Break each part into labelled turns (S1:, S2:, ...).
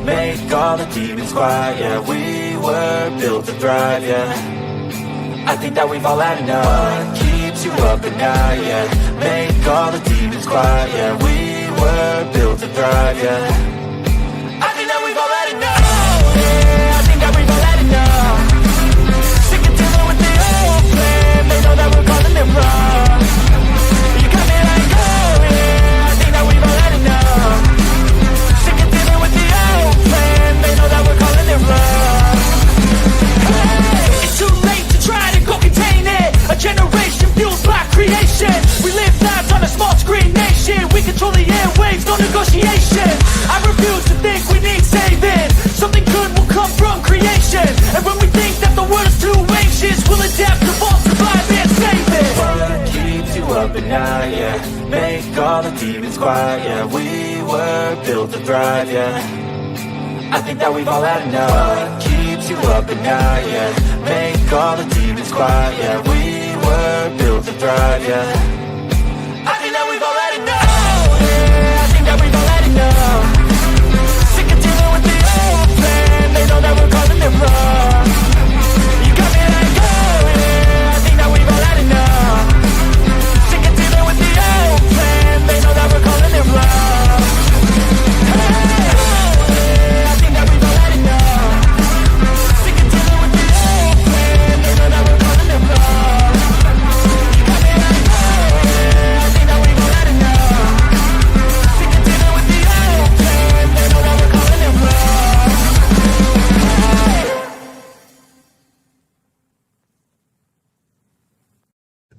S1: Make all the demons quiet, yeah. We were built to thrive, yeah. I think that we've all had enough. What keeps you up at night, yeah. Make all the demons quiet, yeah. We were built to thrive, yeah. I think that we've all had enough. Yeah, I think that we've all had enough. Sick of dealing with the old plan. They know that we're calling them wrong. You got me like, oh yeah, I think that we've all had enough. They know that we're calling it wrong. Hey, it's too late to try to go contain it. A generation fueled by creation. We live lives on a small screen nation. We control the airwaves, no negotiation. I refuse to think we need saving. Something good will come from creation. And when we think that the world is too anxious, we'll adapt, evolve, survive and save it. What keeps you up at night, yeah. Make all the demons quiet, yeah. We were built to thrive, yeah. I think that we've all had enough. What keeps you up at night, yeah. Make all the demons quiet, yeah. We were built to thrive, yeah. I think that we've all had enough. Yeah, I think that we've all had enough. Sick of dealing with the old plan. They know that we're calling it wrong. You got me like, oh yeah, I think that we've all had enough. Sick of dealing with the old plan. They know that we're calling it wrong.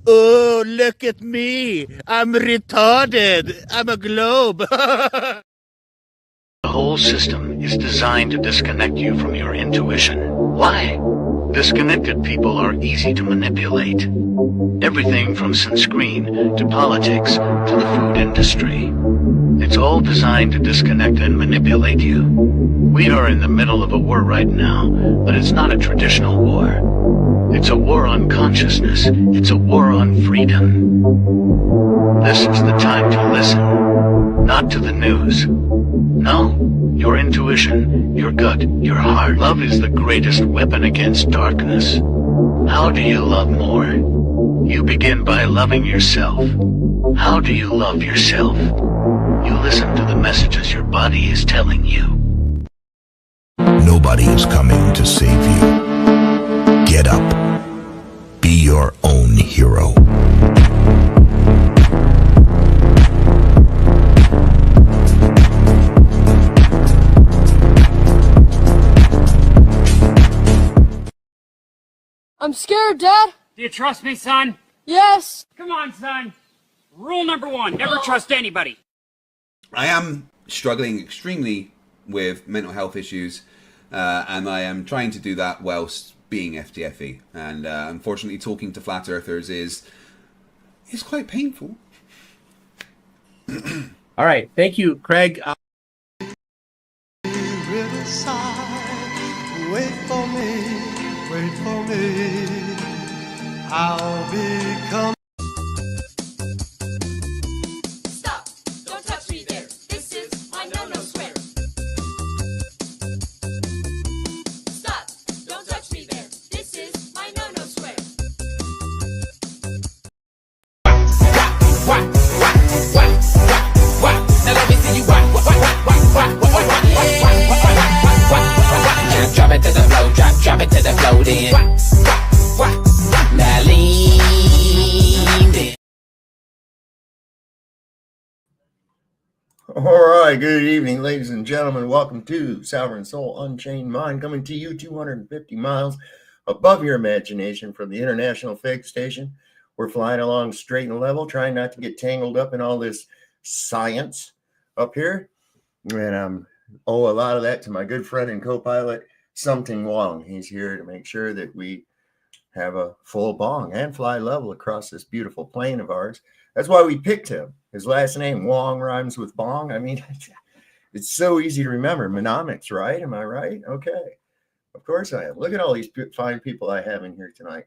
S2: Oh, look at me. I'm retarded. I'm a globe.
S3: The whole system is designed to disconnect you from your intuition. Why? Disconnected people are easy to manipulate. Everything from sunscreen to politics to the food industry. It's all designed to disconnect and manipulate you. We are in the middle of a war right now, but it's not a traditional war. It's a war on consciousness. It's a war on freedom. This is the time to listen, not to the news. No, your intuition, your gut, your heart. Love is the greatest weapon against darkness. How do you love more? You begin by loving yourself. How do you love yourself? You listen to the messages your body is telling you.
S4: Nobody is coming to save you. Get up. Be your own hero.
S5: I'm scared, Dad.
S6: Do you trust me, son?
S5: Yes.
S6: Come on, son. Rule number 1, never trust anybody.
S7: I am struggling extremely with mental health issues, and I am trying to do that whilst being FTFE. And unfortunately, talking to flat earthers is quite painful.
S8: All right, thank you, Craig.
S9: Wait for me, I'll become.
S10: Stop! Don't touch me there. This is my no-no square. Stop! Don't touch me there. This is my no-no square. What? Now let me see you what? Drop it to the flow, drop it to the flow then. Now lean in.
S11: All right, good evening, ladies and gentlemen. Welcome to Sovereign Soul Unchained Mind, coming to you 250 miles above your imagination from the International Fake Station, We're flying along straight and level, trying not to get tangled up in all this science up here. And owe a lot of that to my good friend and co-pilot, Something Wong. He's here to make sure that we have a full bong and fly level across this beautiful plane of ours. That's why we picked him. His last name, Wong, rhymes with bong. I mean, it's so easy to remember. Mnemonics, right? Am I right? Okay. Of course I am. Look at all these fine people I have in here tonight.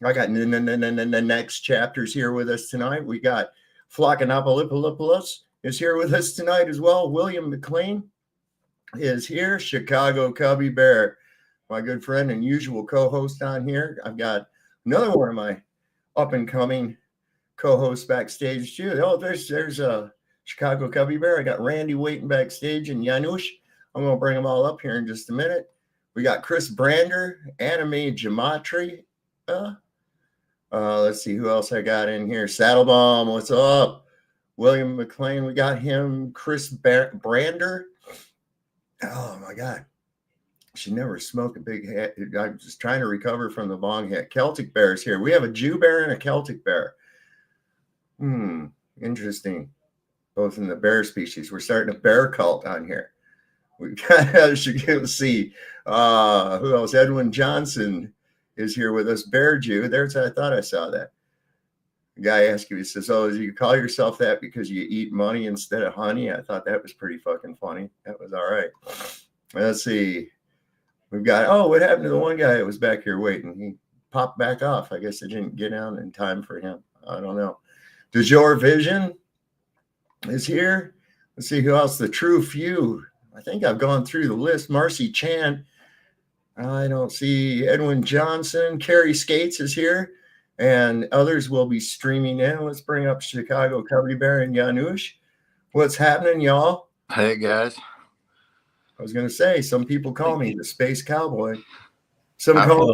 S11: I got the next chapters here with us tonight. We got Flockanopoulos is here with us tonight as well. William McLean is here. Chicago Cubby Bear, my good friend and usual co-host on here. I've got another one of my up-and-coming co-hosts backstage too. Oh, there's a Chicago Cubby Bear. I got Randy waiting backstage and Janusz. I'm going to bring them all up here in just a minute. We got Chris Brander, Anime Geometry. Let's see who else I got in here. Saddlebomb, what's up? William McLean, we got him. Chris Brander. Oh my God. Should never smoke a big hat. I'm just trying to recover from the bong hit. Celtic Bears here. We have a Jew bear and a Celtic bear. Interesting. Both in the bear species. We're starting a bear cult on here. We should see who else. Edwin Johnson is here with us. Bear Jew. I thought I saw that. The guy asked me, he says, "Oh, do you call yourself that because you eat money instead of honey?" I thought that was pretty fucking funny. That was all right. Let's see. We've got, what happened to the one guy that was back here waiting? He popped back off. I guess I didn't get down in time for him. I don't know. DeJour Vision is here. Let's see who else. The True Few. I think I've gone through the list. Marcy Chan. I don't see Edwin Johnson. Carrie Skates is here. And others will be streaming in. Let's bring up Chicago Cubby Bear and Janusz. What's happening, y'all?
S12: Hey, guys.
S11: I was going to say, some people call me the Space Cowboy. Some call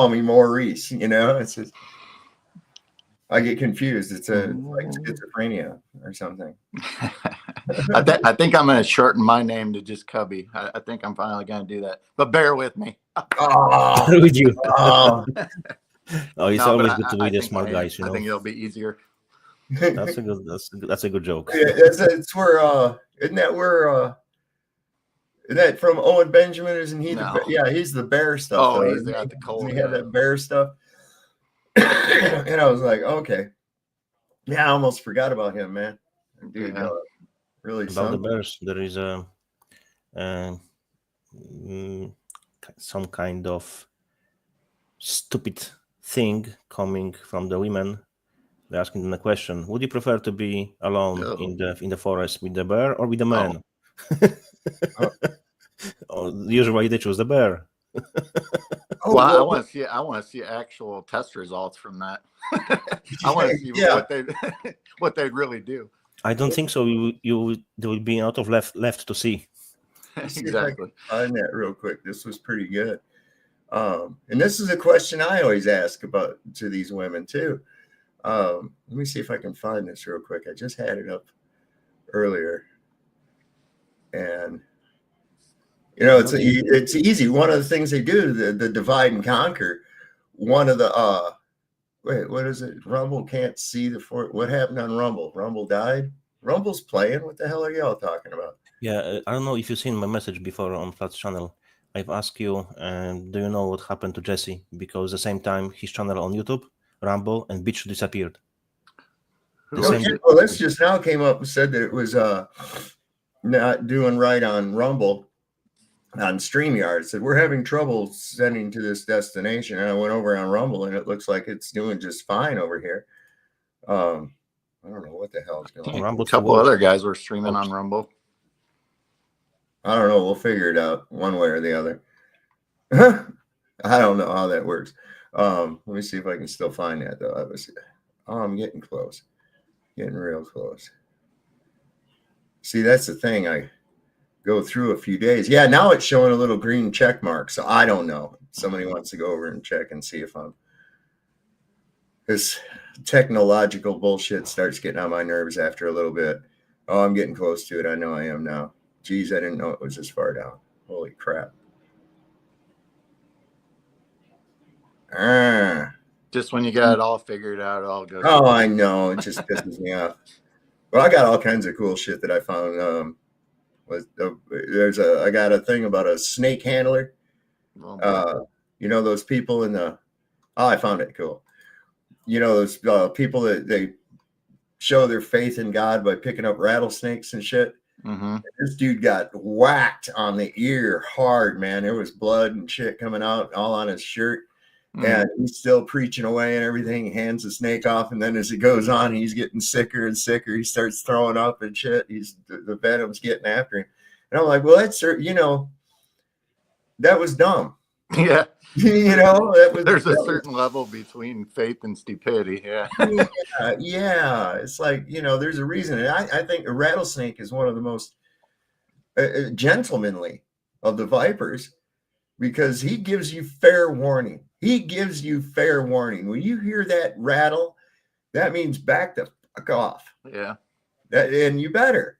S11: me Maurice. You know, it's just, I get confused. It's like schizophrenia or something.
S12: I think I'm going to shorten my name to just Cubby. I think I'm finally going to do that. But bear with me.
S13: Would you? It's always good to be the smart guys. You know,
S12: I think it'll be easier.
S13: That's a good joke.
S11: Yeah, it's where isn't that from Owen Benjamin? Isn't he?
S12: No.
S11: He's the bear stuff.
S12: Oh, he's got the cold.
S11: He had that bear stuff, and I was like, okay, yeah, I almost forgot about him, man. Dude, really
S13: about
S11: something.
S13: the bears. There is some kind of stupid thing coming from the women. They're asking them a question: would you prefer to be alone in the forest with the bear or with the man? Usually they choose the bear.
S12: I want to see actual test results from that. I want to see what they'd really do.
S13: I don't think so. There will be a lot of left to see.
S12: Exactly.
S11: Find that real quick. This was pretty good. And this is a question I always ask about to these women too. Let me see if I can find this real quick. I just had it up earlier, and you know it's easy. One of the things they do, the divide and conquer. One of the wait, what is it? Rumble can't see the fort. What happened on Rumble? Rumble died. Rumble's playing. What the hell are y'all talking about?
S13: Yeah, I don't know if you've seen my message before on Flat's channel. I've asked you, do you know what happened to Jesse? Because the same time his channel on YouTube, Rumble, and Bitch disappeared.
S11: Well, this just now came up and said that it was not doing right on Rumble, on StreamYard. It said, we're having trouble sending to this destination. And I went over on Rumble, and it looks like it's doing just fine over here. I don't know what the hell is going on.
S12: A couple other guys were streaming on Rumble.
S11: I don't know. We'll figure it out one way or the other. I don't know how that works. Let me see if I can still find that, though. I'm getting close. Getting real close. See, that's the thing. I go through a few days. Yeah, now it's showing a little green check mark. So I don't know. Somebody wants to go over and check and see if this technological bullshit starts getting on my nerves after a little bit. Oh, I'm getting close to it. I know I am now. Geez, I didn't know it was this far down. Holy crap.
S12: Just when you got it all figured out, it all goes.
S11: Oh, I know. It just pisses me off. Well, I got all kinds of cool shit that I found. I got a thing about a snake handler. You know, those people in the, I found it cool. You know, those people that they show their faith in God by picking up rattlesnakes and shit.
S12: Mm-hmm.
S11: This dude got whacked on the ear hard, man. There was blood and shit coming out all on his shirt. And he's still preaching away and everything. He hands the snake off, and then as it goes on, he's getting sicker and sicker. He starts throwing up and shit. The venom's getting after him. And I'm like, well, that's, you know, that was dumb.
S12: Yeah.
S11: You know,
S12: there's a certain level between faith and stupidity. Yeah.
S11: Yeah. It's like, you know, there's a reason. And I think a rattlesnake is one of the most gentlemanly of the vipers, because he gives you fair warning. He gives you fair warning. When you hear that rattle, that means back the fuck off.
S12: Yeah.
S11: And you better.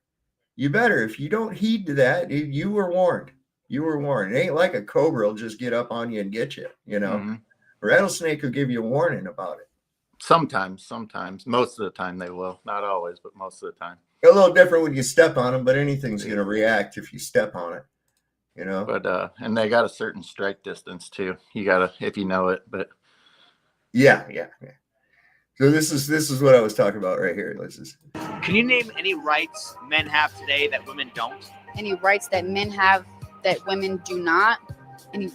S11: If you don't heed to that, you were warned. You were warned. It ain't like a cobra will just get up on you and get you, you know.
S12: Mm-hmm.
S11: A rattlesnake will give you a warning about it.
S12: Sometimes. Most of the time they will. Not always, but most of the time.
S11: A little different when you step on them, but anything's going to react if you step on it. You know,
S12: but and they got a certain strike distance too. You gotta, if you know it. But
S11: yeah. So this is what I was talking about right here.
S14: Can you name any rights men have today that women don't?
S15: Any rights that men have that women do not? Any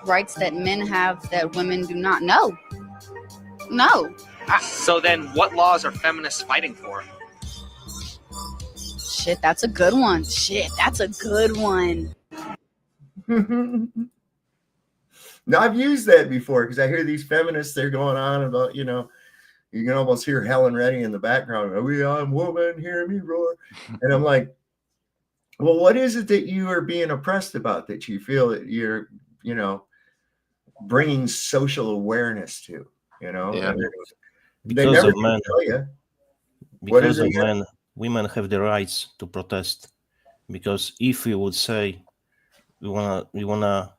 S15: rights that men have that women do not? No.
S14: So then, what laws are feminists fighting for?
S15: Shit, that's a good one.
S11: Now, I've used that before because I hear these feminists, they're going on about, you know, you can almost hear Helen Reddy in the background. I'm woman, hear me roar. And I'm like, well, what is it that you are being oppressed about that you feel that you're, you know, bringing social awareness to, you know?
S12: Yeah.
S11: They never tell you.
S13: Because of men, women have the rights to protest. Because if we would say we wanna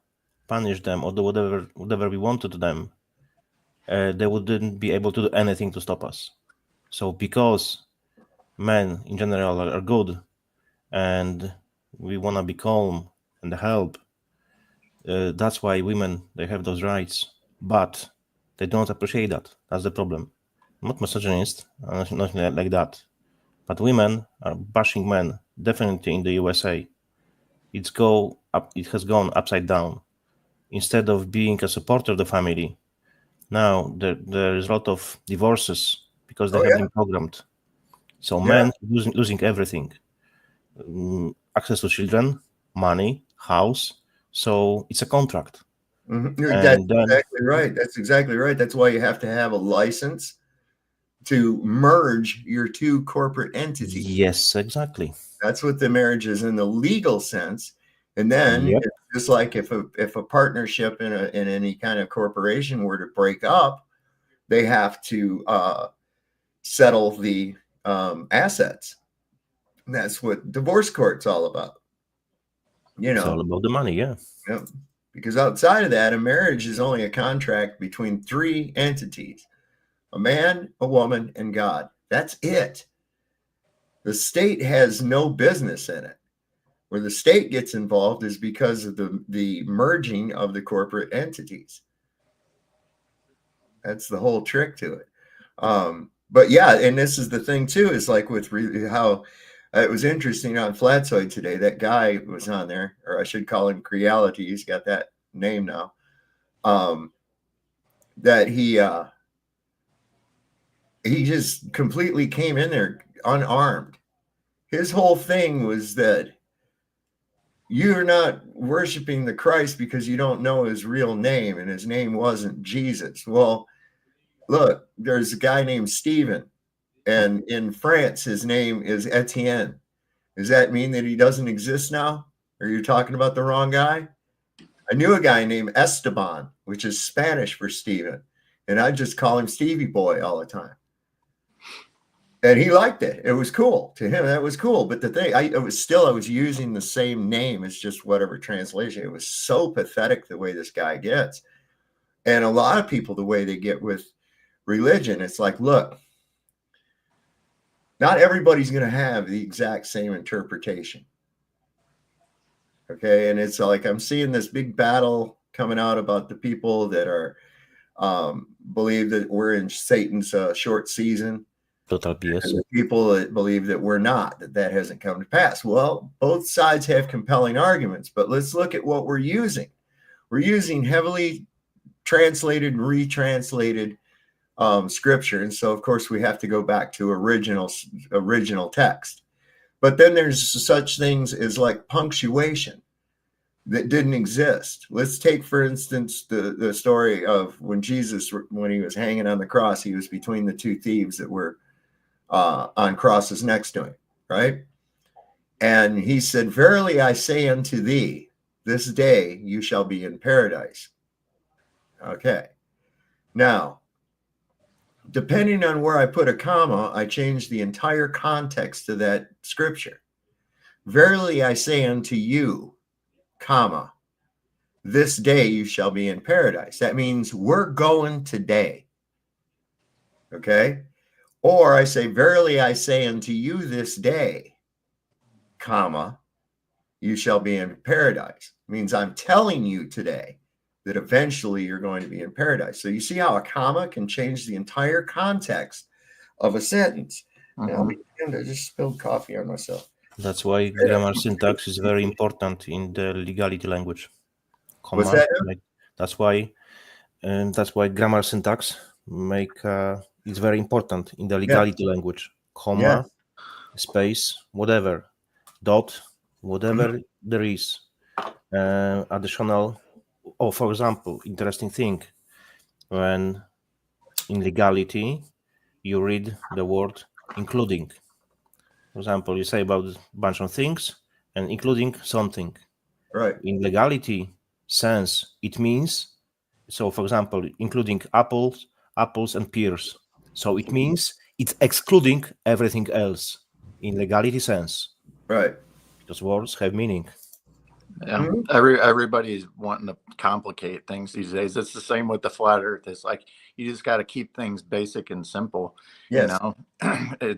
S13: punish them or do whatever we want to them, they wouldn't be able to do anything to stop us. So because men in general are good and we wanna be calm and help, that's why women, they have those rights, but they don't appreciate that. That's the problem. I'm not misogynist, nothing like that. But women are bashing men, definitely in the USA. It has gone upside down. Instead of being a supporter of the family, now there is a lot of divorces because they have been programmed. So men losing everything. Access to children, money, house. So it's a contract.
S11: Mm-hmm. That's exactly right. That's why you have to have a license to merge your two corporate entities.
S13: Yes, exactly.
S11: That's what the marriage is in the legal sense. And then it's just like if a partnership in any kind of corporation were to break up, they have to settle the assets. And that's what divorce court's all about. You know,
S13: it's all about the money, yeah.
S11: Yep. Because outside of that, a marriage is only a contract between three entities: a man, a woman, and God. That's it. The state has no business in it. Where the state gets involved is because of the merging of the corporate entities. That's the whole trick to it. But yeah, and this is the thing too, is like with how it was interesting on Flatsoid today. That guy was on there, or I should call him Creality. He's got that name now. That he just completely came in there unarmed. His whole thing was that you're not worshiping the Christ because you don't know his real name, and his name wasn't Jesus. Well, look, there's a guy named Stephen, and in France, his name is Etienne. Does that mean that he doesn't exist now? Are you talking about the wrong guy? I knew a guy named Esteban, which is Spanish for Stephen, and I just call him Stevie Boy all the time. And he liked it. It was cool to him. That was cool. But the thing, I was using the same name. It's just whatever translation. It was so pathetic the way this guy gets. And a lot of people, the way they get with religion, it's like, look, not everybody's going to have the exact same interpretation. Okay. And it's like, I'm seeing this big battle coming out about the people that are, believe that we're in Satan's short season.
S13: Total BS.
S11: And the people that believe that we're not, that hasn't come to pass. Well, both sides have compelling arguments, but let's look at what we're using. We're using heavily translated and retranslated scripture. And so, of course, we have to go back to original text. But then there's such things as like punctuation that didn't exist. Let's take, for instance, the story of when Jesus, when he was hanging on the cross, he was between the two thieves that were on crosses next to him, right? And he said, verily I say unto thee, this day you shall be in paradise. Okay. Now, depending on where I put a comma, I change the entire context of that scripture. Verily I say unto you, comma, this day you shall be in paradise. That means we're going today. Okay. Or I say, verily I say unto you this day, comma, you shall be in paradise. It means I'm telling you today that eventually you're going to be in paradise. So you see how a comma can change the entire context of a sentence. Now, I just spilled coffee on myself.
S13: That's why grammar syntax is very important in the legality language. Comma,
S11: What's that?
S13: that's why grammar syntax is very important in the legality language. Comma, space, whatever, dot, whatever there is, additional. Oh, for example, interesting thing, when in legality you read the word including. For example, you say about a bunch of things and including something.
S11: Right.
S13: In legality sense, it means, so for example, including apples and pears. So it means it's excluding everything else in legality sense.
S11: Right.
S13: Because words have meaning.
S12: Yeah, everybody's wanting to complicate things these days. It's the same with the flat earth. It's like you just got to keep things basic and simple.
S11: Yes.
S12: You know, I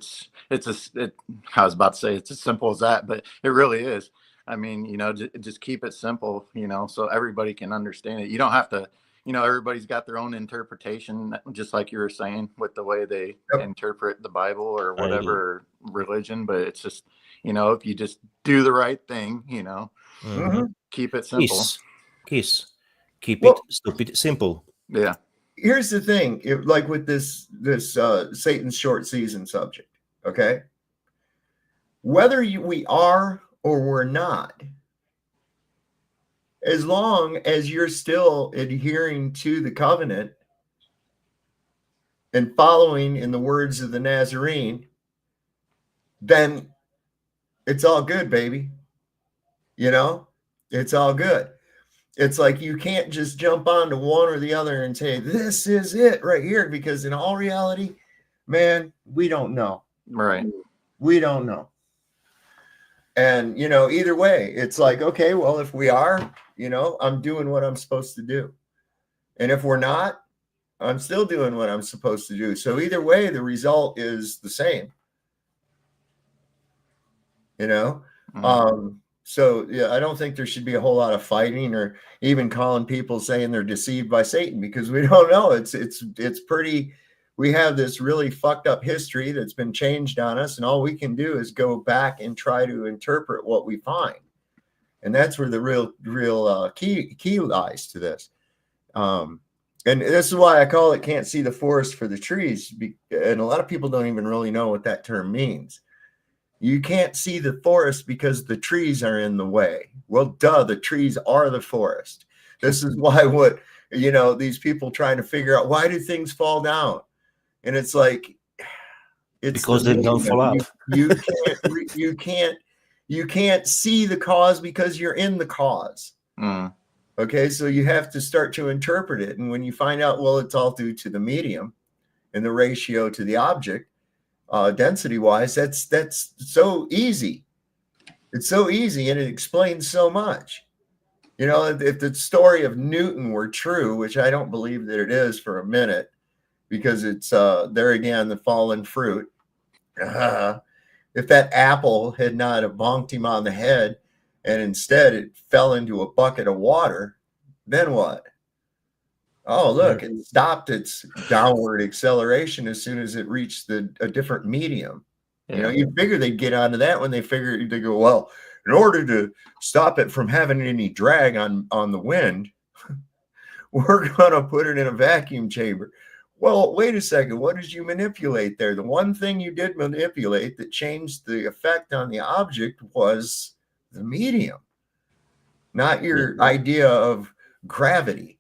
S12: was about to say it's as simple as that, but it really is. I mean, you know, just keep it simple, you know, so everybody can understand it. You don't have to, you know, everybody's got their own interpretation, just like you were saying, with the way they interpret the Bible or whatever religion. But it's just, you know, if you just do the right thing, you know, keep it simple.
S13: Keep it stupid simple.
S12: Yeah.
S11: Here's the thing, like with this Satan's short season subject, okay? Whether we are or we're not, as long as you're still adhering to the covenant and following in the words of the Nazarene, then it's all good, baby. You know, it's all good. It's like you can't just jump onto one or the other and say, this is it right here, because in all reality, man, we don't know.
S12: Right.
S11: We don't know. And, you know, either way, it's like, okay, well, if we are, you know, I'm doing what I'm supposed to do. And if we're not, I'm still doing what I'm supposed to do. So either way, the result is the same. You know? So yeah, I don't think there should be a whole lot of fighting or even calling people saying they're deceived by Satan, because we don't know. It's pretty, we have this really fucked up history that's been changed on us, and all we can do is go back and try to interpret what we find. And that's where the real key lies to this. And this is why I call it can't see the forest for the trees. And a lot of people don't even really know what that term means. You can't see the forest because the trees are in the way. Well, duh, the trees are the forest. This is why these people trying to figure out, why do things fall down? And it's like, it's
S13: because they don't fall out.
S11: You can't see the cause because you're in the cause. Okay, so you have to start to interpret it. And when you find out, well, it's all due to the medium and the ratio to the object, density wise, that's so easy. It's so easy, and it explains so much. You know, if the story of Newton were true, which I don't believe that it is for a minute, because it's there again, the fallen fruit. If that apple had not have bonked him on the head and instead it fell into a bucket of water, then what? Oh, look, it stopped its downward acceleration as soon as it reached a different medium. You know, you figure they'd get onto that when they go, well, in order to stop it from having any drag on the wind, we're going to put it in a vacuum chamber. Well, wait a second. What did you manipulate there? The one thing you did manipulate that changed the effect on the object was the medium, not your idea of gravity.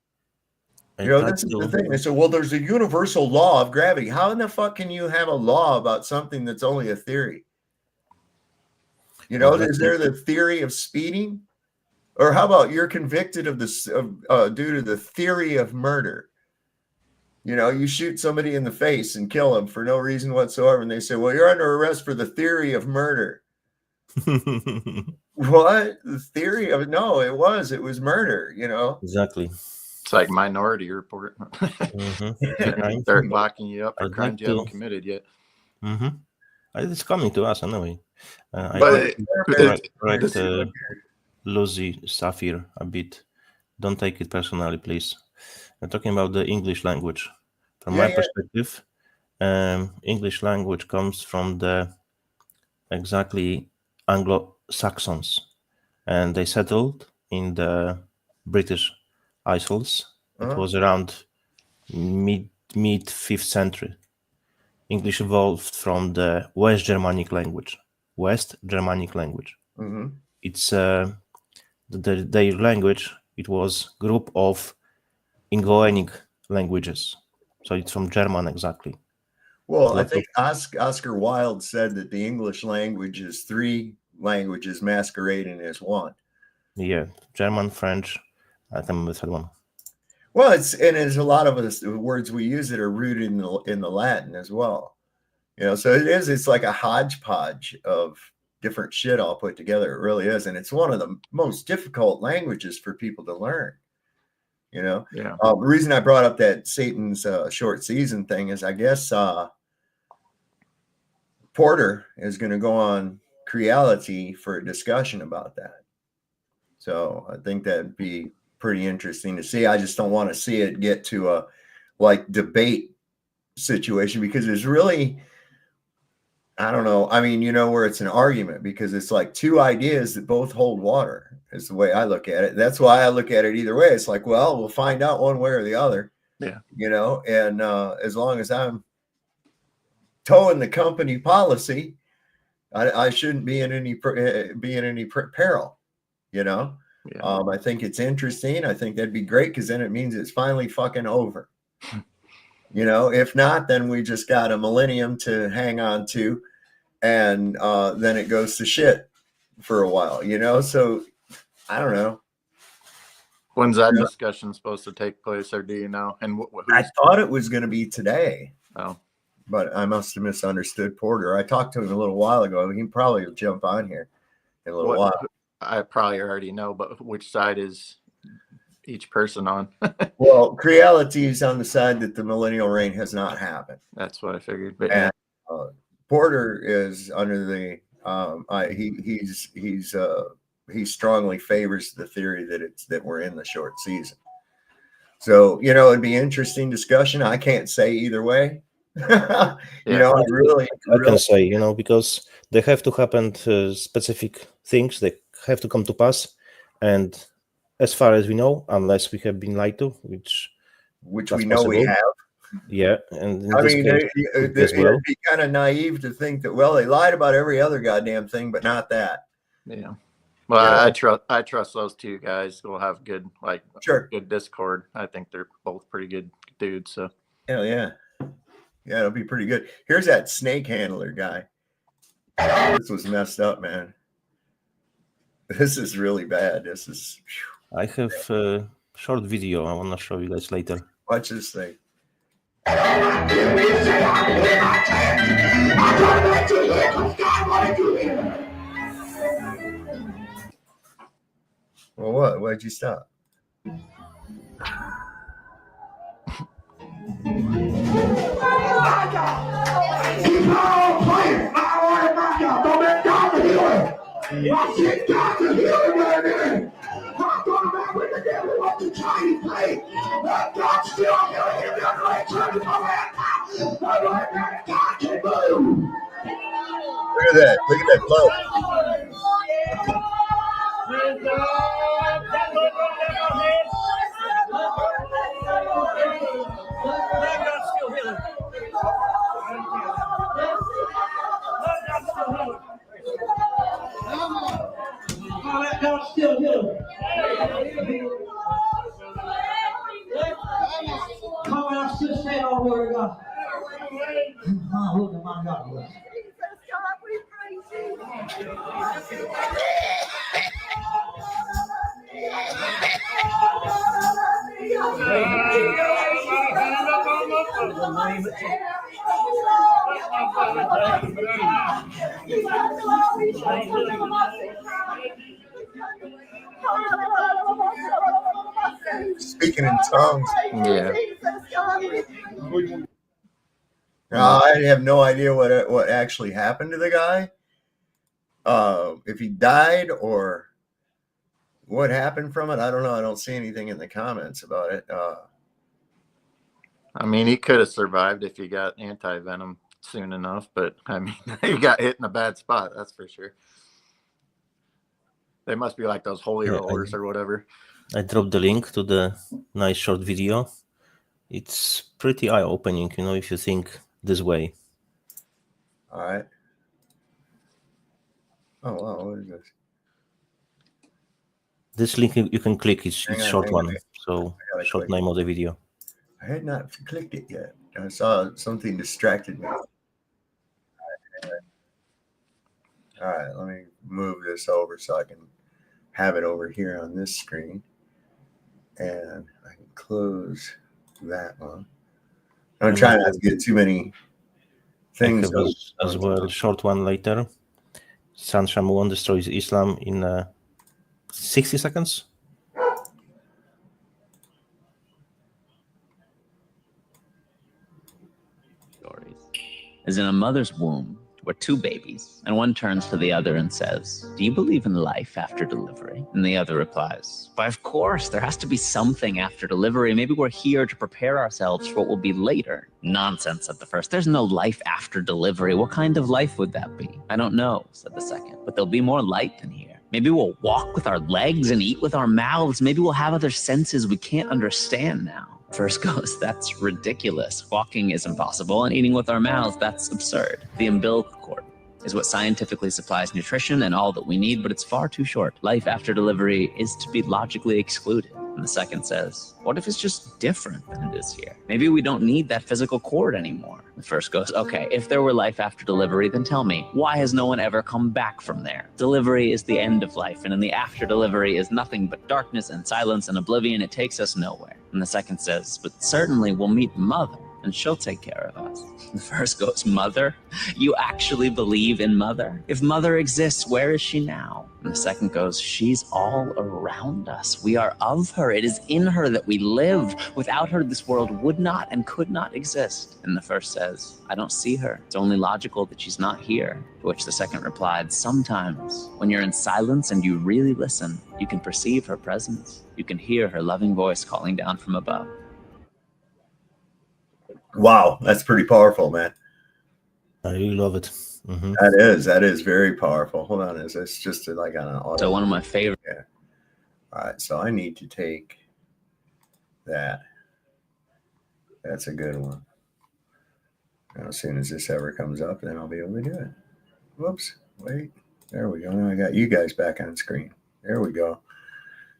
S11: You know, this is the thing. They say, well, there's a universal law of gravity. How in the fuck can you have a law about something that's only a theory? You know, is there the theory of speeding? Or how about you're convicted of this due to the theory of murder? You know, you shoot somebody in the face and kill them for no reason whatsoever. And they say, well, you're under arrest for the theory of murder. What? The theory of no, it was murder, you know?
S13: Exactly.
S12: It's like Minority Report. They're locking you up for crimes you haven't committed yet.
S13: It's coming to us anyway.
S12: But
S13: correct Lucy Saphir a bit. Don't take it personally, please. I'm talking about the English language. From my perspective, English language comes from the exactly Anglo-Saxons, and they settled in the British Isles. It was around mid 5th century. English evolved from the West Germanic language. It's their language. It was group of Indo-Germanic languages, so it's from German exactly.
S11: Well, I think Oscar Wilde said that the English language is 3 languages masquerading as one.
S13: Yeah, German, French. I can't remember the third one.
S11: Well, it's a lot of the words we use that are rooted in the Latin as well. You know, so it's like a hodgepodge of different shit all put together. It really is, and it's one of the most difficult languages for people to learn. You know, the reason I brought up that Satan's short season thing is I guess Porter is going to go on Creality for a discussion about that. So I think that'd be pretty interesting to see. I just don't want to see it get to a like debate situation because there's really, I don't know. I mean, you know, where it's an argument because it's like 2 ideas that both hold water is the way I look at it. That's why I look at it either way. It's like, well, we'll find out one way or the other.
S12: Yeah.
S11: You know, and as long as I'm towing the company policy, I shouldn't be in any peril. You know, I think it's interesting. I think that'd be great because then it means it's finally fucking over. You know, if not, then we just got a millennium to hang on to, and then it goes to shit for a while. You know, so I don't know.
S12: When's that discussion supposed to take place, or do you know? And
S11: I thought it was going to be today.
S12: Oh,
S11: but I must have misunderstood Porter. I talked to him a little while ago. He probably will jump on here in a little while.
S12: I probably already know, but which side is each person on?
S11: Well, Creality is on the side that the millennial reign has not happened.
S12: That's what I figured. But
S11: and, Porter is under the he strongly favors the theory that we're in the short season. So, you know, it'd be interesting discussion. I can't say either way. You know, I
S13: can say, you know, because they have to happen specific things. They have to come to pass. And as far as we know, unless we have been lied to, which
S11: we know we have.
S13: Yeah. And
S11: I mean, it'd be kind of naive to think that, well, they lied about every other goddamn thing, but not that.
S12: Yeah. Well, I trust those 2 guys. We'll have good, good discord. I think they're both pretty good dudes. So.
S11: Hell yeah. Yeah, it'll be pretty good. Here's that snake handler guy. This was messed up, man. This is really bad. This is.
S13: I have a short video. I want to show you guys later.
S11: Watch this thing. Well, what? Why'd you stop? Look at that. Look at that flow.
S1: Come on, still stand on the word of God. Look at my God.
S11: Speaking in tongues.
S12: Yeah.
S11: I have no idea what actually happened to the guy. If he died or what happened from it, I don't know. I don't see anything in the comments about it.
S12: I mean, he could have survived if he got anti-venom soon enough, but I mean, he got hit in a bad spot, that's for sure. They must be like those holy rollers or whatever.
S13: I dropped the link to the nice short video. It's pretty eye-opening, you know, if you think this way.
S11: All right. Oh, wow. What is this?
S13: This link you can click. It's short one. So short name of the video.
S11: I had not clicked it yet. I saw something distracted me. All right, let me move this over so I can have it over here on this screen. And I can close that one. I'm trying not to get too many things.
S13: As well, short one later. San Shamuon destroys Islam in 60 seconds.
S16: Is in a mother's womb were two babies, and one turns to the other and says, "Do you believe in life after delivery?" And the other replies, "Why, of course, there has to be something after delivery. Maybe we're here to prepare ourselves for what will be later." "Nonsense," said the first. "There's no life after delivery. What kind of life would that be?" "I don't know," said the second, "but there'll be more light than here. Maybe we'll walk with our legs and eat with our mouths. Maybe we'll have other senses we can't understand now." First goes, "That's ridiculous. Walking is impossible, and eating with our mouths, that's absurd. The umbilical cord is what scientifically supplies nutrition and all that we need, but it's far too short. Life after delivery is to be logically excluded." And the second says, "What if it's just different than it is here? Maybe we don't need that physical cord anymore." The first goes, "Okay, if there were life after delivery, then tell me, why has no one ever come back from there? Delivery is the end of life, and in the after delivery is nothing but darkness and silence and oblivion. It takes us nowhere." And the second says, "But certainly we'll meet Mother, and she'll take care of us." The first goes, "Mother? You actually believe in Mother? If Mother exists, where is she now?" And the second goes, "She's all around us. We are of her. It is in her that we live. Without her, this world would not and could not exist." And the first says, "I don't see her. It's only logical that she's not here." To which the second replied, "Sometimes, when you're in silence and you really listen, you can perceive her presence. You can hear her loving voice calling down from above."
S11: Wow, that's pretty powerful, man.
S13: I really love it. Mm-hmm.
S11: That is very powerful. Hold on, is this just like on an auto?
S16: So one of my favorite.
S11: Yeah. All right, so I need to take that. That's a good one. Now, as soon as this ever comes up, then I'll be able to do it. Whoops, wait. There we go. Now I got you guys back on screen. There we go.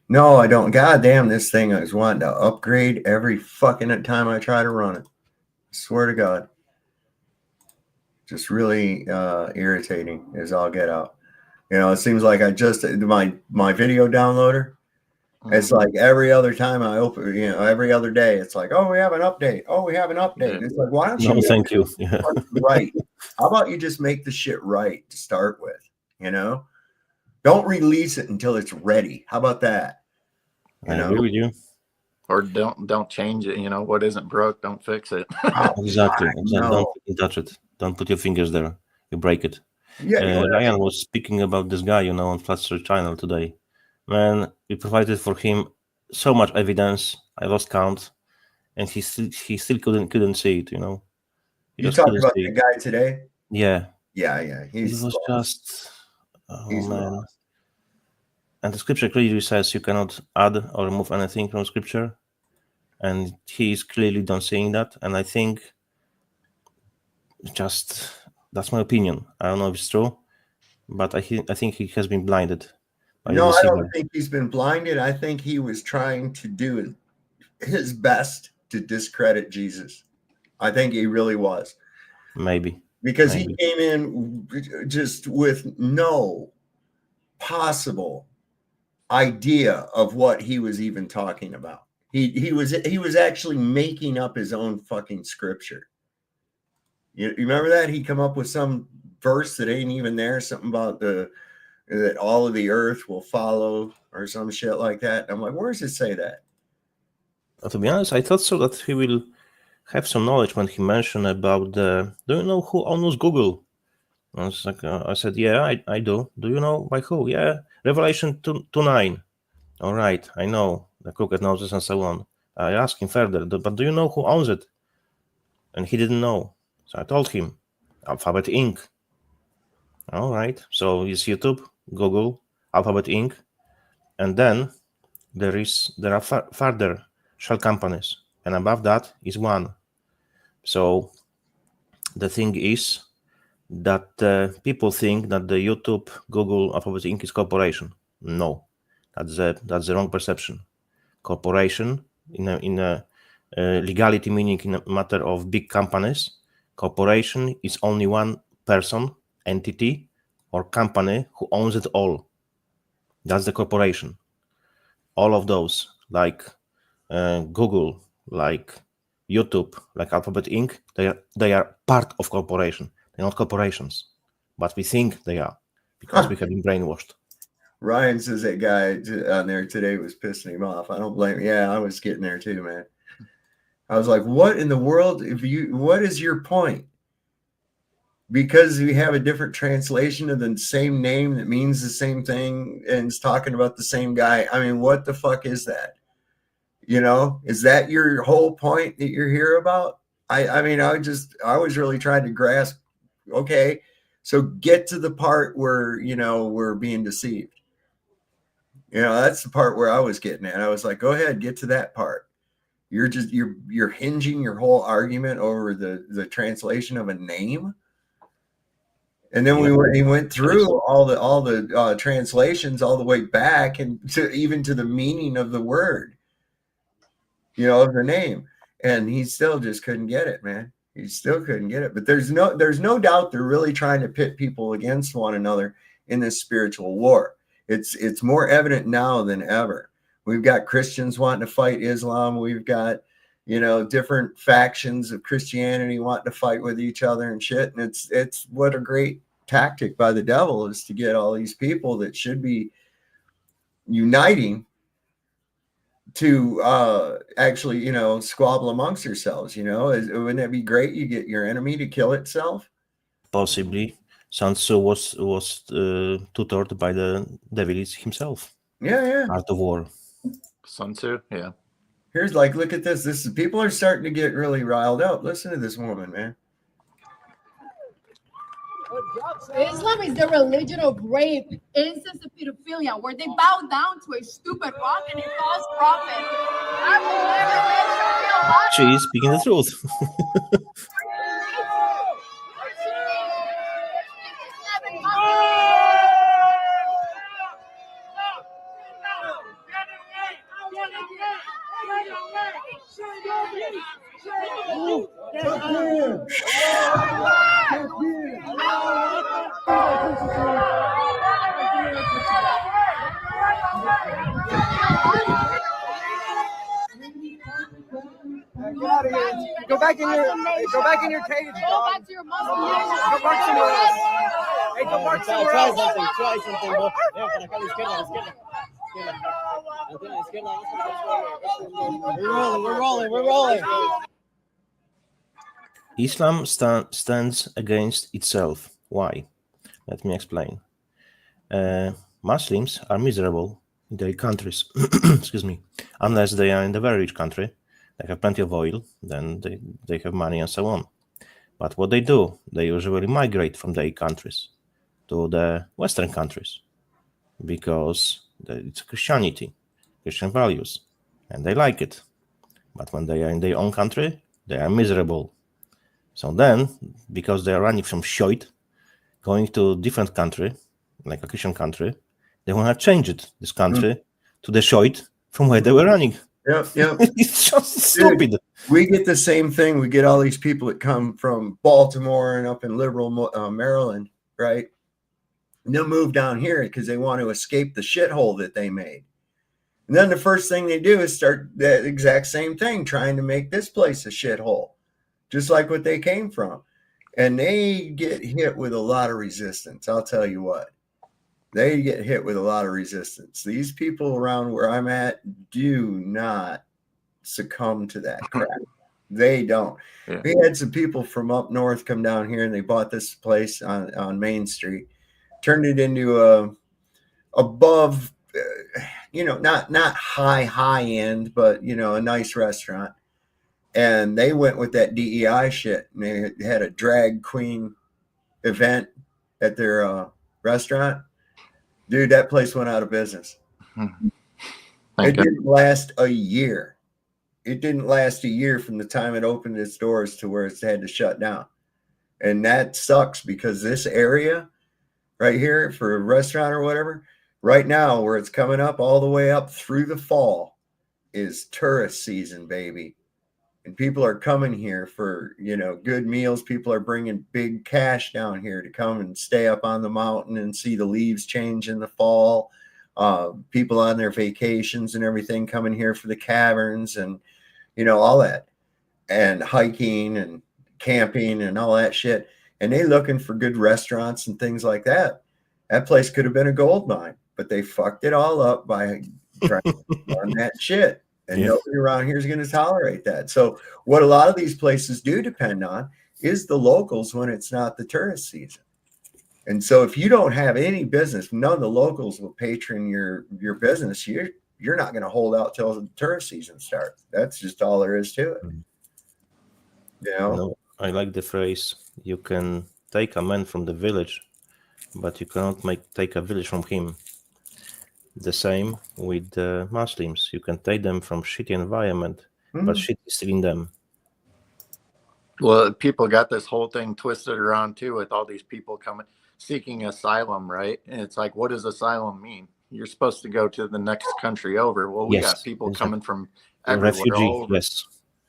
S11: No, I don't. God damn, this thing is wanting to upgrade every fucking time I try to run it. I swear to God. Just really irritating as all get out. You know, it seems like I just my video downloader. It's like every other time I open, you know, every other day, it's like, "Oh, we have an update. Oh, we have an update." It's like, why don't you?
S13: No, thank you.
S11: Right. How about you just make the shit right to start with? You know, Don't release it until it's ready. How about that?
S13: I agree with you.
S12: Or don't change it. What isn't broke, don't fix it.
S13: Exactly. Don't touch it. Don't put your fingers there. You break it.
S11: Yeah,
S13: Ryan was speaking about this guy, on Flatster channel today. Man, we provided for him so much evidence. I lost count, and he still couldn't see it.
S11: You talked about the guy today?
S13: Yeah.
S11: Yeah.
S13: It was just, man. Lost. And the scripture clearly says you cannot add or remove anything from scripture, and he is clearly not seeing that. And I think that's my opinion. I don't know if it's true, but I think he has been blinded.
S11: No, I don't think he's been blinded. I think he was trying to do his best to discredit Jesus. I think he really was.
S13: Maybe.
S11: Because he came in just with no possible idea of what he was even talking about. He was actually making up his own fucking scripture. You remember that? He come up with some verse that ain't even there, something about that all of the earth will follow or some shit like that. I'm like, where does it say that?
S13: To be honest, I thought so that he will have some knowledge when he mentioned about do you know who owns Google? I was like, I said, yeah, I do. Do you know by who? Yeah, Revelation 2:9. All right, I know the crooked noses and so on. I asked him further, but do you know who owns it? And he didn't know. So I told him, Alphabet Inc. All right, so it's YouTube, Google, Alphabet Inc. And then there are further shell companies, and above that is one. So the thing is that people think that the YouTube, Google, Alphabet Inc. is corporation. No, that's the wrong perception. Corporation in a legality, meaning in a matter of big companies, corporation is only one person, entity, or company who owns it all. That's the corporation. All of those, like Google, like YouTube, like Alphabet Inc., they are part of corporation. They're not corporations, but we think they are because we have been brainwashed.
S11: Ryan says that guy on there today was pissing him off. I don't blame him. Yeah, I was getting there too, man. I was like, what in the world? What is your point? Because we have a different translation of the same name that means the same thing and is talking about the same guy. I mean, what the fuck is that? Is that your whole point that you're here about? I mean, I was really trying to grasp, okay, so get to the part where, we're being deceived. That's the part where I was getting at. I was like, go ahead, get to that part. You're hinging your whole argument over the translation of a name. And then he went through all the translations all the way back and even to the meaning of the word, of the name. And he still just couldn't get it, man. He still couldn't get it. But there's no doubt they're really trying to pit people against one another in this spiritual war. It's more evident now than ever. We've got Christians wanting to fight Islam. We've got, different factions of Christianity wanting to fight with each other and shit. And it's what a great tactic by the devil is to get all these people that should be uniting to actually, squabble amongst yourselves. Wouldn't that be great? You get your enemy to kill itself.
S13: Possibly. Sun Tzu was tutored by the devil himself.
S11: Yeah.
S13: Art of War.
S12: Sun Tzu, yeah.
S11: Here's look at this. People are starting to get really riled up. Listen to this woman, man.
S5: Islam is the religion of rape, incest, and pedophilia, where they bow down to a stupid rock and a false prophet. I will never let you feel
S13: She is speaking the truth.
S9: Get out of here. Go back in your cage.
S5: Go back to your Muslim.
S9: Go back somewhere else. Hey,
S17: Try something, bro. Para acá a la izquierda. We're rolling.
S13: Islam stands against itself. Why? Let me explain. Muslims are miserable in their countries, excuse me, unless they are in the very rich country. They have plenty of oil, then they have money and so on. But what they do, they usually migrate from their countries to the Western countries because it's Christianity, Christian values, and they like it. But when they are in their own country, they are miserable. So then, because they are running from Shoit, going to a different country, like a Christian country, they want to change this country to the Shoit from where they were running.
S11: Yep.
S13: It's just stupid.
S11: Dude, we get the same thing. We get all these people that come from Baltimore and up in liberal Maryland, right? And they'll move down here because they want to escape the shithole that they made. And then the first thing they do is start that exact same thing, trying to make this place a shithole, just like what they came from. And they get hit with a lot of resistance. I'll tell you what. They get hit with a lot of resistance. These people around where I'm at do not succumb to that crap. They don't.
S12: Yeah.
S11: We had some people from up north come down here and they bought this place on Main Street, turned it into above, not high end, but, a nice restaurant. And they went with that DEI shit. And they had a drag queen event at their restaurant. Dude, that place went out of business. It didn't last a year. It didn't last a year from the time it opened its doors to where it's had to shut down. And that sucks because this area right here for a restaurant or whatever, right now where it's coming up all the way up through the fall is tourist season, baby. And people are coming here for, good meals. People are bringing big cash down here to come and stay up on the mountain and see the leaves change in the fall. People on their vacations and everything coming here for the caverns and, all that. And hiking and camping and all that shit. And they looking for good restaurants and things like that. That place could have been a gold mine, but they fucked it all up by trying to run that shit. And nobody around here is going to tolerate that. So what a lot of these places do depend on is the locals when it's not the tourist season. And so if you don't have any business, none of the locals will patron your business. You're not going to hold out till the tourist season starts. That's just all there is to it.
S13: No, I like the phrase, you can take a man from the village, but you cannot take a village from him. The same with the Muslims. You can take them from shitty environment, but shit is still in them.
S12: Well, people got this whole thing twisted around too with all these people coming seeking asylum, right? And it's like, what does asylum mean? You're supposed to go to the next country over. Well, we got people coming from everywhere,
S13: refugee,
S12: all over,
S13: yes,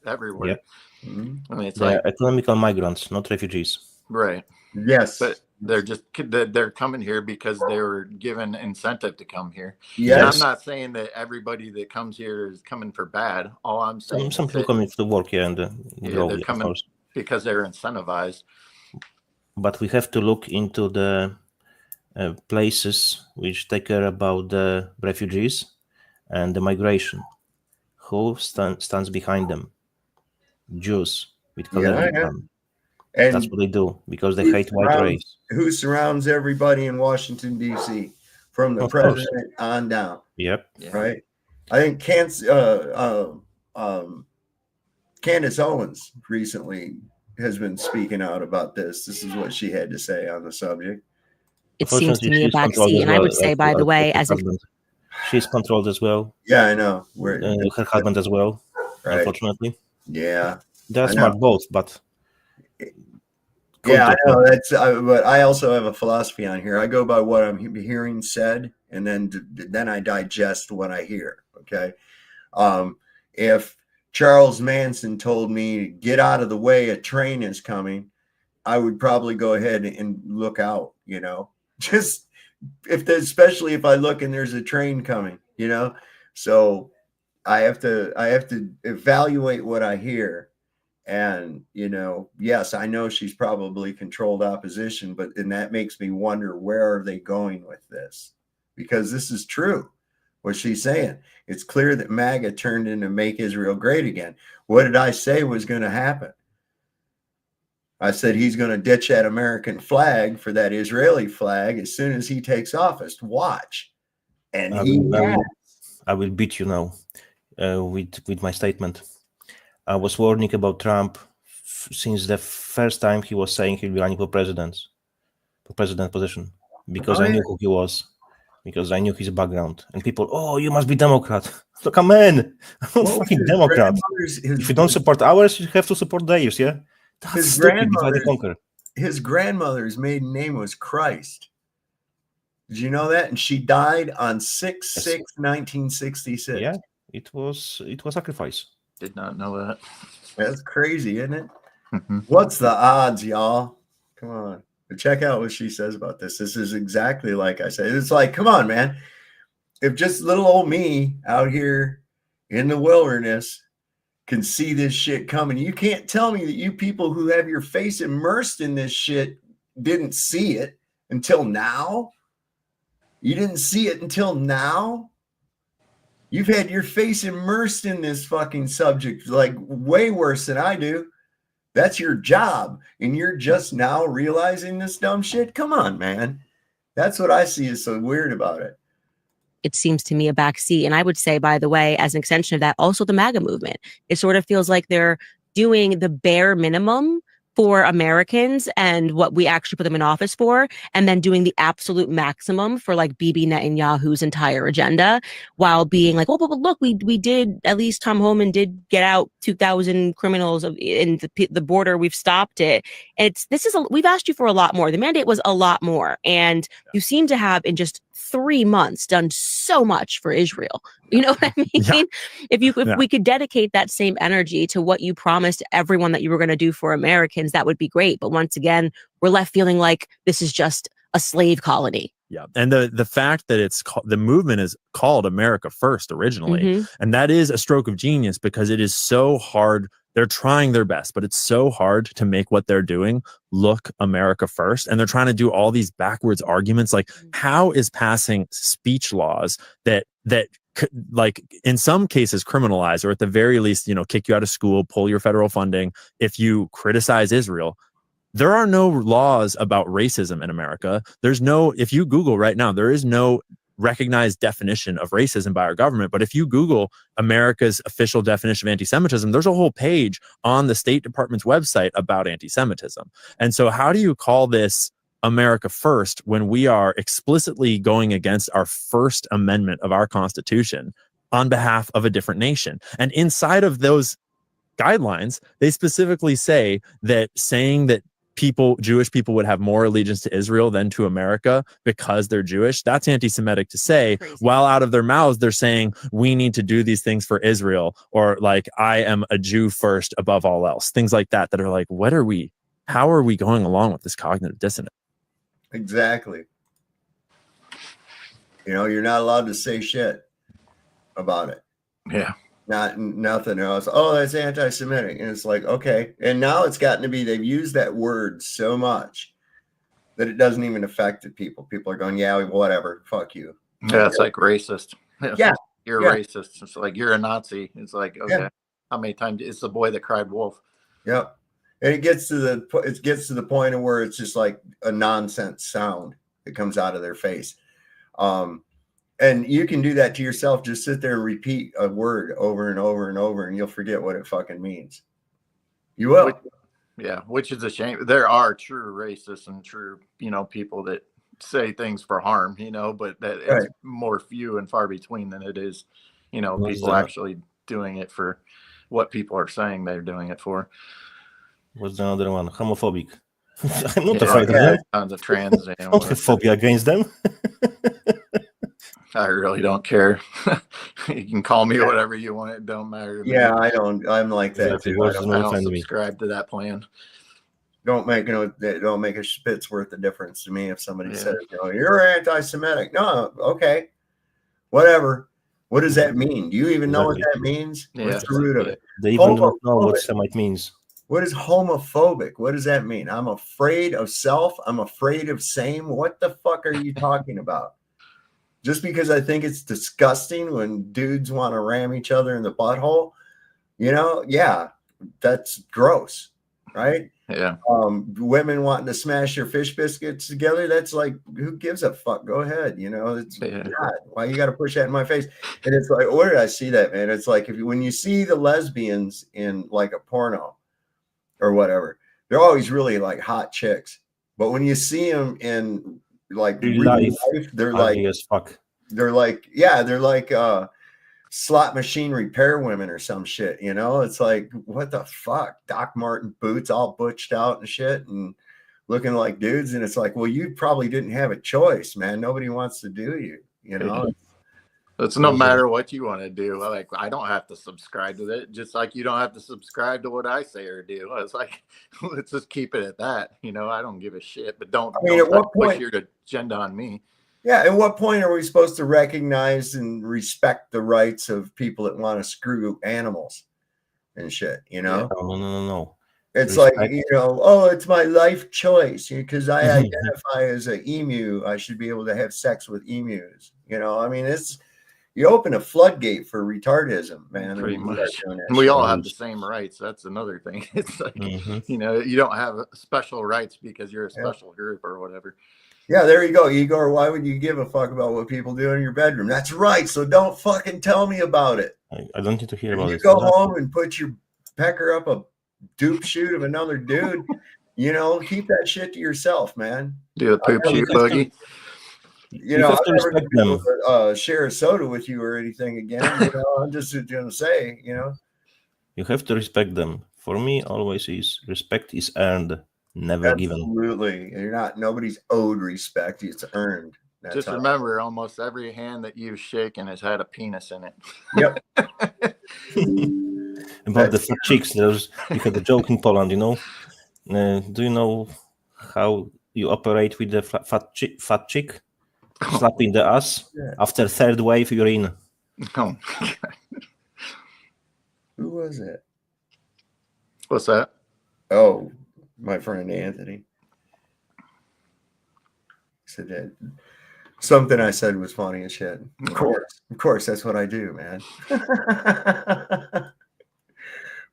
S12: everywhere.
S13: Yep.
S12: I mean, it's
S13: They're
S12: like
S13: economical migrants, not refugees.
S12: right.
S11: Yes,
S12: but they're coming here because they were given incentive to come here.
S11: Yes.
S12: And I'm not saying that everybody that comes here is coming for bad. All I'm saying
S13: Some
S12: is
S13: people
S12: that,
S13: coming to work here and grow,
S12: they're
S13: of
S12: coming
S13: course.
S12: because they're incentivized.
S13: But we have to look into the places which take care about the refugees and the migration. Who stands behind them? Jews with colored income.
S11: And
S13: that's what they do because they hate white race.
S11: Who surrounds everybody in Washington, D.C., from the
S13: Of
S11: president
S13: course.
S11: on down.
S13: Yep.
S11: Right. I think Candace Owens recently has been speaking out about this. This is what she had to say on the subject.
S18: It seems to me a backseat, and I would say, by the way, as a
S13: she's controlled as well.
S11: Yeah, I know.
S13: Her husband as well,
S11: right.
S13: Unfortunately.
S11: Yeah,
S13: they're smart both, but
S11: yeah, I know that's. But I also have a philosophy on here. I go by what I'm hearing said, and then I digest what I hear. Okay, if Charles Manson told me get out of the way, a train is coming, I would probably go ahead and look out. Just especially if I look and there's a train coming. So I have to evaluate what I hear And, you know, yes, I know she's probably controlled opposition, and that makes me wonder, where are they going with this? Because this is true, what she's saying. It's clear that MAGA turned into Make Israel Great Again. What did I say was going to happen? I said he's going to ditch that American flag for that Israeli flag as soon as he takes office. Watch. And
S13: I will beat you now with my statement. I was warning about Trump since the first time he was saying he'll be running for president position, because I knew who he was, because I knew his background. And people, oh, you must be Democrat. Look, come on, I'm not fucking Democrat. If you don't support ours, you have to support theirs, yeah? That's stupid. Divide and conquer.
S11: His grandmother's maiden name was Christ. Did you know that? And she died on 6/6/1966.
S13: Yeah, it was sacrifice.
S12: Did not know that.
S11: That's crazy, isn't it? What's the odds, y'all? Come on. But check out what she says about this. This is exactly like I said. It's like, come on, man. If just little old me out here in the wilderness can see this shit coming, you can't tell me that you people who have your face immersed in this shit didn't see it until now. You didn't see it until now. You've had your face immersed in this fucking subject like way worse than I do. That's your job. And you're just now realizing this dumb shit? Come on, man. That's what I see is so weird about it.
S18: It seems to me a backseat. And I would say, by the way, as an extension of that, also the MAGA movement. It sort of feels like they're doing the bare minimum for Americans and what we actually put them in office for, and then doing the absolute maximum for like Bibi Netanyahu's entire agenda, while being like, oh, but look, we did, at least Tom Homan did get out 2,000 criminals in the border. We've stopped it. And we've asked you for a lot more. The mandate was a lot more. And you seem to have, in just 3 months, done so much for Israel. You know what I mean? Yeah. If we could dedicate that same energy to what you promised everyone that you were going to do for Americans, that would be great. But once again, we're left feeling like this is just a slave colony.
S19: Yeah. And the fact that the movement is called America First originally, and that is a stroke of genius, because it is so hard. They're trying their best, but it's so hard to make what they're doing look America first. And they're trying to do all these backwards arguments. Like, how is passing speech laws that like in some cases criminalize, or at the very least, kick you out of school, pull your federal funding if you criticize Israel? There are no laws about racism in America. If you Google right now, there is no recognized definition of racism by our government. But if you Google America's official definition of anti-Semitism, there's a whole page on the State Department's website about anti-Semitism. And so how do you call this America First when we are explicitly going against our First Amendment of our Constitution on behalf of a different nation? And inside of those guidelines, they specifically say that saying that Jewish people would have more allegiance to Israel than to America because they're Jewish, that's anti-Semitic to say, while out of their mouths, they're saying we need to do these things for Israel, or like, I am a Jew first above all else. Things like that are like, how are we going along with this cognitive dissonance?
S11: Exactly. You're not allowed to say shit about it.
S12: Yeah.
S11: Nothing else. Oh, that's anti-Semitic. And it's like, okay. And now it's gotten to be, they've used that word so much that it doesn't even affect the people. People are going, yeah, whatever. Fuck you.
S12: Yeah, it's like racist.
S11: Yeah.
S12: You're racist. It's like, you're a Nazi. It's like, okay. How many times? It's the boy that cried wolf.
S11: Yep. And it gets to the point of where it's just like a nonsense sound that comes out of their face. And you can do that to yourself. Just sit there and repeat a word over and over and over, and you'll forget what it fucking means. You will.
S12: Which is a shame. There are true racists and true, people that say things for harm, but that it's more few and far between than it is, people actually doing it for what people are saying they're doing it for.
S13: What's the other one? Homophobic. I'm not afraid of them.
S12: Tons of trans.
S13: I don't have phobia against them.
S12: I really don't care. You can call me whatever you want. It don't matter to me.
S11: Yeah, I don't. I'm like that too.
S12: I don't subscribe to that plan.
S11: Don't make a spit's worth of difference to me if somebody says, you're anti-Semitic. No, okay, whatever. What does that mean? Do you even know what that means? What's the root of it?
S13: They even don't know what Semite means.
S11: What is homophobic? What does that mean? I'm afraid of self. I'm afraid of same. What the fuck are you talking about? Just because I think it's disgusting when dudes want to ram each other in the butthole, you know, yeah, that's gross, right?
S12: Yeah.
S11: Women wanting to smash your fish biscuits together, that's like, who gives a fuck? Go ahead, you know. It's God, why you got to push that in my face? And it's like, where did I see that, man? It's like when you see the lesbians in like a porno or whatever, they're always really like hot chicks, but when you see them in like real life, they're like
S13: as fuck.
S11: They're like, yeah, they're like slot machine repair women or some shit, you know. It's like, what the fuck? Doc Martin boots all butched out and shit and looking like dudes. And it's like, well, you probably didn't have a choice, man. Nobody wants to do you, you know.
S12: It's no matter what you want to do. Like, I don't have to subscribe to it, just like you don't have to subscribe to what I say or do. It's like, let's just keep it at that. You know, I don't give a shit, but don't
S11: at what
S12: push
S11: point,
S12: your agenda on me.
S11: Yeah, at what point are we supposed to recognize and respect the rights of people that want to screw animals and shit, you know?
S13: No.
S11: It's respect. Like, you know, oh, it's my life choice because I identify as an emu. I should be able to have sex with emus. You know, I mean, you open a floodgate for retardism, man.
S12: Pretty much. We all have the same rights. That's another thing. It's like, you know, you don't have special rights because you're a special group or whatever.
S11: Yeah, there you go, Igor. Why would you give a fuck about what people do in your bedroom? That's right. So don't fucking tell me about it.
S13: I don't need to hear about it.
S11: You go home and put your pecker up a dupe shoot of another dude. You know, keep that shit to yourself, man.
S12: Do a poop shoot, Buggy.
S11: You know, I'm never going to share a soda with you or anything again. You know, I'm just going to say, you know,
S13: you have to respect them. For me, always is respect is earned. Never given.
S11: Absolutely. You're not, nobody's owed respect. It's earned. That's
S12: just remember, almost every hand that you've shaken has had a penis in it.
S11: Yep.
S13: About the fat chicks, we had a joke in Poland, you know. Do you know how you operate with the fat chick? Slapping the ass. After third wave, you're in.
S12: Oh.
S11: Who was it?
S12: What's that?
S11: Oh, my friend Anthony said that something I said was funny as shit. Of course, that's what I do, man.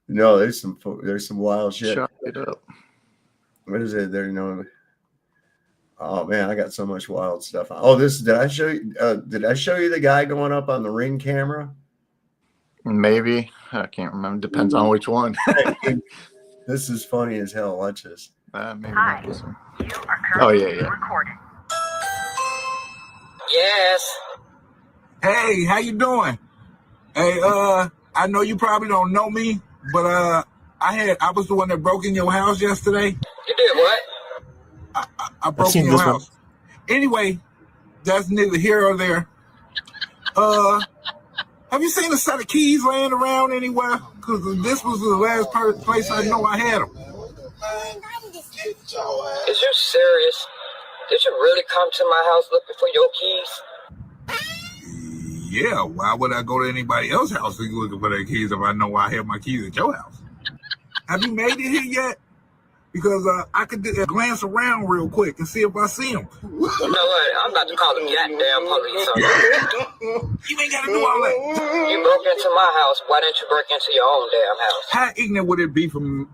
S11: No, there's some wild shit.
S12: Shut it up.
S11: What is it? There, you know. Oh man, I got so much wild stuff. Oh, did I show you? Did I show you the guy going up on the Ring camera?
S12: Maybe, I can't remember. Depends on which one.
S11: This is funny as hell. Watch this.
S12: Maybe not this one. Oh yeah.
S20: Recording.
S21: Yes.
S20: Hey, how you doing? Hey, I know you probably don't know me, but I was the one that broke in your house yesterday.
S21: You did what?
S20: I broke in your house. Anyway, that's neither here or there. Have you seen a set of keys laying around anywhere? Because this was the last place I know I had them.
S21: Is you serious? Did you really come to my house looking for your keys?
S20: Yeah, why would I go to anybody else's house looking for their keys if I know I have my keys at your house? Have you made it here yet? Because I could glance around real quick and see if I see them.
S21: You know what? I'm about to call the goddamn police on you.
S20: You ain't got to do all that.
S21: You broke into my house. Why didn't you break into your own damn house?
S20: How ignorant would it be from,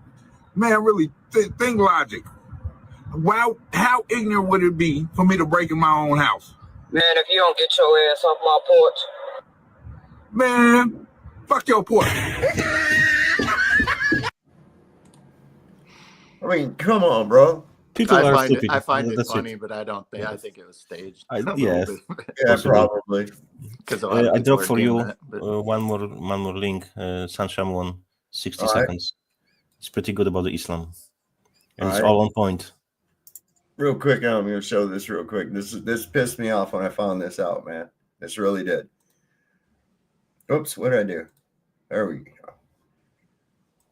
S20: man, really, think logic. How ignorant would it be for me to break in my own house?
S21: Man, if you don't get your ass off my porch.
S20: Man, fuck your porch.
S11: I mean, come on, bro.
S12: I find it funny, but I don't think. I think it was staged.
S11: Yeah, probably.
S12: Because
S13: I dropped for you one more link. Sansham one, 60 seconds. It's pretty good about the Islam, and it's all on point.
S11: Real quick, I'm going to show this real quick. This pissed me off when I found this out, man. This really did. Oops, what did I do? There we go.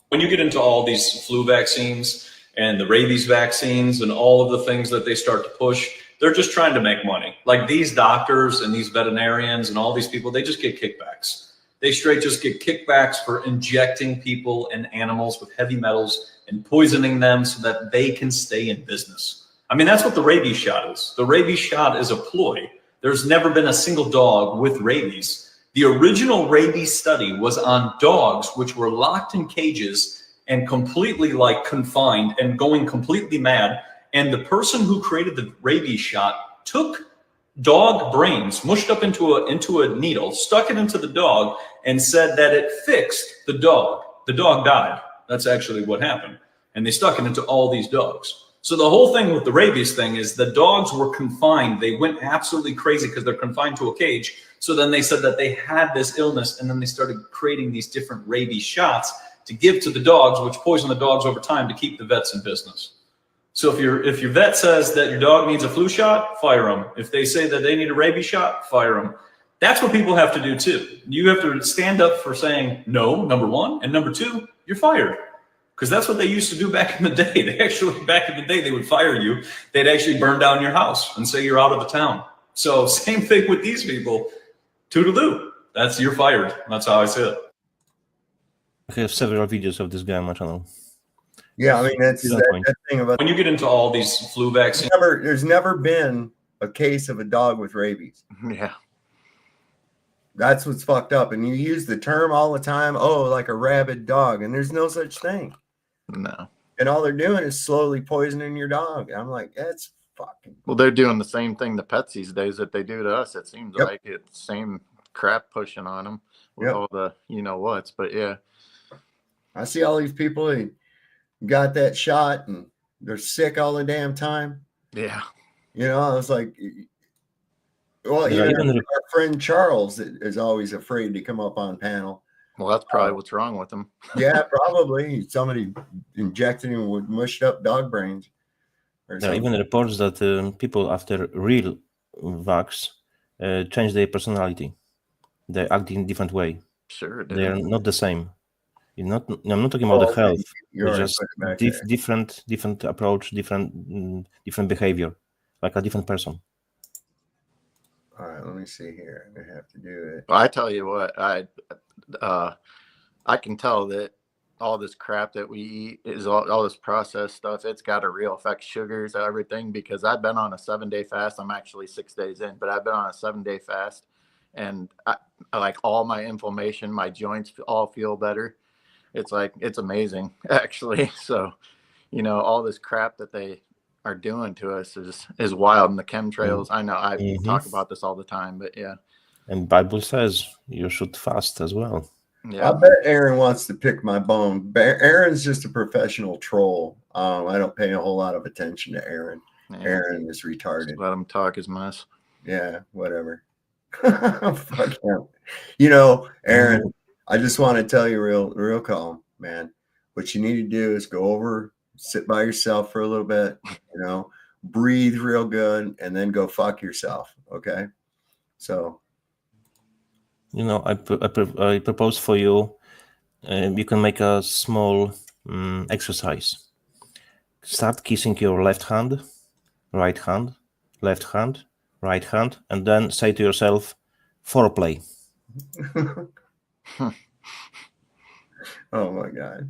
S22: When you get into all these flu vaccines and the rabies vaccines and all of the things that they start to push, they're just trying to make money. Like these doctors and these veterinarians and all these people, they just get kickbacks. They straight just get kickbacks for injecting people and animals with heavy metals and poisoning them so that they can stay in business. I mean, that's what the rabies shot is. The rabies shot is a ploy. There's never been a single dog with rabies. The original rabies study was on dogs which were locked in cages and completely like confined and going completely mad. And the person who created the rabies shot took dog brains, mushed up into a needle, stuck it into the dog, and said that it fixed the dog. The dog died. That's actually what happened. And they stuck it into all these dogs. So the whole thing with the rabies thing is the dogs were confined. They went absolutely crazy because they're confined to a cage. So then they said that they had this illness, and then they started creating these different rabies shots to give to the dogs, which poison the dogs over time to keep the vets in business. So if your vet says that your dog needs a flu shot, fire them. If they say that they need a rabies shot, fire them. That's what people have to do too. You have to stand up for saying no, number one, and number two, you're fired. Because that's what they used to do back in the day. Back in the day, they would fire you. They'd actually burn down your house and say you're out of the town. So same thing with these people. Toodaloo. You're fired. That's how I see it.
S13: I have several videos of this guy on my channel.
S11: Yeah, I mean, that's that thing about
S22: when you get into all these flu vaccines.
S11: There's never been a case of a dog with rabies.
S12: Yeah.
S11: That's what's fucked up. And you use the term all the time, oh, like a rabid dog. And there's no such thing.
S12: No.
S11: And all they're doing is slowly poisoning your dog. I'm like, that's fucking.
S12: Well, they're doing the same thing to pets these days that they do to us. It seems like it's same crap pushing on them with all the you know what's. But yeah.
S11: I see all these people who got that shot and they're sick all the damn time.
S12: Yeah.
S11: You know, I was like, well,
S13: Yeah,
S11: even our friend Charles is always afraid to come up on panel.
S12: Well, that's probably what's wrong with him.
S11: Yeah, probably. Somebody injected him with mushed up dog brains. Or
S13: There are even reports that people after real vax change their personality. They act in a different way.
S12: Sure.
S13: They are not the same. I'm not talking about the health. It's just different approach, different behavior, like a different person.
S11: All right, let me see here. I'm gonna have to do it.
S12: Well, I tell you what, I can tell that all this crap that we eat is all this processed stuff. It's got a real effect, sugars, everything. Because I've been on a 7-day fast. I'm actually 6 days in, but I've been on a 7-day fast, and I like all my inflammation, my joints all feel better. It's like, it's amazing, actually. So, you know, all this crap that they are doing to us is wild. And the chemtrails, I know I talk about this all the time, but yeah.
S13: And Bible says you should fast as well.
S11: Yeah. I bet Aaron wants to pick my bone. Aaron's just a professional troll. I don't pay a whole lot of attention to Aaron. Yeah. Aaron is retarded.
S12: Just let him talk his mess.
S11: Yeah, whatever. Fuck him. You know, Aaron, I just want to tell you real calm, man. What you need to do is go over, sit by yourself for a little bit, you know, breathe real good, and then go fuck yourself. Okay. So,
S13: you know, I propose for you, you can make a small exercise. Start kissing your left hand, right hand, left hand, right hand, and then say to yourself, foreplay.
S11: Oh my God.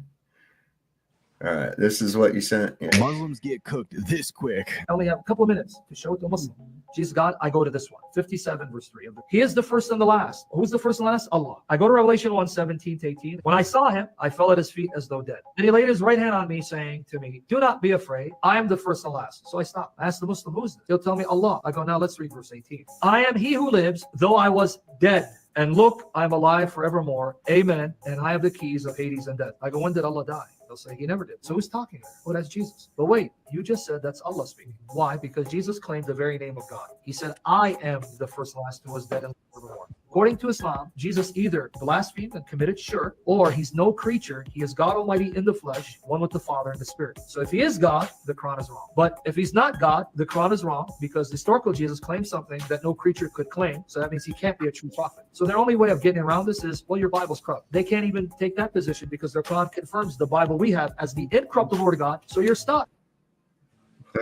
S11: All right, this is what you sent. Yeah.
S2: Muslims get cooked this quick.
S3: I only have a couple of minutes to show it to a Muslim. Jesus God, I go to this one. 57 verse 3. He is the first and the last. Who's the first and last? Allah. I go to Revelation 1:17-18. When I saw him, I fell at his feet as though dead. Then he laid his right hand on me, saying to me, do not be afraid. I am the first and last. So I stopped. I asked the Muslim, who's this? He'll tell me Allah. I go, now let's read verse 18. I am he who lives, though I was dead. And look, I am alive forevermore. Amen. And I have the keys of Hades and death. I go, when did Allah die? They'll say he never did. So who's talking there? Oh, that's Jesus. But wait, you just said that's Allah speaking. Why? Because Jesus claimed the very name of God. He said, I am the first and last who was dead and forevermore. According to Islam, Jesus either blasphemed and committed shirk, or he's no creature. He is God Almighty in the flesh, one with the Father and the Spirit. So if he is God, the Quran is wrong. But if he's not God, the Quran is wrong, because historical Jesus claimed something that no creature could claim. So that means he can't be a true prophet. So their only way of getting around this is, well, your Bible's corrupt. They can't even take that position because their Quran confirms the Bible we have as the incorruptible word of God. So you're stuck.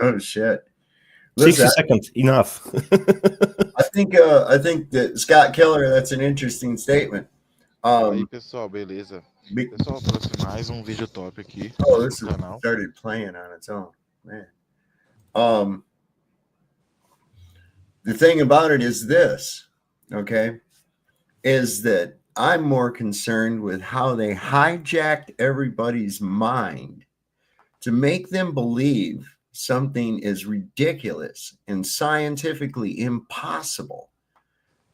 S11: Oh shit.
S13: 60 seconds, enough.
S11: I think that Scott Keller, that's an interesting statement.
S23: You can saw Billy, it's a
S4: Pessoal, trouxe mais vídeo top aqui
S11: Oh,
S4: no
S11: this
S4: canal.
S11: started playing on its own, man. The thing about it is this, okay, is that I'm more concerned with how they hijacked everybody's mind to make them believe something is ridiculous and scientifically impossible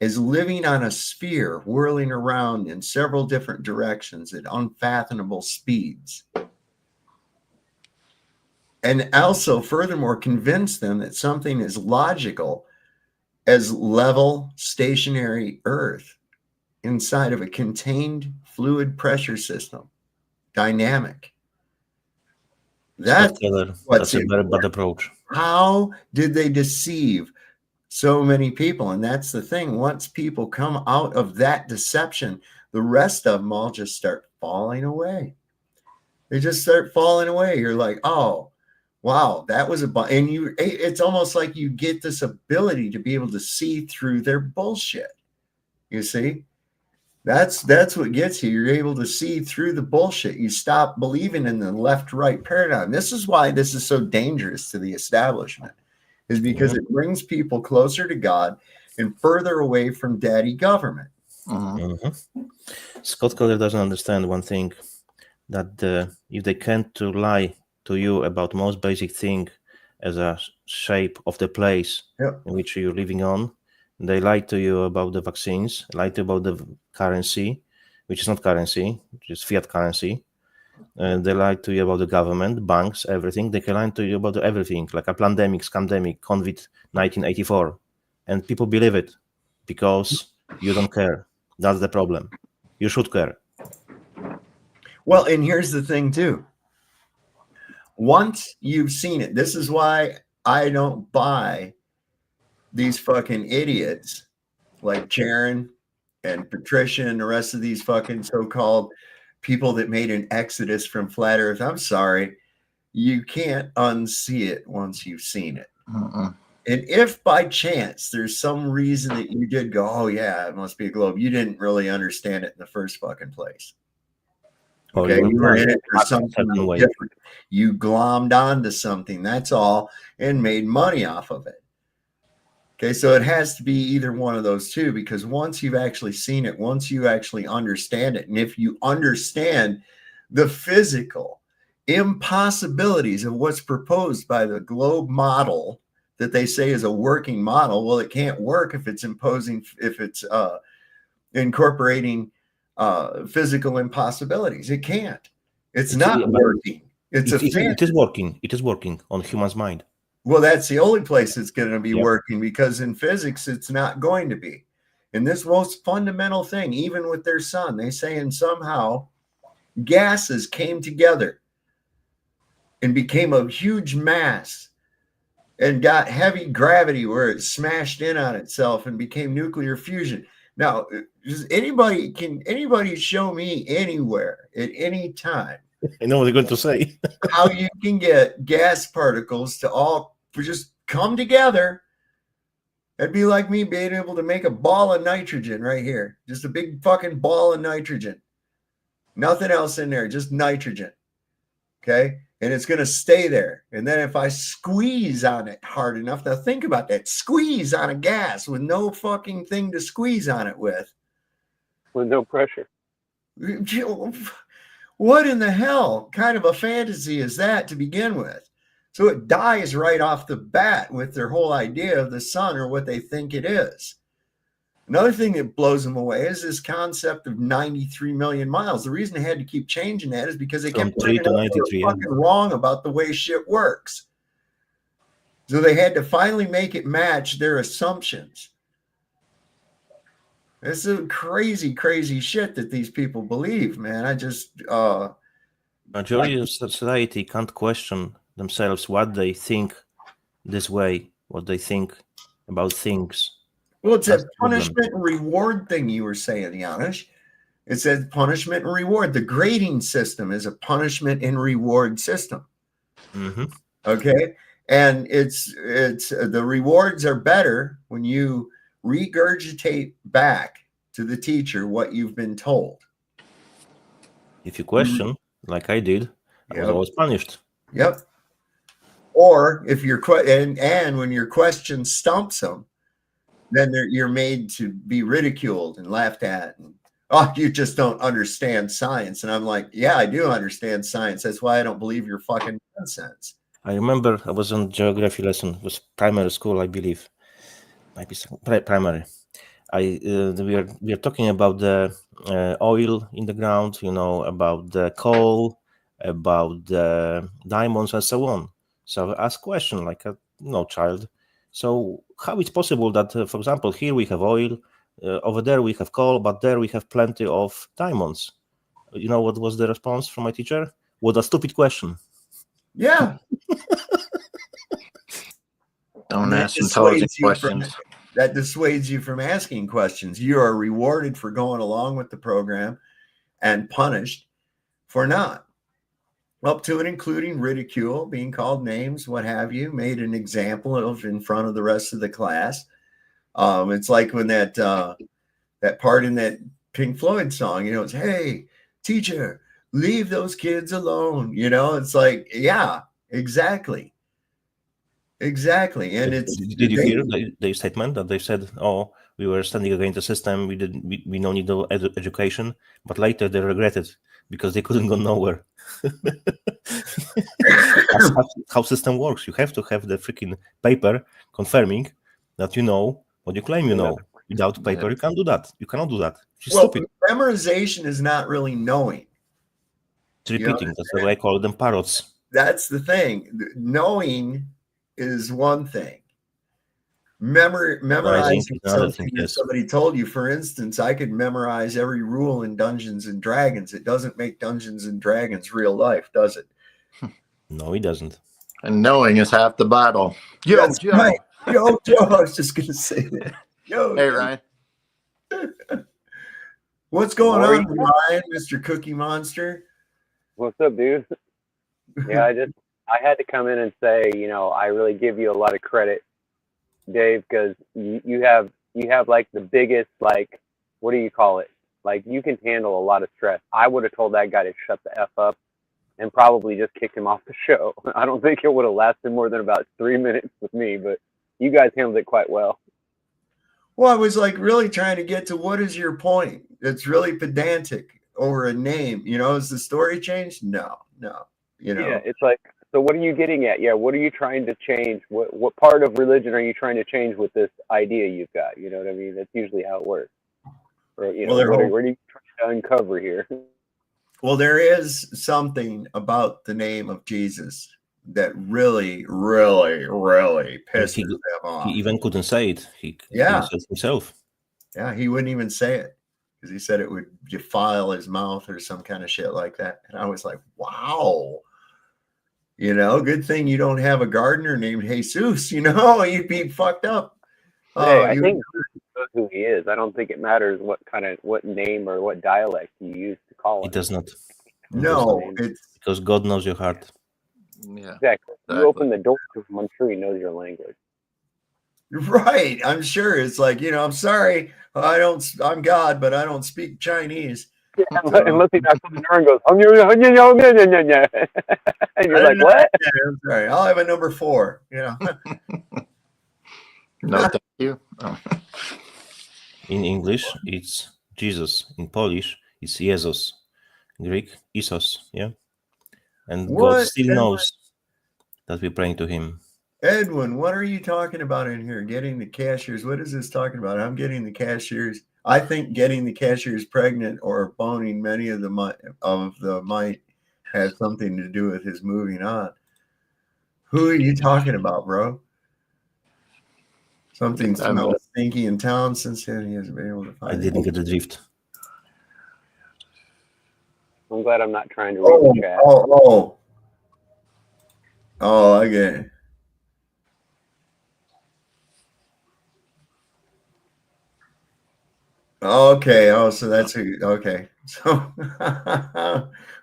S11: as living on a sphere whirling around in several different directions at unfathomable speeds. And also, furthermore, convince them that something is logical as level, stationary Earth inside of a contained fluid pressure system, dynamic. That's
S13: a very bad approach.
S11: How did they deceive so many people? And that's the thing. Once people come out of that deception, the rest of them all just start falling away. They just start falling away. You're like, oh, wow, that was and it's almost like you get this ability to be able to see through their bullshit. You see? That's what gets you. You're able to see through the bullshit. You stop believing in the left-right paradigm. This is why this is so dangerous to the establishment, is because it brings people closer to God and further away from daddy government.
S13: Scott Keller doesn't understand one thing, that if they can't to lie to you about most basic thing as a shape of the place in which you're living on, they lie to you about the vaccines, lie to you about the currency, which is not currency, which is fiat currency. They lie to you about the government, banks, everything. They can lie to you about everything, like a pandemic, scandemic, COVID 1984. And people believe it because you don't care. That's the problem. You should care.
S11: Well, and here's the thing, too. Once you've seen it, this is why I don't buy these fucking idiots like Sharon and Patricia and the rest of these fucking so-called people that made an exodus from flat Earth. I'm sorry. You can't unsee it once you've seen it. And if by chance there's some reason that you did go, oh yeah, it must be a globe, you didn't really understand it in the first fucking place. Okay, you were in it for something different. You glommed onto something, that's all, and made money off of it. Okay, so it has to be either one of those two, because once you've actually seen it, once you actually understand it, and if you understand the physical impossibilities of what's proposed by the globe model that they say is a working model, well, it can't work if it's incorporating physical impossibilities. It can't. It's not working. It
S13: is working. It is working on human's mind.
S11: Well, that's the only place it's going to be working, because in physics, it's not going to be. And this most fundamental thing, even with their sun, they say, and somehow gases came together and became a huge mass and got heavy gravity where it smashed in on itself and became nuclear fusion. Now, does anybody show me anywhere at any time?
S13: I know what they're going to say.
S11: How you can get gas particles to all just come together. It'd be like me being able to make a ball of nitrogen right here. Just a big fucking ball of nitrogen. Nothing else in there, just nitrogen. Okay? And it's going to stay there. And then if I squeeze on it hard enough, now think about that. Squeeze on a gas with no fucking thing to squeeze on it with.
S6: With no pressure.
S11: What in the hell kind of a fantasy is that to begin with? So it dies right off the bat with their whole idea of the sun, or what they think it is. Another thing that blows them away is this concept of 93 million miles. The reason they had to keep changing that is because they kept finding out they were fucking wrong about the way shit works. So they had to finally make it match their assumptions. This is crazy, crazy shit that these people believe, man.
S13: Majority of society can't question themselves what they think this way, what they think about things.
S11: Well, it's a punishment and reward thing you were saying, Janusz. It says punishment and reward. The grading system is a punishment and reward system. Okay, and it's the rewards are better when you regurgitate back to the teacher what you've been told.
S13: If you question, like I did, I was always punished.
S11: Yep. Or if you're and when your question stumps them, then you're made to be ridiculed and laughed at. And, oh, you just don't understand science. And I'm like, yeah, I do understand science. That's why I don't believe your fucking nonsense.
S13: I remember I was on geography lesson. It was primary school, I believe. Might be primary. We are talking about the oil in the ground, about the coal, about the diamonds, and so on. So I asked a question like a child. So how it's possible that, for example, here we have oil, over there we have coal, but there we have plenty of diamonds? You know what was the response from my teacher? What a stupid question.
S11: Yeah.
S12: Don't ask intelligent questions.
S11: That dissuades you from asking questions. You are rewarded for going along with the program and punished for not. Up to and including ridicule, being called names, what have you, made an example of in front of the rest of the class. It's like when that part in that Pink Floyd song, it's, hey, teacher, leave those kids alone. It's like, yeah, exactly. Exactly. And
S13: did you hear the statement that they said, oh, we were standing against the system, we don't need no education, but later they regretted because they couldn't go nowhere. That's how system works. You have to have the freaking paper confirming that you know what you claim you know. Without paper, you can't do that. You cannot do that. It's stupid.
S11: Memorization is not really knowing.
S13: It's repeating. That's why I call them parrots.
S11: That's the thing. Knowing is one thing. Memorizing something that somebody told you. For instance, I could memorize every rule in Dungeons and Dragons. It doesn't make Dungeons and Dragons real life, does it?
S13: No, it doesn't.
S12: And knowing is half the battle. Yo, Joe.
S11: Right. Yo, I was just gonna say that. Yo,
S12: hey, Ryan.
S11: What's going on, Ryan, Mr. Cookie Monster?
S6: What's up, dude? Yeah, I had to come in and say, I really give you a lot of credit, Dave, because you have like the biggest, like, what do you call it? Like, you can handle a lot of stress. I would have told that guy to shut the F up and probably just kicked him off the show. I don't think it would have lasted more than about 3 minutes with me, but you guys handled it quite well.
S11: Well, I was like really trying to get to what is your point? It's really pedantic over a name. Has the story changed? No.
S6: Yeah, it's like, so what are you getting at? Yeah, what are you trying to change? What part of religion are you trying to change with this idea you've got? You know what I mean? That's usually how it works. Or, what are you trying to uncover here?
S11: Well, there is something about the name of Jesus that really, really, really pisses them off.
S13: He even couldn't say it. He said it himself.
S11: Yeah, he wouldn't even say it because he said it would defile his mouth or some kind of shit like that. And I was like, wow. Good thing you don't have a gardener named Jesus, you'd be fucked up.
S6: Hey, I think he knows who he is. I don't think it matters what name or what dialect you use to call him.
S13: It does not.
S11: No,
S13: it's because God knows your heart.
S6: Yeah, exactly. You open the door to him, I'm sure he knows your language.
S11: Right. I'm sure it's like, I'm sorry, I'm God, but I don't speak Chinese.
S6: Yeah, unless he knocks on the door and goes, and you're like, what?
S11: I'm sorry. I'll have a number 4.
S12: No, thank you. Oh.
S13: In English, it's Jesus. In Polish, it's Jesus. Greek, Isos. Yeah. And God still knows that we're praying to him.
S11: Edwin, what are you talking about in here? Getting the cashiers. What is this talking about? I'm getting the cashiers. I think getting the cashiers pregnant or boning many of the might has something to do with his moving on. Who are you talking about, bro? Something smells stinky in town since then. He hasn't been able to find it.
S13: I didn't get the drift.
S6: I'm glad I'm not trying to read the chat.
S11: Oh, I get it. Okay. Oh, so that's okay. So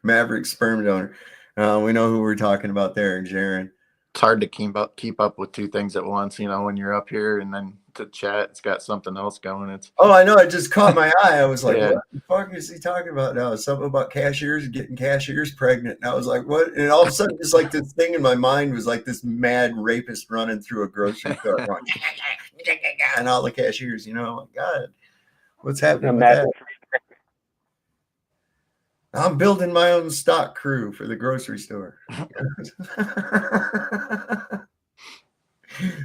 S11: Maverick sperm donor. We know who we're talking about there, Jaron.
S12: It's hard to keep up with two things at once, when you're up here and then to chat, it's got something else going. It's
S11: Oh, I know. It just caught my eye. I was like,
S12: Yeah.
S11: what the fuck is he talking about now? Something about cashiers getting cashiers pregnant. And I was like, what? And all of a sudden, just like this thing in my mind was like this mad rapist running through a grocery store going, and all the cashiers, I'm like, God, what's happening with that? I'm building my own stock crew for the grocery store.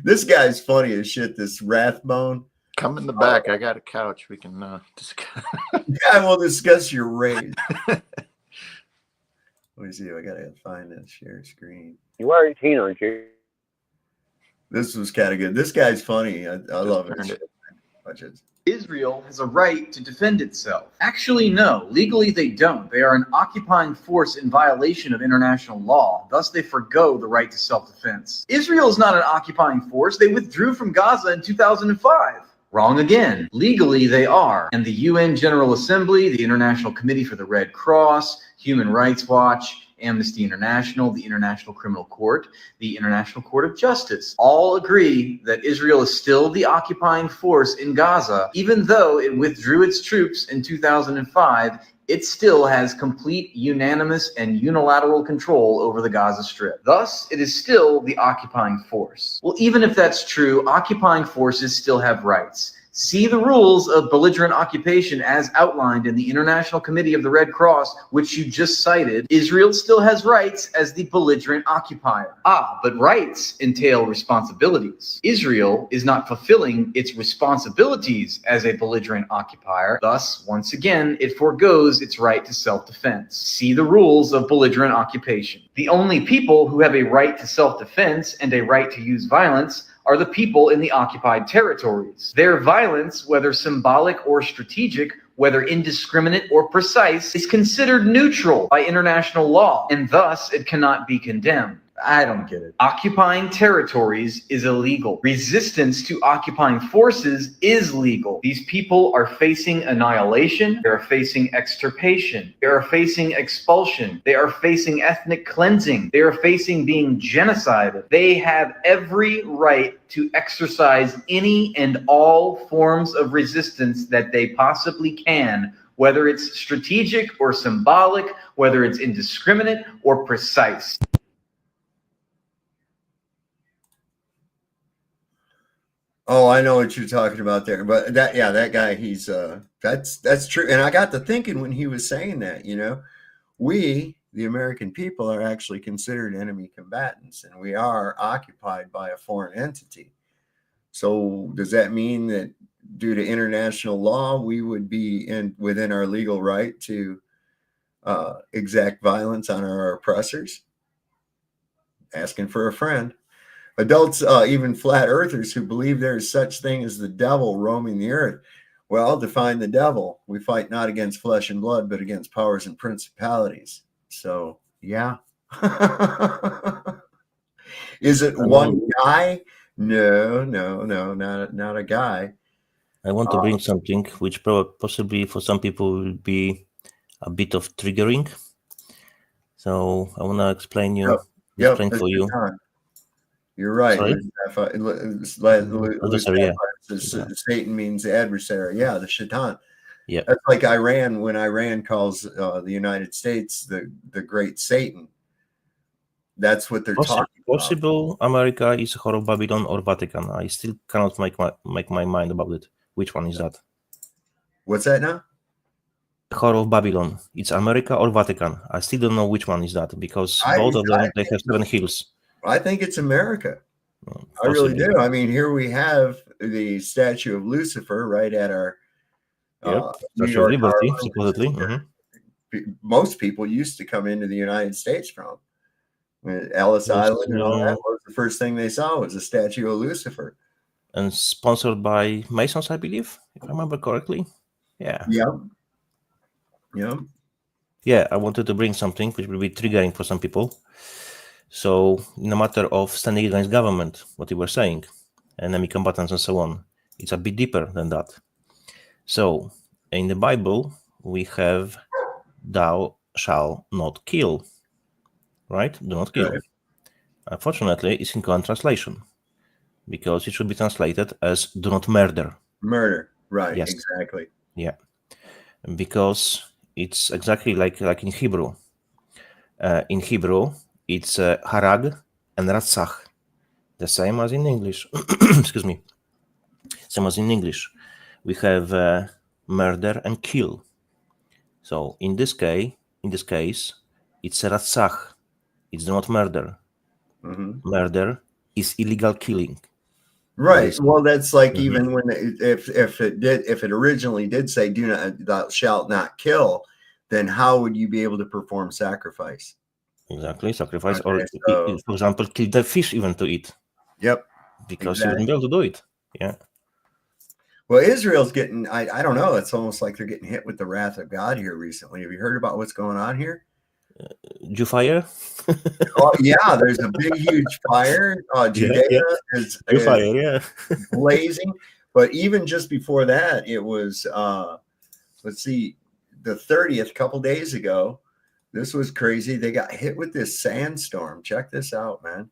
S11: This guy's funny as shit, this Rathbone.
S12: Come in the back. I got a couch. We can discuss.
S11: Yeah, we'll discuss your race. Let me see. I gotta find that share screen.
S6: You are 18, aren't you?
S11: This was kind of good. This guy's funny. I love it. Watch it.
S7: Israel has a right to defend itself. Actually, no. Legally, they don't. They are an occupying force in violation of international law. Thus, they forgo the right to self-defense. Israel is not an occupying force. They withdrew from Gaza in 2005. Wrong again. Legally, they are. And the UN General Assembly, the International Committee for the Red Cross, Human Rights Watch, Amnesty International, the International Criminal Court, the International Court of Justice, all agree that Israel is still the occupying force in Gaza. Even though it withdrew its troops in 2005, it still has complete, unanimous, and unilateral control over the Gaza Strip. Thus, it is still the occupying force. Well, even if that's true, occupying forces still have rights. See the rules of belligerent occupation as outlined in the International Committee of the Red Cross, which you just cited. Israel still has rights as the belligerent occupier. But rights entail responsibilities. Israel is not fulfilling its responsibilities as a belligerent occupier. Thus, once again, it forgoes its right to self-defense. See the rules of belligerent occupation. The only people who have a right to self-defense and a right to use violence are the people in the occupied territories. Their violence, whether symbolic or strategic, whether indiscriminate or precise, is considered neutral by international law, and thus it cannot be condemned. I don't get it. Occupying territories is illegal. Resistance to occupying forces is legal. These people are facing annihilation. They are facing extirpation. They are facing expulsion. They are facing ethnic cleansing. They are facing being genocided. They have every right to exercise any and all forms of resistance that they possibly can, whether it's strategic or symbolic, whether it's indiscriminate or precise.
S11: Oh, I know what you're talking about there, but that guy, he's that's true. And I got to thinking when he was saying that, we, the American people, are actually considered enemy combatants, and we are occupied by a foreign entity. So does that mean that due to international law, we would be within our legal right to exact violence on our oppressors? Asking for a friend. Adults, even flat earthers who believe there is such thing as the devil roaming the earth. Well, define the devil. We fight not against flesh and blood, but against powers and principalities. So, yeah. Is it one guy? No, not a guy.
S13: I want to bring something which possibly for some people will be a bit of triggering. So I want to explain for you.
S11: You're right.
S13: Sorry,
S11: Satan means adversary. Yeah, the shaitan.
S13: Yeah,
S11: that's like Iran. When Iran calls the United States the Great Satan, that's what they're talking about.
S13: Possible America is Whore of Babylon or Vatican. I still cannot make my mind about it. Which one is that?
S11: What's that now?
S13: Whore of Babylon. It's America or Vatican. I still don't know which one is that because both of them they have 7 hills.
S11: I think it's America. I really do. I mean, here we have the statue of Lucifer right at our New York
S13: Liberty, supposedly.
S11: Most people used to come into the United States from. Ellis Island and all that was the first thing they saw was a statue of Lucifer.
S13: And sponsored by Masons, I believe, if I remember correctly. Yeah. Yeah, I wanted to bring something which will be triggering for some people. So, in a matter of standing against government, what you were saying, enemy combatants and so on, it's a bit deeper than that. So, in the Bible, we have thou shalt not kill, right? Do not kill. Unfortunately, it's in current translation because it should be translated as "do not murder."
S11: Murder, right?
S13: Yes.
S11: Exactly.
S13: Yeah, because it's exactly like in Hebrew. In Hebrew, it's harag and ratzach, the same as in English. Excuse me. Same as in English, we have murder and kill. So in this case, it's ratzach. It's not murder. Murder is illegal killing.
S11: Right. Well, that's like even when if it originally did say "do not thou shalt not kill," then how would you be able to perform sacrifice?
S13: Exactly, sacrifice,
S11: Okay,
S13: or
S11: so-
S13: for example, kill the fish even to eat.
S11: Yep.
S13: Because you wouldn't be able to do it. Yeah.
S11: Well, Israel's getting, I don't know, it's almost like they're getting hit with the wrath of God here recently. Have you heard about what's going on here?
S13: Jew fire?
S11: Oh, yeah, there's a big, huge fire. Judea is
S13: fire, yeah.
S11: blazing. But even just before that, it was, let's see, the 30th, couple days ago. This was crazy. They got hit with this sandstorm. Check this out, man.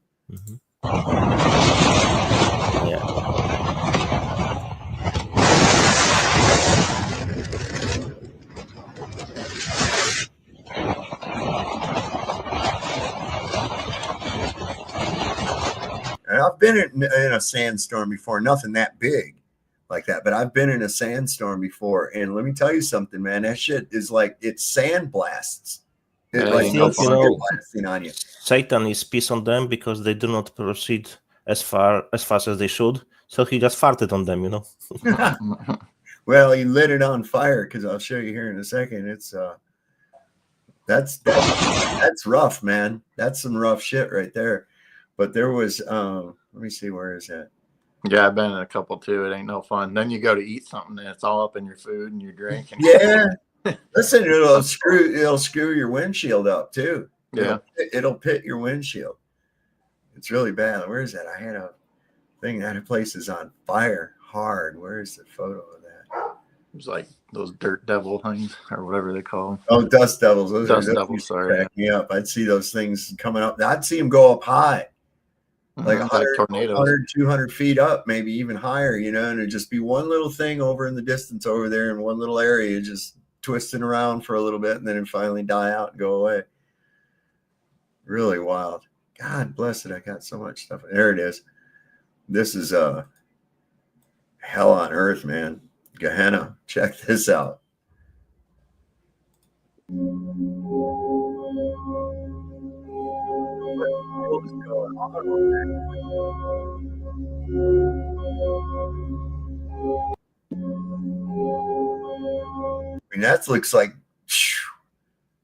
S11: And I've been in a sandstorm before, nothing that big like that, but I've been in a sandstorm before. And let me tell you something, man, that shit is like, it's sandblasts. It's like blasting on you.
S13: Satan is pissed on them because they do not proceed as fast as they should. So he just farted on them,
S11: Well, he lit it on fire, because I'll show you here in a second. It's that's rough, man. That's some rough shit right there. But there was let me see, where is that?
S12: Yeah, I've been in a couple too. It ain't no fun. Then you go to eat something and it's all up in your food and your drink.
S11: Yeah. Listen, it'll screw your windshield up too.
S12: Yeah.
S11: It'll pit your windshield. It's really bad. Where is that? I had a thing, that place is on fire hard. Where is the photo of that?
S12: It was like those dirt devil things or whatever they call them.
S11: Oh, dust devils. Those
S12: devils,
S11: used to
S12: sorry.
S11: crack me up. I'd see those things coming up. I'd see them go up high. Like 100,
S12: tornadoes.
S11: 100, 200 feet up, maybe even higher, and it'd just be one little thing over in the distance over there in one little area, just twisting around for a little bit, and then it'd finally die out and go away. Really wild. God bless it. I got so much stuff. There it is. This is hell on earth, man. Gehenna. Check this out. I mean, that looks like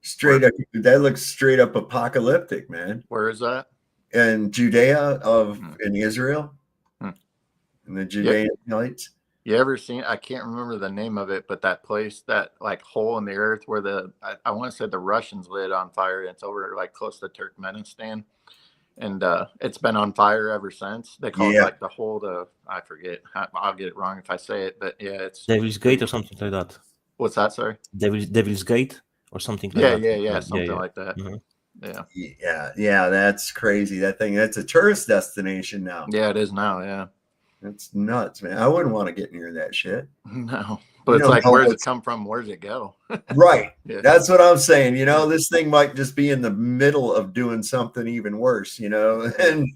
S11: straight up. That looks straight up apocalyptic, man.
S12: Where is that?
S11: In Judea in Israel, in the Judean Heights.
S12: You ever seen? I can't remember the name of it, but that place, that like hole in the earth where I want to say the Russians lit on fire. It's over like close to Turkmenistan, and it's been on fire ever since. They call it like the hole to, I forget. I'll get it wrong if I say it, but yeah, it's
S13: Devil's Gate or something like that.
S12: What's that? Sorry,
S13: Devil's Gate or something like that.
S12: Yeah, something like that.
S11: Yeah, that's crazy. That thing, that's a tourist destination now.
S12: Yeah, it is now. Yeah,
S11: that's nuts, man. I wouldn't want to get near that shit.
S12: No, but it's like, where's it come from? Where's it go?
S11: Right.
S12: Yeah.
S11: That's what I'm saying. This thing might just be in the middle of doing something even worse, and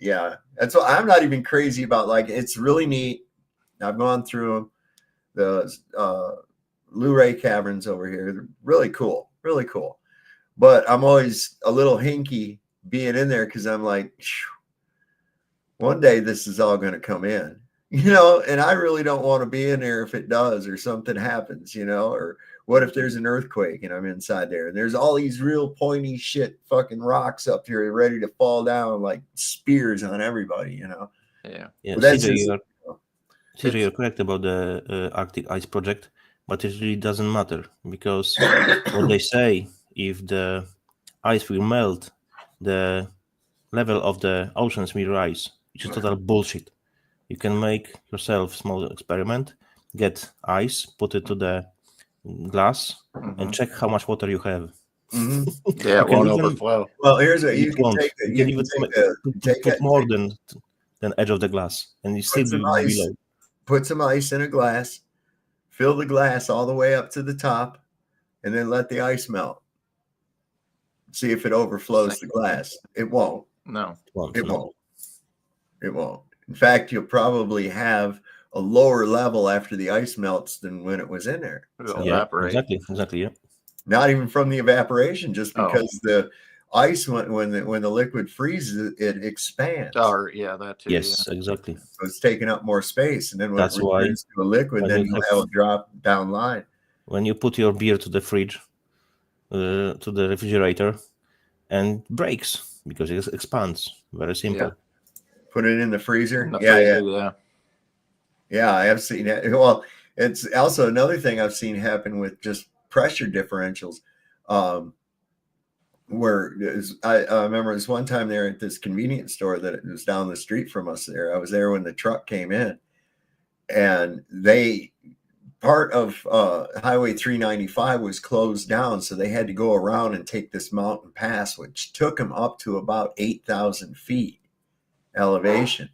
S11: yeah, that's what I'm not even crazy about. Like, it's really neat. I've gone through them. The Luray Caverns over here, they're really cool, really cool. But I'm always a little hinky being in there because I'm like, one day this is all going to come in, and I really don't want to be in there if it does or something happens, or what if there's an earthquake and I'm inside there and there's all these real pointy shit fucking rocks up here ready to fall down like spears on everybody,
S12: Yeah.
S13: Yeah. Well, you're correct about the Arctic Ice Project, but it really doesn't matter because what they say, if the ice will melt, the level of the oceans will rise, which is total bullshit. You can make yourself a small experiment, get ice, put it to the glass, and check how much water you have.
S12: Yeah, it won't overflow.
S11: Well, here's a you
S13: It
S11: can
S13: won't.
S11: take
S13: You
S11: you
S13: can
S11: can
S13: even
S11: take
S13: put more than edge of the glass, and you still
S11: put some
S13: be
S11: ice,
S13: below.
S11: put some ice in a glass, fill the glass all the way up to the top, and then let the ice melt. See if it overflows the glass. It won't.
S12: No,
S11: it won't. It won't. In fact, you'll probably have a lower level after the ice melts than when it was in there.
S12: It'll
S13: Yeah,
S12: evaporate.
S13: exactly. Yeah.
S11: Not even from the evaporation, just because the ice when the liquid freezes, it expands.
S12: Oh, yeah, that too.
S13: Yes, exactly.
S11: So it's taking up more space, and then when
S13: That's
S11: it
S13: why
S11: returns to a liquid,
S13: when
S11: then
S13: you
S11: you'll have a drop down line.
S13: When you put your beer to the fridge, to the refrigerator, and breaks because it expands. Very simple.
S11: Put it in the freezer.
S12: Yeah.
S11: Yeah, I have seen it. Well, it's also another thing I've seen happen with just pressure differentials. Where I remember this one time there at this convenience store that was down the street from us there. I was there when the truck came in, and part of Highway 395 was closed down, so they had to go around and take this mountain pass, which took them up to about 8,000 feet elevation.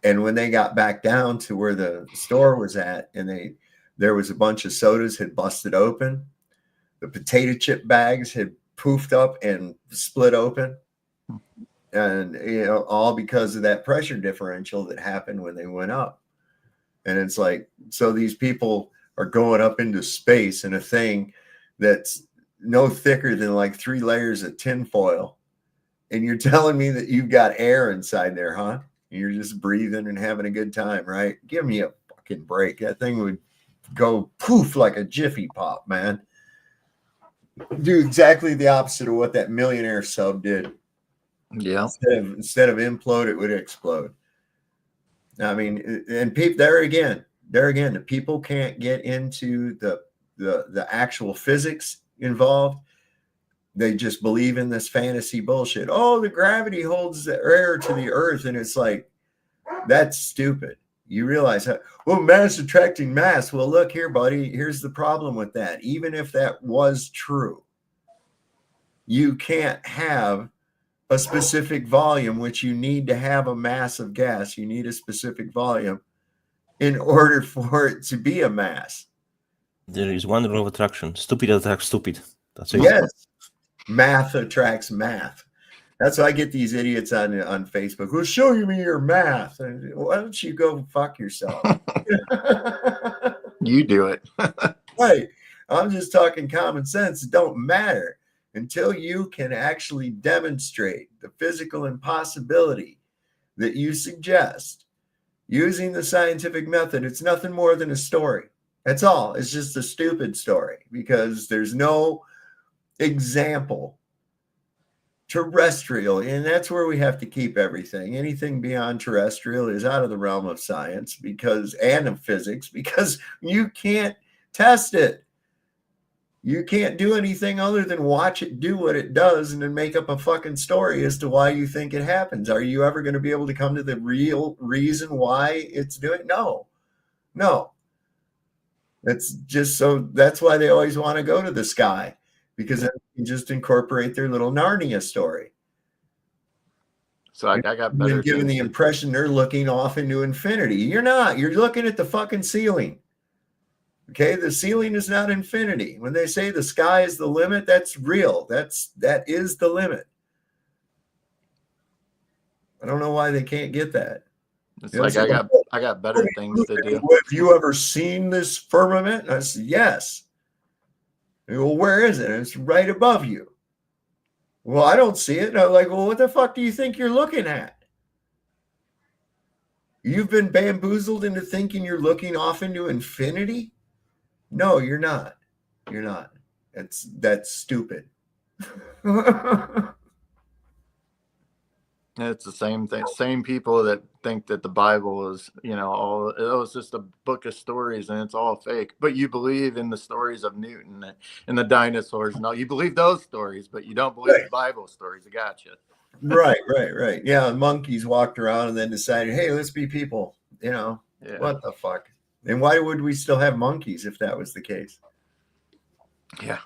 S11: And when they got back down to where the store was at, and there was a bunch of sodas had busted open, the potato chip bags had poofed up and split open, and all because of that pressure differential that happened when they went up. And it's like, so these people are going up into space in a thing that's no thicker than like 3 layers of tinfoil, and you're telling me that you've got air inside there, huh? You're just breathing and having a good time, right? Give me a fucking break. That thing would go poof like a Jiffy Pop, man. Do exactly the opposite of what that millionaire sub did.
S12: Yeah.
S11: Instead of implode, it would explode. I mean, and people there again, the people can't get into the actual physics involved. They just believe in this fantasy bullshit. Oh, the gravity holds the air to the earth, and it's like, that's stupid. You realize how, well, mass attracting mass. Well, look here, buddy. Here's the problem with that. Even if that was true, you can't have a specific volume, which you need to have a mass of gas. You need a specific volume in order for it to be a mass.
S13: There is one rule of attraction. Stupid attracts stupid. That's it.
S11: Yes. Math attracts math. That's why I get these idiots on Facebook. Well, show me your math. And why don't you go fuck yourself?
S12: You do it.
S11: Right. I'm just talking common sense. It don't matter until you can actually demonstrate the physical impossibility that you suggest using the scientific method. It's nothing more than a story. That's all. It's just a stupid story because there's no example terrestrial, and that's where we have to keep everything. Anything beyond terrestrial is out of the realm of science and of physics, because you can't test it. You can't do anything other than watch it do what it does and then make up a fucking story as to why you think it happens. Are you ever going to be able to come to the real reason why it's doing it? No. That's just so that's why they always want to go to the sky, because then you can just incorporate their little Narnia story.
S12: So I got better.
S11: You're given the impression they're looking off into infinity. You're not. You're looking at the fucking ceiling. Okay, the ceiling is not infinity. When they say the sky is the limit, that's real. That is the limit. I don't know why they can't get that.
S12: It's like I got better things to do.
S11: Have you ever seen this firmament? And I said, yes. They go, well, where is it? And it's right above you. Well, I don't see it. And I'm like, well, what the fuck do you think you're looking at? You've been bamboozled into thinking you're looking off into infinity? No, you're not. You're not. That's stupid.
S12: It's the same thing. Same people that think that the Bible is, all it was just a book of stories and it's all fake. But you believe in the stories of Newton and the dinosaurs and all. You believe those stories, but you don't believe the Bible stories. I gotcha.
S11: Right. Yeah, monkeys walked around and then decided, hey, let's be people.
S12: Yeah.
S11: What the fuck? And why would we still have monkeys if that was the case?
S12: Yeah.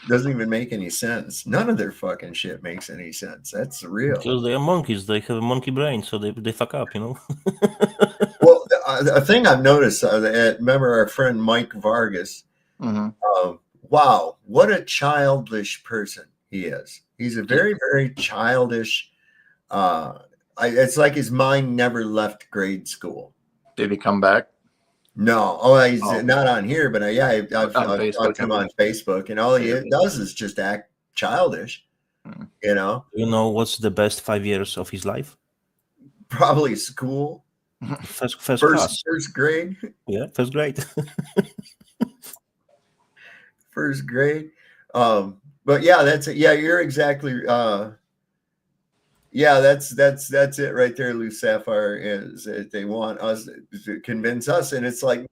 S11: Doesn't even make any sense. None of their fucking shit makes any sense. That's real.
S13: Because they are monkeys. They have a monkey brain, so they fuck up, you know.
S11: Well, a thing I've noticed, remember our friend Mike Vargas? Wow, what a childish person he is. He's a very, very childish. It's like his mind never left grade school.
S12: Did he come back?
S11: No, he's not on here, but I've talked to him on Facebook, and all he does is just act childish. You know.
S13: You know what's the best 5 years of his life?
S11: Probably school.
S13: First class.
S11: First grade.
S13: Yeah, first grade.
S11: First grade. But yeah, that's it. Yeah, you're exactly. Yeah, that's it right there. Lou Sapphire is that they want us to convince us, and it's like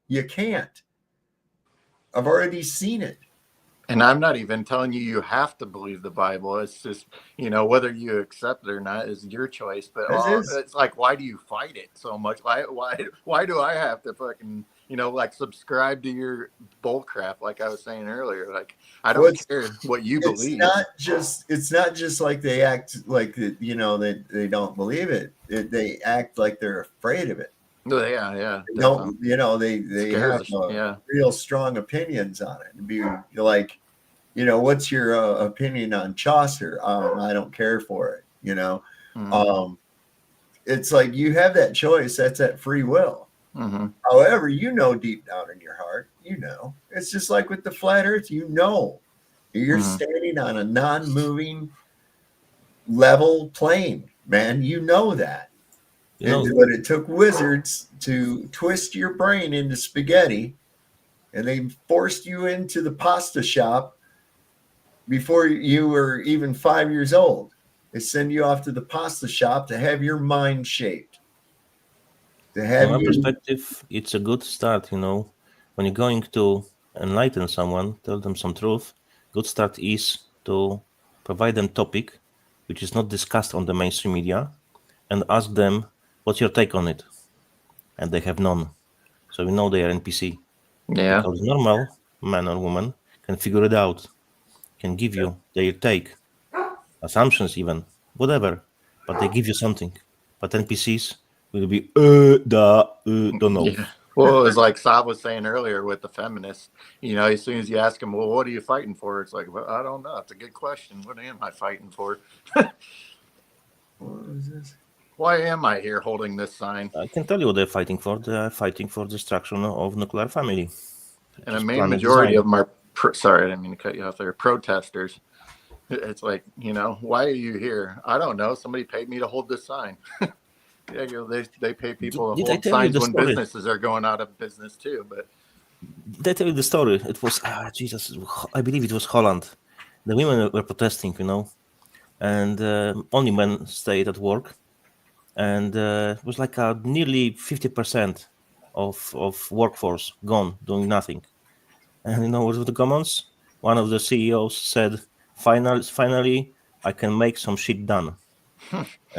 S11: you can't. I've already seen it.
S12: And I'm not even telling you you have to believe the Bible. It's just, you know, whether you accept it or not is your choice. But it's like, why do you fight it so much? Why do I have to fucking, you know, like subscribe to your bull crap? Like I was saying earlier, like I don't care what you believe.
S11: It's not just like they act like you know they don't believe it. They act like they're afraid of it.
S12: Yeah.
S11: They don't, you know, they have real strong opinions on it. And be like, you know, what's your opinion on Chaucer? I don't care for it. You know, it's like you have that choice. That's that free will. However, you know, deep down in your heart, you know, it's just like with the flat Earth. You know, you're standing on a non-moving level plane, man. You know that. But it took wizards to twist your brain into spaghetti, and they forced you into the pasta shop before you were even 5 years old. They send you off to the pasta shop to have your mind shaped. From
S13: my perspective, it's a good start, you know. When you're going to enlighten someone, tell them some truth, good start is to provide them topic which is not discussed on the mainstream media and ask them, what's your take on it? And they have none. So we know they are NPC.
S12: Yeah.
S13: Because normal man or woman can figure it out, can give you their take, assumptions even, whatever. But they give you something. But NPCs will be, don't know.
S12: Yeah. Well, it was like Saab was saying earlier with the feminists, you know, as soon as you ask them, well, what are you fighting for? It's like, well, I don't know. It's a good question. What am I fighting for?
S11: What is this?
S12: Why am I here holding this sign?
S13: I can tell you what they're fighting for. They're fighting for destruction of nuclear family.
S12: And a main majority of them are, sorry, I didn't mean to cut you off there, protesters. It's like, you know, why are you here? I don't know. Somebody paid me to hold this sign. Yeah, you know, they pay people to hold signs when businesses are going out of business too. But
S13: did I tell you the story? It was, Jesus, I believe it was Holland. The women were protesting, you know, and only men stayed at work. And it was like nearly 50% of workforce gone, doing nothing. And you know what were the comments? One of the CEOs said, finally, I can make some shit done.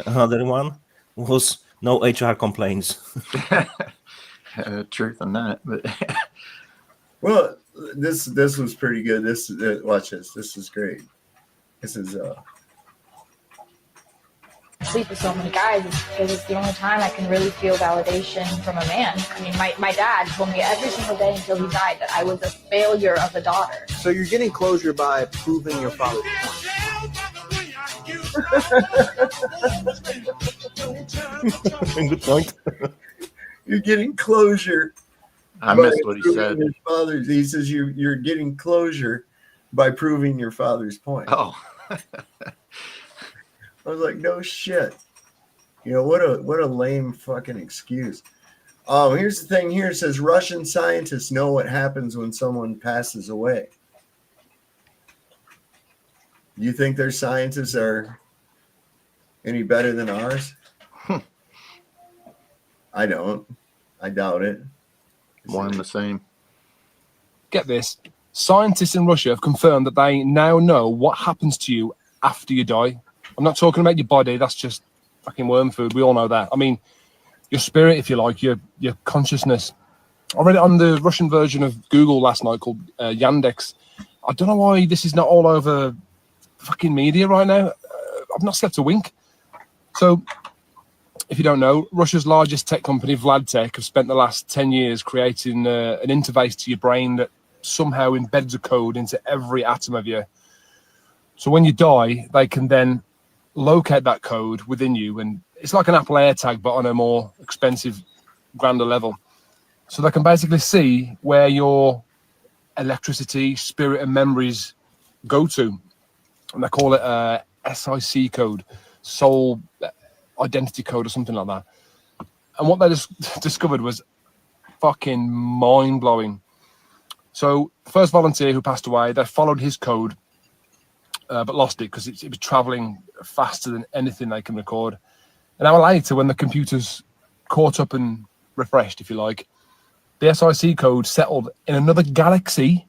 S13: Another one was no HR complaints.
S12: Truth in that. But
S11: well, this was pretty good. This watch this. This is great. This is
S8: sleep with so many guys is because it's the only time I can really feel validation from a man. I mean, my dad told me every single day until he died that I was a failure of a daughter.
S10: So you're getting closure by proving your father's point.
S13: Good point.
S11: You're getting closure.
S12: I missed what he said.
S11: He says you're getting closure by proving your father's point.
S12: Oh.
S11: I was like, no shit. You know, what a lame fucking excuse. Here's the thing here. It says Russian scientists know what happens when someone passes away. Do you think their scientists are any better than ours? I don't. I doubt it.
S12: One and the same.
S23: Get this. Scientists in Russia have confirmed that they now know what happens to you after you die. I'm not talking about your body. That's just fucking worm food. We all know that. I mean, your spirit, if you like, your consciousness. I read it on the Russian version of Google last night called Yandex. I don't know why this is not all over fucking media right now. I've not slept a wink. So, if you don't know, Russia's largest tech company, Vladtech, have spent the last 10 years creating an interface to your brain that somehow embeds a code into every atom of you. So when you die, they can then locate that code within you, and it's like an Apple AirTag, but on a more expensive, grander level. So they can basically see where your electricity, spirit, and memories go to, and they call it a SIC code, soul identity code, or something like that. And what they just discovered was fucking mind-blowing. So the first volunteer who passed away, they followed his code, but lost it because it was traveling faster than anything they can record. An hour later, when the computers caught up and refreshed, if you like, the SIC code settled in another galaxy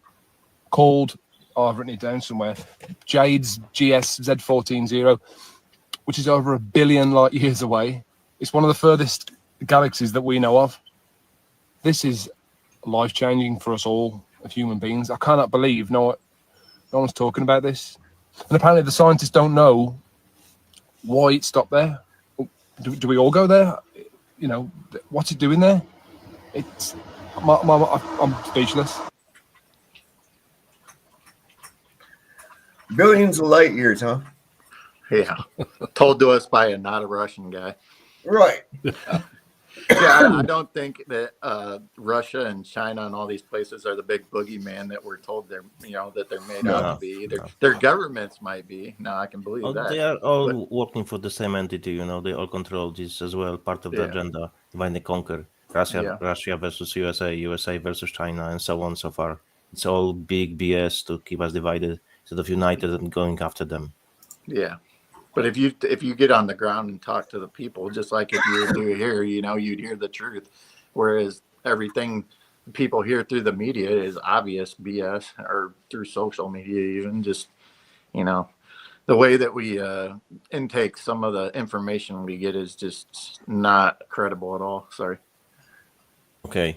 S23: called, I've written it down somewhere, Jade's GS-Z140, which is over 1 billion light years away. It's one of the furthest galaxies that we know of. This is life-changing for us all as human beings. I cannot believe no one's talking about this. And apparently the scientists don't know why it stopped there. Do we all go there? You know, what's it doing there? It's I'm speechless.
S11: Billions of light years, huh?
S12: Yeah. Told to us by a not a Russian guy.
S11: Right.
S12: Yeah, I don't think that Russia and China and all these places are the big boogeyman that we're told they're made out to be either. No. Their governments might be. No, I can believe that.
S13: They are all working for the same entity, they all control this as well, part of the agenda, divide and conquer. Russia versus USA versus China, and so on so far. It's all big BS to keep us divided instead of united and going after them.
S12: Yeah. But if you get on the ground and talk to the people, just like if you do here, you'd hear the truth. Whereas everything people hear through the media is obvious BS, or through social media even. Just, the way that we intake some of the information we get is just not credible at all. Sorry.
S13: Okay.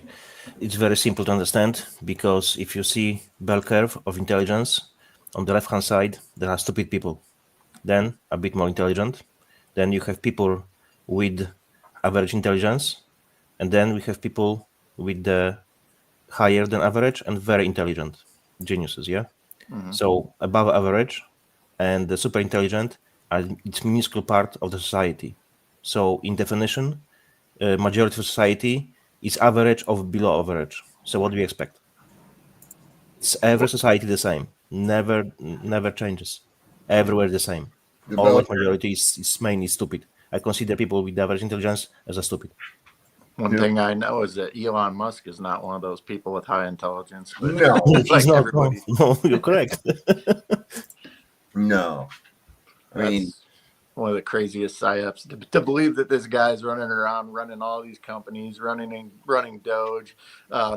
S13: It's very simple to understand, because if you see bell curve of intelligence, on the left-hand side, there are stupid people. Then a bit more intelligent. Then you have people with average intelligence. And then we have people with the higher than average and very intelligent geniuses, yeah? Mm-hmm. So above average and the super intelligent are it's minuscule part of the society. So in definition, majority of society is average of below average. So what do we expect? It's every society the same. Never changes. Everywhere the same. Always majority is mainly stupid. I consider people with average intelligence as a stupid.
S12: One thing I know is that Elon Musk is not one of those people with high intelligence. But
S11: no,
S12: like everybody.
S13: No, you're correct.
S11: No. I mean,
S12: one of the craziest psyops to believe that this guy's running around, running all these companies, running Doge,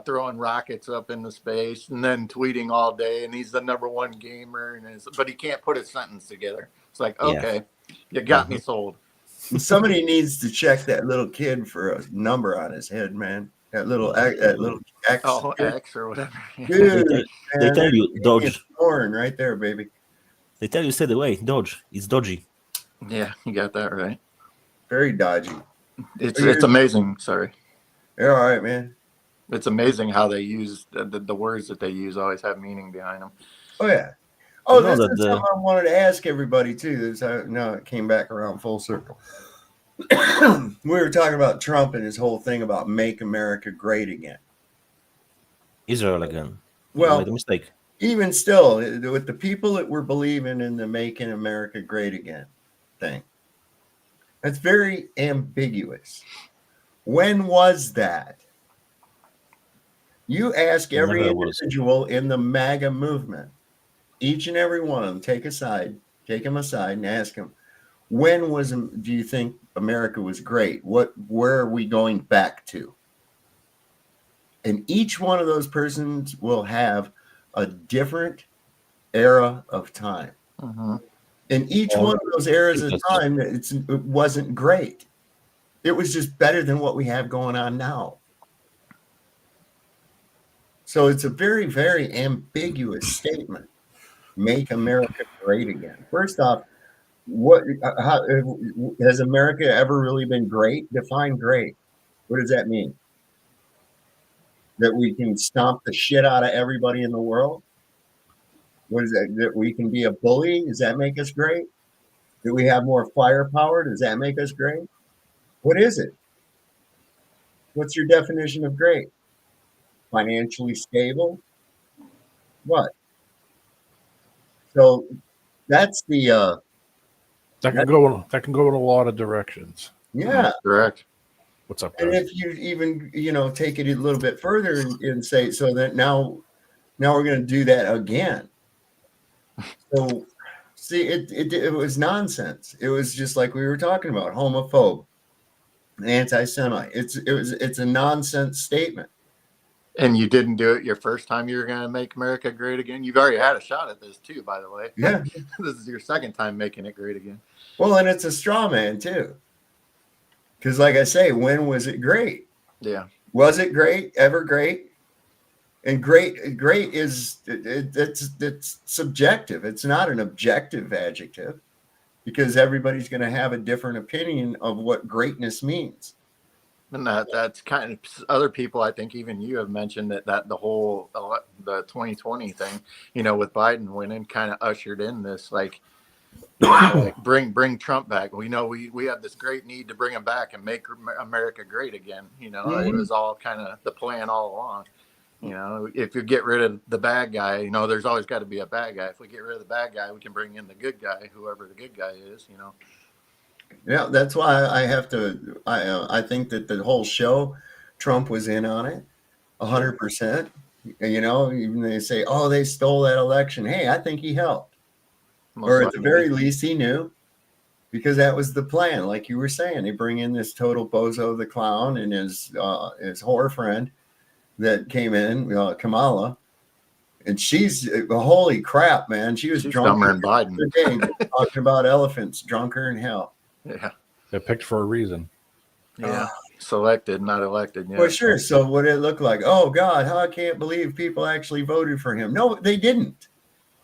S12: throwing rockets up into space, and then tweeting all day, and he's the #1 gamer, but he can't put a sentence together. It's like, okay, you got me sold.
S11: Somebody needs to check that little kid for a number on his head, man. That little X.
S12: Oh, X or whatever.
S11: Dude,
S13: they tell you Doge.
S11: Porn right there, baby.
S13: They tell you stay away. Doge. It's dodgy.
S12: Yeah, you got that right.
S11: Very dodgy.
S12: It's amazing. Sorry.
S11: You're all right, man.
S12: It's amazing how they use the words that they use always have meaning behind them.
S11: Oh yeah. Oh, this is something I wanted to ask everybody too. This now it came back around full circle. We were talking about Trump and his whole thing about make America great again.
S13: Israel again.
S11: Well,
S13: made a mistake.
S11: Even still, with the people that were believing in the making America great again thing, that's very ambiguous. When was that? You ask every individual in the MAGA movement, each and every one of them, take them aside and ask them, when do you think America was great? Where are we going back to? And each one of those persons will have a different era of time.
S12: Uh-huh.
S11: And each one of those eras of time, it wasn't great. It was just better than what we have going on now. So it's a very, very ambiguous statement. Make America great again. First off, how, has America ever really been great? Define great. What does that mean? That we can stomp the shit out of everybody in the world? What is that? That we can be a bully? Does that make us great? Do we have more firepower? Does that make us great? What is it? What's your definition of great? Financially stable? What? So that's the
S1: that can go in a lot of directions.
S11: yeah,
S12: correct.
S1: What's up,
S11: and
S1: guys?
S11: if you even take it a little bit further and say so that now we're going to do that again. So see, it was nonsense. It was just like we were talking about, homophobe, anti-Semite. It's a nonsense statement.
S12: And you didn't do it your first time you were going to make America great again. You've already had a shot at this too, by the way.
S11: Yeah.
S12: This is your second time making it great again.
S11: Well, and it's a straw man too. Because like I say, when was it great?
S12: Yeah.
S11: Was it great? Ever great? And great is it's subjective. It's not an objective adjective, because everybody's going to have a different opinion of what greatness means.
S12: And that's kind of other people. I think even you have mentioned that the whole the 2020 thing, with Biden winning, kind of ushered in this like bring Trump back. We know we have this great need to bring him back and make America great again. It was all kind of the plan all along. If you get rid of the bad guy, there's always got to be a bad guy. If we get rid of the bad guy, we can bring in the good guy, whoever the good guy is.
S11: Yeah, that's why I think that the whole show, Trump was in on it 100%. Even they say, oh, they stole that election. Hey, I think he helped. Or at the very least he knew, because that was the plan. Like you were saying, they bring in this total bozo the clown and his whore friend that came in, Kamala. And she's holy crap, man. She's drunk
S12: dumber than Biden.
S11: Talking about elephants, drunker than hell.
S12: Yeah.
S1: They're picked for a reason.
S12: Yeah. Selected, not elected. Yeah.
S11: Well, sure. So what did it look like? Oh God, how I can't believe people actually voted for him. No, they didn't.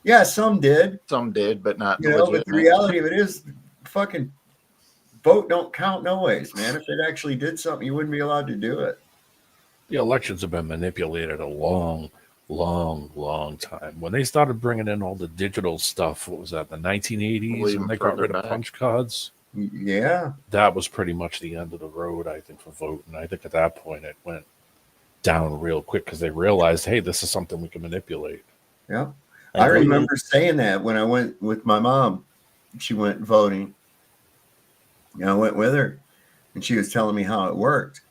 S11: Yeah, some did.
S12: Some did, but not.
S11: But the reality of it is, fucking vote don't count no ways, man. If it actually did something, you wouldn't be allowed to do it.
S1: The elections have been manipulated a long time. When they started bringing in all the digital stuff, what was that, the 1980s, when they got rid of punch cards?
S11: Yeah.
S1: That was pretty much the end of the road, I think, for voting. I think at that point it went down real quick because they realized, hey, this is something we can manipulate.
S11: Yeah. I remember saying that when I went with my mom. She went voting. I went with her, and she was telling me how it worked.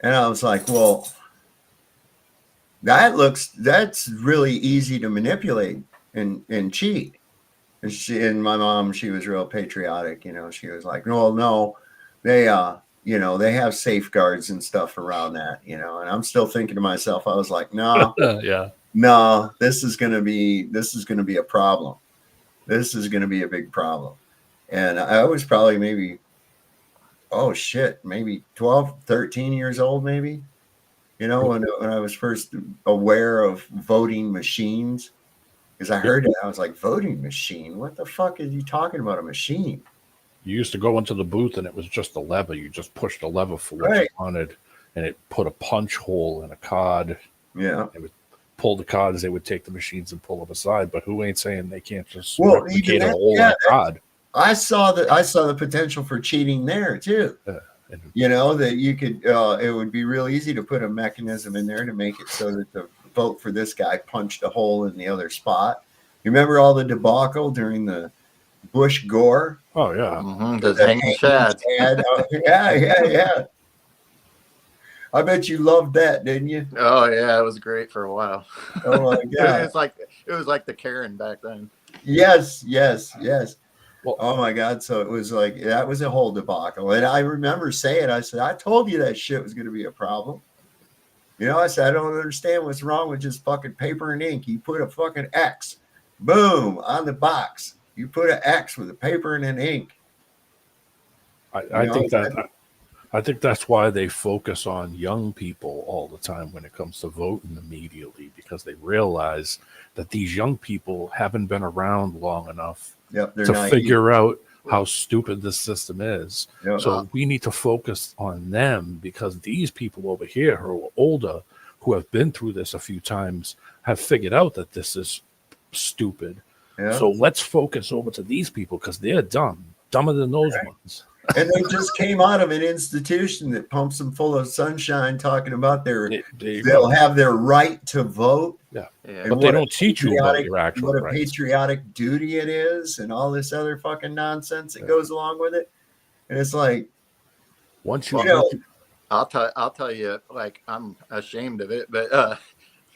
S11: And I was like, well, that's really easy to manipulate and cheat. And my mom, she was real patriotic, she was like, no, they they have safeguards and stuff around that, and I'm still thinking to myself, I was like, no, no, this is going to be a problem. This is going to be a big problem. And I was probably maybe 12, 13 years old, maybe, when I was first aware of voting machines. Because I heard it, I was like, voting machine? What the fuck is you talking about, a machine?
S1: You used to go into the booth and it was just a lever. You just pushed a lever for what you wanted, and it put a punch hole in a card.
S11: Yeah.
S1: It would pull the cards, they would take the machines and pull them aside. But who ain't saying they can't just replicate a hole in a card?
S11: I saw the potential for cheating there too. That you could it would be real easy to put a mechanism in there to make it so that the vote for this guy punched a hole in the other spot. You remember all the debacle during the Bush Gore?
S1: Oh yeah.
S12: The hanging Chad.
S11: Yeah. I bet you loved that, didn't you?
S12: Oh yeah, it was great for a while.
S11: Oh my God.
S12: it was like the Karen back then.
S11: Yes. Well, oh my God. So it was like, that was a whole debacle. And I remember saying, I said, I told you that shit was going to be a problem. I said, I don't understand what's wrong with just fucking paper and ink. You put a fucking X, boom, on the box. You put an X with a paper and an ink.
S1: I think that I think that's why they focus on young people all the time when it comes to voting immediately, because they realize that these young people haven't been around long enough
S11: Yep, they're
S1: to
S11: naive.
S1: figure out how stupid this system is.
S11: Yep.
S1: So we need to focus on them, because these people over here who are older, who have been through this a few times, have figured out that this is stupid.
S11: Yeah.
S1: So let's focus over to these people, because they're dumber than those ones.
S11: And they just came out of an institution that pumps them full of sunshine, talking about they'll have their right to vote.
S1: Yeah,
S11: and
S1: but they don't teach you about your actual
S11: what a
S1: rights.
S11: patriotic duty it is, and all this other fucking nonsense that goes along with it. And it's like,
S1: once
S12: I'll tell you, like, I'm ashamed of it, but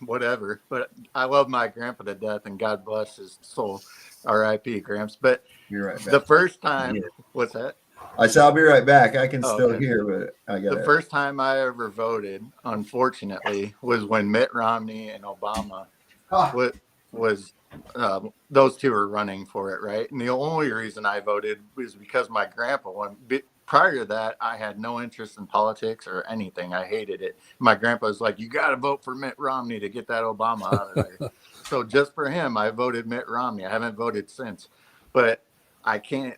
S12: whatever. But I love my grandpa to death, and God bless his soul. R.I.P. Gramps. But
S11: you're right.
S12: The first time, what's that?
S11: I said, I'll be right back. I can still hear, but I got
S12: The first time I ever voted, unfortunately, was when Mitt Romney and Obama was those two were running for it, right? And the only reason I voted was because my grandpa won. Prior to that, I had no interest in politics or anything. I hated it. My grandpa was like, "You got to vote for Mitt Romney to get that Obama out of there." So just for him, I voted Mitt Romney. I haven't voted since, but I can't.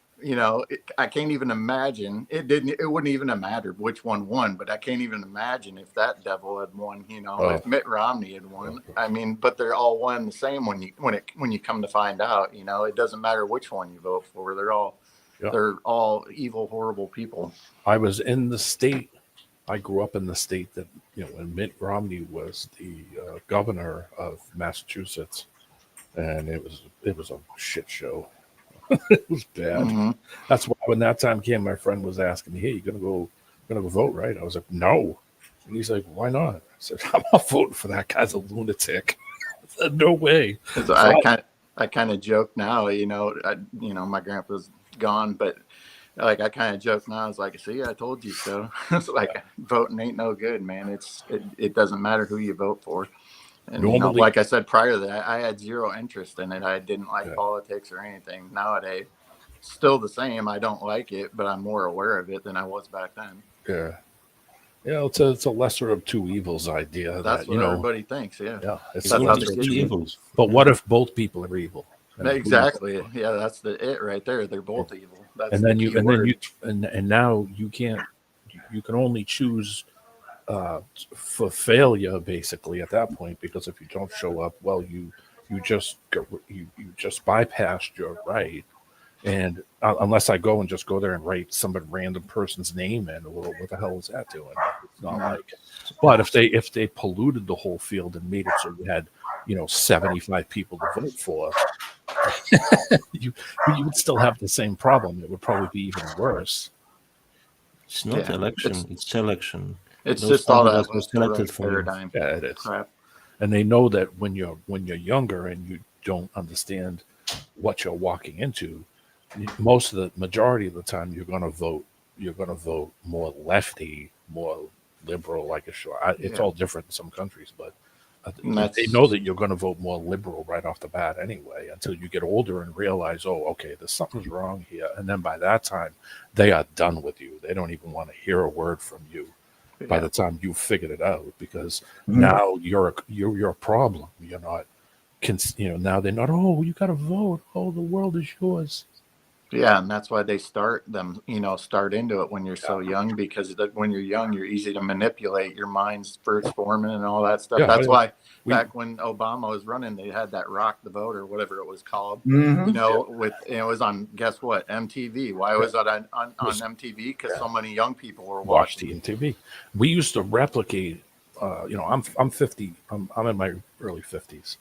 S12: I can't even imagine. It wouldn't even have mattered which one won, but I can't even imagine if that devil had won. If Mitt Romney had won. I mean, but they're all one the same when you come to find out. It doesn't matter which one you vote for. They're all evil, horrible people.
S1: I was in the state. I grew up in the state that when Mitt Romney was the governor of Massachusetts, and it was a shit show. It was bad.
S12: Mm-hmm.
S1: That's why when that time came, my friend was asking me, "Hey, you're gonna go vote, right?" I was like, "No," and he's like, "Why not?" I said, "I'm not voting for that guy's a lunatic." I said, "No way."
S12: So I kind of joke now. My grandpa's gone, but like I kind of joke now. I was like, "See, I told you so." It's like voting ain't no good, man. It doesn't matter who you vote for. And like I said prior to that, I had zero interest in it. I didn't like politics or anything. Nowadays, still the same. I don't like it, but I'm more aware of it than I was back then.
S1: Yeah. It's a lesser of two evils idea.
S12: That's what everybody thinks. Yeah.
S1: It's a lesser of two evils. But what if both people are evil?
S12: Exactly. Yeah, that's it right there. They're both evil. That's
S1: and now you can't. You can only choose for failure, basically, at that point, because if you don't show up, well, you just bypassed your right. And unless I go there and write some random person's name in, well, what the hell is that doing? It's not like. But if they polluted the whole field and made it so you had 75 people to vote for, you would still have the same problem. It would probably be even worse.
S13: It's not election; it's selection.
S12: It's just all that
S13: was selected for
S12: paradigm.
S1: Yeah, it is.
S12: Crap.
S1: And they know that when you're younger and you don't understand what you're walking into, majority of the time you're going to vote more lefty, more liberal. Like it's all different in some countries, but they know that you're going to vote more liberal right off the bat anyway, until you get older and realize, oh, okay, there's something's wrong here. And then by that time, they are done with you. They don't even want to hear a word from you. By the time you figured it out, because now you're a problem. You're not, now they're not. Oh, you got to vote. Oh, the world is yours.
S12: Yeah, and that's why they start into it when you're so young, because when you're young, you're easy to manipulate. Your mind's first forming and all that stuff. That's why back when Obama was running, they had that Rock the Vote or whatever it was called. It was on, guess what, MTV. Why was that on MTV? Because so many young people were watching
S1: TV. We used to replicate. I'm 50. I'm in my early 50s.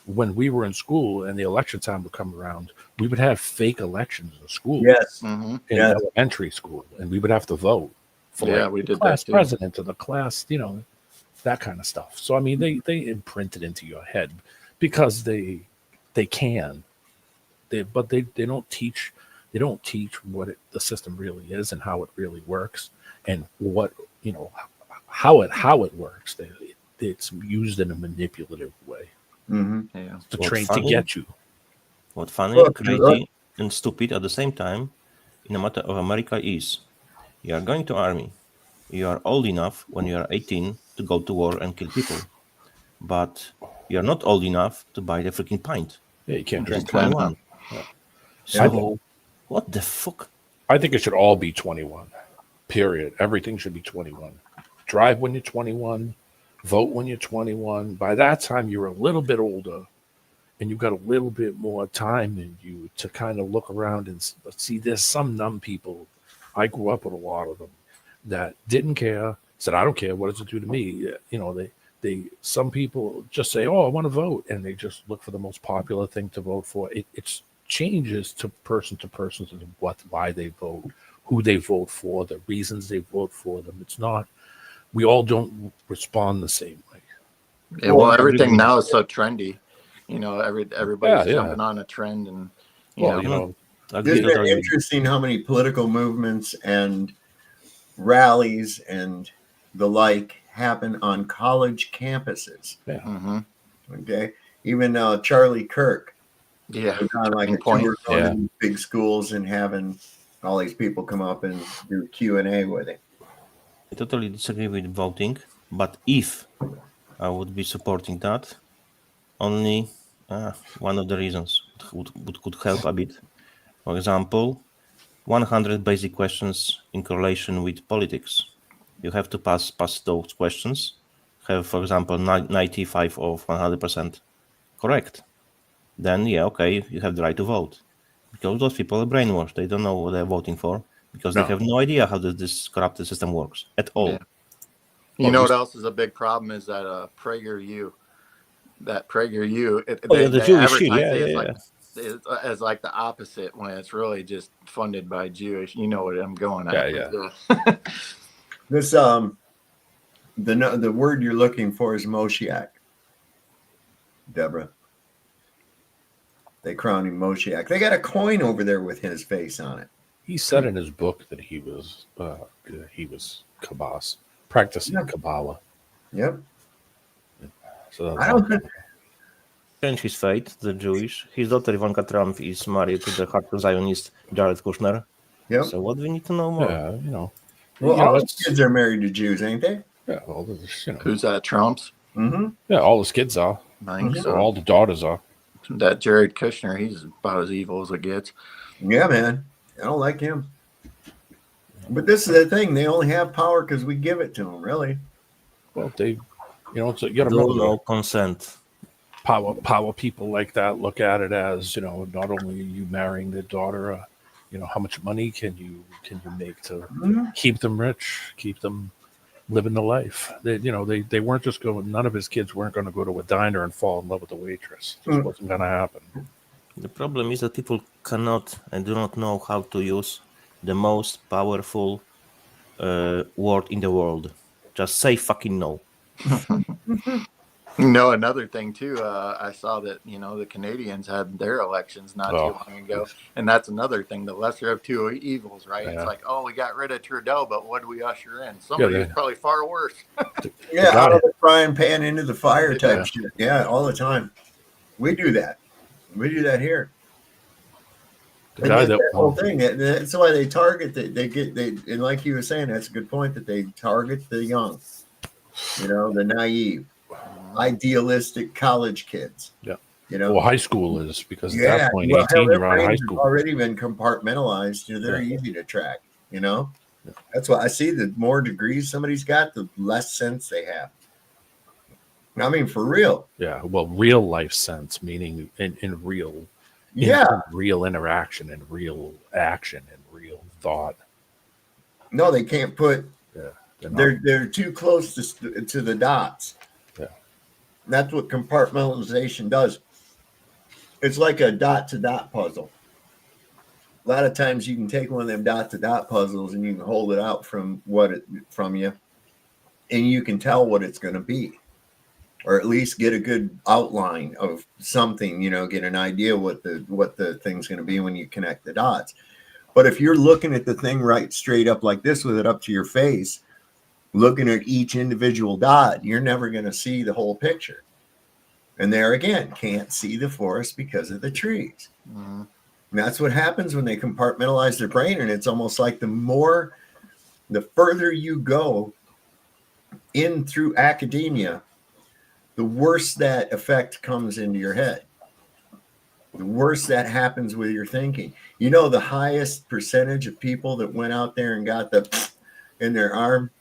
S1: When we were in school and the election time would come around, we would have fake elections in school.
S11: Yes.
S1: In elementary school, and we would have to vote for
S12: we did
S1: class
S12: that too.
S1: president or the class, that kind of stuff. So I mean, they imprint it into your head because they can. But they don't teach. They don't teach what the system really is and how it really works, and what how it works. It's used in a manipulative way. To train to get you.
S13: What funny, crazy, and stupid at the same time in a matter of America is, you are going to army, you are old enough when you are 18 to go to war and kill people, but you are not old enough to buy the freaking pint.
S1: Yeah, you can't
S13: You're
S1: drink
S13: 21.
S1: Yeah.
S13: So, what the fuck?
S1: I think it should all be 21. Period. Everything should be 21. Drive when you're 21. Vote when you're 21. By that time, you're a little bit older, and you've got a little bit more time in you to kind of look around and see. There's some numb people. I grew up with a lot of them that didn't care. Said, "I don't care. What does it do to me?" You know, they. Some people just say, "Oh, I want to vote," and they just look for the most popular thing to vote for. It's changes to person to why they vote, who they vote for, the reasons they vote for them. It's not. We all don't respond the same way.
S12: Yeah, well, everything now is so trendy. You know, everybody's jumping on a trend, and
S11: Isn't it interesting how many political movements and rallies and the like happen on college campuses?
S1: Yeah.
S12: Mm-hmm.
S11: Okay. Even Charlie Kirk.
S12: Yeah.
S11: On like a tour going to these big schools and having all these people come up and do Q&A with him.
S13: I totally disagree with voting, but if I would be supporting that, only one of the reasons could help a bit. For example, 100 basic questions in correlation with politics. You have to pass those questions. Have, for example, 95 of 100% correct. Then, you have the right to vote. Because those people are brainwashed. They don't know what they're voting for because they have no idea how this corrupted system works at all.
S12: Yeah. You know what else is a big problem is that PragerU. That PragerU,
S13: the Jewish shit.
S12: As like the opposite when it's really just funded by Jewish. You know what I'm going at.
S11: Yeah. This the word you're looking for is Moshiach. Deborah. They crowned him Moshiach. They got a coin over there with his face on it.
S1: He said in his book that he was Kabbalah, practicing Kabbalah.
S11: Yep.
S1: So
S11: I don't think
S13: change his fate, the Jewish. His daughter Ivanka Trump is married to the hardcore Zionist Jared Kushner.
S11: Yep.
S13: So what do we need to know more?
S1: Yeah, you know.
S11: Well, all his kids are married to Jews, ain't they?
S1: Yeah, all the, you know.
S12: Who's that? Trump's?
S11: Mm-hmm.
S1: Yeah, all his kids are.
S12: I think so.
S1: All the daughters are.
S12: That Jared Kushner, he's about as evil as it gets.
S11: Yeah, man. I don't like him. But this is the thing. They only have power because we give it to them, really.
S1: Well, you got to remember,
S13: no consent.
S1: Power people like that look at it as, not only are you marrying their daughter, how much money can you make to keep them rich, keep them living the life. They weren't just going. None of his kids weren't going to go to a diner and fall in love with a waitress. It just wasn't going to happen.
S13: The problem is that people cannot and do not know how to use the most powerful word in the world. Just say fucking no.
S12: Another thing too, I saw that, the Canadians had their elections not too long ago. And that's another thing, the lesser of two evils, right? Yeah. It's like, we got rid of Trudeau, but what do we usher in? Somebody who's probably far worse.
S11: Out of the frying pan into the fire type shit. Yeah, all the time. We do that. We do that here. That whole thing. That's why they target. And like you were saying, that's a good point. That they target the young, the naive, idealistic college kids.
S1: Yeah. Well, high school is because at that point, 18, you're out of high school.
S11: Already been compartmentalized. They're easy to track. That's why I see the more degrees somebody's got, the less sense they have. I mean, for real.
S1: Yeah. Well, real life sense, meaning in real. Real interaction and real action and real thought.
S11: No, they can't put. Yeah, they're too close to the dots.
S1: Yeah,
S11: that's what compartmentalization does. It's like a dot to dot puzzle. A lot of times you can take one of them dot to dot puzzles and you can hold it out from you, and you can tell what it's going to be. Or at least get a good outline of something, get an idea what the thing's going to be when you connect the dots. But if you're looking at the thing right straight up like this with it up to your face, looking at each individual dot, you're never going to see the whole picture. And there again, can't see the forest because of the trees. And that's what happens when they compartmentalize their brain. And it's almost like the more the further you go in through academia, the worse that effect comes into your head. The worse that happens with your thinking. You know, the highest percentage of people that went out there and got the in their arm.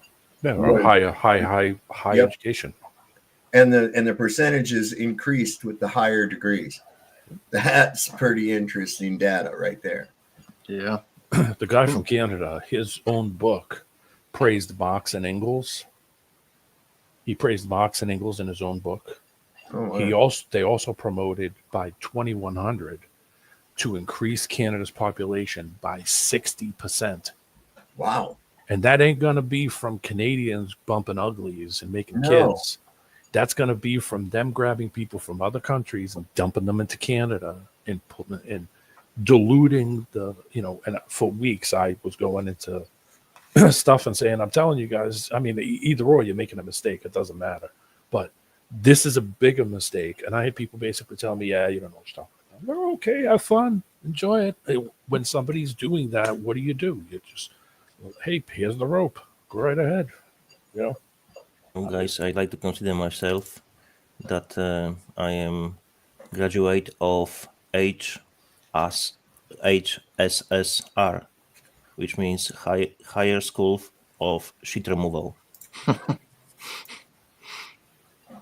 S1: Yeah, high
S11: Yep.
S1: education.
S11: And the percentages increased with the higher degrees. That's pretty interesting data right there.
S12: Yeah.
S1: The guy from Canada, his own book praised Marx and Engels. He praised Marx and Engels in his own book.
S11: Oh, wow.
S1: They also promoted by 2100 to increase Canada's population by 60%.
S11: Wow.
S1: And that ain't going to be from Canadians bumping uglies and making
S11: No.
S1: kids. That's going to be from them grabbing people from other countries and dumping them into Canada and diluting the, and for weeks I was going into stuff and saying, I'm telling you guys, I mean, either or, you're making a mistake. It doesn't matter. But this is a bigger mistake. And I had people basically tell me, yeah, you don't know what you're talking about. No, okay, have fun, enjoy it. When somebody's doing that, what do? You just, hey, here's the rope. Go right ahead.
S13: Guys, I like to consider myself that I am graduate of HSSR, which means Higher School of Shit Removal.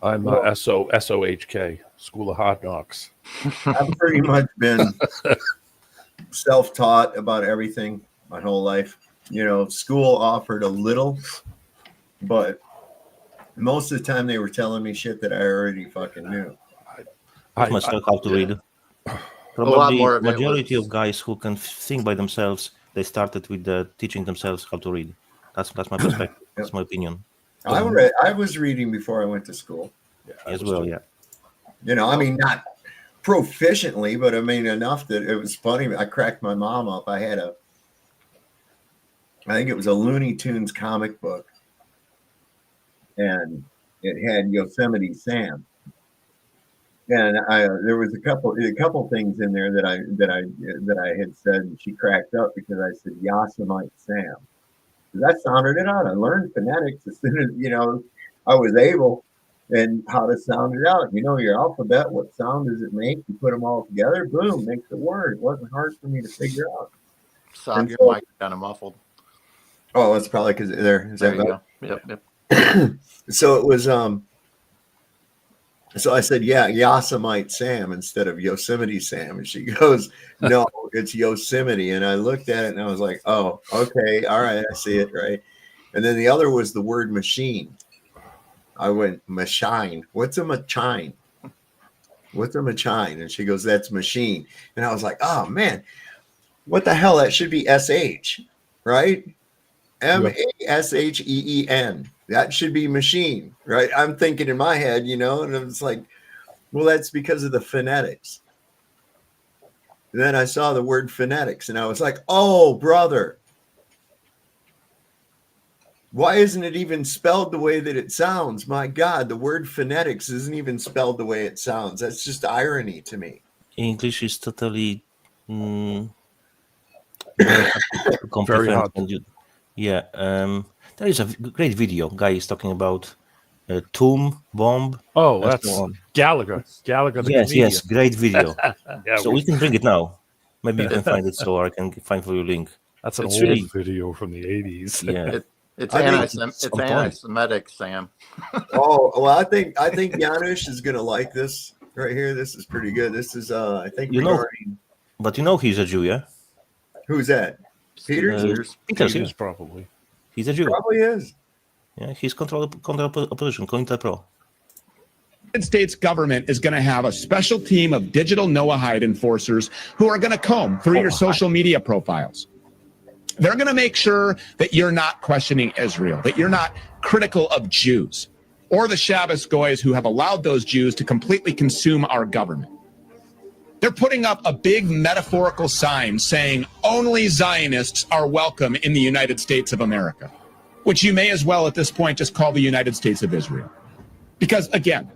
S1: I'm SOHK, School of Hard Knocks.
S11: I've pretty much been self-taught about everything my whole life. School offered a little, but most of the time they were telling me shit that I already fucking knew.
S13: I must know how to read. Probably majority of guys who can think by themselves, they started with teaching themselves how to read. That's my perspective. That's my opinion.
S11: I was reading before I went to school.
S13: As well, yeah.
S11: I mean, not proficiently, but I mean enough that it was funny. I cracked my mom up. I think it was a Looney Tunes comic book, and it had Yosemite Sam. And there was a couple things in there that I had said, and she cracked up because I said Yosemite Sam. That sounded it out. I learned phonetics as soon as I was able, and how to sound it out. Your alphabet. What sound does it make? You put them all together, boom, makes a word. It wasn't hard for me to figure out.
S12: Stop, your mic kind of muffled.
S11: Oh, that's probably because there. Is
S12: There
S11: that
S12: you
S11: right?
S12: go. Yep.
S11: So it was so I said, yeah, Yosemite Sam instead of Yosemite Sam. And she goes, no, it's Yosemite. And I looked at it and I was like, oh, okay, all right, I see it, right? And then the other was the word machine. I went, machine. What's a machine? What's a machine? And she goes, that's machine. And I was like, oh man, what the hell? That should be SH, right? MASHEEN. That should be machine, right? I'm thinking in my head, and it's like, well, that's because of the phonetics. And then I saw the word phonetics and I was like, oh, brother, why isn't it even spelled the way that it sounds? My God, the word phonetics isn't even spelled the way it sounds. That's just irony to me.
S13: English is totally
S1: Very hard.
S13: Yeah, there is a great video. Guy is talking about tomb bomb.
S1: Oh,
S13: and
S1: that's
S13: so on.
S1: Gallagher. Gallagher, the
S13: Yes,
S1: comedian.
S13: great video.
S1: Yeah,
S13: So we can bring it now. Maybe you can find it, so I can find for you a link.
S1: That's an
S13: It's
S1: old
S13: really-
S1: video from the 80s.
S13: Yeah.
S12: It's
S11: I think
S12: anti-Semitic, Sam.
S11: Oh, well, I think Janusz is going to like this right here. This is pretty good. This is, I think, regarding...
S13: But he's a Jew, yeah?
S11: Who's that? Peters?
S13: Peters,
S1: probably.
S13: He's a Jew.
S11: Probably is.
S13: Yeah, he's control opposition, Pro.
S14: The United States government is going to have a special team of digital Noahide enforcers who are going to comb through your social media profiles. They're going to make sure that you're not questioning Israel, that you're not critical of Jews or the Shabbos goys who have allowed those Jews to completely consume our government. They're putting up a big metaphorical sign saying only Zionists are welcome in the United States of America, which you may as well at this point just call the United States of Israel. Because again,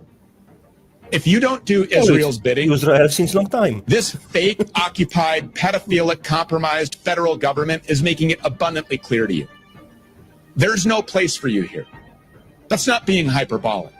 S14: if you don't do Israel's bidding,
S13: Israel since long time.
S14: This fake, occupied, pedophilic, compromised federal government is making it abundantly clear to you There's no place for you here. That's not being hyperbolic.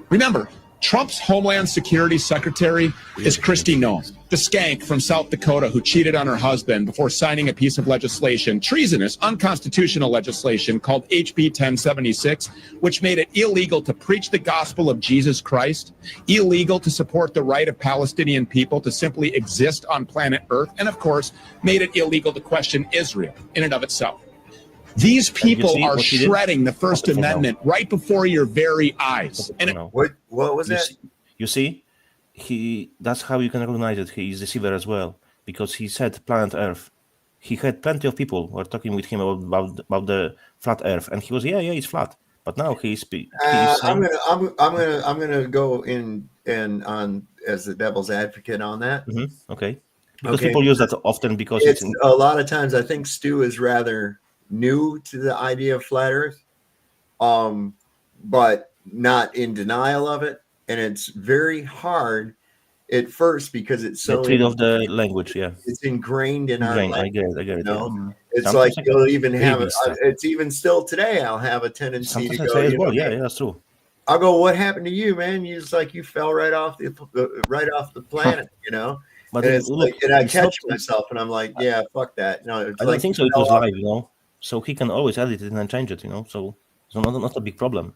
S14: Remember, Trump's Homeland Security Secretary is Kristi Noem, the skank from South Dakota who cheated on her husband before signing a piece of legislation, treasonous, unconstitutional legislation called HB 1076, which made it illegal to preach the gospel of Jesus Christ, illegal to support the right of Palestinian people to simply exist on planet Earth, and of course, made it illegal to question Israel in and of itself. These people are shredding the First Amendment right before your very eyes. And
S11: what was that?
S13: You see, that's how you can recognize it. He is a deceiver as well, because he said planet Earth. He had plenty of people who were talking with him about the flat Earth, and he was it's flat. But now he's
S11: I'm gonna go in and on as the devil's advocate on that.
S13: Okay, because people use that often because it's
S11: a lot of times. I think Stu is rather new to the idea of flat Earth, but not in denial of it, and it's very hard at first because it's so
S13: of the language.
S11: It's ingrained in our language.
S13: I get it.
S11: It's
S13: Sometimes
S11: like you'll even have it's even still today. I'll have a tendency to go.
S13: As well. That's true.
S11: I'll go. What happened to you, man? You just like you fell right off the planet, you know.
S13: But
S11: and, and I catch myself, and I'm like, yeah, fuck that. No, it's
S13: I don't think so. It was live, you know. So he can always edit it and change it, you know. So it's not a big problem.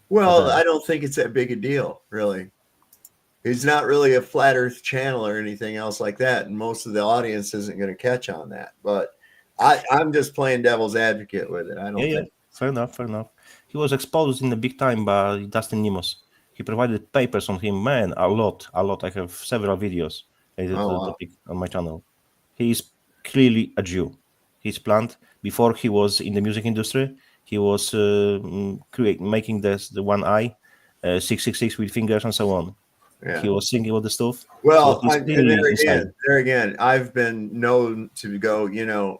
S11: Well, I don't think it's that big a deal, really. He's not really a flat Earth channel or anything else like that, and most of the audience isn't going to catch on that. But I'm just playing devil's advocate with it. I don't think.
S13: Fair enough. He was exposed in the big time by Dustin Nimos. He provided papers on him, man, a lot. I have several videos on my channel. He is clearly a Jew. He's planned. Before he was in the music industry, he was making the one eye, 666 with fingers and so on.
S11: Yeah.
S13: He was singing all the stuff.
S11: Well,
S13: so
S11: there again, I've been known to go,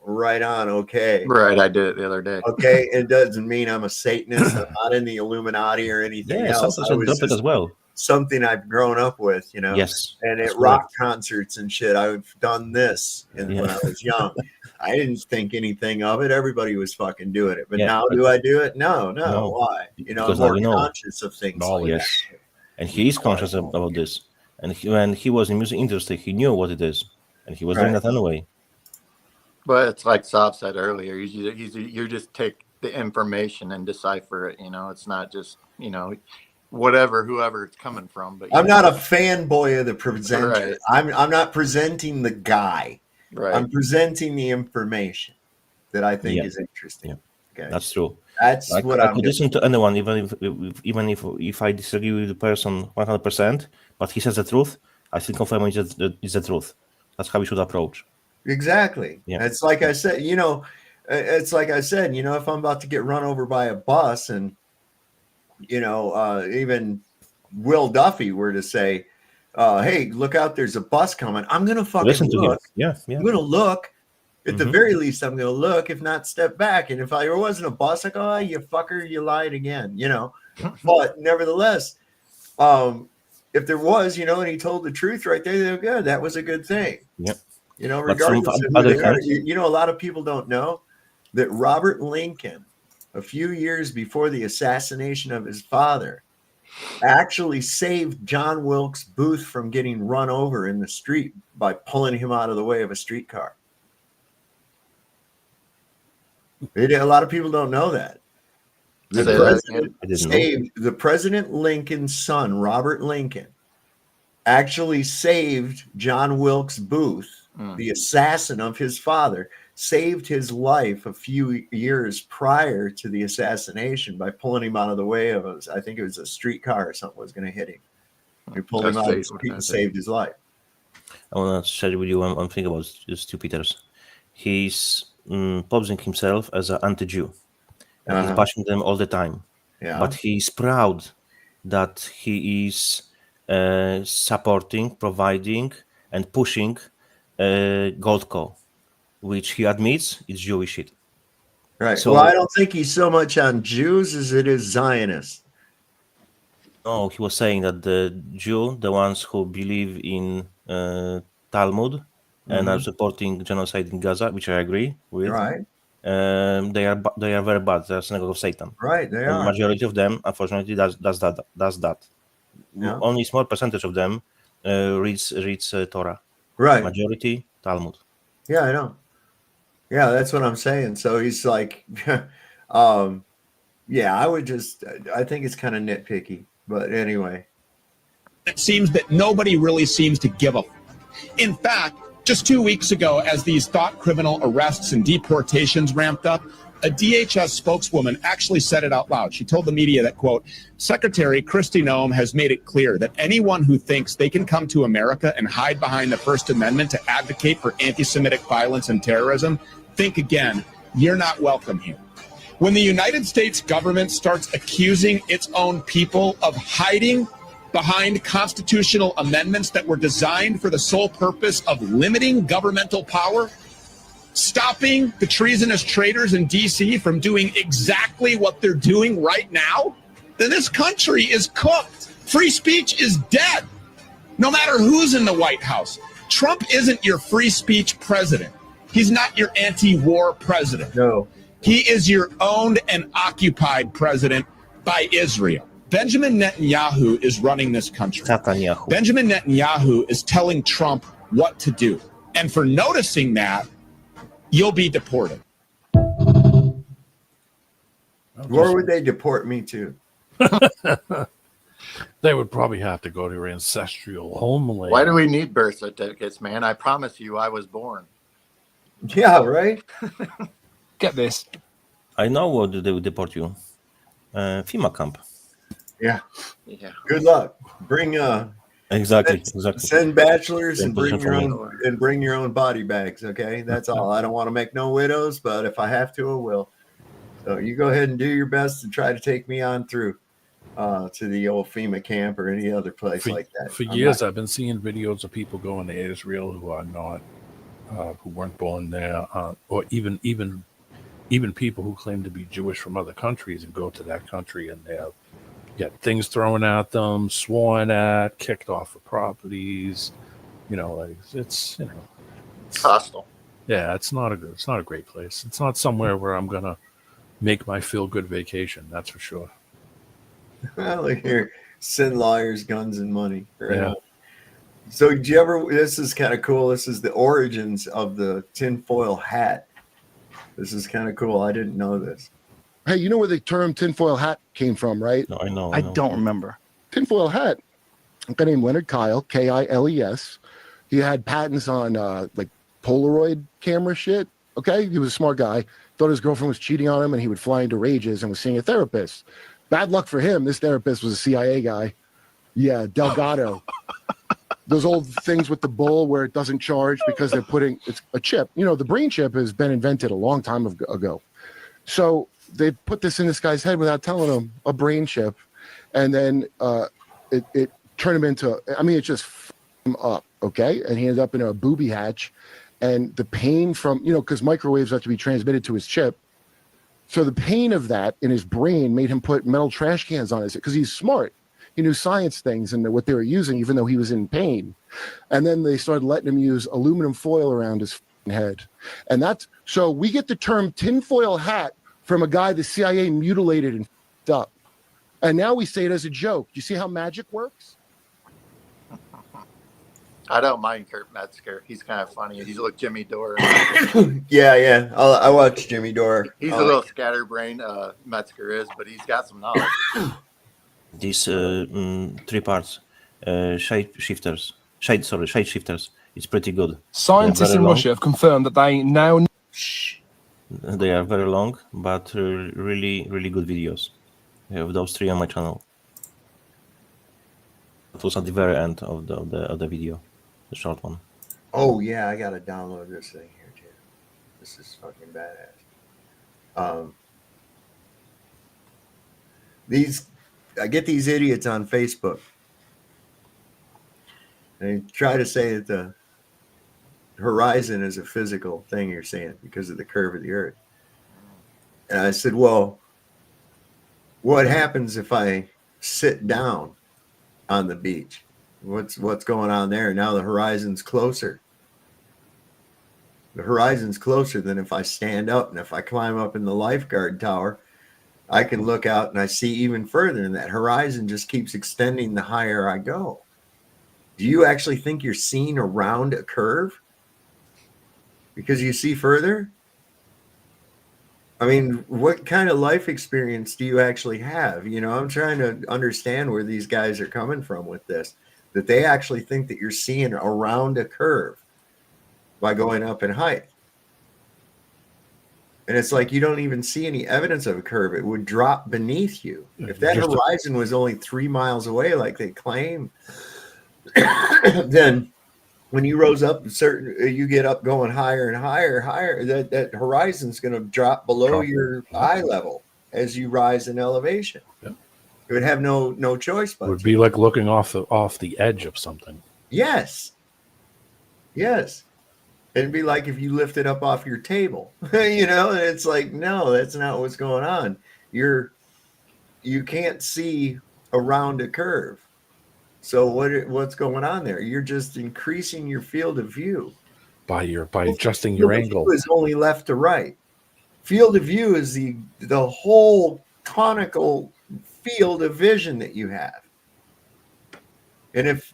S11: right on, okay.
S12: Right, I did it the other day.
S11: Okay, it doesn't mean I'm a Satanist. I'm not in the Illuminati or anything else.
S13: I was just as well.
S11: Something I've grown up with,
S13: Yes.
S11: And at rock concerts and shit, I've done this when I was young. I didn't think anything of it. Everybody was fucking doing it. But now do I do it? No. Why? I'm more conscious of things like that.
S13: And he is conscious about this. And when he was in the music industry, he knew what it is. And he was doing that anyway.
S12: But it's like Saab said earlier, you just take the information and decipher it. It's not just, whoever it's coming from. But
S11: I'm not a fanboy of the presenter.
S12: Right.
S11: I'm not presenting the guy.
S12: Right.
S11: I'm presenting the information that I think is interesting. Okay.
S13: That's true.
S11: That's what
S13: I could listen to anyone, even if I disagree with the person 100%, but he says the truth. I still confirm it's the truth. That's how we should approach.
S11: Exactly. Yeah. It's like I said. If I'm about to get run over by a bus, and even Will Duffy were to say, "Hey, look out! There's a bus coming." I'm gonna fucking
S13: listen to
S11: look.
S13: him. Yeah.
S11: I'm gonna look. At the very least, I'm going to look, if not step back. And if I wasn't a bus, I go, you fucker, you lied again, But nevertheless, if there was, and he told the truth right there, they're good. That was a good thing.
S13: Yep.
S11: Regardless of who they are. A lot of people don't know that Robert Lincoln, a few years before the assassination of his father, actually saved John Wilkes Booth from getting run over in the street by pulling him out of the way of a streetcar. A lot of people don't know that. The President Lincoln's son, Robert Lincoln, actually saved John Wilkes Booth, the assassin of his father, saved his life a few years prior to the assassination by pulling him out of the way of I think it was a streetcar or something was going to hit him. He pulled him out of the street and saved his life.
S13: I want to share with you one thing about Stu Peters. He's posing himself as an anti-Jew, and he's bashing them all the time.
S11: Yeah.
S13: But he's proud that he is supporting, providing, and pushing Goldco, which he admits is Jewish shit.
S11: Right. So I don't think he's so much on Jews as it is Zionists.
S13: No, he was saying that the Jew, the ones who believe in Talmud, and are supporting genocide in Gaza, which I agree with.
S11: Right.
S13: they are very bad. They're synagogue of Satan.
S11: Right, they
S13: and
S11: are.
S13: majority of them, unfortunately, does that.
S11: Yeah.
S13: Only small percentage of them reads Torah.
S11: Right.
S13: Majority Talmud.
S11: Yeah, I know. Yeah, that's what I'm saying. So he's like, yeah, I think it's kind of nitpicky, but anyway.
S14: It seems that nobody really seems to give a. In fact, just 2 weeks ago, as these thought criminal arrests and deportations ramped up, a DHS spokeswoman actually said it out loud. She told the media that, quote, Secretary Kristi Noem has made it clear that anyone who thinks they can come to America and hide behind the First Amendment to advocate for anti-Semitic violence and terrorism, think again. You're not welcome here. When the United States government starts accusing its own people of hiding behind constitutional amendments that were designed for the sole purpose of limiting governmental power, stopping the treasonous traitors in D.C. from doing exactly what they're doing right now, then this country is cooked. Free speech is dead, no matter who's in the White House. Trump isn't your free speech president. He's not your anti-war president.
S11: No.
S14: He is your owned and occupied president by Israel. Benjamin Netanyahu is running this country. Benjamin Netanyahu is telling Trump what to do. And for noticing that, you'll be deported.
S11: Where would they deport me to?
S1: They would probably have to go to your ancestral homeland.
S12: Why do we need birth certificates, man? I promise you I was born.
S11: Yeah, right?
S23: Get this.
S13: I know what they would deport you. FEMA camp.
S11: Yeah.
S12: Yeah.
S11: Good luck. Bring
S13: Exactly.
S11: Send bachelors and
S13: Same
S11: bring your own body bags. Okay, that's all. I don't want to make no widows, but if I have to, I will. So you go ahead and do your best to try to take me on through to the old FEMA camp or any other place like that.
S1: For years, I've been seeing videos of people going to Israel who are not, who weren't born there, or even people who claim to be Jewish from other countries and go to that country and they have get things thrown at them, sworn at, kicked off of properties. You know, like it's
S12: hostile.
S1: Yeah, it's not a great place. It's not somewhere where I'm gonna make my feel good vacation. That's for sure.
S11: Well, look here, send lawyers, guns, and money. Right?
S1: Yeah.
S11: So, did you ever? This is kind of cool. This is the origins of the tinfoil hat. This is kind of cool. I didn't know this.
S5: Hey, you know where the term tinfoil hat came from, right?
S13: No, I know.
S5: I don't remember. Tinfoil hat. A guy named Leonard Kyle, Kiles. He had patents on like Polaroid camera shit. Okay, he was a smart guy. Thought his girlfriend was cheating on him, and he would fly into rages and was seeing a therapist. Bad luck for him. This therapist was a CIA guy. Yeah, Delgado. Those old things with the bull where it doesn't charge because they're putting it's a chip. You know, the brain chip has been invented a long time ago. So they put this in this guy's head without telling him, a brain chip, and then it turned him into. I mean, it just f***ed him up. Okay, and he ended up in a booby hatch, and the pain from because microwaves have to be transmitted to his chip. So the pain of that in his brain made him put metal trash cans on his because he's smart. He knew science things and what they were using, even though he was in pain. And then they started letting him use aluminum foil around his head. And that's so we get the term tinfoil hat from a guy the CIA mutilated and f***ed up. And now we say it as a joke. You see how magic works?
S12: I don't mind Kurt Metzger. He's kind of funny. He's like Jimmy Dore.
S11: Yeah. I watch Jimmy Dore.
S12: He's a little scatterbrained, Metzger is, but he's got some knowledge.
S13: These 3 parts, shade shifters. It's pretty good.
S23: Scientists in Russia have confirmed that they now.
S13: They are very long, but really, really good videos. I have those 3 on my channel. It was at the very end of the video, the short one.
S11: Oh yeah, I gotta download this thing here too. This is fucking badass. I get these idiots on Facebook. They try to say that the horizon is a physical thing you're saying because of the curve of the earth. And I said, well, what happens if I sit down on the beach? What's going on there? Now the horizon's closer. The horizon's closer than if I stand up, and if I climb up in the lifeguard tower, I can look out and I see even further, and that horizon just keeps extending the higher I go. Do you actually think you're seeing around a curve because you see further? I mean, what kind of life experience do you actually have? You know, I'm trying to understand where these guys are coming from with this, that they actually think that you're seeing around a curve by going up in height. And it's like you don't even see any evidence of a curve. It would drop beneath you. If that horizon was only 3 miles away, like they claim, then when you rose up you get up going higher and higher, that horizon's going to drop below your eye level as you rise in elevation.
S1: Yeah.
S11: It would have no choice but
S1: It would be like looking off the edge of something.
S11: Yes. It'd be like if you lifted up off your table, you know, and it's like, no, that's not what's going on. You can't see around a curve. So what's going on there? You're just increasing your field of view
S1: by adjusting your angle.
S11: Field of view is only left to right. Field of view is the whole conical field of vision that you have. And if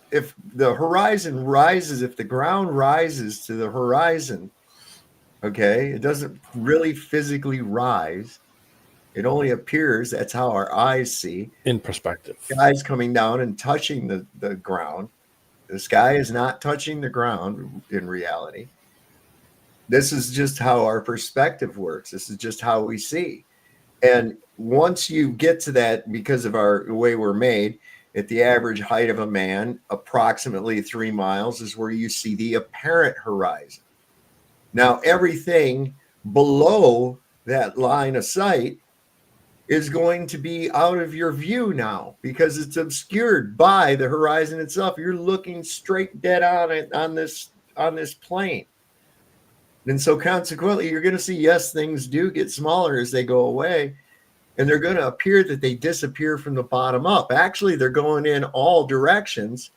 S11: the horizon rises, if the ground rises to the horizon, okay, it doesn't really physically rise. It only appears. That's how our eyes see.
S1: In perspective.
S11: The sky's coming down and touching the ground. The sky is not touching the ground in reality. This is just how our perspective works. This is just how we see. And once you get to that, because of the way we're made, at the average height of a man, approximately 3 miles is where you see the apparent horizon. Now, everything below that line of sight is going to be out of your view now because it's obscured by the horizon itself. You're looking straight dead on it on this plane. And so consequently, you're going to see, yes, things do get smaller as they go away, and they're going to appear that they disappear from the bottom up. Actually, they're going in all directions,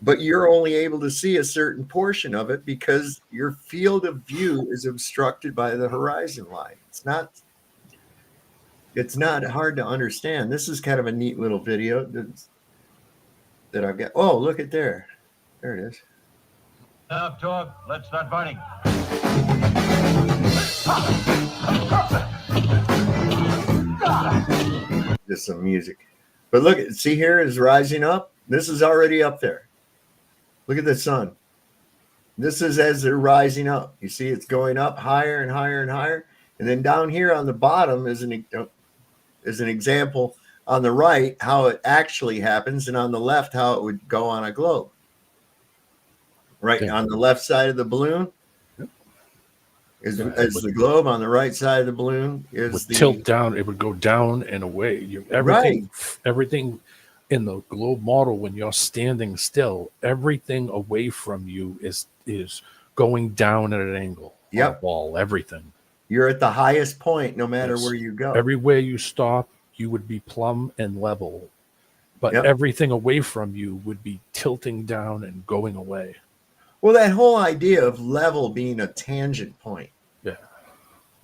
S11: but you're only able to see a certain portion of it because your field of view is obstructed by the horizon line. It's not hard to understand. This is kind of a neat little video that I've got. Oh, look at there. There it is.
S9: Enough talk. Let's start fighting.
S11: Just some music. But look, see here is rising up. This is already up there. Look at the sun. This is as they're rising up. You see it's going up higher and higher and higher. And then down here on the bottom is an example on the right how it actually happens, and on the left how it would go on a globe. Right on the left side of the balloon is the globe. On the right side of the balloon is the
S1: tilt down. It would go down and away. Everything in the globe model, when you're standing still, everything away from you is going down at an angle.
S11: Yep.
S1: Ball, everything.
S11: You're at the highest point no matter where you go.
S1: Everywhere you stop, you would be plumb and level. But everything away from you would be tilting down and going away.
S11: Well, that whole idea of level being a tangent point.
S1: Yeah.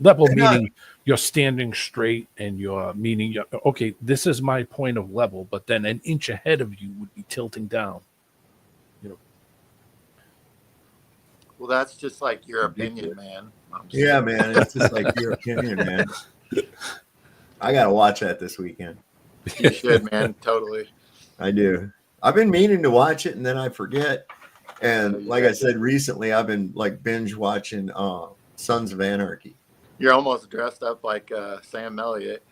S1: Level meaning you're standing straight and you're meaning, okay, this is my point of level, but then an inch ahead of you would be tilting down.
S12: Well, that's just like your opinion, man.
S11: Yeah, man. It's just like your opinion, man. I got to watch that this weekend.
S12: You should, man. Totally.
S11: I do. I've been meaning to watch it and then I forget. And like I said recently, I've been like binge watching Sons of Anarchy.
S12: You're almost dressed up like Sam Elliott.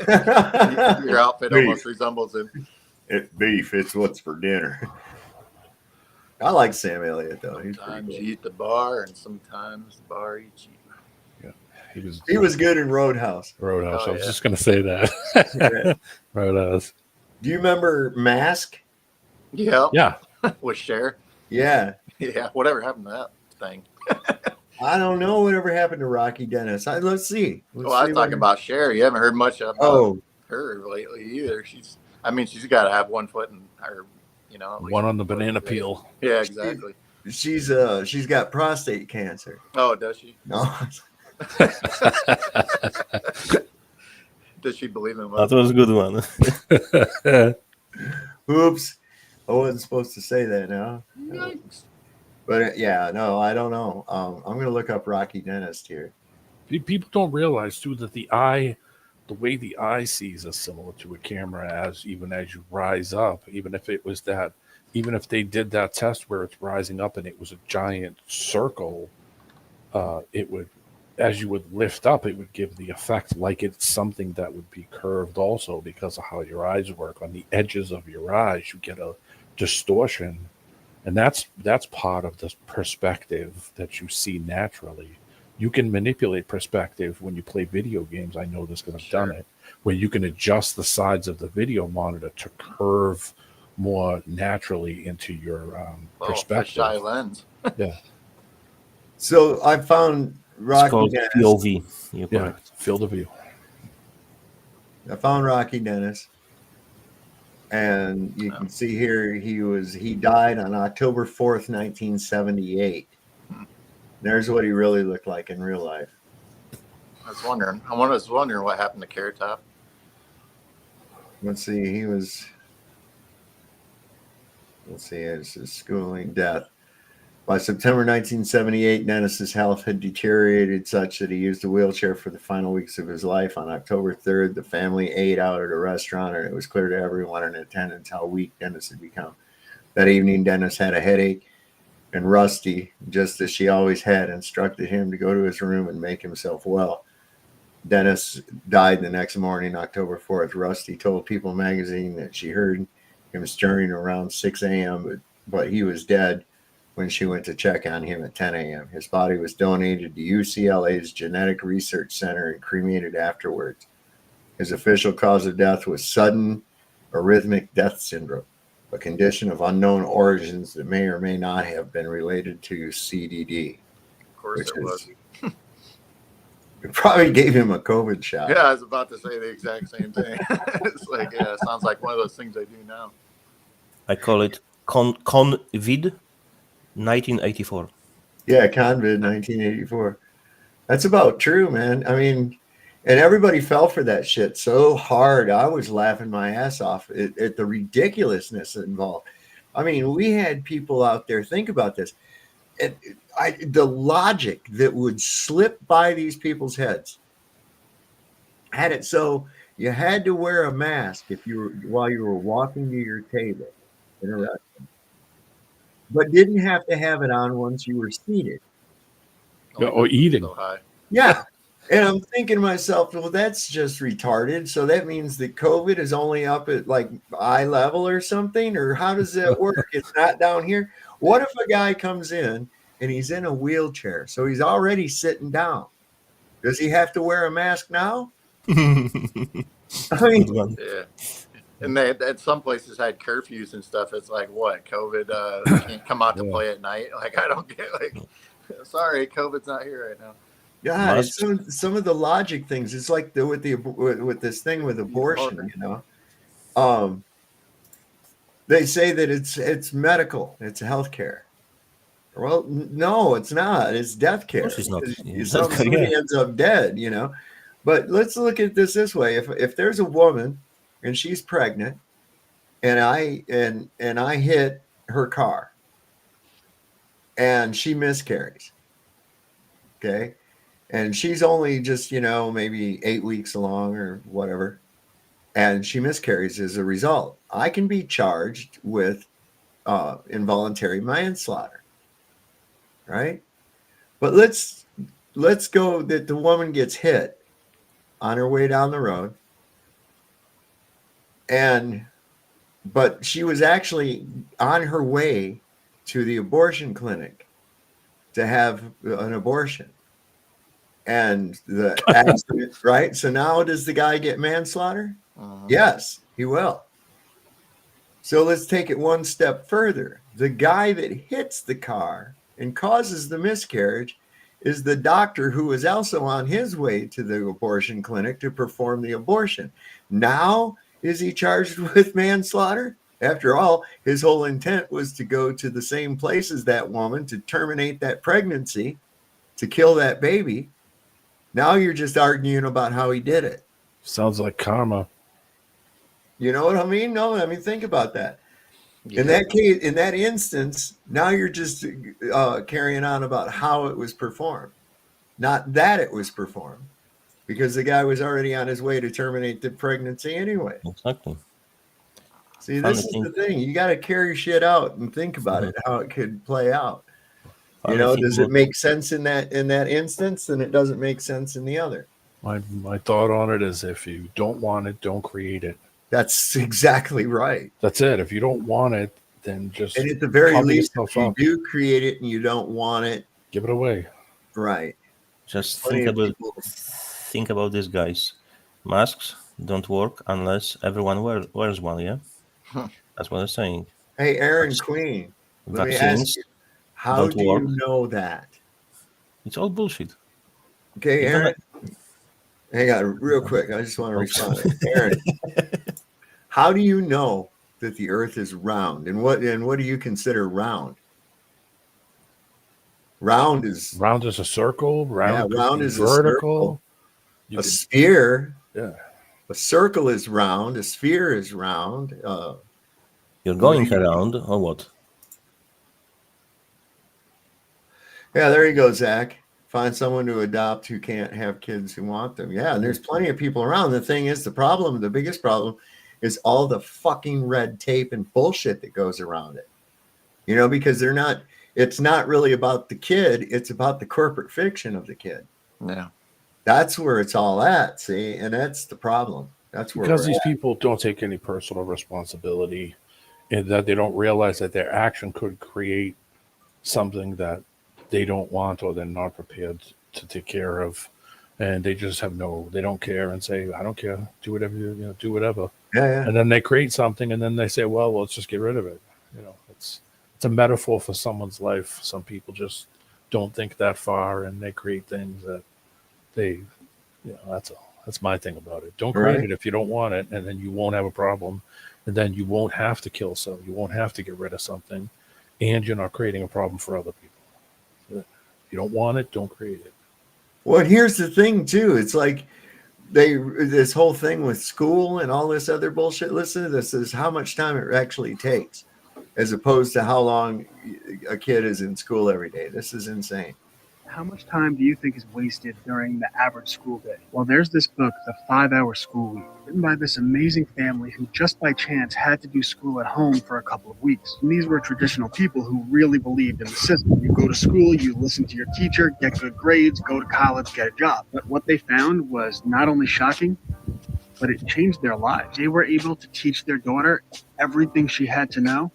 S12: Your outfit almost resembles him.
S11: It's beef. It's what's for dinner. I like Sam Elliott though.
S12: Sometimes you eat the bar, and sometimes the bar eats you.
S1: Yeah,
S11: he was good in Roadhouse.
S1: Roadhouse. I was just going to say that. Roadhouse.
S11: Do you remember Mask?
S12: Yeah.
S1: Yeah.
S12: With Cher.
S11: Yeah.
S12: Yeah. Whatever happened to that thing?
S11: I don't know whatever happened to Rocky Dennis. Let's see.
S12: I was talking about Cher. You haven't heard much about her lately either. She's got to have one foot in her,
S1: one on the banana peel.
S12: Yeah, exactly.
S11: she's got prostate cancer.
S12: Oh, does she?
S11: No.
S12: Does she believe in
S13: That
S12: love?
S13: was a good one.
S11: Oops, I wasn't supposed to say that now. But yeah, no, I don't know. I'm gonna look up Rocky Dentist here.
S1: People don't realize too that the eye, the way the eye sees is similar to a camera as even as you rise up. Even if it was that, even if they did that test where it's rising up and it was a giant circle, it would, as you would lift up, it would give the effect like it's something that would be curved also because of how your eyes work. On the edges of your eyes, you get a distortion, and that's part of this perspective that you see naturally. You can manipulate perspective when you play video games. I know this because I've done it, where you can adjust the sides of the video monitor to curve more naturally into your perspective.
S12: Fisheye lens.
S1: Yeah.
S11: So I found
S13: It's
S11: Rocky
S13: called
S11: Dentist.
S13: POV. You're
S1: Yeah,
S13: correct.
S1: field of view.
S11: I found Rocky Dennis, and you can see here he died on October 4th, 1978. There's what he really looked like in real life.
S12: I was wondering what happened to Carrot Top.
S11: Let's see, it's his schooling, death. By September 1978, Dennis's health had deteriorated such that he used a wheelchair for the final weeks of his life. On October 3rd, the family ate out at a restaurant, and it was clear to everyone in attendance how weak Dennis had become. That evening, Dennis had a headache, and Rusty, just as she always had, instructed him to go to his room and make himself well. Dennis died the next morning, October 4th. Rusty told People magazine that she heard him stirring around 6 a.m., but he was dead when she went to check on him at 10 a.m. His body was donated to UCLA's Genetic Research Center and cremated afterwards. His official cause of death was sudden arrhythmic death syndrome, a condition of unknown origins that may or may not have been related to CDD.
S12: Of course it was.
S11: It probably gave him a COVID shot.
S12: Yeah, I was about to say the exact same thing. It's like, yeah, it sounds like one of those things I do now.
S13: I call it COVID 1984.
S11: Yeah, COVID 1984. That's about true, man. I mean, and everybody fell for that shit so hard. I was laughing my ass off at the ridiculousness involved. I mean, we had people out there, think about this. The logic that would slip by these people's heads had it so you had to wear a mask while you were walking to your table in a restaurant, but didn't have to have it on once you were seated.
S1: Or eating.
S12: So high.
S11: Yeah. And I'm thinking to myself, well, that's just retarded. So that means that COVID is only up at like eye level or something? Or how does that work? It's not down here. What if a guy comes in and he's in a wheelchair? So he's already sitting down. Does he have to wear a mask now? I mean,
S12: yeah. And they at some places had curfews and stuff. It's like, what, COVID can't come out to play at night? Like, I don't get, like, sorry, COVID's not here right now.
S11: Yeah, some of the logic things. It's like with this thing with abortion, you know. They say that it's medical, it's healthcare. Well, no, it's not. It's death care.
S13: It's not.
S11: Somebody ends up dead, you know. But let's look at this way: if there's a woman and she's pregnant, and I hit her car, and she miscarries, okay. And she's only just, maybe 8 weeks along or whatever. And she miscarries as a result. I can be charged with involuntary manslaughter. Right? But let's go that the woman gets hit on her way down the road. But she was actually on her way to the abortion clinic to have an abortion. And the accident, right? So now does the guy get manslaughter? Yes, he will. So let's take it one step further. The guy that hits the car and causes the miscarriage is the doctor who is also on his way to the abortion clinic to perform the abortion. Now, is he charged with manslaughter? After all, his whole intent was to go to the same place as that woman to terminate that pregnancy, to kill that baby. Now you're just arguing about how he did it.
S1: Sounds like karma.
S11: You know what I mean? No, I mean, think about that. In that case, in that instance, now you're just carrying on about how it was performed, not that it was performed, because the guy was already on his way to terminate the pregnancy anyway.
S13: Exactly.
S11: See, this is the thing. You got to carry shit out and think about it, how it could play out. You know, does it make sense in that instance? And it doesn't make sense in the other.
S1: My thought on it is, if you don't want it, don't create it.
S11: That's exactly right.
S1: That's it. If you don't want it, then just
S11: and at the very
S1: cover
S11: least,
S1: yourself
S11: if you
S1: up.
S11: do create it and you don't want it,
S1: Give it away.
S11: right?
S13: Just
S11: Plenty
S13: think about these guys. Masks don't work unless everyone wears one. Yeah, that's what I'm saying.
S11: Hey, Aaron Queen, let me ask
S13: Vaccines
S11: you, how
S13: don't
S11: do
S13: work.
S11: you know that?
S13: It's all bullshit.
S11: Okay,
S13: Even
S11: Aaron, hang on real quick. I just want to respond. Aaron, how do you know that the Earth is round, and what do you consider round? Round is
S1: a circle. Round
S11: is
S1: vertical.
S11: A sphere.
S1: Yeah.
S11: A circle is round. A sphere is round.
S13: You're going around or what?
S11: Yeah, there you go, Zach. Find someone to adopt who can't have kids who want them. Yeah, and there's plenty of people around. The thing is, the biggest problem is all the fucking red tape and bullshit that goes around it. You know, because it's not really about the kid, it's about the corporate fiction of the kid.
S12: Yeah.
S11: That's where it's all at, see? And that's the problem. That's where
S1: Because
S11: we're
S1: these
S11: at.
S1: people don't take any personal responsibility, and that they don't realize that their action could create something that they don't want or they're not prepared to take care of, and they just they don't care and say, I don't care, do whatever do whatever.
S11: Yeah.
S1: And then they create something, and then they say, well, let's just get rid of it. It's a metaphor for someone's life. Some people just don't think that far, and they create things that that's all. That's my thing about it. Don't create
S11: Right.
S1: it if you don't want it, and then you won't have a problem, and then you won't have to kill something. You won't have to get rid of something, and you're not creating a problem for other people. If you don't want it, don't create it.
S11: Well, here's the thing too. It's like this whole thing with school and all this other bullshit. Listen to this. Is how much time it actually takes, as opposed to how long a kid is in school every day. This is insane.
S15: How much time do you think is wasted during the average school day? Well, there's this book, The 5-Hour School Week, written by this amazing family who just by chance had to do school at home for a couple of weeks. And these were traditional people who really believed in the system. You go to school, you listen to your teacher, get good grades, go to college, get a job. But what they found was not only shocking, but it changed their lives. They were able to teach their daughter everything she had to know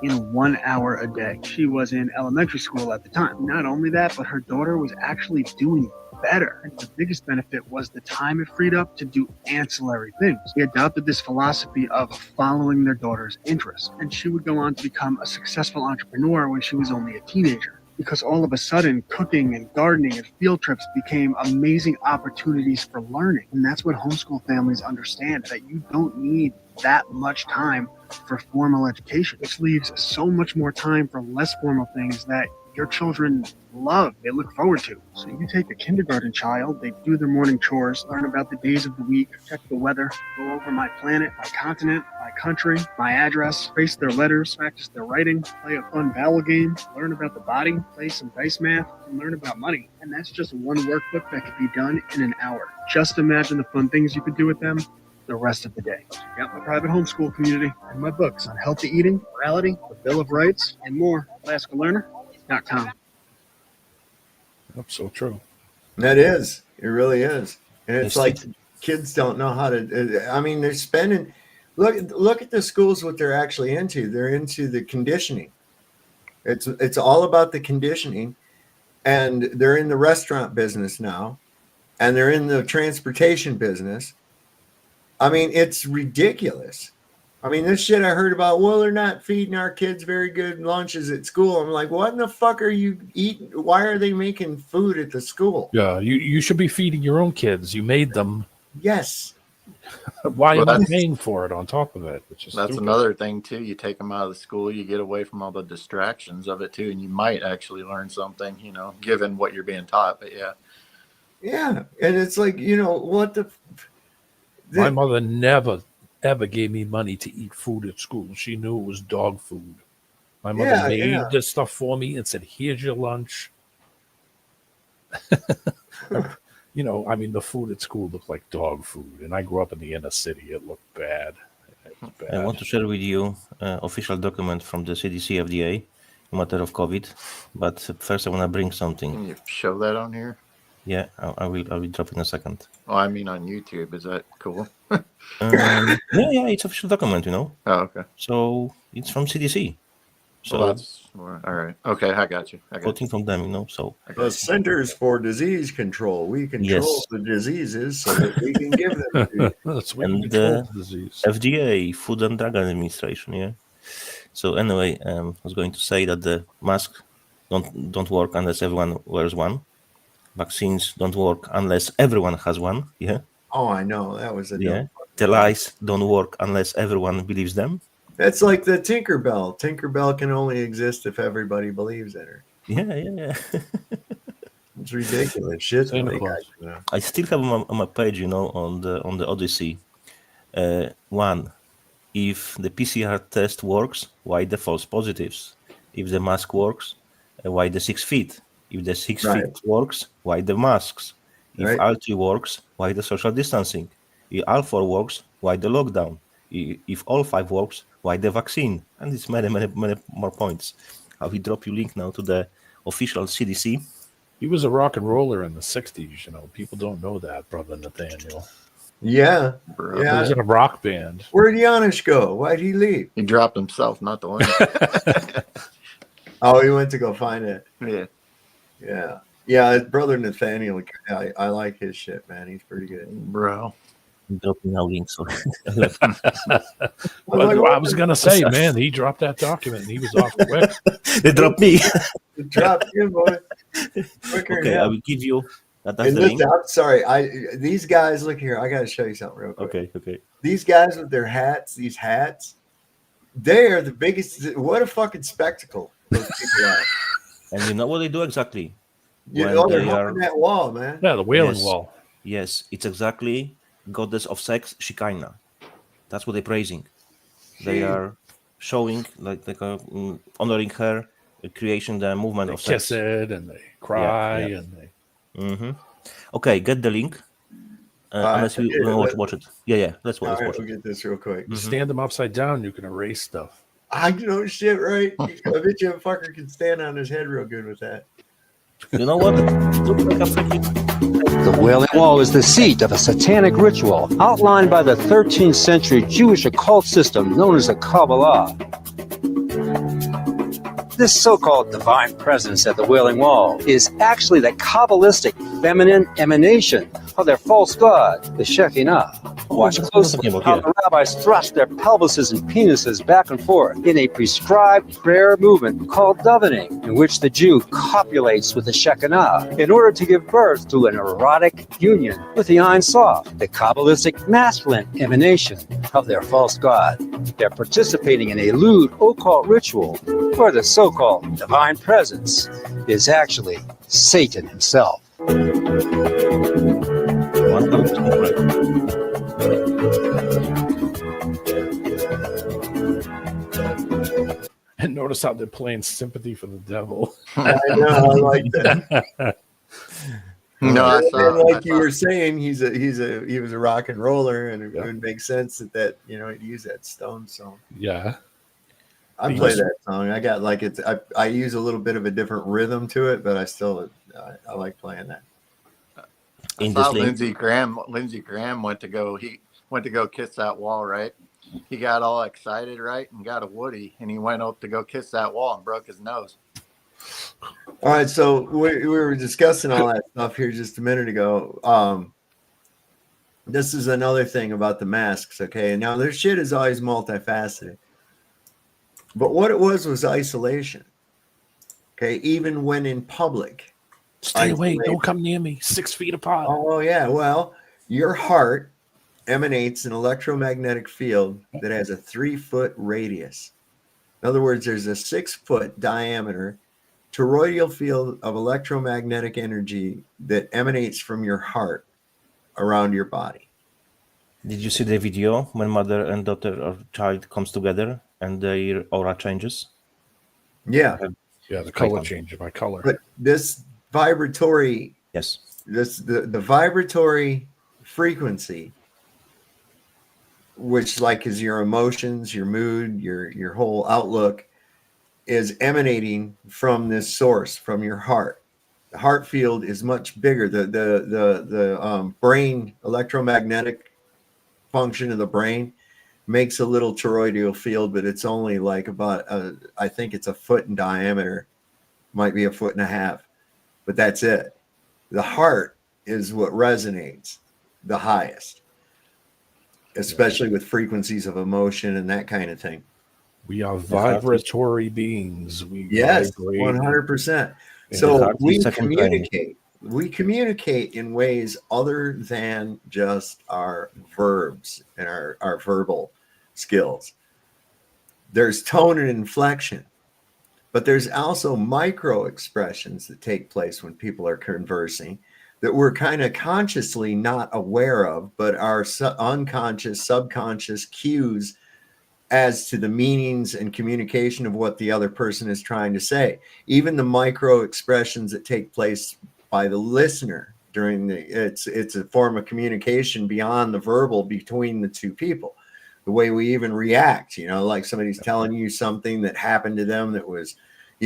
S15: in 1 hour a day. She was in elementary school at the time. Not only that, but her daughter was actually doing better. And the biggest benefit was the time it freed up to do ancillary things. They adopted this philosophy of following their daughter's interests, and she would go on to become a successful entrepreneur when she was only a teenager. Because all of a sudden, cooking and gardening and field trips became amazing opportunities for learning. And that's what homeschool families understand, that you don't need that much time for formal education, which leaves so much more time for less formal things that your children love, they look forward to. So you take a kindergarten child, they do their morning chores, learn about the days of the week, check the weather, go over my planet, my continent, my country, my address, trace their letters, practice their writing, play a fun vowel game, learn about the body, play some dice math, and learn about money. And that's just one workbook that could be done in an hour. Just imagine the fun things you could do with them the rest of the day. Check out my private homeschool community and my books on healthy eating, morality, the Bill of Rights, and more. AlaskaLearner.com.
S1: That's so true.
S11: That is. It really is. And it's like kids don't know how to. I mean, they're spending. Look at the schools. What they're actually into. They're into the conditioning. It's all about the conditioning, and they're in the restaurant business now, and they're in the transportation business. I mean, it's ridiculous. I mean, this shit I heard about, well, they're not feeding our kids very good lunches at school. I'm like, what in the fuck are you eating? Why are they making food at the school?
S1: Yeah, you should be feeding your own kids. You made them.
S11: Yes.
S1: Why am I
S12: that's-
S1: paying for it on top of it? Which is
S12: That's
S1: stupid.
S12: another thing too. You take them out of the school, you get away from all the distractions of it too, and you might actually learn something, given what you're being taught. But yeah,
S16: Yeah, and it's like, what the.
S1: My mother never ever gave me money to eat food at school. She knew it was dog food. My mother made this stuff for me and said, "Here's your lunch." I mean, the food at school looked like dog food, and I grew up in the inner city. It looked bad.
S13: I want to share with you official document from the CDC FDA, matter of COVID. But first, I want to bring something.
S12: can you show that on here?
S13: Yeah, I will drop in a second.
S12: Oh, I mean on YouTube. Is that cool?
S13: Yeah, it's official document,
S12: Oh, okay.
S13: So it's from CDC. So
S12: Well, that's all right. Okay, I got you.
S13: quoting from them, So
S16: The Centers for Disease Control. We control
S13: Yes.
S16: the diseases so that we can give them to you.
S1: That's what
S13: and
S1: you
S13: the
S1: control the disease.
S13: FDA, Food and Drug Administration, yeah. So anyway, I was going to say that the masks don't work unless everyone wears one. Vaccines don't work unless everyone has one. Yeah.
S16: Oh, I know. That was a
S13: Yeah.
S16: dumb.
S13: The lies don't work unless everyone believes them.
S16: That's like the Tinkerbell. Tinkerbell can only exist if everybody believes in her.
S13: Yeah.
S16: It's ridiculous shit.
S1: Santa
S16: that they
S1: Claus.
S16: got, you know.
S13: I still have on my page, on the Odyssey. One, if the PCR test works, why the false positives? If the mask works, why the 6 feet? If the 6
S16: Right.
S13: feet works, why the masks? If
S16: Right.
S13: all 3 works, why the social distancing? If all 4 works, why the lockdown? If all 5 works, why the vaccine? And it's many more points. I will drop you link now to the official CDC.
S1: He was a rock and roller in the 60s. People don't know that, Brother Nathaniel.
S16: Yeah.
S1: He was in a rock band.
S16: Where'd Janusz go? Why'd he leave?
S12: He dropped himself, not the one.
S16: Oh, he went to go find it.
S12: Yeah.
S16: Yeah. Yeah, his brother Nathaniel, I like his shit, man. He's pretty good.
S12: Bro.
S13: Dropping now link, so
S1: Well, I was going to say, man, he dropped that document and he was off quick.
S13: They dropped me.
S16: Drop him, boy. Quicker
S13: Okay,
S16: than
S13: I
S16: hell.
S13: will give you that's
S16: And
S13: the
S16: listen,
S13: link.
S16: I'm sorry. These guys, look here. I got to show you something real quick.
S13: Okay.
S16: These guys with their hats, these hats, they are the biggest. What a fucking spectacle those people are.
S13: And you know what they do exactly?
S16: You
S13: When
S16: know, they're
S13: they
S16: humping that wall, man.
S1: Yeah, the Wailing
S13: Yes.
S1: Wall.
S13: Yes, it's exactly goddess of sex, Shekinah. That's what they're praising. They are showing, honoring her, creation, the movement
S1: They
S13: of sex.
S1: kiss it and they cry
S13: Yeah.
S1: and they.
S13: Mm-hmm. Okay, get the link. Unless you want to watch it. Yeah, let's
S16: All
S13: watch
S16: right,
S13: it.
S16: we'll get this real quick.
S1: You stand them upside down, you can erase stuff.
S16: I know shit, right? I bet you a fucker can stand on his head real good with that.
S13: You know what?
S17: The Wailing Wall is the seat of a satanic ritual outlined by the 13th century Jewish occult system known as the Kabbalah. This so-called divine presence at the Wailing Wall is actually the Kabbalistic feminine emanation of their false god, the Shekinah. Watch closely how the rabbis thrust their pelvises and penises back and forth in a prescribed prayer movement called davening, in which the Jew copulates with the Shekinah in order to give birth to an erotic union with the Ein Sof, the Kabbalistic masculine emanation of their false god. They're participating in a lewd occult ritual where the so-called divine presence is actually Satan himself.
S1: And notice how they're playing sympathy for the devil.
S16: I know, I like that.
S12: No, I saw.
S16: And like you were saying, he was a rock and roller, and it would make sense that he'd use that stone song.
S1: Yeah.
S16: I play that song. I got I use a little bit of a different rhythm to it, but I like playing that.
S12: I saw Lindsey Graham went to go kiss that wall, right? He got all excited, right, and got a Woody, and he went up to go kiss that wall and broke his nose.
S16: All right, so we were discussing all that stuff here just a minute ago. This is another thing about the masks, okay? And now their shit is always multifaceted. But what it was isolation. Okay, even when in public.
S1: Stay away, don't come near me. 6 feet apart.
S16: Oh, yeah. Well, your heart emanates an electromagnetic field that has a 3-foot radius. In other words, there's a 6-foot diameter toroidal field of electromagnetic energy that emanates from your heart around your body.
S13: Did you see the video when mother and daughter or child comes together and their aura changes?
S16: Yeah.
S1: Yeah, the color change by color.
S16: But this vibratory,
S13: yes,
S16: the vibratory frequency, which like is your emotions, your mood, your whole outlook, is emanating from this source, from your heart. The heart field is much bigger. The brain electromagnetic function of the brain makes a little toroidal field, but it's only like about I think it's a foot in diameter, might be a foot and a half, but that's it. The heart is what resonates the highest, especially with frequencies of emotion and that kind of thing.
S1: We are vibratory beings. We
S16: Yes,
S1: vibrate.
S16: 100%. So we communicate. We communicate in ways other than just our verbs and our verbal skills. There's tone and inflection, but there's also micro expressions that take place when people are conversing that we're kind of consciously not aware of, but our unconscious, subconscious cues as to the meanings and communication of what the other person is trying to say. Even the micro expressions that take place by the listener during it's a form of communication beyond the verbal between the two people. The way we even react, like somebody's telling you something that happened to them that was,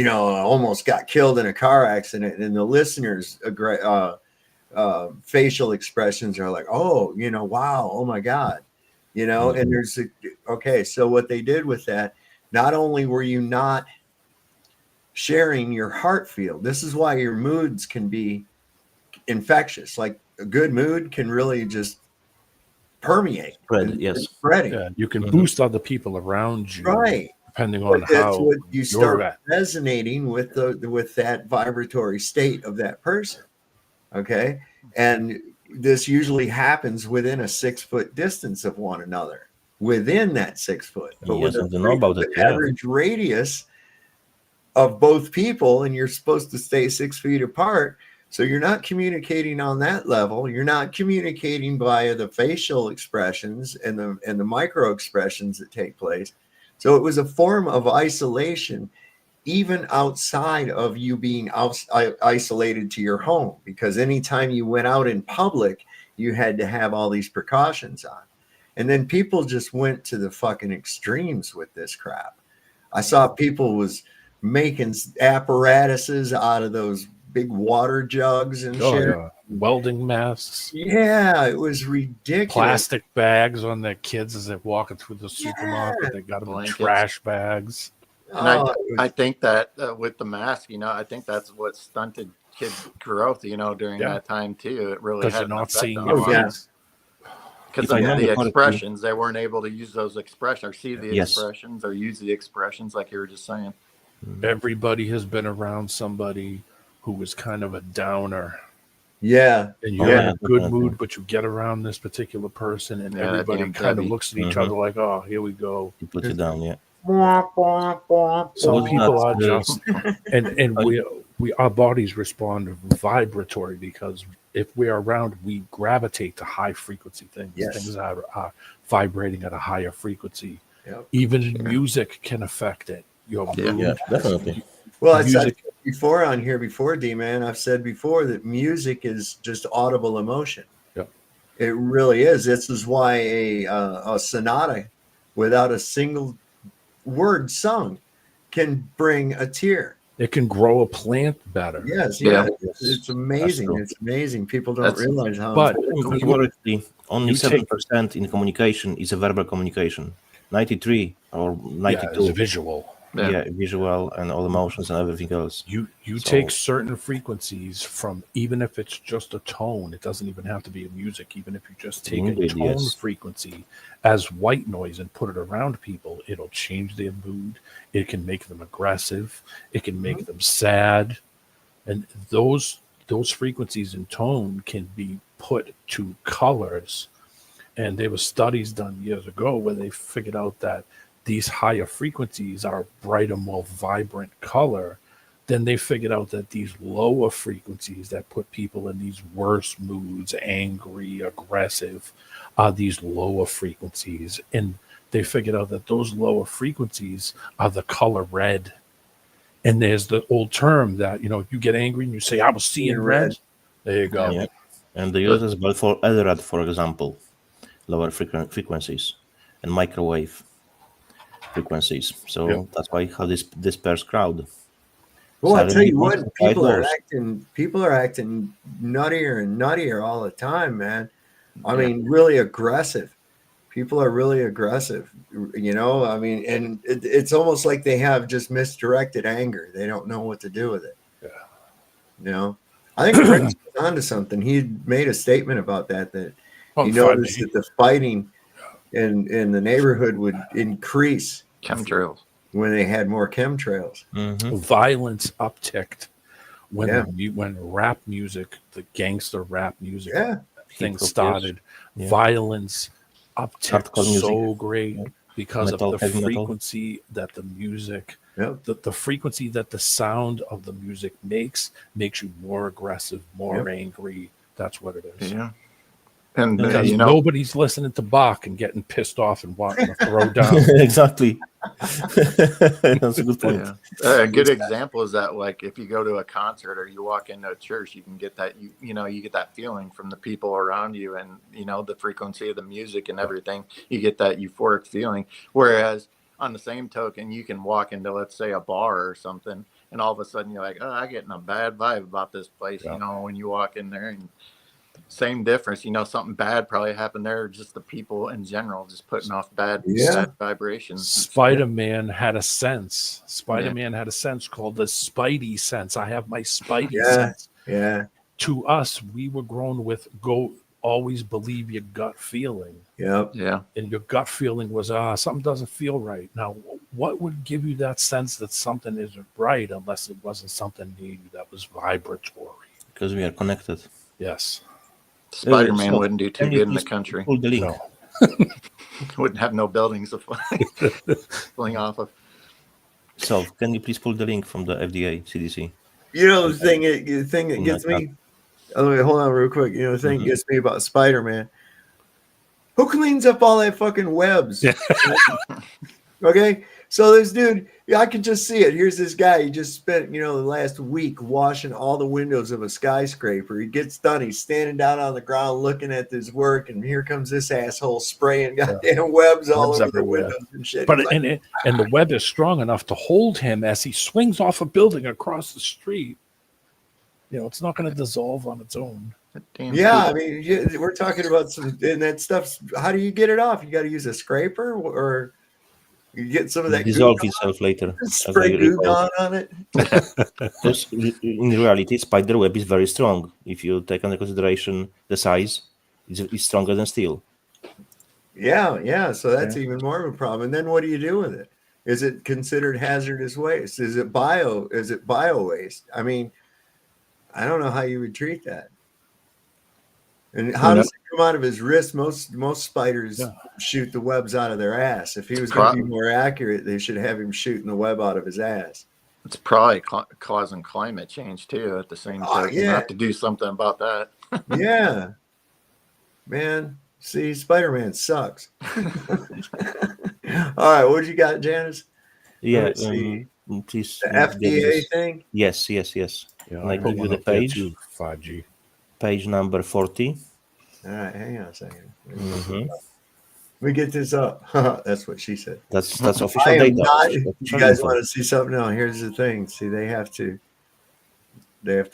S16: almost got killed in a car accident, and the listener's facial expressions are like, oh, wow, oh my God. And there's okay. So what they did with that, not only were you not sharing your heart field, this is why your moods can be infectious. Like a good mood can really just permeate.
S13: Spreading.
S1: Yeah, you can boost other people around you,
S16: right?
S1: Depending on
S16: But that's
S1: how
S16: what you start
S1: at.
S16: resonating with with that vibratory state of that person. Okay, and this usually happens within a 6-foot distance of one another, within that 6 foot. But
S13: Yes,
S16: with
S13: I don't know about
S16: the
S13: that, yeah.
S16: average radius of both people, and you're supposed to stay 6 feet apart, so you're not communicating on that level. You're not communicating via the facial expressions and the micro expressions that take place. So it was a form of isolation, even outside of you being isolated to your home, because anytime you went out in public, you had to have all these precautions on. And then people just went to the fucking extremes with this crap. I saw people was making apparatuses out of those big water jugs and shit.
S1: Yeah. Welding masks.
S16: Yeah, it was ridiculous.
S1: Plastic bags on their kids as they're walking through the supermarket. They got them in trash bags.
S12: And I think that with the mask, I think that's what stunted kids' growth, during that time too. It really had
S1: Because they're
S12: an
S1: not
S12: effect
S1: seeing
S12: on
S1: your
S12: them.
S1: face.
S12: Because of the expressions, they weren't able to use those expressions or see the
S13: Yes.
S12: expressions or use the expressions like you were just saying.
S1: Everybody has been around somebody who was kind of a downer.
S16: Yeah.
S1: And you're in a good mood, but you get around this particular person and
S12: Yeah,
S1: everybody
S12: damn
S1: kind of
S12: Debbie.
S1: looks at each other like, oh, here we go.
S13: He puts it down, yeah.
S1: Some people are
S13: not,
S1: just, and we our bodies respond vibratory, because if we're around, we gravitate to high frequency things.
S16: Yes.
S1: Things that are vibrating at a higher frequency.
S16: Yep.
S1: Even music can affect it. Your mood.
S13: Yeah, definitely.
S16: Well, I've said
S1: Music.
S16: before on here before, D-Man, I've said before that music is just audible emotion.
S1: Yep.
S16: It really is. This is why a sonata without a single word sung can bring a tear.
S1: It can grow a plant better.
S16: Yes,
S12: Yeah.
S16: it's amazing.
S13: true.
S16: It's amazing. People don't
S12: That's-
S16: realize how.
S1: But
S13: Currently, only
S1: you take-
S13: 7% in communication is a verbal communication. 93 or
S1: yeah,
S13: 92.
S1: it's visual.
S13: Yeah, visual and all emotions and everything else.
S1: You
S13: So-
S1: take certain frequencies from, even if it's just a tone, it doesn't even have to be a music. Even if you just take
S13: Indeed,
S1: a tone
S13: yes.
S1: frequency as white noise and put it around people, it'll change their mood. It can make them aggressive. It can make them sad. And those frequencies in tone can be put to colors And there were studies done years ago where they figured out that these higher frequencies are a brighter, more vibrant color. Then they figured out that these lower frequencies that put people in these worse moods, angry, aggressive, are these lower frequencies. And they figured out that those lower frequencies are the color red. And there's the old term that, you know, if you get angry and you say, I was seeing red. There you go.
S13: Yeah. And they use as well for Eldorad, for example, lower frequencies and microwave frequencies. So that's why how this disperse crowd.
S16: Well, I tell you
S13: Suddenly,
S16: what, people are
S13: goes.
S16: acting nuttier and nuttier all the time, man. I mean, really aggressive. People are really aggressive, you know. I mean, and it's almost like they have just misdirected anger. They don't know what to do with it.
S1: Yeah.
S16: You know, I think Prince was onto something. He made a statement about that he noticed that the fighting in the neighborhood would increase
S12: chemtrails
S16: when they had more chemtrails.
S1: Violence upticked when rap music, the gangster rap music thing started. Violence upticked so great because of the frequency that the music, the frequency that the sound of the music makes you more aggressive, more angry. That's what it is.
S12: Yeah. And
S1: because nobody's listening to Bach and getting pissed off and wanting to throw down.
S13: Exactly. That's a good point.
S12: A good example is that, like, if you go to a concert or you walk into a church, you can get that you get that feeling from the people around you, and the frequency of the music and everything. You get that euphoric feeling. Whereas on the same token, you can walk into, let's say, a bar or something, and all of a sudden you're like, oh, I'm getting a bad vibe about this place. When you walk in there, and same difference, something bad probably happened there. Just the people in general just putting off bad vibrations.
S1: Spider-Man had a sense. Spider-Man had a sense called the Spidey sense. I have my Spidey sense.
S16: Yeah.
S1: To us, we were grown with always believe your gut feeling.
S16: Yep.
S12: Yeah.
S1: And your gut feeling was something doesn't feel right. Now, what would give you that sense that something isn't right unless it wasn't something new that was vibratory?
S13: Because we are connected.
S1: Yes.
S12: Spider-Man wouldn't do too good in the country.
S13: Pull the link.
S1: No.
S12: Wouldn't have no buildings to fling off of.
S13: So, can you please pull the link from the FDA, CDC?
S16: The thing that gets me. Oh, wait, hold on real quick. The thing that gets me about Spider-Man. Who cleans up all that fucking webs? Okay, so this dude, I can just see it. Here's this guy. He just spent, the last week washing all the windows of a skyscraper. He gets done. He's standing down on the ground looking at this work, and here comes this asshole spraying goddamn webs all over the windows and shit.
S1: But and the web is strong enough to hold him as he swings off a building across the street. It's not going to dissolve on its own.
S16: I mean, we're talking about and that stuff's. How do you get it off? You got to use a scraper, or you get some of that
S13: dissolve itself later.
S16: Spray goo gone on it.
S13: Because in reality, spider web is very strong. If you take into consideration the size, it's stronger than steel.
S16: Yeah. So that's even more of a problem. And then what do you do with it? Is it considered hazardous waste? Is it bio waste? I mean, I don't know how you would treat that. And how does it come out of his wrist? Most spiders shoot the webs out of their ass. If he was going to be more accurate, they should have him shooting the web out of his ass.
S12: It's probably causing climate change too. At the same time, you have to do something about that.
S16: Yeah, man. See, Spider-Man sucks. All right, what you got, Janice?
S13: Yeah,
S16: please. The FDA thing.
S13: Yes.
S1: Yeah,
S13: and I give you the page.
S1: 5G.
S13: Page number 40.
S16: All right, hang on a second. Let me get this up. That's what she said.
S13: That's official data.
S16: You guys want to see something? No, here's the thing. See, they have to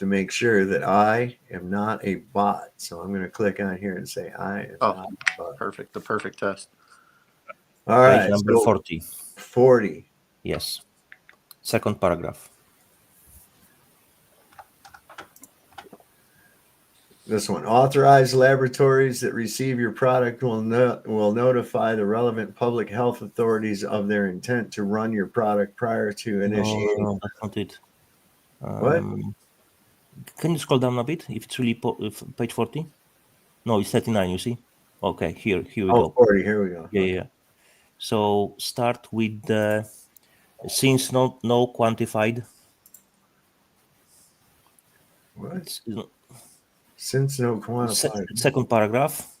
S16: make sure that I am not a bot. So I'm going to click on here and say I am not a bot.
S12: Perfect. The perfect test.
S16: All right.
S13: Page number 40.
S16: 40.
S13: Yes. Second paragraph.
S16: This one, authorized laboratories that receive your product will notify the relevant public health authorities of their intent to run your product prior to initiating.
S13: No, that's not it.
S16: What?
S13: Can you scroll down a bit? If it's really page 40? No, it's 39, you see? Okay, here we
S16: Oh,
S13: go.
S16: 40, here we go.
S13: Yeah, yeah. So start with the since no quantified.
S16: What? Since no quantified.
S13: Second paragraph.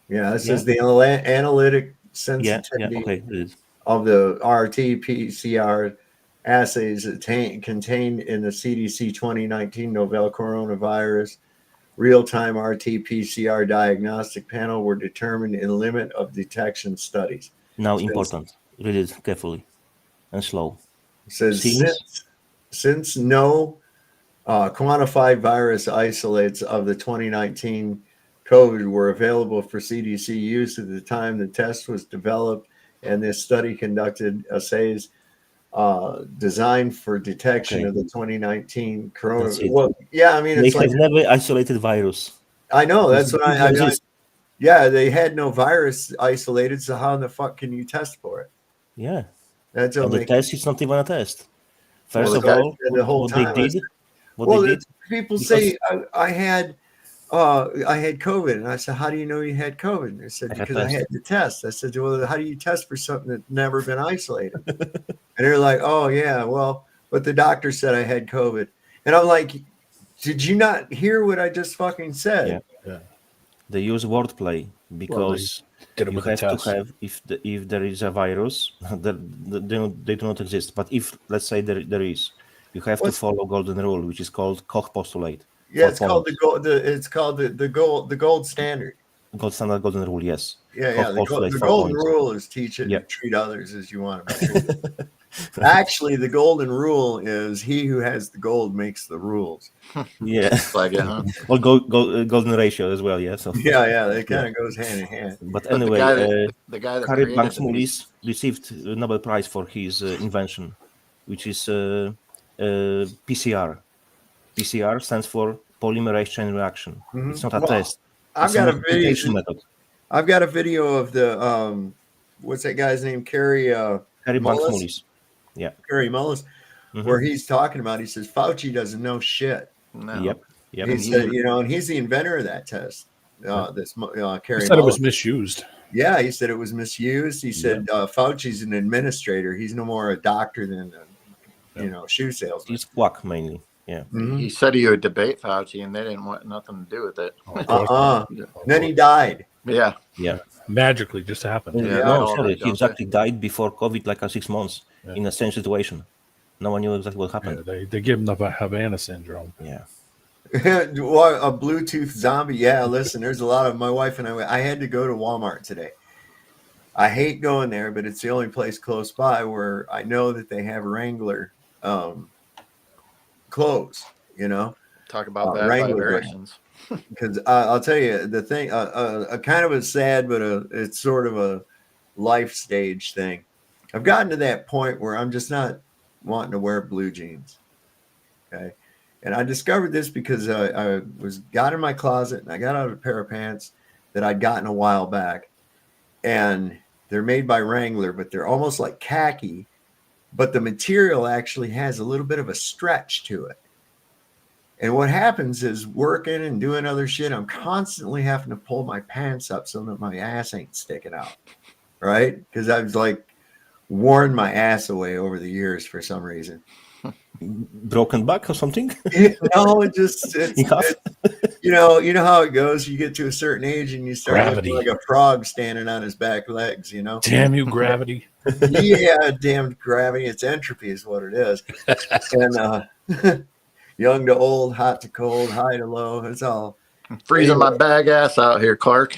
S16: Yeah, this
S13: Yeah.
S16: is the analytic
S13: Yeah,
S16: sensitivity
S13: okay. It is.
S16: of the RT-PCR assays contained in the CDC 2019 novel coronavirus real-time RT-PCR diagnostic panel were determined in limit of detection studies.
S13: Now important. Read it carefully and slow.
S16: It says since no quantified virus isolates of the 2019 COVID were available for CDC use at the time the test was developed, and this study conducted assays designed for detection of the 2019 coronavirus. Well, yeah, I mean,
S13: they
S16: it's like
S13: have never isolated virus.
S16: I know that's what I
S13: exist.
S16: yeah, they had no virus isolated, so how in the fuck can you test for it?
S13: Yeah,
S16: That's
S13: and the test is not even a test. First of all,
S16: the whole
S13: what they
S16: time
S13: did,
S16: people say I had COVID, and I said, how do you know you had COVID? And they said, because I had the test. I said, well, how do you test for something that's never been isolated? And they're like, oh yeah, well, but the doctor said I had COVID. And I'm like, did you not hear what I just fucking said?
S13: Yeah. They use wordplay because you have to have if there is a virus, they do not exist. But if let's say there is, you have to follow golden rule, which is called Koch postulate.
S16: Yeah, it's called the gold standard.
S13: Gold standard golden rule, yes.
S16: Yeah, the golden rule is teach it and treat others as you want to be treated. Actually, the golden rule is he who has the gold makes the rules.
S13: Yeah, or golden ratio as well. Yeah, so
S16: yeah, that kind of goes hand in hand.
S13: But anyway, the guy that Harry Banks-Mullis received a Nobel Prize for his invention, which is PCR. PCR stands for polymerase chain reaction. Mm-hmm. It's not a test.
S16: I've got a video. Method. I've got a video of the what's that guy's name? Harry
S13: Banks-Mullis. Yeah,
S16: Harry Mullis, where he's talking about. He says Fauci doesn't know shit.
S13: No. Yep.
S16: He said, and he's the inventor of that test. This Harry.
S1: He said it was misused.
S16: Yeah, he said it was misused. He said Fauci's an administrator. He's no more a doctor than a shoe salesman.
S13: He's quack mainly. Yeah.
S16: Mm-hmm.
S12: He said he would debate Fauci, and they didn't want nothing to do with it.
S16: Then he died.
S12: Yeah.
S1: Magically just happened.
S13: No, sorry. He exactly died before COVID, like 6 months in a same situation. No one knew exactly what happened.
S1: Yeah, they give him the Havana syndrome.
S13: Yeah.
S16: A Bluetooth zombie. Yeah, listen, there's a lot of my wife and I had to go to Walmart today. I hate going there, but it's the only place close by where I know that they have Wrangler clothes,
S12: Talk about that vibrations.
S16: Because I'll tell you the thing, kind of a sad, but it's sort of a life stage thing. I've gotten to that point where I'm just not wanting to wear blue jeans. Okay. And I discovered this because I got in my closet and I got out a pair of pants that I'd gotten a while back, and they're made by Wrangler, but they're almost like khaki, but the material actually has a little bit of a stretch to it. And what happens is working and doing other shit, I'm constantly having to pull my pants up so that my ass ain't sticking out. Right? Because I've worn my ass away over the years for some reason.
S13: Broken back or something?
S16: No, it's you know how it goes. You get to a certain age and you start looking like a frog standing on his back legs,
S1: Damn you, gravity.
S16: Yeah, damn gravity. It's entropy is what it is. And young to old, hot to cold, high to low. It's all
S12: freezing my bag ass out here, Clark.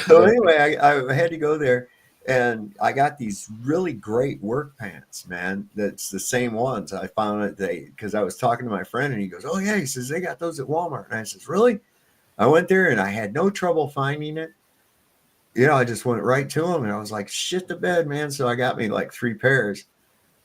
S16: So anyway, I had to go there, and I got these really great work pants, man. That's the same ones I found it because I was talking to my friend, and he goes, "Oh yeah," he says, "they got those at Walmart." And I says, "Really?" I went there and I had no trouble finding it. I just went right to them, and I was like, "Shit the bed, man!" So I got me like 3 pairs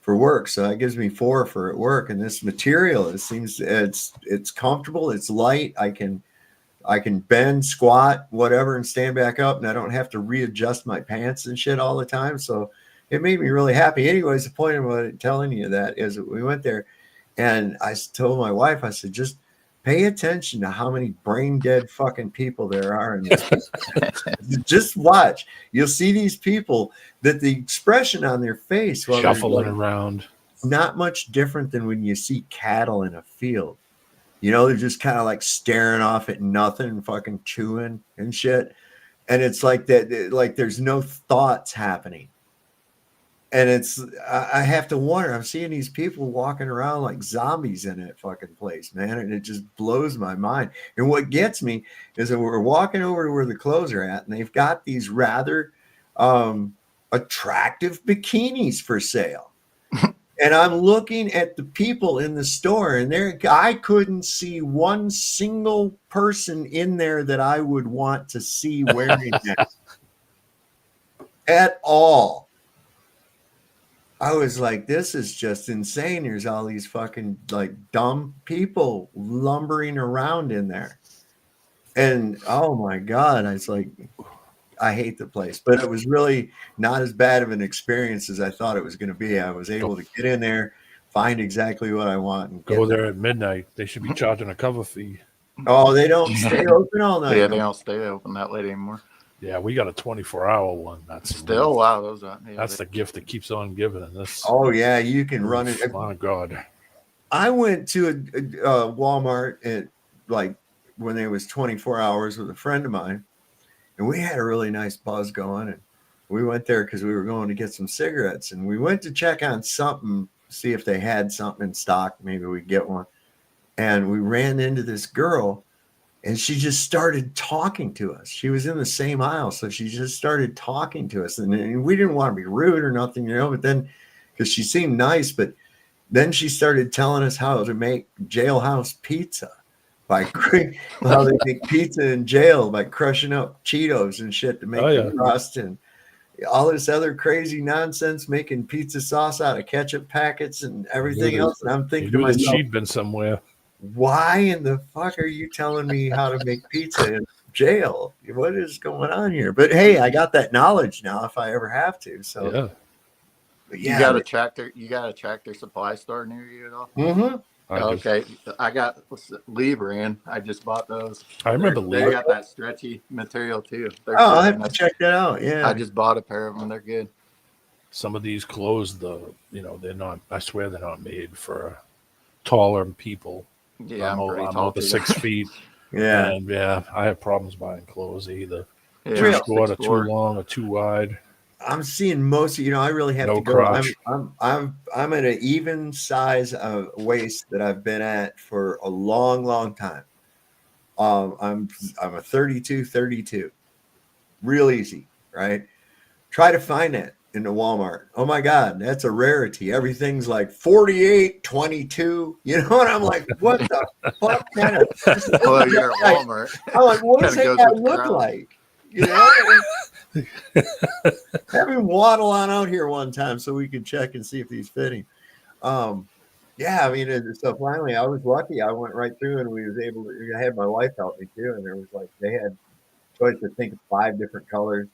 S16: for work, so that gives me 4 for at work. And this material, it seems it's comfortable, it's light. I can bend, squat, whatever, and stand back up, and I don't have to readjust my pants and shit all the time. So it made me really happy. Anyways, the point of telling you that is that we went there, and I told my wife, I said, just Pay attention to how many brain dead fucking people there are in this. Just watch. You'll see these people that the expression on their face, well,
S1: Shuffling around.
S16: not much different than when you see cattle in a field. You know, they're just kind of like staring off at nothing, fucking chewing and shit. And it's like that, like there's no thoughts happening. And I have to wonder, I'm seeing these people walking around like zombies in that fucking place, man. And it just blows my mind. And what gets me is that we're walking over to where the clothes are at, and they've got these rather attractive bikinis for sale. And I'm looking at the people in the store, and I couldn't see one single person in there that I would want to see wearing that at all. I was like, this is just insane. There's all these fucking like dumb people lumbering around in there. And oh my God, I was like, I hate the place. But it was really not as bad of an experience as I thought it was going to be. I was able to get in there, find exactly what I want. And
S1: Go there at midnight. They should be charging a cover fee.
S16: Oh, they don't stay open all night.
S12: Yeah, they don't stay open that late anymore.
S1: Yeah, we got a 24-hour one. That's
S12: still wow. Those are
S1: that's the gift that keeps on giving. And this.
S16: Oh yeah, you can run it.
S1: My God,
S16: I went to a Walmart at like when it was 24 hours with a friend of mine, and we had a really nice buzz going. And we went there because we were going to get some cigarettes, and we went to check on something, see if they had something in stock. Maybe we'd get one. And we ran into this girl. And she just started talking to us. She was in the same aisle, so she just started talking to us. And we didn't want to be rude or nothing, you know, but then, because she seemed nice, but then she started telling us how to make jailhouse pizza. By how they make pizza in jail by crushing up Cheetos and shit to make the crust and all this other crazy nonsense, making pizza sauce out of ketchup packets and everything else. And I'm thinking to myself,
S1: she'd been somewhere.
S16: Why in the fuck are you telling me how to make pizza in jail? What is going on here? But hey, I got that knowledge now if I ever have to. So
S1: yeah.
S16: But
S12: you got a tractor supply store near you at all?
S16: Mm-hmm.
S12: Okay. I got Lee brand. I just bought those.
S1: I remember
S12: Lee. They got that stretchy material too.
S16: I'll have to check that out. Yeah.
S12: I just bought a pair of them. They're good.
S1: Some of these clothes, they're not, I swear they're not made for taller people.
S12: Yeah, I'm
S1: over 6 feet.
S16: Yeah.
S1: And yeah, I have problems buying clothes either.
S12: Yeah,
S1: Too short or too long or too wide.
S16: I'm seeing most of, I really have to go.
S1: Crotch.
S16: I'm at an even size of waist that I've been at for a long, long time. I'm a 32. Real easy, right? Try to find that in the Walmart. Oh my God, that's a rarity. Everything's like 48, 22. You know, and I'm like, what the fuck kind of?
S12: Well, you're at Walmart.
S16: I'm like, what does that guy look like? You know, have him waddle on out here one time so we can check and see if he's fitting. Yeah, I mean, so finally, I was lucky. I went right through, and we was able to. I had my wife help me too, and there was like they had choice to think of 5 different colors.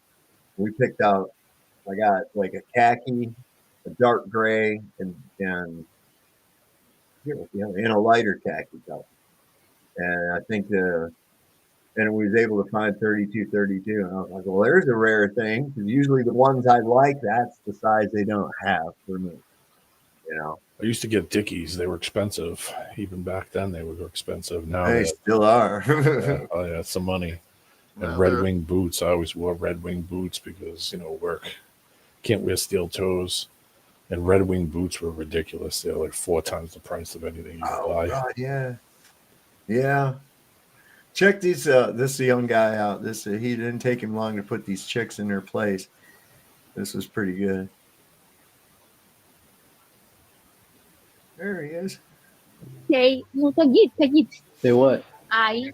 S16: We picked out. I got like a khaki, a dark gray, and a lighter khaki color. And I think and we was able to find 32. And I was like, well, there's a rare thing because usually the ones I like, that's the size they don't have for me. You know,
S1: I used to get Dickies. They were expensive. Even back then, they were expensive. Now
S16: they still are.
S1: Yeah, it's some money. And Red Wing boots. I always wore Red Wing boots because work. Can't wear steel toes, and Red Wing boots were ridiculous. They're like 4 times the price of anything you could buy.
S16: God, yeah. Check these. This young guy out. He didn't take him long to put these chicks in their place. This was pretty good. There he is.
S8: Hey, no, Tagit.
S18: Say what?
S8: I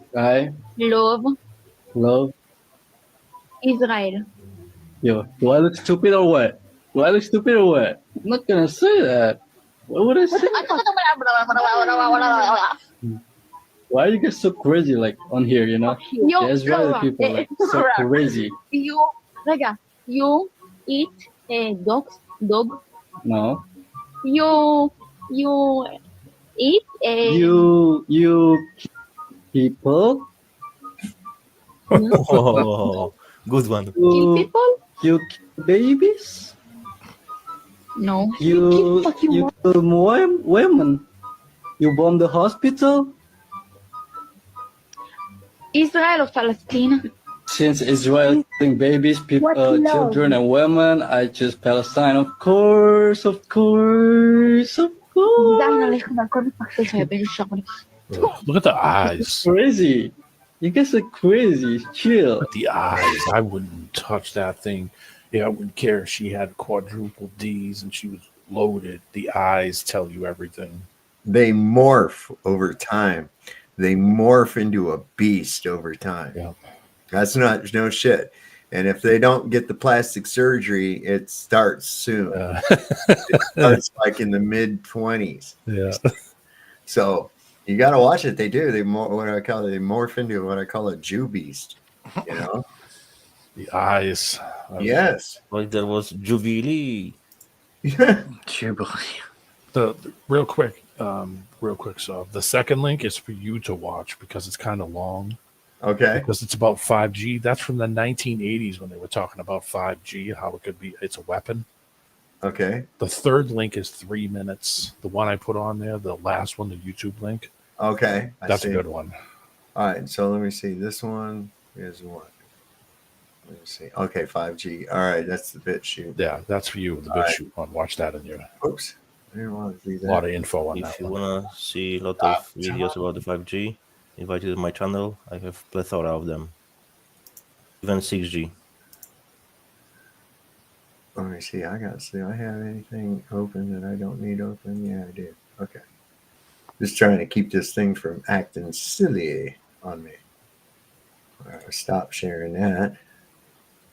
S18: love
S8: Israel.
S18: Yo, do I look stupid or what? I'm not gonna say that. What would I say? Why you get so crazy like on here, you know? The Israeli people like so crazy.
S8: You eat dog?
S18: No.
S8: You eat
S18: You people.
S13: Oh, good one.
S8: Kill people?
S18: You kill babies.
S8: No.
S18: You kill women. You bomb the hospital.
S8: Israel or Palestine?
S18: Since Israel killing babies,
S8: What love?
S18: children, and women, I choose Palestine. Of course, of course, of course.
S1: Look at the eyes.
S18: Crazy. You guys are crazy. Chill.
S1: Look at the eyes. I wouldn't touch that thing. Yeah, I wouldn't care if she had quadruple D's and she was loaded. The eyes tell you everything.
S16: They morph over time. They morph into a beast over time.
S1: Yeah.
S16: That's not no shit. And if they don't get the plastic surgery, it starts soon. It starts like in the mid-20s.
S1: Yeah.
S16: So you got to watch it. They do. They morph into what I call a Jew beast. You know.
S1: The eyes.
S16: Yes.
S13: Like there was Jubilee.
S12: Jubilee.
S1: The real quick. So the second link is for you to watch because it's kind of long.
S16: Okay.
S1: Because it's about 5G. That's from the 1980s when they were talking about 5G, how it could be. It's a weapon.
S16: Okay.
S1: The third link is 3 minutes. The one I put on there, the last one, the YouTube link.
S16: Okay.
S1: That's a good one.
S16: All right. So let me see. This one is what? Let me see. Okay, 5G. All right. That's the bit shoot.
S1: Yeah, that's for you. The bit shoot one. Watch that in your.
S16: Oops. I didn't want to do that.
S1: A lot of info on that.
S13: If you wanna see a lot of videos about the 5G, invite you to my channel. I have plethora of them. Even 6G.
S16: Let me see. I got to see. I have anything open that I don't need open? Yeah, I do. Okay. Just trying to keep this thing from acting silly on me. All right, stop sharing that.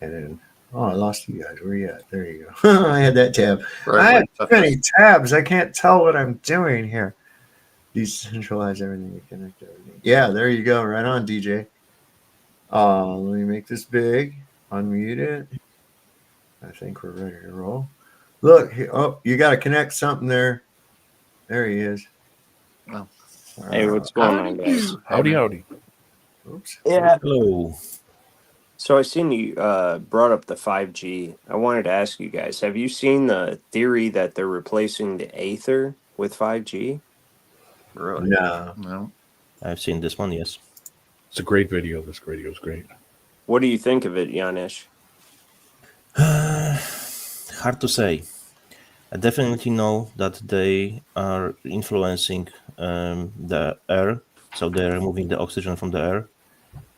S16: And then, oh, I lost you guys. Where you at? There you go. I had that tab. I have too many tabs. I can't tell what I'm doing here. Decentralize everything. Connect everything. Yeah, there you go. Right on, DJ. Let me make this big. Unmute it. I think we're ready to roll. Look, oh, you got to connect something there. There he is.
S12: Oh.
S19: Hey, what's going on, guys?
S1: Howdy, howdy.
S16: Oops.
S19: Yeah.
S13: Hello.
S19: So I seen you brought up the 5G. I wanted to ask you guys, have you seen the theory that they're replacing the Aether with 5G?
S12: Really?
S16: No.
S13: I've seen this one, yes.
S1: It's a great video. This video is great.
S19: What do you think of it, Janesh?
S13: Hard to say. I definitely know that they are influencing the air, so they're removing the oxygen from the air,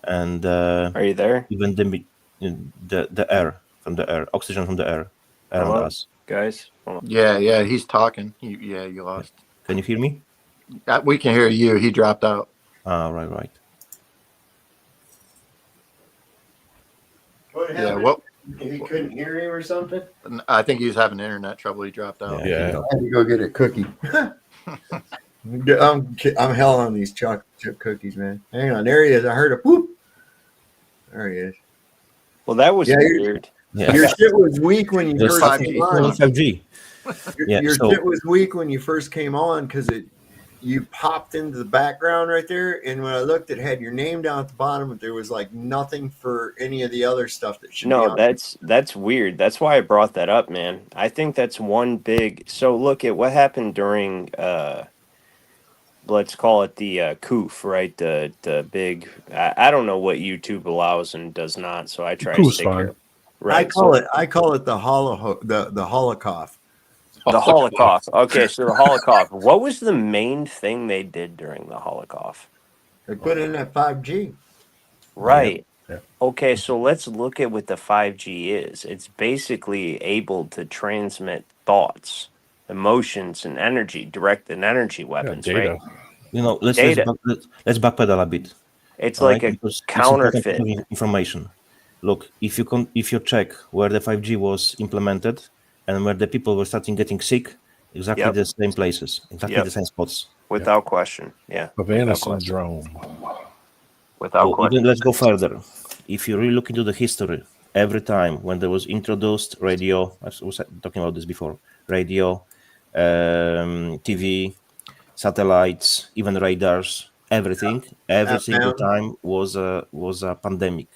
S13: and
S19: are you there?
S13: Even the air from the air, oxygen from the air around
S19: Hello,
S13: us.
S19: guys.
S12: Yeah, he's talking. You lost.
S13: Can you hear me?
S12: We can hear you. He dropped out.
S13: Right.
S16: What
S12: Yeah, what?
S16: He couldn't hear him or something?
S12: I think he's having internet trouble. He dropped out.
S1: Yeah.
S16: I had to go get a cookie. I'm hell on these chocolate chip cookies, man. Hang on. There he is. I heard a whoop. There he is.
S19: Well, that was weird.
S16: Your shit was weak when you first came on.
S13: 5G.
S16: Your shit was weak when you first came on because you popped into the background right there, and when I looked, it had your name down at the bottom, but there was like nothing for any of the other stuff that should be on.
S19: That's weird. That's why I brought that up, man. I think that's one big. So look at what happened during, let's call it the COOF, right? The big. I don't know what YouTube allows and does not, so I try to stay care. Right.
S16: I call it the Holocaust.
S19: The Holocaust. Okay, so the Holocaust. What was the main thing they did during the Holocaust?
S16: They put in that 5G.
S19: Right.
S1: Yeah.
S19: Okay, so let's look at what the 5G is. It's basically able to transmit thoughts, emotions, and energy, directed energy weapons,
S1: data.
S19: right?
S13: You know, let's backpedal a bit.
S19: It's like a
S13: Because
S19: counterfeit.
S13: it's important information. Look, if you check where the 5G was implemented and where the people were starting getting sick, exactly the same places, exactly the same spots.
S19: Without question, yeah.
S1: Havana syndrome.
S19: Without question.
S13: Even let's go further. If you really look into the history, every time when there was introduced radio, I was talking about this before, radio, TV, satellites, even radars, everything, every single
S16: Outbound.
S13: time was a pandemic.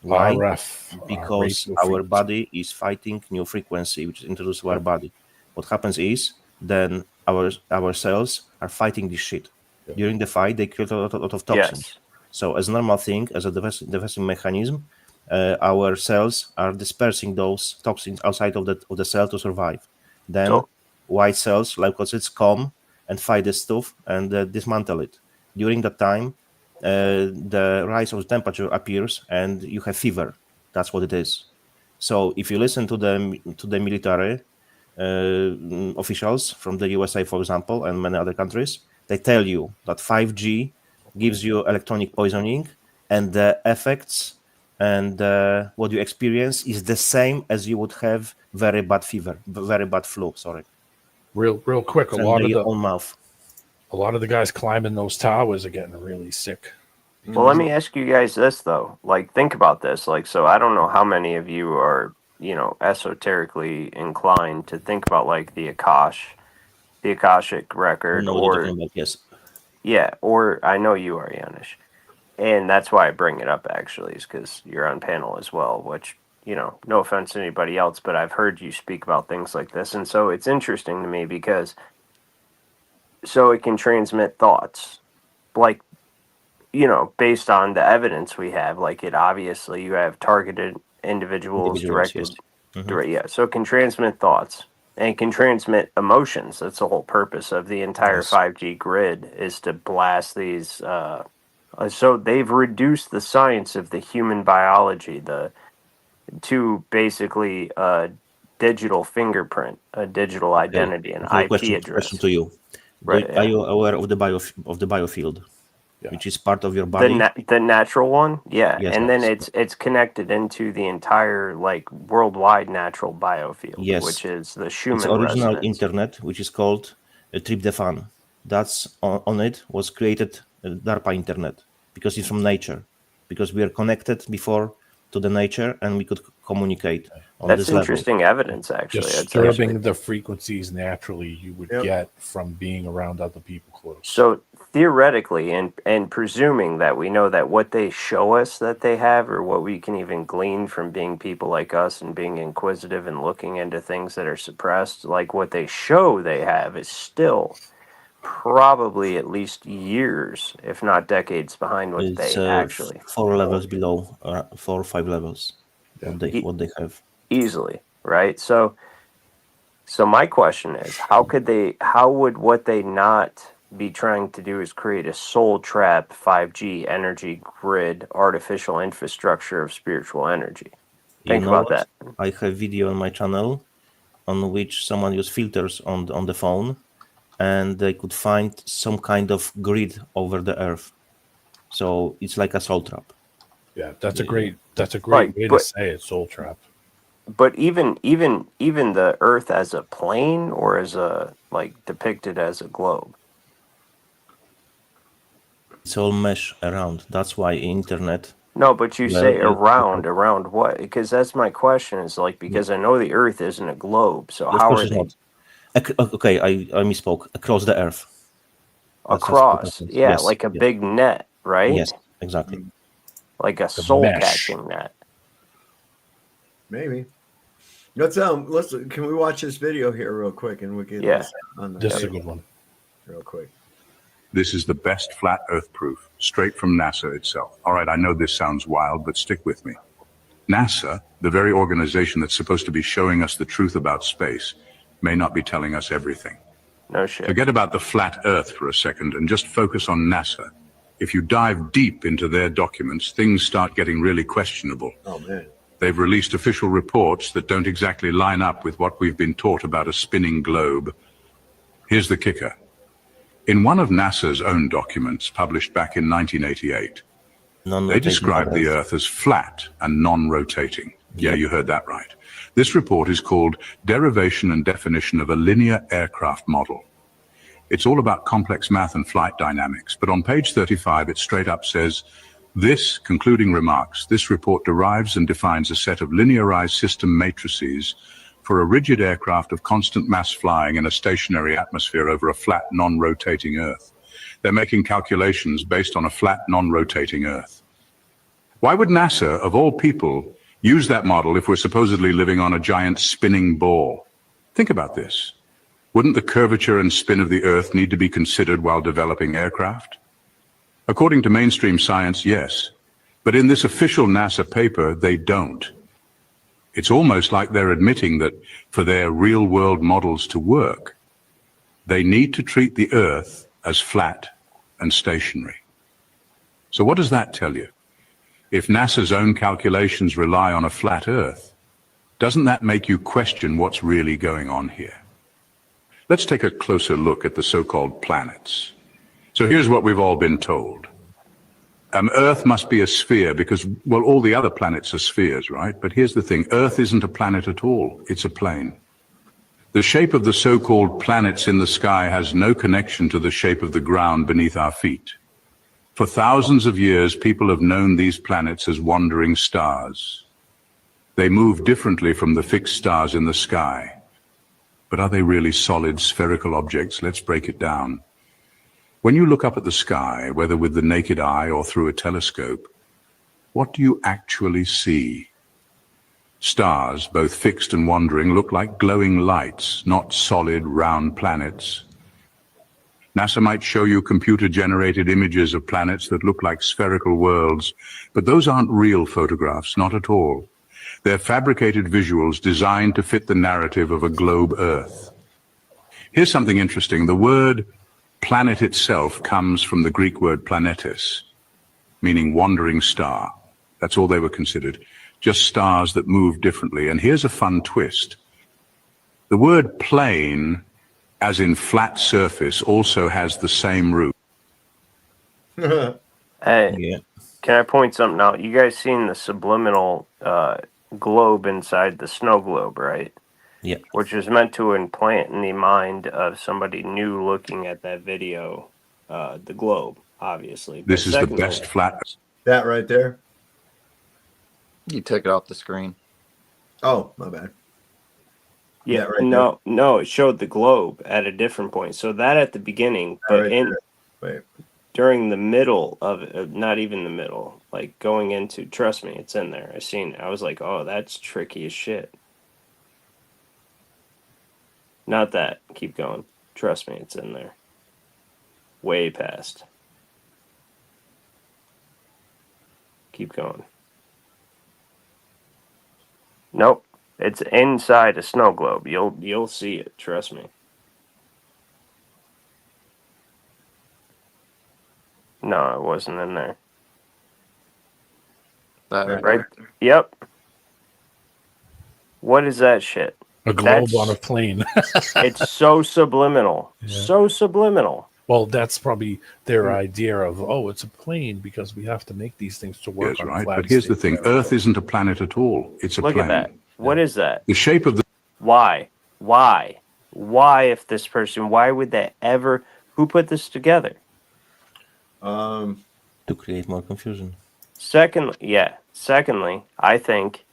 S13: Why?
S1: RF,
S13: Because
S1: radio
S13: our
S1: frequency.
S13: body is fighting new frequency which is introduced to our body. What happens is then our cells are fighting this shit. During the fight, they create a lot of toxins.
S19: Yes.
S13: So as a normal thing, as a defensive mechanism, our cells are dispersing those toxins outside of the cell to survive. Then
S19: So-
S13: white cells, leukocytes, come and fight this stuff and dismantle it. During that time, the rise of temperature appears and you have fever. That's what it is. So if you listen to the military officials from the USA, for example, and many other countries, they tell you that 5G gives you electronic poisoning, and the effects and what you experience is the same as you would have very bad fever, very bad flu. Sorry.
S1: Real quick, a
S13: From
S1: lot of
S13: your
S1: the
S13: own mouth.
S1: a lot of the guys climbing those towers are getting really sick.
S19: Well, let me ask you guys this though. Like, think about this. Like, so I don't know how many of you are, esoterically inclined to think about like the Akashic record,
S13: I know what you're
S19: or
S13: talking about, yes.
S19: yeah, or I know you are, Yanish, and that's why I bring it up actually, is because you're on panel as well. Which, no offense to anybody else, but I've heard you speak about things like this, and so it's interesting to me because so it can transmit thoughts, like, based on the evidence we have, like it obviously you have targeted individuals directed,
S13: yes. Mhm.
S19: direct, yeah. So it can transmit thoughts and it can transmit emotions. That's the whole purpose of the entire 5G grid, is to blast these. So they've reduced the science of the human biology to basically a digital fingerprint, a digital identity, an
S13: Okay,
S19: IP
S13: question
S19: address.
S13: to you.
S19: Right,
S13: Are
S19: yeah.
S13: you aware of the biofield, which is part of your
S19: The
S13: body?
S19: the natural one, yeah,
S13: Yes,
S19: and then
S13: yes.
S19: it's connected into the entire like worldwide natural biofield,
S13: Yes.
S19: which is the
S13: It's
S19: Schumann
S13: original
S19: resonance.
S13: internet, which is called tryptophan. That's on it was created DARPA internet because it's from nature, because we are connected before to the nature and we could communicate on
S19: That's
S13: this level.
S19: interesting evidence, actually. That's
S1: Disturbing
S19: actually-
S1: the frequencies naturally you would get from being around other people close.
S19: So theoretically, and presuming that we know that what they show us that they have, or what we can even glean from being people like us and being inquisitive and looking into things that are suppressed, like what they show they have is still probably at least years, if not decades, behind what
S13: It's
S19: they actually
S13: 4 levels below, 4 or 5 levels. What they have.
S19: easily, right? So my question is, how would what they not be trying to do is create a soul trap 5G energy grid, artificial infrastructure of spiritual energy? Think
S13: You know
S19: about
S13: what?
S19: that.
S13: I have video on my channel on which someone used filters on the phone, and they could find some kind of grid over the earth. So it's like a soul trap.
S1: Yeah, that's a great
S19: Right,
S1: way to
S19: but-
S1: say it, soul trap.
S19: But even the Earth as a plane, or as a like depicted as a globe.
S13: It's all mesh around. That's why internet.
S19: No, but you
S13: Well,
S19: say
S13: you-
S19: around what? Because that's my question. Is like, because I know the Earth isn't a globe, so
S13: Of
S19: how
S13: course
S19: are
S13: it's
S19: they
S13: not. Okay, I misspoke. Across the earth. That's
S19: across?
S13: what happens.
S19: Yeah,
S13: Yes,
S19: like a
S13: yes.
S19: big net, right?
S13: Yes, exactly.
S19: Like a
S1: mesh.
S19: soul catching net.
S16: Maybe. Let's can we watch this video here real quick and we get
S19: Yeah.
S16: this on the
S1: This is a
S16: table
S1: good one.
S16: real quick.
S20: This is the best flat earth proof, straight from NASA itself. All right, I know this sounds wild, but stick with me. NASA, the very organization that's supposed to be showing us the truth about space, may not be telling us everything.
S19: No shit.
S20: Forget about the flat earth for a second and just focus on NASA. If you dive deep into their documents, things start getting really questionable.
S16: Oh man.
S20: They've released official reports that don't exactly line up with what we've been taught about a spinning globe. Here's the kicker. In one of NASA's own documents published back in 1988, they described the Earth as flat and non-rotating. Yeah, you heard that right. This report is called Derivation and Definition of a Linear Aircraft Model. It's all about complex math and flight dynamics, but on page 35 it straight up says, this, concluding remarks, this report derives and defines a set of linearized system matrices for a rigid aircraft of constant mass flying in a stationary atmosphere over a flat, non-rotating Earth. They're making calculations based on a flat, non-rotating Earth. Why would NASA, of all people, use that model if we're supposedly living on a giant spinning ball? Think about this. Wouldn't the curvature and spin of the Earth need to be considered while developing aircraft? According to mainstream science, yes. But in this official NASA paper, they don't. It's almost like they're admitting that for their real-world models to work, they need to treat the Earth as flat and stationary. So what does that tell you? If NASA's own calculations rely on a flat Earth, doesn't that make you question what's really going on here? Let's take a closer look at the so-called planets. So here's what we've all been told. Earth must be a sphere because, well, all the other planets are spheres, right? But here's the thing, Earth isn't a planet at all, it's a plane. The shape of the so-called planets in the sky has no connection to the shape of the ground beneath our feet. For thousands of years, people have known these planets as wandering stars. They move differently from the fixed stars in the sky. But are they really solid spherical objects? Let's break it down. When you look up at the sky, whether with the naked eye or through a telescope, what do you actually see? Stars, both fixed and wandering, look like glowing lights, not solid, round planets. NASA might show you computer-generated images of planets that look like spherical worlds, but those aren't real photographs, not at all. They're fabricated visuals designed to fit the narrative of a globe Earth. Here's something interesting. The word planet itself comes from the Greek word planetes, meaning wandering star. That's all they were considered, just stars that move differently. And here's a fun twist. The word plane, as in flat surface, also has the same root.
S19: Hey, can I point something out? You guys seen the subliminal globe inside the snow globe, right?
S13: Yeah.
S19: Which is meant to implant in the mind of somebody new looking at that video, the globe, obviously. But
S20: This is the
S19: secondly,
S20: best flat.
S16: That right there.
S12: You took it off the screen.
S16: Oh, my bad.
S19: Yeah,
S16: That right
S19: no, it showed the globe at a different point. So that at the beginning,
S16: That
S19: but
S16: right
S19: in
S16: there. Wait.
S19: during the middle of it, not even the middle, like going into, trust me, it's in there. I seen it. I was like, oh, that's tricky as shit. Not that. Keep going. Trust me, it's in there. Way past. Keep going. Nope. It's inside a snow globe. You'll see it. Trust me. No, it wasn't in there.
S12: That
S19: Right? Yep. What is that shit?
S1: A globe on a plane.
S19: It's so subliminal. So subliminal.
S1: Well, that's probably their idea of, oh, it's a plane because we have to make these things to work
S20: Yes,
S1: on a
S20: right.
S1: flat
S20: But here's the
S1: state.
S20: thing, Earth isn't a planet at all. It's a
S19: Look
S20: plane.
S19: at that. What is that?
S20: The shape of the
S19: Why? Why? Why, if this person, why would they ever, who put this together?
S13: To create more confusion.
S19: Secondly, I think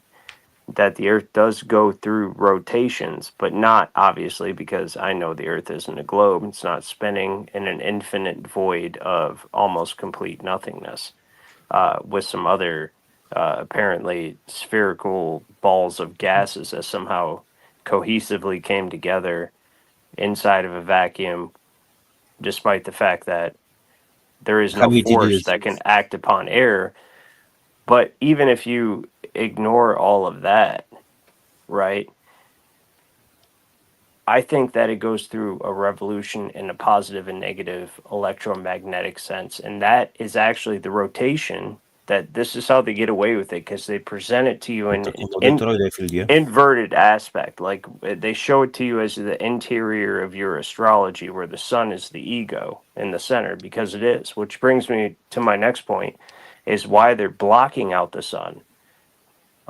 S19: that the Earth does go through rotations, but not obviously because I know the Earth isn't a globe. It's not spinning in an infinite void of almost complete nothingness, with some other apparently spherical balls of gases that somehow cohesively came together inside of a vacuum, despite the fact that there is no force that can act upon air. But even if you ignore all of that, right, I think that it goes through a revolution in a positive and negative electromagnetic sense. And that is actually the rotation, that this is how they get away with it, because they present it to you in inverted aspect. Like they show it to you as the interior of your astrology, where the sun is the ego in the center, because it is. Which brings me to my next point, is why they're blocking out the sun.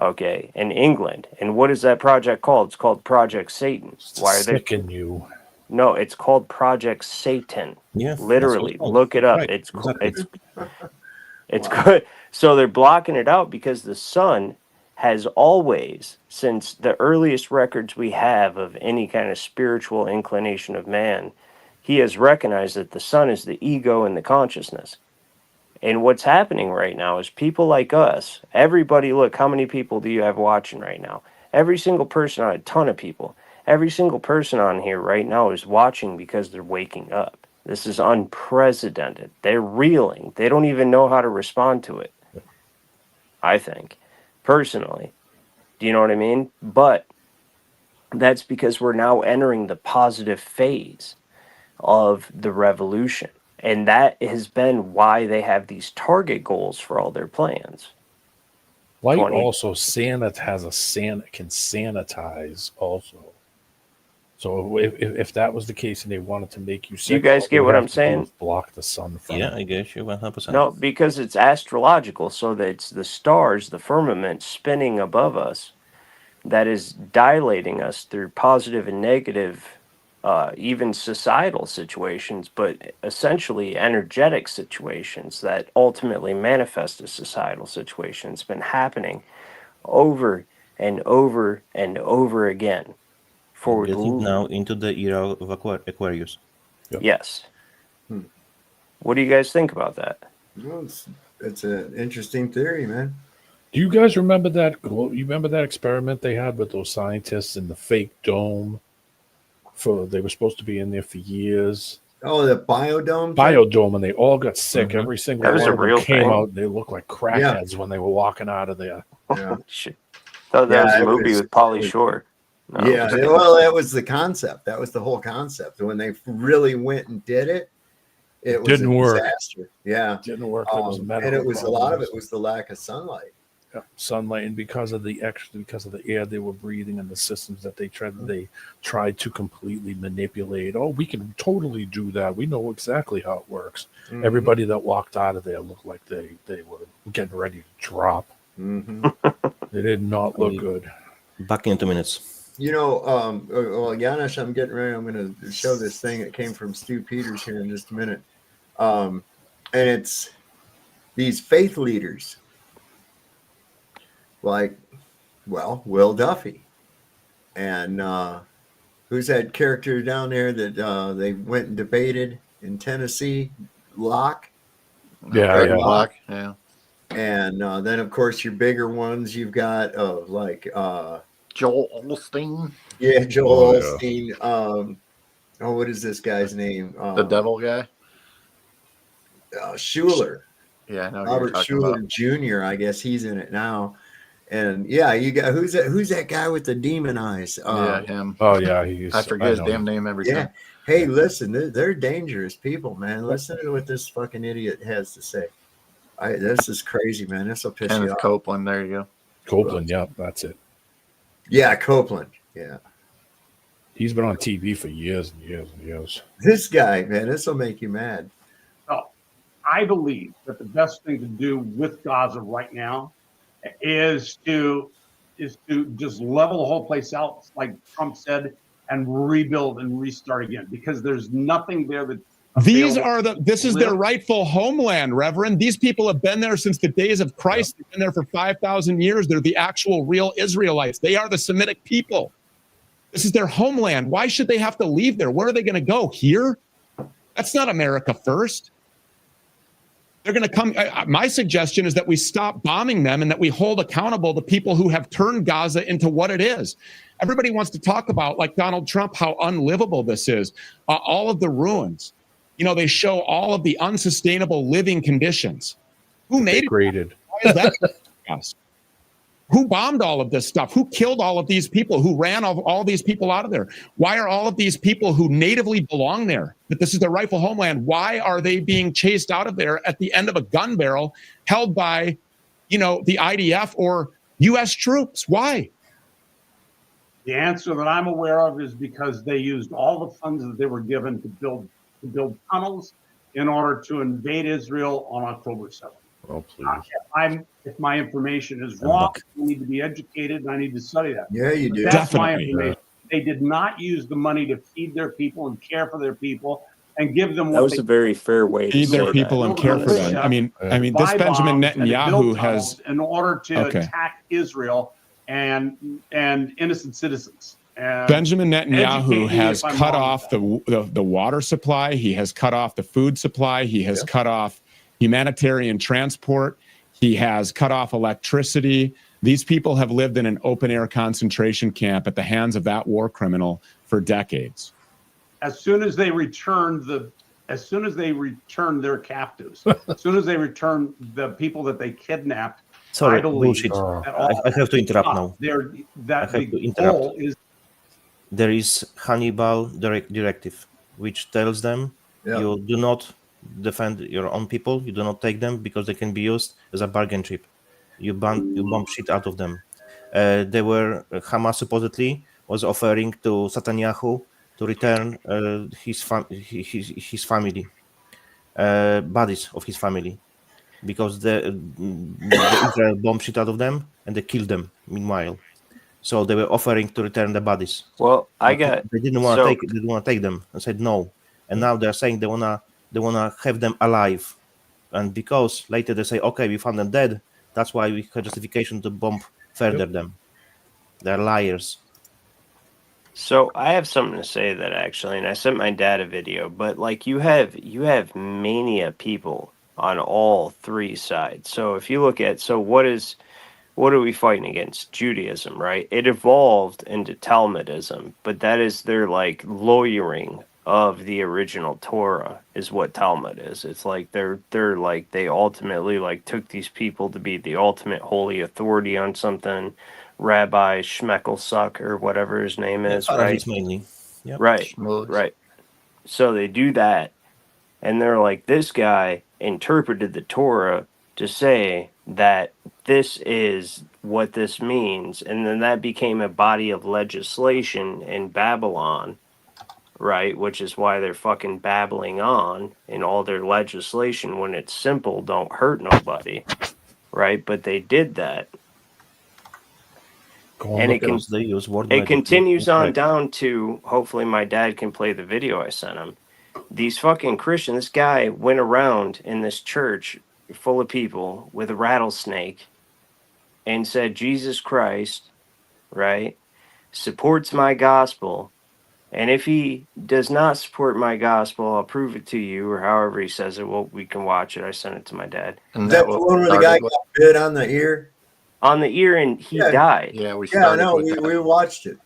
S19: Okay, in England. And what is that project called? It's called Project Satan. Why are they
S1: sicken you?
S19: No, it's called Project Satan.
S13: Yeah,
S19: literally, look it up.
S13: Right,
S19: It's
S13: exactly.
S19: it's good. So they're blocking it out because the sun has always, since the earliest records we have of any kind of spiritual inclination of man, he has recognized that the sun is the ego and the consciousness. And what's happening right now is people like us, everybody, look, how many people do you have watching right now? Every single person, a ton of people, every single person on here right now is watching because they're waking up. This is unprecedented. They're reeling. They don't even know how to respond to it, I think, personally. Do you know what I mean? But that's because we're now entering the positive phase of the revolution. And that has been why they have these target goals for all their plans.
S1: Light
S19: 20.
S1: also can sanitize also. So if that was the case and they wanted to make you sick,
S19: Do you guys get what I'm saying?
S1: Block the sun from
S13: Yeah,
S1: it.
S13: I guess you 100%.
S19: No, because it's astrological, so that it's the stars, the firmament spinning above us that is dilating us through positive and negative, even societal situations, but essentially energetic situations that ultimately manifest as societal situations. It's been happening over and over and over again. For
S13: Getting now into the era of Aquarius.
S19: Yes. What do you guys think about that?
S16: Well, it's an interesting theory, man.
S1: Do you guys remember that? You remember that experiment they had with those scientists in the fake dome? They were supposed to be in there for years.
S16: Oh, the biodome.
S1: Biodome, and they all got sick. Every single
S19: That was
S1: one
S19: a
S1: of them
S19: real
S1: came
S19: thing.
S1: out. They looked like crackheads when they were walking out of there.
S16: Yeah.
S19: Shit. Thought that was a movie with Pauly Shore. No,
S16: Yeah,
S19: just kidding.
S16: well, that was the concept. That was the whole concept. When they really went and did it, it was
S1: Didn't
S16: a
S1: work.
S16: disaster. Yeah,
S1: Didn't work. There was
S16: and
S1: medical
S16: it was a lot of
S1: problems.
S16: it was the lack of sunlight.
S1: Yeah, sunlight, and because of the air they were breathing and the systems that they tried to completely manipulate. Oh, we can totally do that. We know exactly how it works.
S16: Mhm.
S1: Everybody that walked out of there looked like they were getting ready to drop.
S16: Mm-hmm.
S1: They did not look good.
S13: Back in 2 minutes.
S16: You know, well, Janusz, I'm getting ready. I'm going to show this thing that came from Stu Peters here in just a minute, and it's these faith leaders. Like, well, Will Duffy, and who's that character down there that they went and debated in Tennessee? Locke.
S1: Yeah, yeah.
S12: Locke, yeah.
S16: And then, of course, your bigger ones. You've got
S12: Joel Osteen.
S16: Yeah, Joel
S1: Oh, yeah.
S16: Osteen. What is this guy's name?
S12: The devil guy.
S16: Schuler.
S12: Yeah, I know who you're
S16: Robert
S12: talking
S16: Schuler
S12: about.
S16: Jr. I guess he's in it now. And yeah, you got who's that guy with the demon eyes?
S12: Yeah, him.
S1: Oh yeah,
S12: I forget his damn name every
S16: Yeah.
S12: time.
S16: Hey, listen, they're dangerous people, man. Listen to what this fucking idiot has to say. This is crazy, man. This will piss you
S12: Kenneth
S16: off.
S12: Copeland. There you go.
S1: Copeland, yeah, that's it.
S16: Yeah, Copeland. Yeah.
S1: He's been on TV for years and years and years.
S16: This guy, man, this will make you mad.
S2: Oh, I believe that the best thing to do with Gaza right now is to just level the whole place out, like Trump said, and rebuild and restart again, because there's nothing there that
S14: This is their rightful homeland, Reverend. These people have been there since the days of Christ. They've been there for 5,000 years. They're the actual real Israelites. They are the Semitic people. This is their homeland. Why should they have to leave there? Where are they going to go? Here? That's not America first. They're going to come. My suggestion is that we stop bombing them and that we hold accountable the people who have turned Gaza into what it is. Everybody wants to talk about, like Donald Trump, how unlivable this is. All of the ruins. You know, they show all of the unsustainable living conditions. Who made
S1: it?
S14: Why is that us? Who bombed all of this stuff? Who killed all of these people? Who ran all these people out of there? Why are all of these people who natively belong there, that this is their rightful homeland, why are they being chased out of there at the end of a gun barrel held by, the IDF or U.S. troops? Why?
S2: the answer that I'm aware of is because they used all the funds that they were given to build tunnels in order to invade Israel on October 7th.
S1: Oh, please.
S2: If my information is wrong, I need to be educated and I need to study that.
S16: Yeah, you do.
S2: But that's my
S14: Definitely.
S2: information. They did not use the money to feed their people and care for their people and give them what
S19: That was
S2: they
S19: a very fair way to
S14: Feed
S19: say
S14: their people
S19: that.
S14: and care for them. I mean, this
S2: buy
S14: Benjamin
S2: bombs and to
S14: Netanyahu
S2: build
S14: has.
S2: tunnels in order to
S14: Okay.
S2: attack Israel and innocent citizens. And
S14: Benjamin Netanyahu
S2: educate me
S14: has
S2: if I'm
S14: cut
S2: wrong
S14: off
S2: with
S14: the water supply. He has cut off the food supply. He has cut off humanitarian transport. He has cut off electricity. These people have lived in an open air concentration camp at the hands of that war criminal for decades.
S2: as soon as they return their captives, as soon as they return the people that they kidnapped,
S13: Sorry,
S2: I believe
S13: bullshit.
S2: that all
S13: I have to interrupt
S2: stop.
S13: now.
S2: That
S13: I have
S2: the
S13: to interrupt.
S2: goal is
S13: There is Hannibal directive, which tells them you do not defend your own people. You do not take them because they can be used as a bargain chip. You bomb shit out of them. They were Hamas supposedly was offering to Netanyahu to return his family, bodies of his family, because the Israel bombed shit out of them and they killed them. Meanwhile, so they were offering to return the bodies.
S19: Well, I
S13: But
S19: got
S13: they didn't want to
S19: so
S13: take. They didn't want to take them and said no. And now they're saying they wanna have them alive. And because later they say, okay, we found them dead. That's why we have justification to bomb further them. They're liars.
S19: So I have something to say that actually, and I sent my dad a video, but like you have mania people on all three sides. So if you look at what are we fighting against? Judaism, right? It evolved into Talmudism, but that is their like lawyering of the original Torah is what Talmud is. It's like they're like they ultimately like took these people to be the ultimate holy authority on something. Rabbi Schmeckelsuck or whatever his name is, right?
S13: Pharisees mainly. Yep.
S19: Right, right. So they do that, and they're like, this guy interpreted the Torah to say that this is what this means, and then that became a body of legislation in Babylon, right? Which is why they're fucking babbling on in all their legislation when it's simple, don't hurt nobody, right? But they did that. And it continues on down to, hopefully my dad can play the video I sent him. These fucking Christians, this guy went around in this church full of people with a rattlesnake and said, Jesus Christ, right, supports my gospel. And if he does not support my gospel, I'll prove it to you, or however he says it. Well, we can watch it. I sent it to my dad.
S16: Is that the one where the guy got bit on the ear?
S19: On the ear, and he died.
S16: Yeah, we watched it.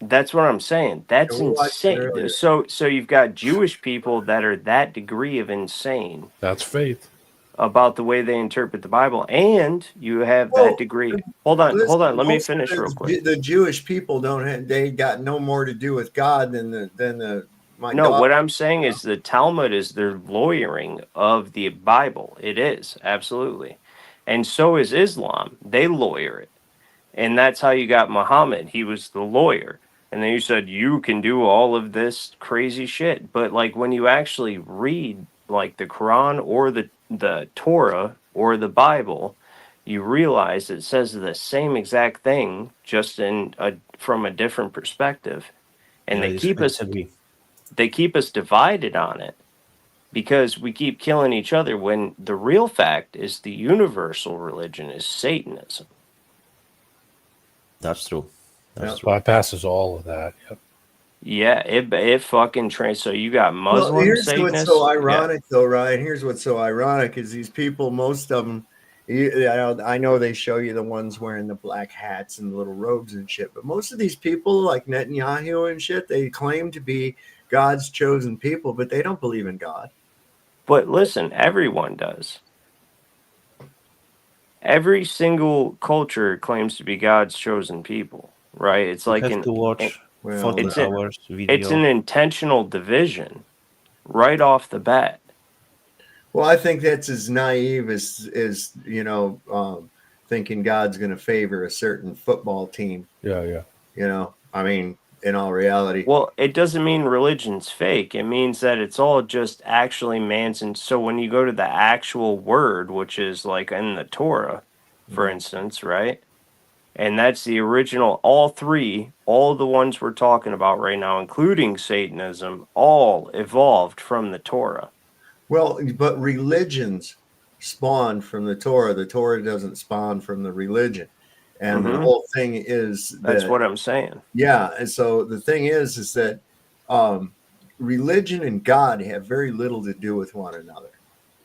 S19: That's what I'm saying. That's
S16: we watched it
S19: insane.
S16: earlier.
S19: So you've got Jewish people that are that degree of insane.
S1: That's faith.
S19: About the way they interpret the Bible, and you have that degree. Hold on. Let me finish real quick.
S16: The Jewish people they got no more to do with God than the
S19: What I'm saying is the Talmud is their lawyering of the Bible. It is, absolutely. And so is Islam. They lawyer it. And that's how you got Muhammad. He was the lawyer. And then you said, you can do all of this crazy shit. But like when you actually read like the Quran or the Torah or the Bible, you realize it says the same exact thing, just from a different perspective. And they keep us divided on it because we keep killing each other when the real fact is the universal religion is Satanism.
S13: That's true.
S1: That's true. Bypasses all of that. Yep.
S19: Yeah, it fucking so you got Muslim
S16: Well, here's
S19: Satanists.
S16: what's so ironic, though, Ryan. Here's what's so ironic is these people, most of them, I know they show you the ones wearing the black hats and the little robes and shit, but most of these people, like Netanyahu and shit, they claim to be God's chosen people, but they don't believe in God.
S19: But listen, everyone does. Every single culture claims to be God's chosen people, right? It's like
S13: have to watch 14 hours video.
S19: It's an intentional division right off the bat.
S16: Well, I think that's as naive as thinking God's going to favor a certain football team.
S1: Yeah.
S16: I mean, in all reality.
S19: Well, it doesn't mean religion's fake. It means that it's all just actually man's. And so when you go to the actual word, which is like in the Torah, for instance, right? And that's the original, all the ones we're talking about right now, including Satanism, all evolved from the Torah.
S16: Well, but religions spawn from the Torah. The Torah doesn't spawn from the religion. And the
S19: Mhm.
S16: whole thing is
S19: That's
S16: that,
S19: what I'm saying.
S16: yeah. And so the thing is that religion and God have very little to do with one another.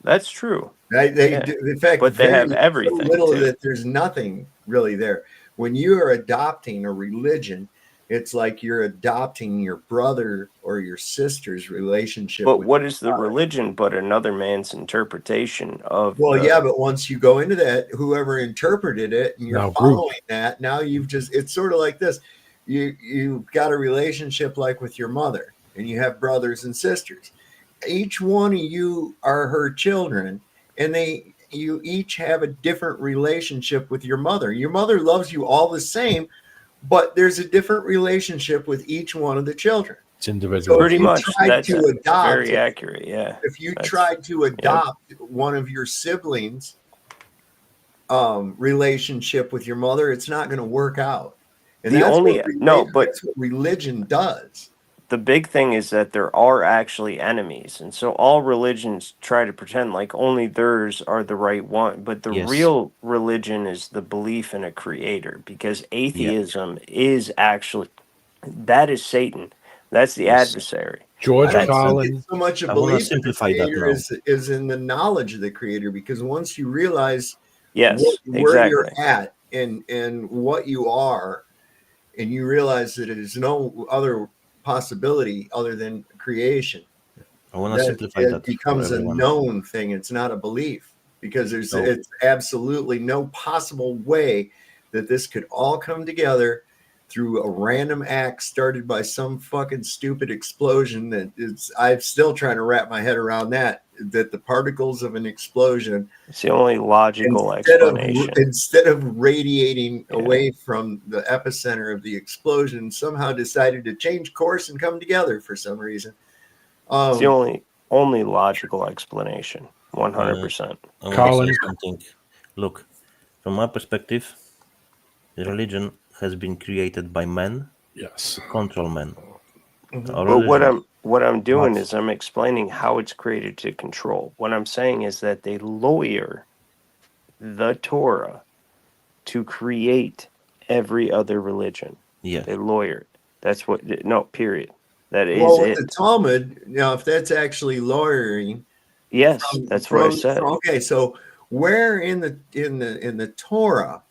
S19: That's true.
S16: They
S19: Yeah.
S16: do, in fact,
S19: But they
S16: very
S19: have everything,
S16: so little
S19: too.
S16: that there's nothing really there. When you are adopting a religion, it's like you're adopting your brother or your sister's relationship
S19: But
S16: with
S19: what
S16: your
S19: is the
S16: father.
S19: religion but another man's interpretation of
S16: Well,
S19: the
S16: yeah, but once you go into that, whoever interpreted it and you're
S1: Now group.
S16: following that, now you've just, it's sort of like this. You've got a relationship like with your mother, and you have brothers and sisters. Each one of you are her children, and you each have a different relationship with your mother. Your mother loves you all the same, but there's a different relationship with each one of the children.
S1: It's individual.
S16: So if
S19: Pretty
S16: you
S19: much.
S16: tried
S19: That's
S16: to adopt,
S19: very accurate. Yeah.
S16: if you
S19: That's-
S16: tried to adopt one of your siblings' relationship with your mother, it's not going to work out. And
S19: The
S16: that's
S19: only-
S16: what
S19: no, but-
S16: that's what religion does.
S19: The big thing is that there are actually enemies, and so all religions try to pretend like only theirs are the right one, but the
S13: Yes.
S19: real religion is the belief in a creator, because atheism is actually, that is Satan. That's the
S13: Yes.
S19: adversary.
S1: George
S16: I don't think
S1: Carlin.
S16: it's so much a
S13: I wanna
S16: belief in the
S13: simplify that
S16: creator
S13: now.
S16: is in the knowledge of the creator, because once you realize
S19: Yes,
S16: where you're
S19: exactly.
S16: at and what you are, and you realize that there's no other possibility other than creation,
S13: I want to
S16: that
S13: simplify
S16: it
S13: that for
S16: becomes a
S13: everyone.
S16: known thing. It's not a belief, because
S13: No.
S16: it's absolutely no possible way that this could all come together through a random act started by some fucking stupid explosion. That I'm still trying to wrap my head around that the particles of an explosion,
S19: It's the only logical explanation.
S16: instead of radiating away from the epicenter of the explosion, somehow decided to change course and come together for some reason.
S19: It's the only logical explanation. 100%.
S13: I want to say something. Look, from my perspective, religion has been created by men
S1: Yes.
S13: to control men. Our
S19: But
S13: religion
S19: what I'm doing
S13: not-
S19: is I'm explaining how it's created to control. What I'm saying is that they lawyer the Torah to create every other religion.
S13: Yeah.
S19: They lawyer it. That's what. No, period. That is
S16: Well, with
S19: it.
S16: the Talmud, if that's actually lawyering,
S19: Yes, that's what I said.
S16: Okay, so where in the Torah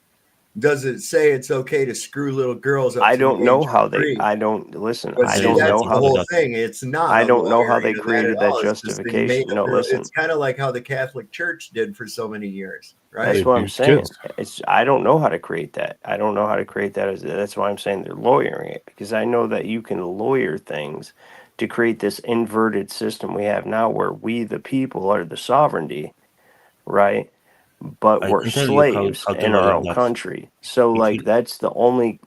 S16: does it say it's okay to screw little girls up?
S19: I
S16: to the
S19: don't know
S16: age of
S19: how they.
S16: 3?
S19: I don't listen.
S16: But
S19: I
S16: see,
S19: don't
S16: that's
S19: know
S16: the
S19: how.
S16: whole thing. It's not.
S19: I
S16: a
S19: don't know how they
S16: lawyering of
S19: created
S16: at
S19: that
S16: all. It's just they made
S19: justification. No,
S16: up
S19: listen.
S16: It's kind of like how the Catholic Church did for so many years, right?
S19: That's what I'm saying. I don't know how to create that. I don't know how to create that. That's why I'm saying they're lawyering it, because I know that you can lawyer things to create this inverted system we have now, where we, the people, are the sovereignty, right? But
S13: I
S19: we're
S13: can tell you
S19: slaves
S13: how to
S19: in our
S13: lawyer
S19: own
S13: that.
S19: country. So,
S13: If
S19: like,
S13: you-
S19: that's the only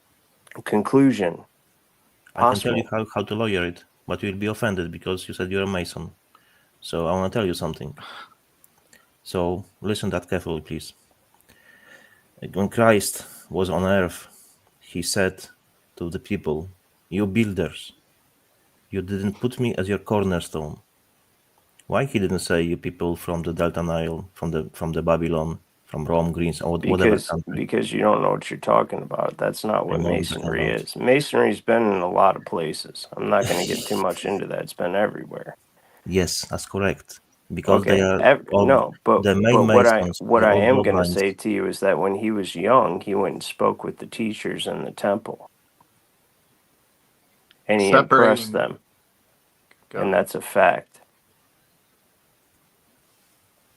S19: conclusion
S13: I can tell you
S19: possible.
S13: how to lawyer it, but you'll be offended because you said you're a Mason. So I want to tell you something. So listen that carefully, please. When Christ was on earth, he said to the people, "You builders, you didn't put me as your cornerstone." Why he didn't say you people from the Delta Nile, from the Babylon, from Rome, Greece, or whatever country?
S19: Because you don't know what you're talking about. That's not what
S13: I know what I'm talking
S19: masonry
S13: about.
S19: is. Masonry's been in a lot of places. I'm not going to get too much into that. It's been everywhere.
S13: Yes, that's correct. Because they
S19: Okay.
S13: are
S19: No, but
S13: the main
S19: what
S13: Masons.
S19: I
S13: all
S19: am going to
S13: bloodlines.
S19: say to you is that when he was young, he went and spoke with the teachers in the temple, and he impressed them, and that's a fact.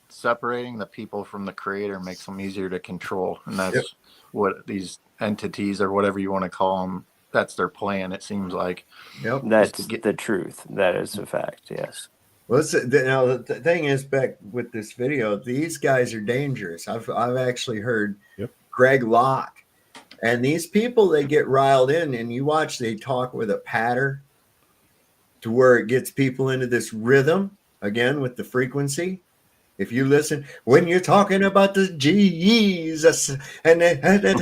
S12: Separating the people from the creator makes them easier to control, and that's what these entities, or whatever you want to call them, that's their plan, it seems like.
S19: That's the truth. That is a fact. Yes.
S16: Well, now the thing is, back with this video, these guys are dangerous. I've actually heard Greg Locke, and these people, they get riled in, and you watch, they talk with a patter to where it gets people into this rhythm again with the frequency. If you listen, when you're talking about the Jesus and they had this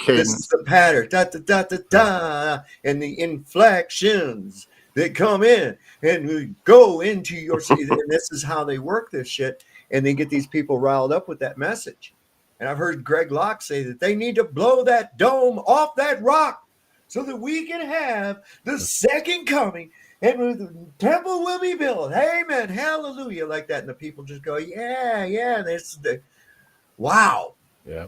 S16: is the pattern, da da da da da, and the inflections that come in and we go into your, and this is how they work this shit, and they get these people riled up with that message. And I've heard Greg Locke say that they need to blow that dome off that rock so that we can have the second coming and the temple will be built. Amen. Hallelujah. Like that. And the people just go, yeah. This the wow.
S1: Yeah.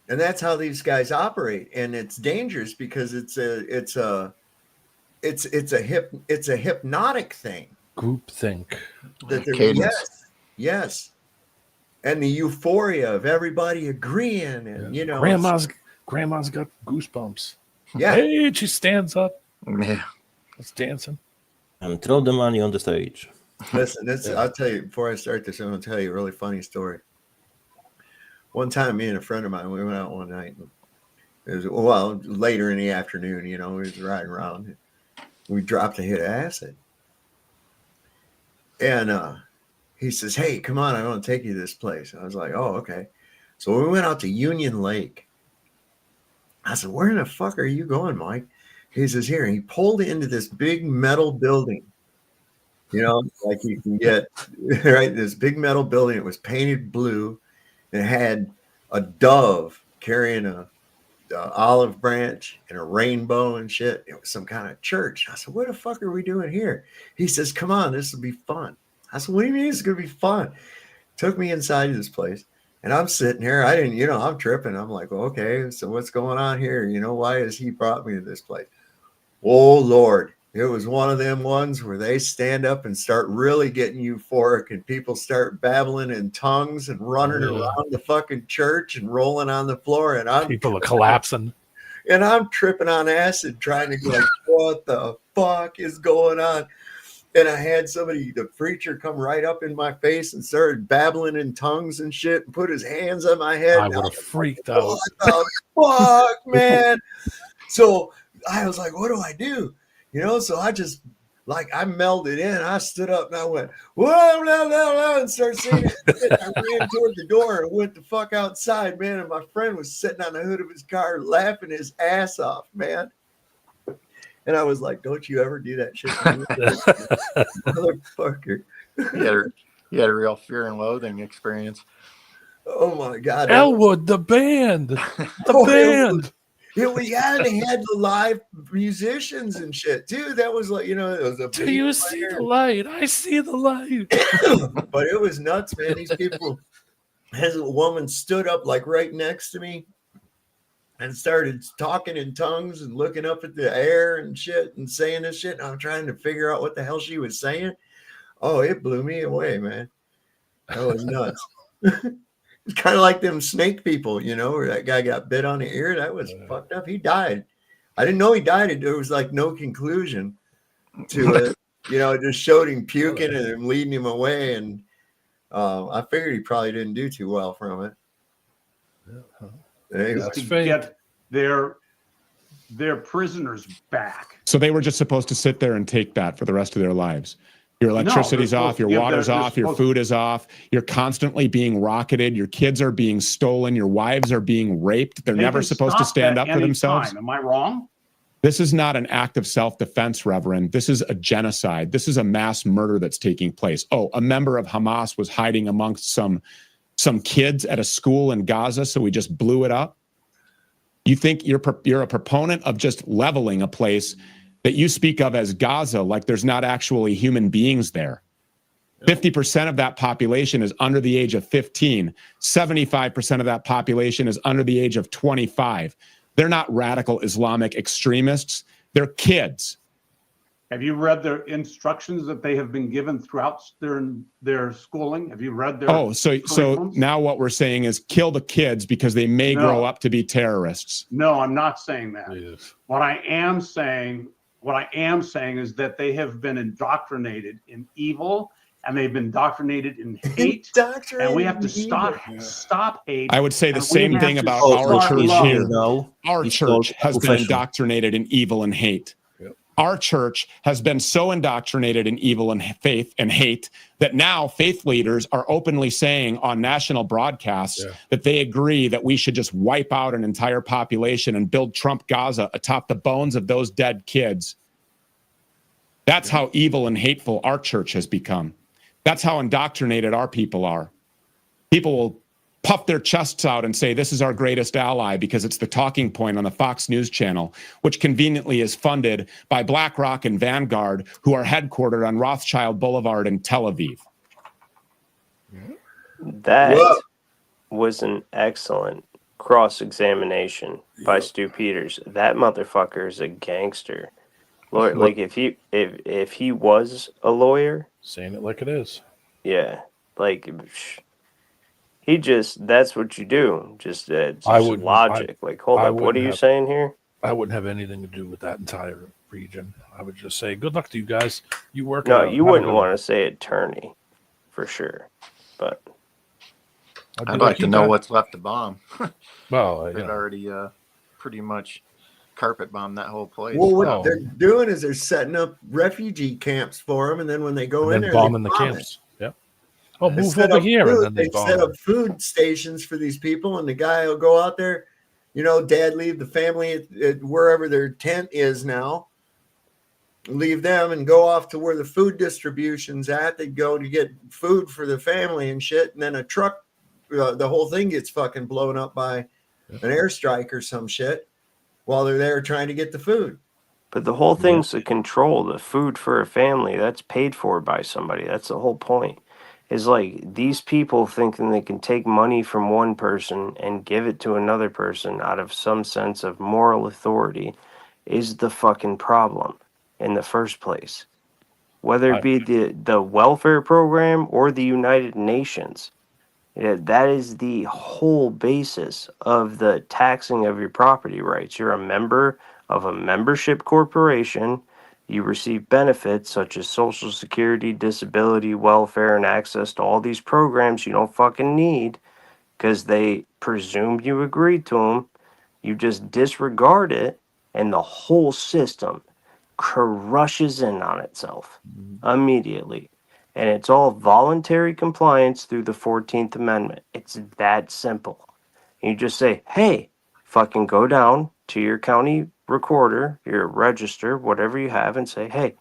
S16: And that's how these guys operate. And it's dangerous because it's a hypnotic thing.
S1: Group think.
S16: Yes. And the euphoria of everybody agreeing, and
S1: Grandma's got goosebumps.
S16: Yeah.
S1: Hey, she stands up.
S12: Yeah.
S1: It's dancing.
S13: And throw the money on the stage.
S16: Listen, I'll tell you before I start this, I'm going to tell you a really funny story. One time, me and a friend of mine, we went out one night. It was later in the afternoon. We was riding around. We dropped a hit of acid, and he says, "Hey, come on, I want to take you to this place." I was like, "Oh, okay." So we went out to Union Lake. I said, "Where in the fuck are you going, Mike?" He says, "Here." And he pulled into this big metal building. Like you can get, right? This big metal building. It was painted blue. It had a dove carrying a olive branch and a rainbow and shit. It was some kind of church. I said, "What the fuck are we doing here?" He says, "Come on, this will be fun." I said, "What do you mean it's going to be fun?" Took me inside this place. And I'm sitting here. I didn't, I'm tripping. I'm like, well, okay, so what's going on here? Why has he brought me to this place? Oh, Lord. It was one of them ones where they stand up and start really getting euphoric and people start babbling in tongues and running around the fucking church and rolling on the floor. And
S1: people are collapsing.
S16: And I'm tripping on acid trying to go, like, what the fuck is going on? And I had the preacher come right up in my face and started babbling in tongues and shit and put his hands on my head.
S1: I would have freaked out.
S16: What the fuck, man? So I was like, what do I do? So I just, I melded in. I stood up and I went, whoa, blah, blah, blah, and started singing. I ran toward the door and went the fuck outside, man. And my friend was sitting on the hood of his car laughing his ass off, man. And I was like, don't you ever do that shit. Motherfucker.
S12: You had a real fear and loathing experience.
S16: Oh, my God.
S1: Elwood, the band. The band.
S16: They had the live musicians and shit too. That was like, it was a
S1: Do you see the light? I see the light.
S16: But it was nuts, man. These people, as a woman stood up like right next to me and started talking in tongues and looking up at the air and shit and saying this shit. And I'm trying to figure out what the hell she was saying. Oh, it blew me away, man. That was nuts. It's kind of like them snake people, where that guy got bit on the ear. That was fucked up. He died. I didn't know he died. There was like no conclusion to it. It just showed him puking and leading him away. And I figured he probably didn't do too well from it.
S2: To get their prisoners back.
S14: So they were just supposed to sit there and take that for the rest of their lives. Your electricity's off, your water's off, your food is off. You're constantly being rocketed. Your kids are being stolen. Your wives are being raped. They're never supposed to stand up for themselves.
S2: Am I wrong?
S14: This is not an act of self-defense, Reverend. This is a genocide. This is a mass murder that's taking place. Oh, a member of Hamas was hiding amongst some kids at a school in Gaza, so we just blew it up? You think you're a proponent of just leveling a place that you speak of as Gaza, like there's not actually human beings there. 50% of that population is under the age of 15. 75% of that population is under the age of 25. They're not radical Islamic extremists. They're kids.
S2: Have you read their instructions that they have been given throughout their schooling? Have you read their
S14: so now what we're saying is kill the kids because they may grow up to be terrorists.
S2: No, I'm not saying that.
S1: Yes.
S2: What I am saying is that they have been indoctrinated in evil and they've been indoctrinated in hate. And we have to stop hate.
S14: I would say the same thing about our church here. Our church has been indoctrinated in evil and hate. Our church has been so indoctrinated in evil and faith and hate that now faith leaders are openly saying on national broadcasts that they agree that we should just wipe out an entire population and build Trump Gaza atop the bones of those dead kids. That's how evil and hateful our church has become. That's how indoctrinated our people are. People will puff their chests out and say, this is our greatest ally because it's the talking point on the Fox News channel, which conveniently is funded by BlackRock and Vanguard, who are headquartered on Rothschild Boulevard in Tel Aviv.
S19: That was an excellent cross-examination by Stu Peters. That motherfucker is a gangster. Lawyer, like if he was a lawyer,
S1: saying it like it is.
S19: Yeah, like he that's what you do. Just logic. Like, hold up, what are you saying here?
S1: I wouldn't have anything to do with that entire region. I would just say, good luck to you guys. You work.
S19: No, you wouldn't want to say attorney, for sure. But
S12: I'd like to know what's left to bomb.
S1: Well,
S12: they've already pretty much carpet bombed that whole place.
S16: Well, what they're doing is they're setting up refugee camps for them, and then when they go in there,
S1: bombing
S16: they
S1: the
S16: bomb
S1: camps. Yeah. Oh,
S16: They
S1: move
S16: set
S1: over
S16: up
S1: here,
S16: food-
S1: and then they
S16: set up food stations for these people, and the guy will go out there. You know, dad leave the family at wherever their tent is now. Leave them and go off to where the food distribution's at. They go to get food for the family and shit, and then a truck, the whole thing gets fucking blown up by an airstrike or some shit while they're there trying to get the food.
S19: But the whole thing's to control the food for a family. That's paid for by somebody. That's the whole point. Is like these people thinking they can take money from one person and give it to another person out of some sense of moral authority is the fucking problem in the first place. Whether it be the welfare program or the United Nations. That is the whole basis of the taxing of your property rights. You're a member of a membership corporation. You receive benefits such as Social Security, disability, welfare, and access to all these programs you don't fucking need because they presume you agreed to them. You just disregard it, and the whole system crushes in on itself immediately. And it's all voluntary compliance through the 14th Amendment. It's that simple. You just say, hey, fucking go down to your county recorder, your register, whatever you have, and say, hey,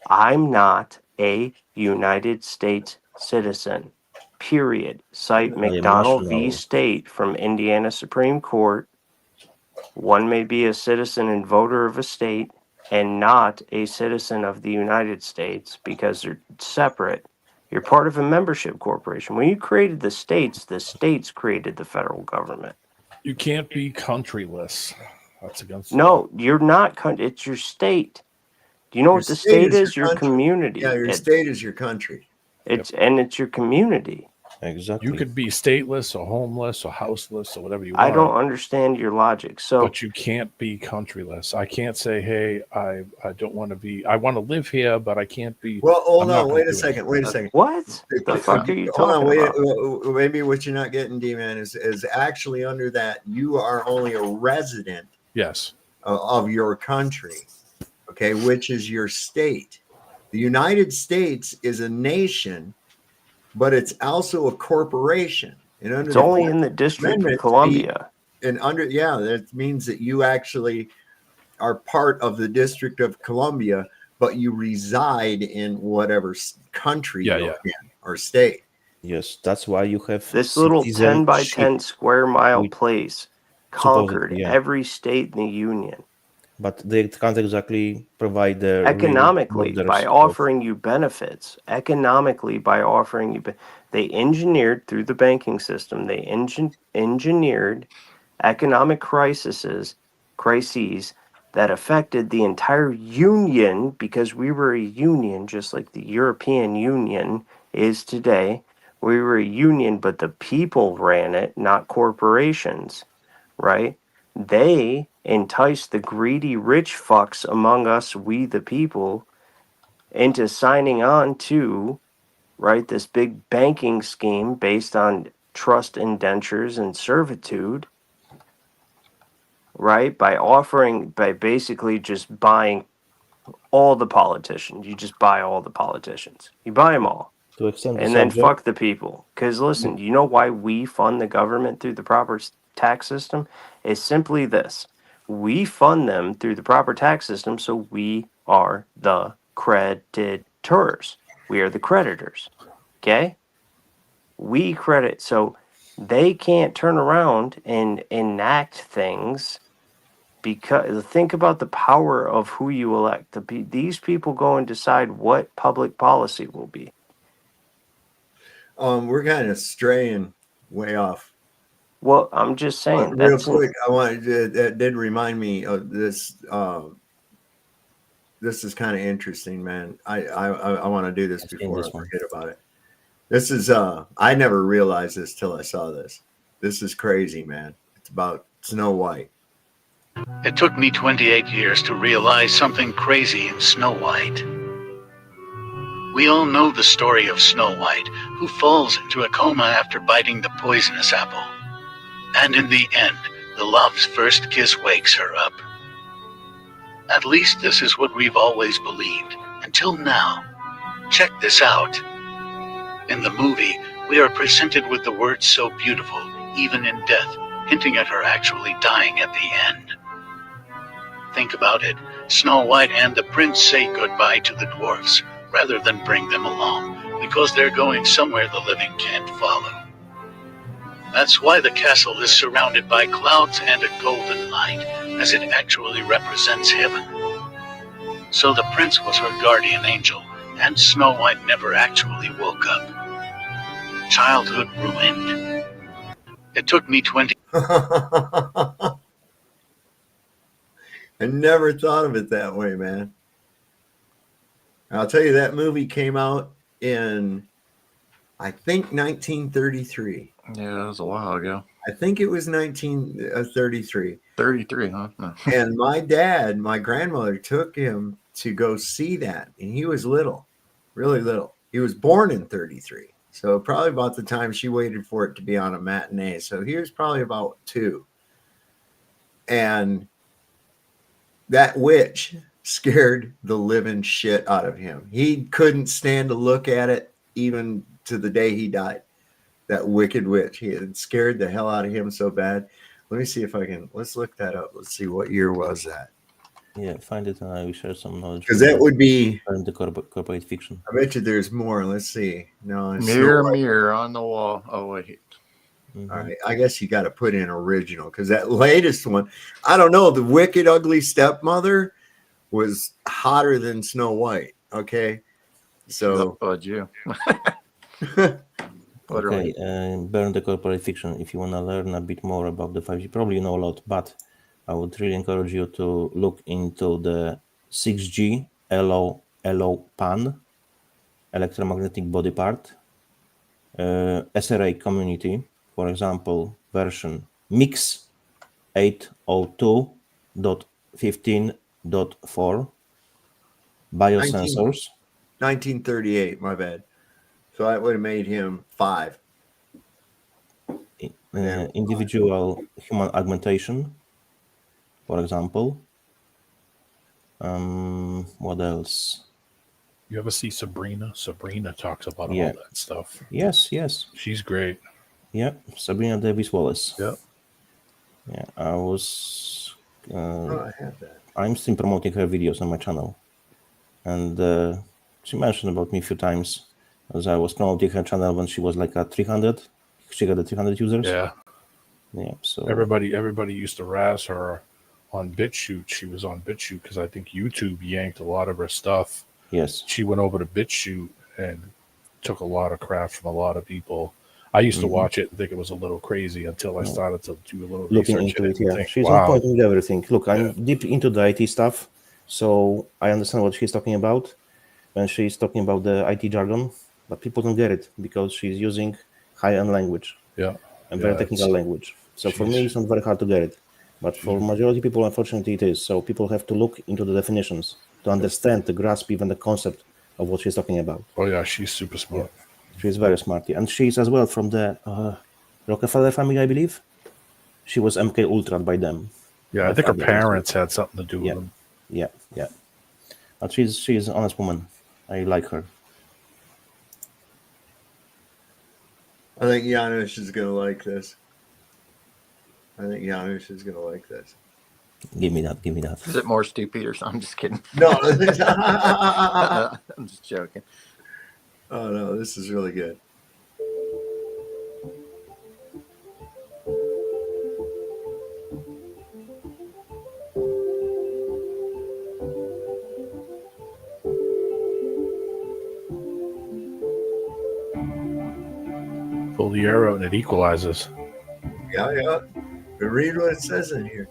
S19: I'm not a United States citizen. Period. Cite
S13: I am
S19: McDonald v.
S13: national.
S19: State from Indiana Supreme Court. One may be a citizen and voter of a state and not a citizen of the United States because they're separate. You're part of a membership corporation. When you created the states created the federal government.
S1: You can't be countryless. That's against
S19: No, you're not. It's your state. Do you know what the state is? Your community.
S16: Yeah, your state is your country.
S19: It's your community.
S13: Exactly.
S1: You could be stateless or homeless or houseless or whatever you want.
S19: I don't understand your logic. So,
S1: but you can't be countryless. I can't say, hey, I don't want to be. I want to live here, but I can't be.
S16: Well, hold on. Wait a second.
S19: What the fuck are you talking about?
S16: Maybe what you're not getting, D-Man, is actually under that you are only a resident.
S1: Yes.
S16: Of your country, okay, which is your state. The United States is a nation, but it's also a corporation. And under
S19: it's only in the District of Columbia.
S16: That means that you actually are part of the District of Columbia, but you reside in whatever country you're in or state.
S13: Yes, that's why you have
S19: this little 10 by 10 square mile place conquered every state in the union.
S13: But they can't exactly provide the
S19: economically by offering you benefits. Economically by offering you, they engineered through the banking system. They engineered economic crises that affected the entire union because we were a union, just like the European Union is today. We were a union, but the people ran it, not corporations, right? They enticed the greedy rich fucks among us, we the people, into signing on to, right, this big banking scheme based on trust indentures and servitude, right, by basically just buying all the politicians. You just buy all the politicians. You buy them all.
S13: To extend
S19: and then fuck the people. Because listen, you know why we fund the government through the proper tax system? It's simply this. We fund them through the proper tax system, so we are the creditors. We are the creditors. Okay? We credit. So They can't turn around and enact things because think about the power of who you elect. These people go and decide what public policy will be.
S16: We're kind of straying way off.
S19: Well, I'm just saying.
S16: Real quick, that did remind me of this. This is kind of interesting, man. I want to do this before I forget about it. This is I never realized this till I saw this. This is crazy, man. It's about Snow White.
S3: It took me 28 years to realize something crazy in Snow White. We all know the story of Snow White, who falls into a coma after biting the poisonous apple. And in the end, the love's first kiss wakes her up. At least this is what we've always believed, until now. Check this out. In the movie, we are presented with the words so beautiful, even in death, hinting at her actually dying at the end. Think about it. Snow White and the prince say goodbye to the dwarfs, rather than bring them along, because they're going somewhere the living can't follow. That's why the castle is surrounded by clouds and a golden light, as it actually represents heaven. So the prince was her guardian angel, and Snow White never actually woke up. Childhood ruined. It took me 20...
S16: I never thought of it that way, man. I'll tell you, that movie came out in, I think, 1933.
S12: Yeah, that was a while ago.
S16: I think it was 1933.
S12: 33, huh? No.
S16: And my grandmother took him to go see that. And he was little, really little. He was born in 33. So probably about the time she waited for it to be on a matinee. So he was probably about 2. And that witch scared the living shit out of him. He couldn't stand to look at it even to the day he died. That wicked witch. He had scared the hell out of him so bad. Let me see if I can. Let's look that up. Let's see, what year was that?
S13: Yeah, find it and I will share some knowledge.
S16: Because that would be
S13: the corporate fiction.
S16: I bet you there's more. Let's see. No, it's
S12: Mirror, mirror on the wall. Oh, wait.
S16: All right. I guess you got to put in original because that latest one, I don't know. The Wicked Ugly Stepmother was hotter than Snow White. Okay. So.
S12: You.
S13: Okay, burn the corporate fiction. If you want to learn a bit more about the 5G, probably you know a lot, but I would really encourage you to look into the 6G LO PAN, electromagnetic body part, SRA community, for example, version mix 802.15.4, biosensors.
S16: 1938, my bad. So that would have made him 5.
S13: Individual human augmentation, for example. What else?
S1: You ever see Sabrina? Sabrina talks about all that stuff.
S13: Yes.
S1: She's great.
S13: Yeah, Sabrina Davis Wallace.
S1: Yeah.
S13: Yeah, I was.
S16: I have that.
S13: I'm still promoting her videos on my channel, and she mentioned about me a few times as I was promoting her channel when she was like at 300. She got the 300 users.
S1: Yeah.
S13: Yeah. So
S1: everybody used to razz her on BitChute. She was on BitChute because I think YouTube yanked a lot of her stuff.
S13: Yes.
S1: She went over to BitChute and took a lot of crap from a lot of people. I used to watch it and think it was a little crazy until I started to do a little
S13: looking
S1: research
S13: into it.
S1: and
S13: Yeah,
S1: think,
S13: she's
S1: wow.
S13: on point with everything. Look, I'm deep into the IT stuff, so I understand what she's talking about when she's talking about the IT jargon, but people don't get it because she's using high-end language.
S1: Yeah.
S13: And very technical language. So for me, it's not very hard to get it. But for majority of people, unfortunately, it is. So people have to look into the definitions to understand, to grasp even the concept of what she's talking about.
S1: Oh, yeah, she's super smart.
S13: Yeah. She's very smart. Yeah. And she's as well from the Rockefeller family, I believe. She was MK Ultra by them.
S1: Yeah, I think her parents had something to do with them.
S13: Yeah. But she's an honest woman. I like her.
S16: I think Janusz is going to like this.
S13: Give me that.
S12: Is it more stupid or something? I'm just kidding.
S16: No.
S12: I'm just joking.
S16: Oh, no, this is really good.
S1: Pull the arrow and it equalizes.
S16: Yeah, yeah. But read what it says in here.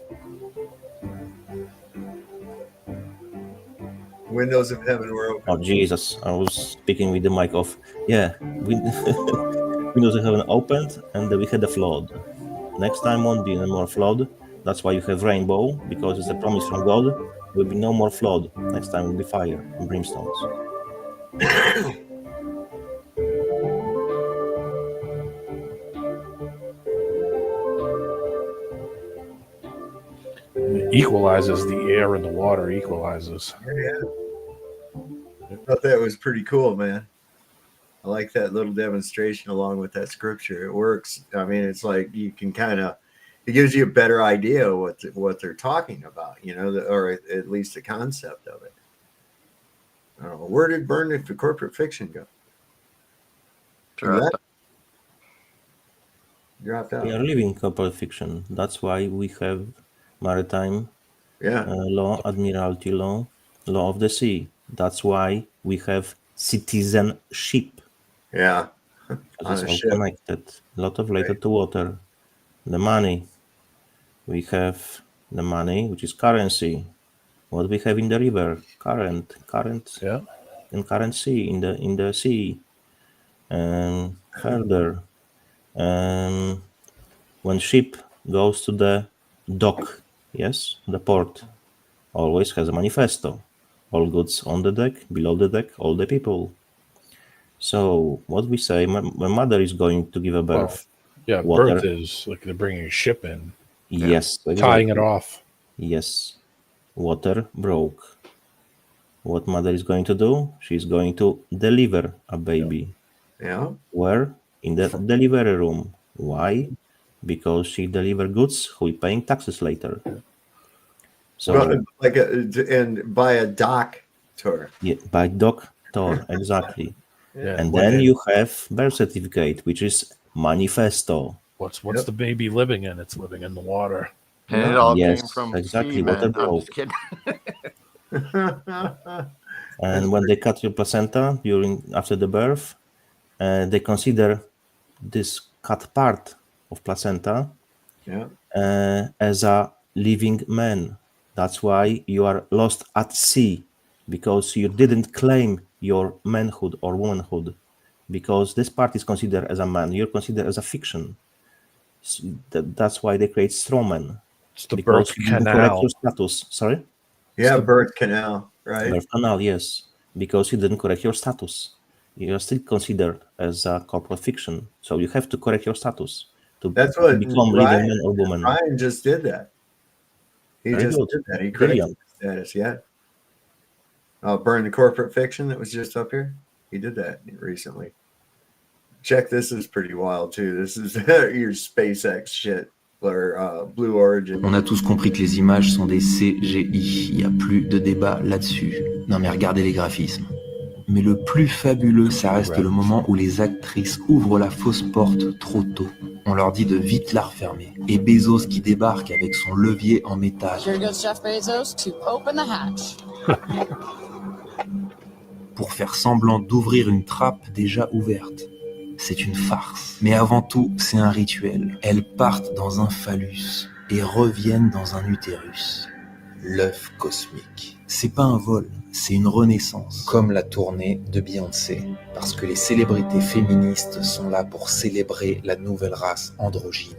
S16: Windows of heaven were open.
S13: Oh Jesus! I was speaking with the mic off. Yeah, Windows of heaven opened, and we had a flood. Next time won't be any more flood. That's why you have rainbow, because it's a promise from God. There will be no more flood. Next time will be fire and brimstones.
S1: It equalizes the air and the water equalizes.
S16: Yeah. I thought that was pretty cool, man. I like that little demonstration along with that scripture. It works. I mean, it's like you can kind of, it gives you a better idea of what they're talking about, you know, or at least the concept of it. I don't know. Where did Burn the Corporate Fiction go? Dropped out.
S13: We are living corporate fiction. That's why we have maritime law, admiralty law, law of the sea. That's why we have citizenship.
S16: Yeah.
S13: It's all connected. A lot of related to water. The money. We have the money, which is currency. What we have in the river, current,
S1: yeah,
S13: and currency in the sea. And further, when ship goes to the dock, yes, the port, always has a manifesto. All goods on the deck, below the deck, all the people. So what we say, my mother is going to give a birth.
S1: Yeah,
S13: water.
S1: birth is like they're bringing a ship in.
S13: Yes, exactly.
S1: Tying it off.
S13: Yes, water broke. What mother is going to do? She's going to deliver a baby.
S16: Yeah.
S13: Where? In the delivery room. Why? Because she deliver goods who are paying taxes later. So
S16: and by a doctor.
S13: Yeah, by doctor, exactly.
S16: Yeah.
S13: And then you have birth certificate, which is manifesto.
S1: What's the baby living in? It's living in the water.
S12: And it all
S13: Yes,
S12: came from
S13: exactly.
S12: sea,
S13: Water
S12: man. I'm
S13: broke.
S12: just kidding.
S13: And when they cut your placenta after the birth, they consider this cut part of placenta as a living man. That's why you are lost at sea, because you didn't claim your manhood or womanhood, because this part is considered as a man. You're considered as a fiction. So that's why they create strawmen.
S1: It's the
S13: because
S1: birth
S13: you didn't
S1: canal.
S13: correct your status. Sorry?
S16: Yeah, birth canal, right?
S13: Birth canal, yes. Because you didn't correct your status. You are still considered as a corporate fiction. So you have to correct your status to become living man or woman.
S16: Ryan just did that. He
S13: Very
S16: just
S13: good.
S16: did that. He corrected
S13: Brilliant.
S16: his status, yeah. Burn the Corporate Fiction that was just up here. He did that recently. Check, this is pretty wild too. This is your SpaceX shit. Blue Origin.
S4: On a tous compris que les images sont des CGI. Il n'y a plus de débat là-dessus. Non mais regardez les graphismes. Mais le plus fabuleux, ça reste le moment où les actrices ouvrent la fausse porte trop tôt. On leur dit de vite la refermer. Et Bezos qui débarque avec son levier en métal.
S21: Here goes Jeff Bezos to open the hatch.
S4: Pour faire semblant d'ouvrir une trappe déjà ouverte. C'est une farce. Mais avant tout, c'est un rituel. Elles partent dans un phallus et reviennent dans un utérus. L'œuf cosmique. C'est pas un vol, c'est une renaissance. Comme la tournée de Beyoncé. Parce que les célébrités féministes sont là pour célébrer la nouvelle race androgyne.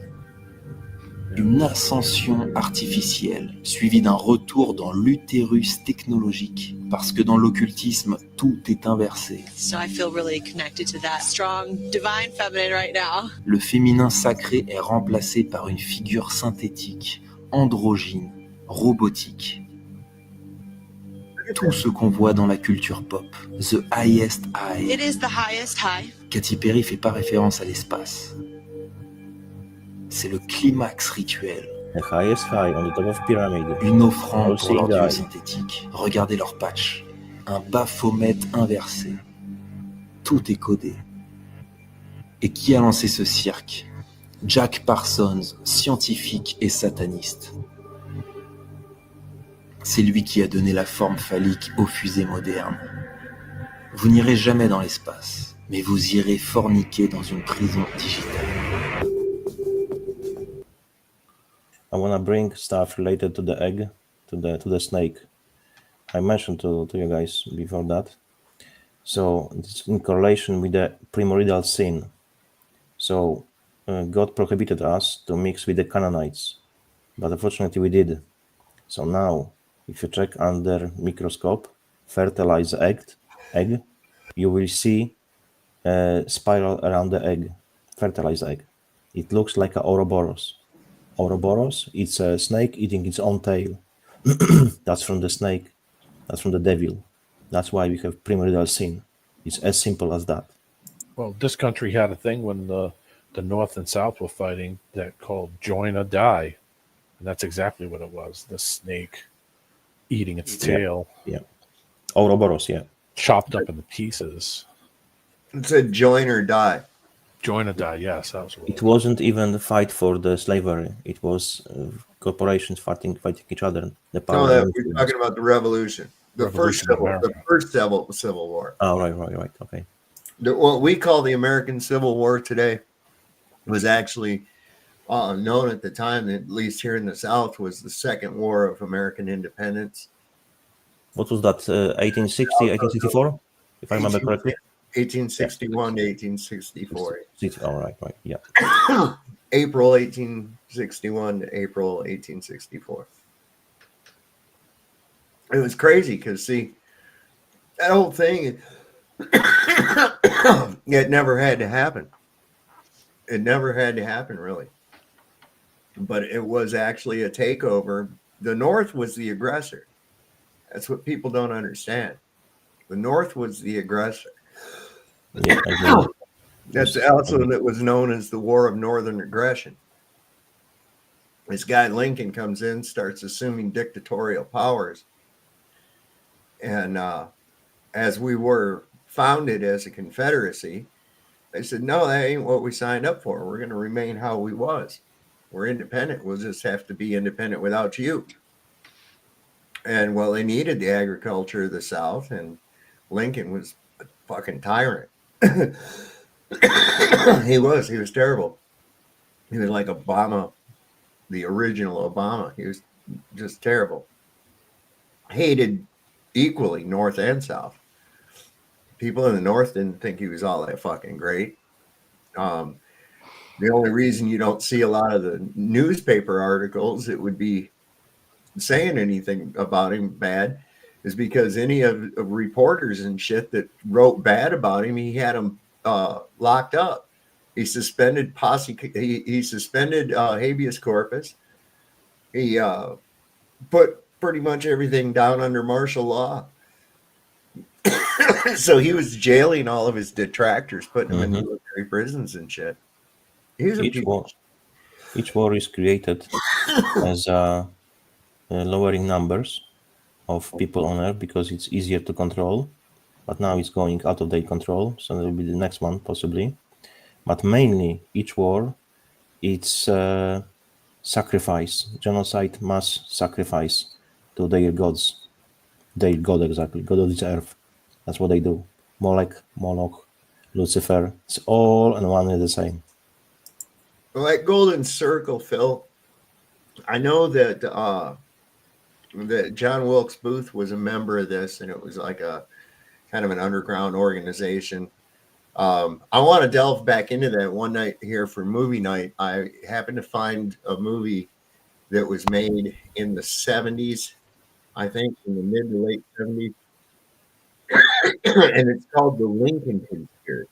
S4: Une ascension artificielle, suivie d'un retour dans l'utérus technologique. Parce que dans l'occultisme, tout est inversé.
S21: So I feel really connected to that strong divine feminine right now.
S4: Le féminin sacré est remplacé par une figure synthétique, androgyne, robotique. Tout ce qu'on voit dans la culture pop, the highest high.
S21: It is the highest high.
S4: Katy Perry fait pas référence à l'espace. C'est le climax rituel.
S13: The highest high on the top of pyramid.
S4: Une offrande pour leur dieu
S13: guy.
S4: synthétique. Regardez leur patch. Un Baphomet inversé. Tout est codé. Et qui a lancé ce cirque? Jack Parsons, scientifique et sataniste. C'est lui qui a donné la forme phallique aux fusées modernes. Vous n'irez jamais dans l'espace. mais vous irez forniquer dans une prison digitale.
S13: I want to bring stuff related to the egg, to the snake. I mentioned to you guys before that. So it's in correlation with the primordial sin. So God prohibited us to mix with the Canaanites, but unfortunately we did. So now, if you check under microscope, fertilized egg, you will see a spiral around the egg, fertilized egg. It looks like a Ouroboros. Ouroboros, it's a snake eating its own tail. That's from the snake. That's from the devil. That's why we have primordial sin. It's as simple as that.
S1: Well, this country had a thing when the North and South were fighting that called join or die. And that's exactly what it was. The snake eating its tail.
S13: Yeah. Ouroboros, yeah.
S1: Chopped up into pieces.
S16: It said join or die.
S1: Join or die, yes. That was
S13: It wasn't even the fight for the slavery. It was corporations fighting each other. The power.
S16: No, that we're talking about the revolution. The first civil war.
S13: Oh, right. Okay.
S16: What we call the American Civil War today was actually known at the time, at least here in the South, was the Second War of American Independence.
S13: What was that? 1860, 1864, if I remember correctly.
S16: 1861 to 1864.
S13: All right, yeah.
S16: April 1861 to April 1864. It was crazy because, see, that whole thing, it never had to happen. It never had to happen, really. But it was actually a takeover. The North was the aggressor. That's what people don't understand. The North was the aggressor.
S13: Yeah,
S16: that's also that was known as the War of Northern Aggression. This guy Lincoln comes in, starts assuming dictatorial powers. And as we were founded as a confederacy, they said, no, that ain't what we signed up for. We're going to remain how we was. We're independent. We'll just have to be independent without you. And well, they needed the agriculture of the South, and Lincoln was a fucking tyrant. He was terrible. He was like Obama, the original Obama. He was just terrible. Hated equally North and South. People in the North didn't think he was all that fucking great. The only reason you don't see a lot of the newspaper articles that would be saying anything about him bad is because any of reporters and shit that wrote bad about him, he had them locked up. He suspended he suspended habeas corpus. He put pretty much everything down under martial law. So he was jailing all of his detractors, putting them in military prisons and shit.
S13: Each war is created as lowering numbers of people on Earth because it's easier to control. But now it's going out of their control, so that will be the next one possibly. But mainly, each war, it's sacrifice, genocide, mass sacrifice to their gods. Their god, exactly, god of this earth. That's what they do. Moloch, Lucifer, it's all and one and the same.
S16: Well, that golden circle, Phil, I know that that John Wilkes Booth was a member of this, and it was like a kind of an underground organization. I want to delve back into that one night here for movie night. I happened to find a movie that was made in the 70s, I think, in the mid to late 70s. And it's called The Lincoln Conspiracy.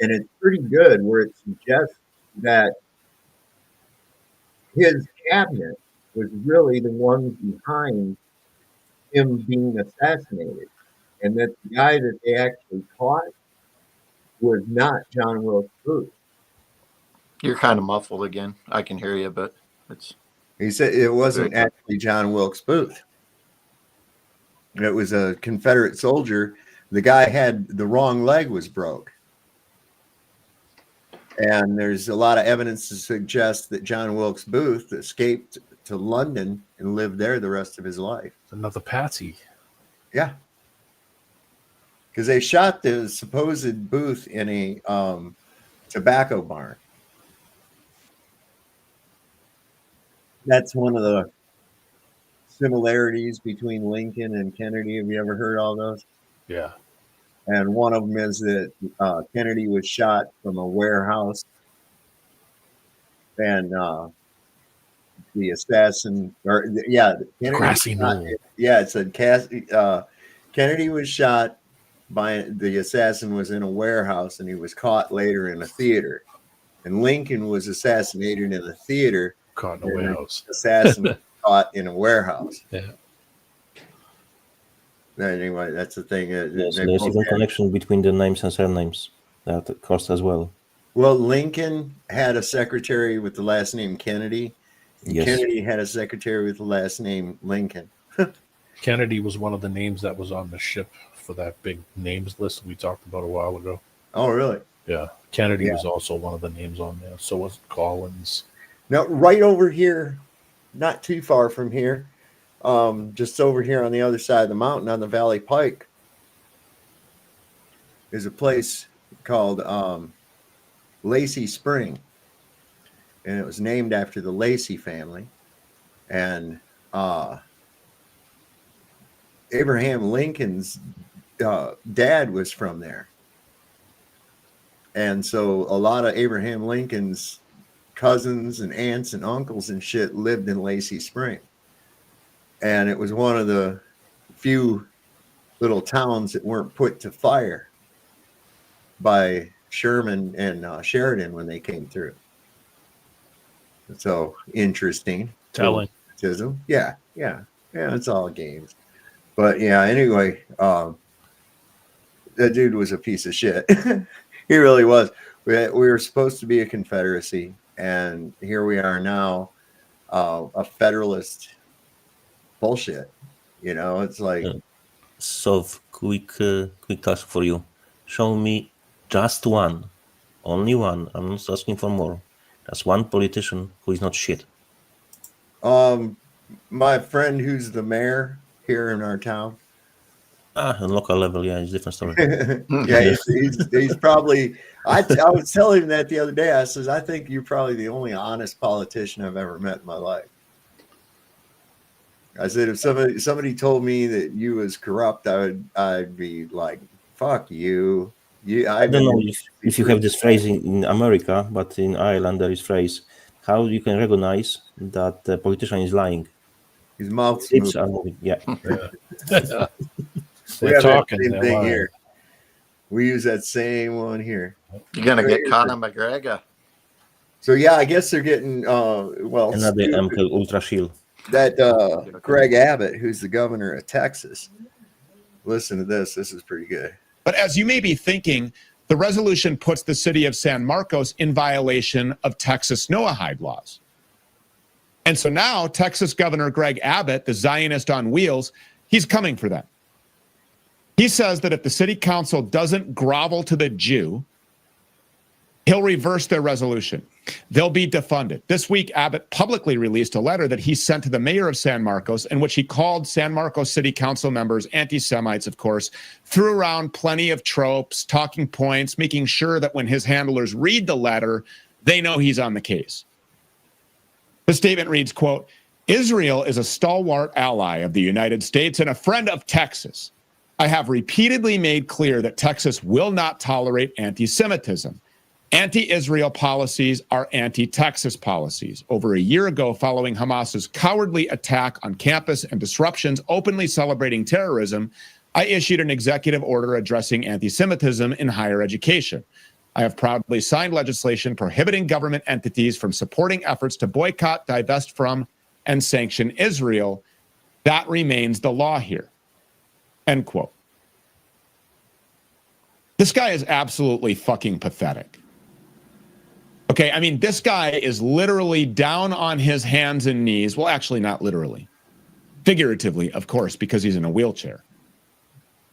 S16: And it's pretty good, where it suggests that his cabinet was really the ones behind him being assassinated, and that the guy that they actually caught was not John Wilkes Booth.
S12: You're kind of muffled again. I can hear you, but it's.
S16: He said it wasn't actually John Wilkes Booth. It was a Confederate soldier. The guy had the wrong leg was broke. And there's a lot of evidence to suggest that John Wilkes Booth escaped to London and lived there the rest of his life.
S1: Another patsy.
S16: Yeah. because they shot the supposed booth in a tobacco barn. That's one of the similarities between Lincoln and Kennedy. Have you ever heard all those?
S1: Yeah.
S16: And one of them is that Kennedy was shot from a warehouse, and the assassin,
S1: Grassy Knoll.
S16: Yeah, it said Kennedy was shot by the assassin was in a warehouse, and he was caught later in a theater. And Lincoln was assassinated in a theater,
S1: caught in a warehouse.
S16: Assassin was caught in a warehouse.
S1: Yeah.
S16: Anyway, that's the thing.
S13: Yes, there's even connection between the names and surnames that cost as well.
S16: Well, Lincoln had a secretary with the last name Kennedy.
S13: Yes.
S16: Kennedy had a secretary with the last name Lincoln.
S1: Kennedy was one of the names that was on the ship for that big names list we talked about a while ago.
S16: Oh, really?
S1: Yeah. Kennedy was also one of the names on there. So was Collins.
S16: Now, right over here, not too far from here, just over here on the other side of the mountain on the Valley Pike, is a place called Lacey Spring. And it was named after the Lacey family. And Abraham Lincoln's dad was from there. And so a lot of Abraham Lincoln's cousins and aunts and uncles and shit lived in Lacey Spring. And it was one of the few little towns that weren't put to fire by Sherman and Sheridan when they came through. So interesting.
S1: Telling.
S16: Yeah, it's all games. But yeah, anyway, that dude was a piece of shit. He really was. We were supposed to be a confederacy, and here we are now, a federalist bullshit. You know, it's like.
S13: So quick task for you. Show me just one, only one. I'm not asking for more. Just one politician who is not shit.
S16: My friend who's the mayor here in our town.
S13: On local level, yeah, it's a different story.
S16: Yeah, he's probably. I was telling him that the other day. I says, I think you're probably the only honest politician I've ever met in my life. I said, if somebody told me that you was corrupt, I'd be like, fuck you.
S13: I don't know if you have this phrase in America, but in Ireland there is phrase how you can recognize that the politician is lying.
S16: His mouth's
S13: moving. Yeah.
S16: We have talking, that same thing here. We use that same one here.
S12: You're gonna get Conor McGregor.
S16: So yeah, I guess they're getting
S13: another Ultra Shield.
S16: That Greg Abbott, who's the governor of Texas. Listen to this. This is pretty good.
S14: But as you may be thinking, the resolution puts the city of San Marcos in violation of Texas Noahide laws. And so now Texas Governor Greg Abbott, the Zionist on wheels, he's coming for them. He says that if the city council doesn't grovel to the Jew, he'll reverse their resolution. They'll be defunded. This week, Abbott publicly released a letter that he sent to the mayor of San Marcos in which he called San Marcos city council members anti-Semites, of course, threw around plenty of tropes, talking points, making sure that when his handlers read the letter, they know he's on the case. The statement reads, quote, Israel is a stalwart ally of the United States and a friend of Texas. I have repeatedly made clear that Texas will not tolerate anti-Semitism. Anti-Israel policies are anti-Texas policies. Over a year ago, following Hamas's cowardly attack on campus and disruptions openly celebrating terrorism, I issued an executive order addressing anti-Semitism in higher education. I have proudly signed legislation prohibiting government entities from supporting efforts to boycott, divest from, and sanction Israel. That remains the law here. End quote. This guy is absolutely fucking pathetic. Okay, I mean, this guy is literally down on his hands and knees. Well, actually, not literally. Figuratively, of course, because he's in a wheelchair.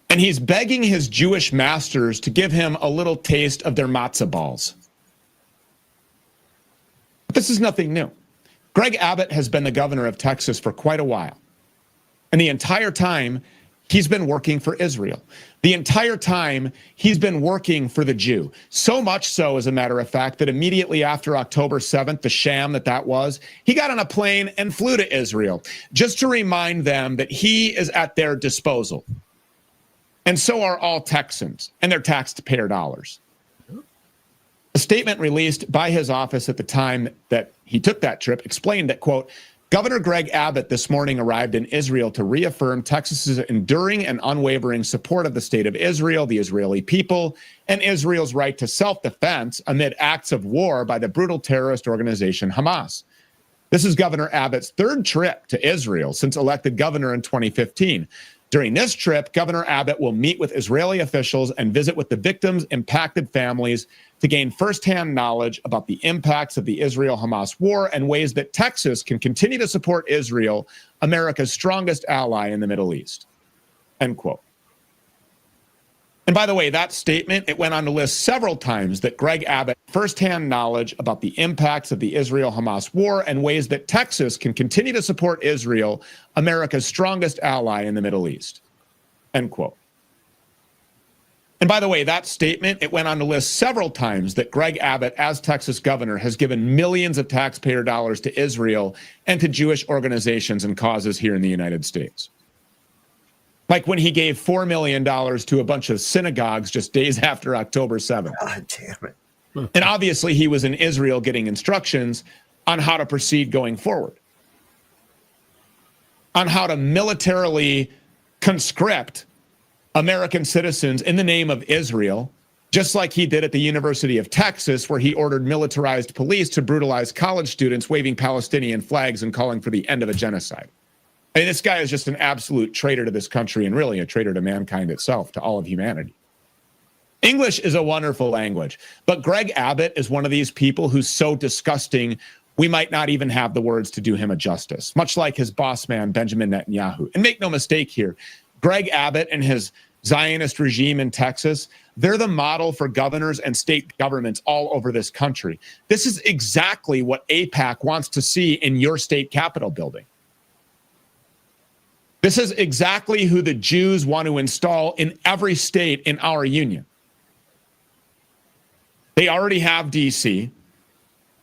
S14: And he's begging his Jewish masters to give him a little taste of their matzah balls. But this is nothing new. Greg Abbott has been the governor of Texas for quite a while. And the entire time, he's been working for Israel. The entire time, he's been working for the Jew. So much so, as a matter of fact, that immediately after October 7th, the sham that was, he got on a plane and flew to Israel just to remind them that he is at their disposal. And so are all Texans and their taxpayer dollars. A statement released by his office at the time that he took that trip explained that, quote, Governor Greg Abbott this morning arrived in Israel to reaffirm Texas's enduring and unwavering support of the state of Israel, the Israeli people, and Israel's right to self-defense amid acts of war by the brutal terrorist organization Hamas. This is Governor Abbott's third trip to Israel since elected governor in 2015. During this trip, Governor Abbott will meet with Israeli officials and visit with the victims' impacted families to gain firsthand knowledge about the impacts of the Israel-Hamas war and ways that Texas can continue to support Israel, America's strongest ally in the Middle East. End quote. And by the way, that statement, it went on to list several times that Greg Abbott firsthand knowledge about the impacts of the Israel-Hamas war and ways that Texas can continue to support Israel, America's strongest ally in the Middle East. End quote. And by the way, that statement, it went on to list several times that Greg Abbott, as Texas governor, has given millions of taxpayer dollars to Israel and to Jewish organizations and causes here in the United States. Like when he gave $4 million to a bunch of synagogues just days after October 7th.
S16: God damn it.
S14: And obviously he was in Israel getting instructions on how to proceed going forward, on how to militarily conscript American citizens in the name of Israel, just like he did at the University of Texas, where he ordered militarized police to brutalize college students waving Palestinian flags and calling for the end of a genocide. I mean, this guy is just an absolute traitor to this country and really a traitor to mankind itself, to all of humanity. English is a wonderful language, but Greg Abbott is one of these people who's so disgusting, we might not even have the words to do him a justice, much like his boss man, Benjamin Netanyahu. And make no mistake here, Greg Abbott and his Zionist regime in Texas, they're the model for governors and state governments all over this country. This is exactly what AIPAC wants to see in your state capitol building. This is exactly who the Jews want to install in every state in our union. They already have DC,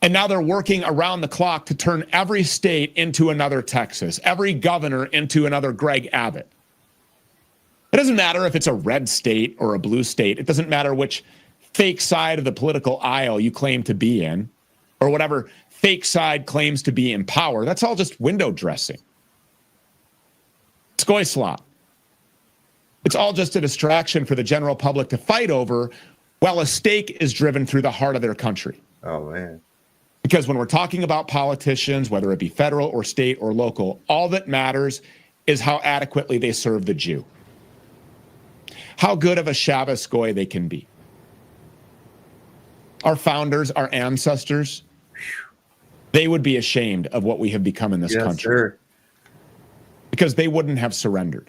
S14: and now they're working around the clock to turn every state into another Texas, every governor into another Greg Abbott. It doesn't matter if it's a red state or a blue state. It doesn't matter which fake side of the political aisle you claim to be in, or whatever fake side claims to be in power. That's all just window dressing. It's Goyslop. It's all just a distraction for the general public to fight over while a stake is driven through the heart of their country.
S16: Oh, man.
S14: Because when we're talking about politicians, whether it be federal or state or local, all that matters is how adequately they serve the Jew. How good of a Shabbos goy they can be. Our founders, our ancestors, they would be ashamed of what we have become in this country. Sir. Because they wouldn't have surrendered.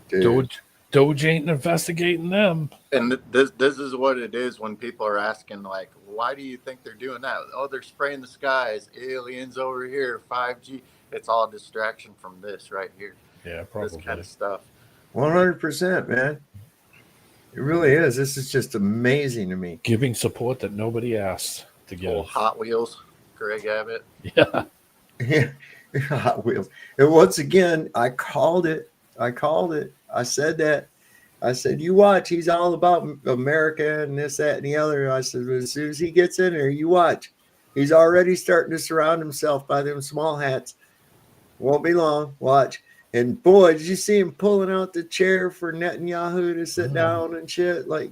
S1: Doge ain't investigating them.
S12: And this is what it is when people are asking, like, why do you think they're doing that? Oh, they're spraying the skies, aliens over here, 5G. It's all distraction from this right here.
S1: Yeah, probably.
S12: This kind of stuff.
S16: 100%, man. It really is. This is just amazing to me.
S1: Giving support that nobody asked to give.
S12: Oh, Hot Wheels, Greg Abbott.
S1: Yeah.
S16: Yeah. Hot Wheels. And once again, I called it. I said that. I said, you watch. He's all about America and this, that, and the other. I said, as soon as he gets in there, you watch. He's already starting to surround himself by them small hats. Won't be long. Watch. And boy, did you see him pulling out the chair for Netanyahu to sit down and shit? Like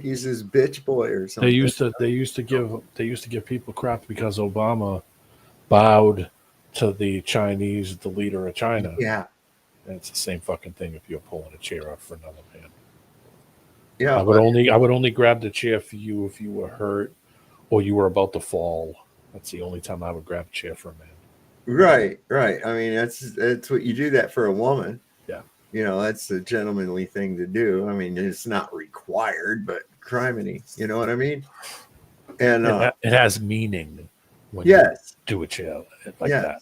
S16: he's his bitch boy or something.
S1: They used to give people crap because Obama bowed to the Chinese, the leader of China.
S16: Yeah.
S1: And it's the same fucking thing if you're pulling a chair out for another man.
S16: Yeah.
S1: I would only grab the chair for you if you were hurt or you were about to fall. That's the only time I would grab a chair for a man.
S16: Right. I mean, that's what you do that for a woman.
S1: Yeah.
S16: You know, that's the gentlemanly thing to do. I mean, it's not required, but criminy. You know what I mean? And
S1: it has meaning when
S16: yes.
S1: you do a chair like that.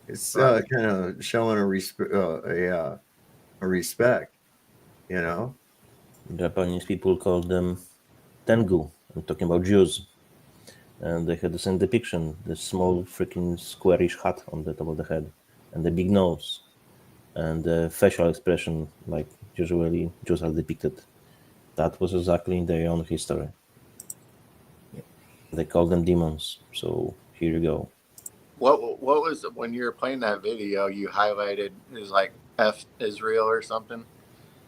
S16: It's
S12: Right.
S16: kind of showing a respect, you know.
S13: Japanese people call them Tengu. I'm talking about Jews. And they had the same depiction, the small freaking squarish hat on the top of the head, and the big nose, and the facial expression like usually Jews are depicted. That was exactly in their own history. They call them demons. So here you go.
S12: What was when you were playing that video? You highlighted is like F Israel or something.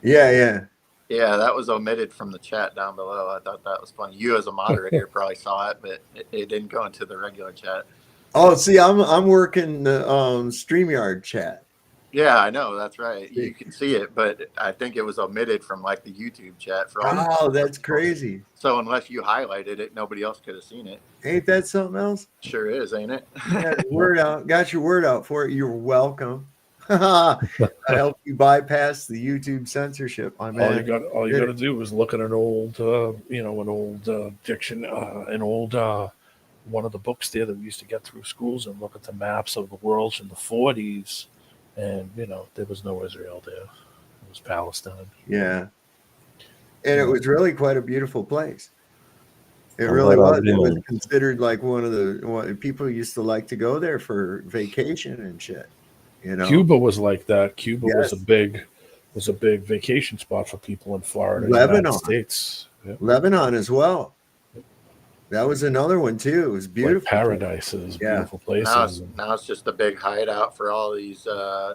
S16: Yeah.
S12: Yeah, that was omitted from the chat down below. I thought that was funny. You as a moderator probably saw it, but it didn't go into the regular chat.
S16: Oh, see, I'm working the StreamYard chat.
S12: Yeah, I know. That's right. You can see it, but I think it was omited from like the YouTube chat for all.
S16: Oh, that's crazy.
S12: So unless you highlighted it, nobody else could have seen it.
S16: Ain't that something else?
S12: Sure is, ain't it?
S16: Got your word out for it. You're welcome. I helped you bypass the YouTube censorship.
S1: All you got to do is look at an old, diction, one of the books there that we used to get through schools, and look at the maps of the world in the 40s, and there was no Israel there. It was Palestine.
S16: Yeah, and it was really quite a beautiful place. It really was. It was considered like one of the people used to like to go there for vacation and shit.
S1: Cuba was like that. Cuba was a big vacation spot for people in Florida,
S16: Lebanon,
S1: United States. Yep.
S16: Lebanon as well. That was another one too. It was beautiful.
S1: Like paradises, beautiful places.
S12: Now it's just a big hideout for all these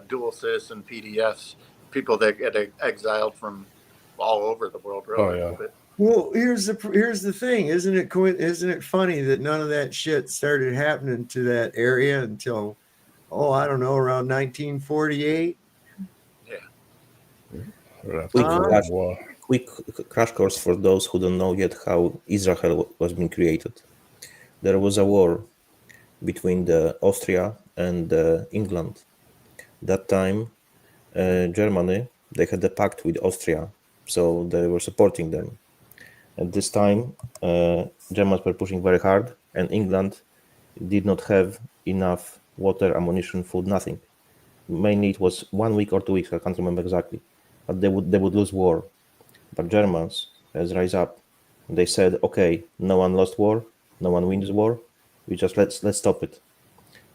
S12: dual cis and PDFs, people that get exiled from all over the world. Really.
S1: Oh yeah.
S16: Well, here's the thing, isn't it funny that none of that shit started happening to that area until, I don't know, around 1948?
S13: Quick crash course for those who don't know yet how Israel was being created. There was a war between the Austria and England. That time, Germany, they had a pact with Austria, so they were supporting them. At this time, Germans were pushing very hard, and England did not have enough water, ammunition, food, nothing. Mainly it was 1 week or 2 weeks, I can't remember exactly. But they would lose war. But Germans has rise up. They said, okay, no one lost war, no one wins war. We just let's stop it.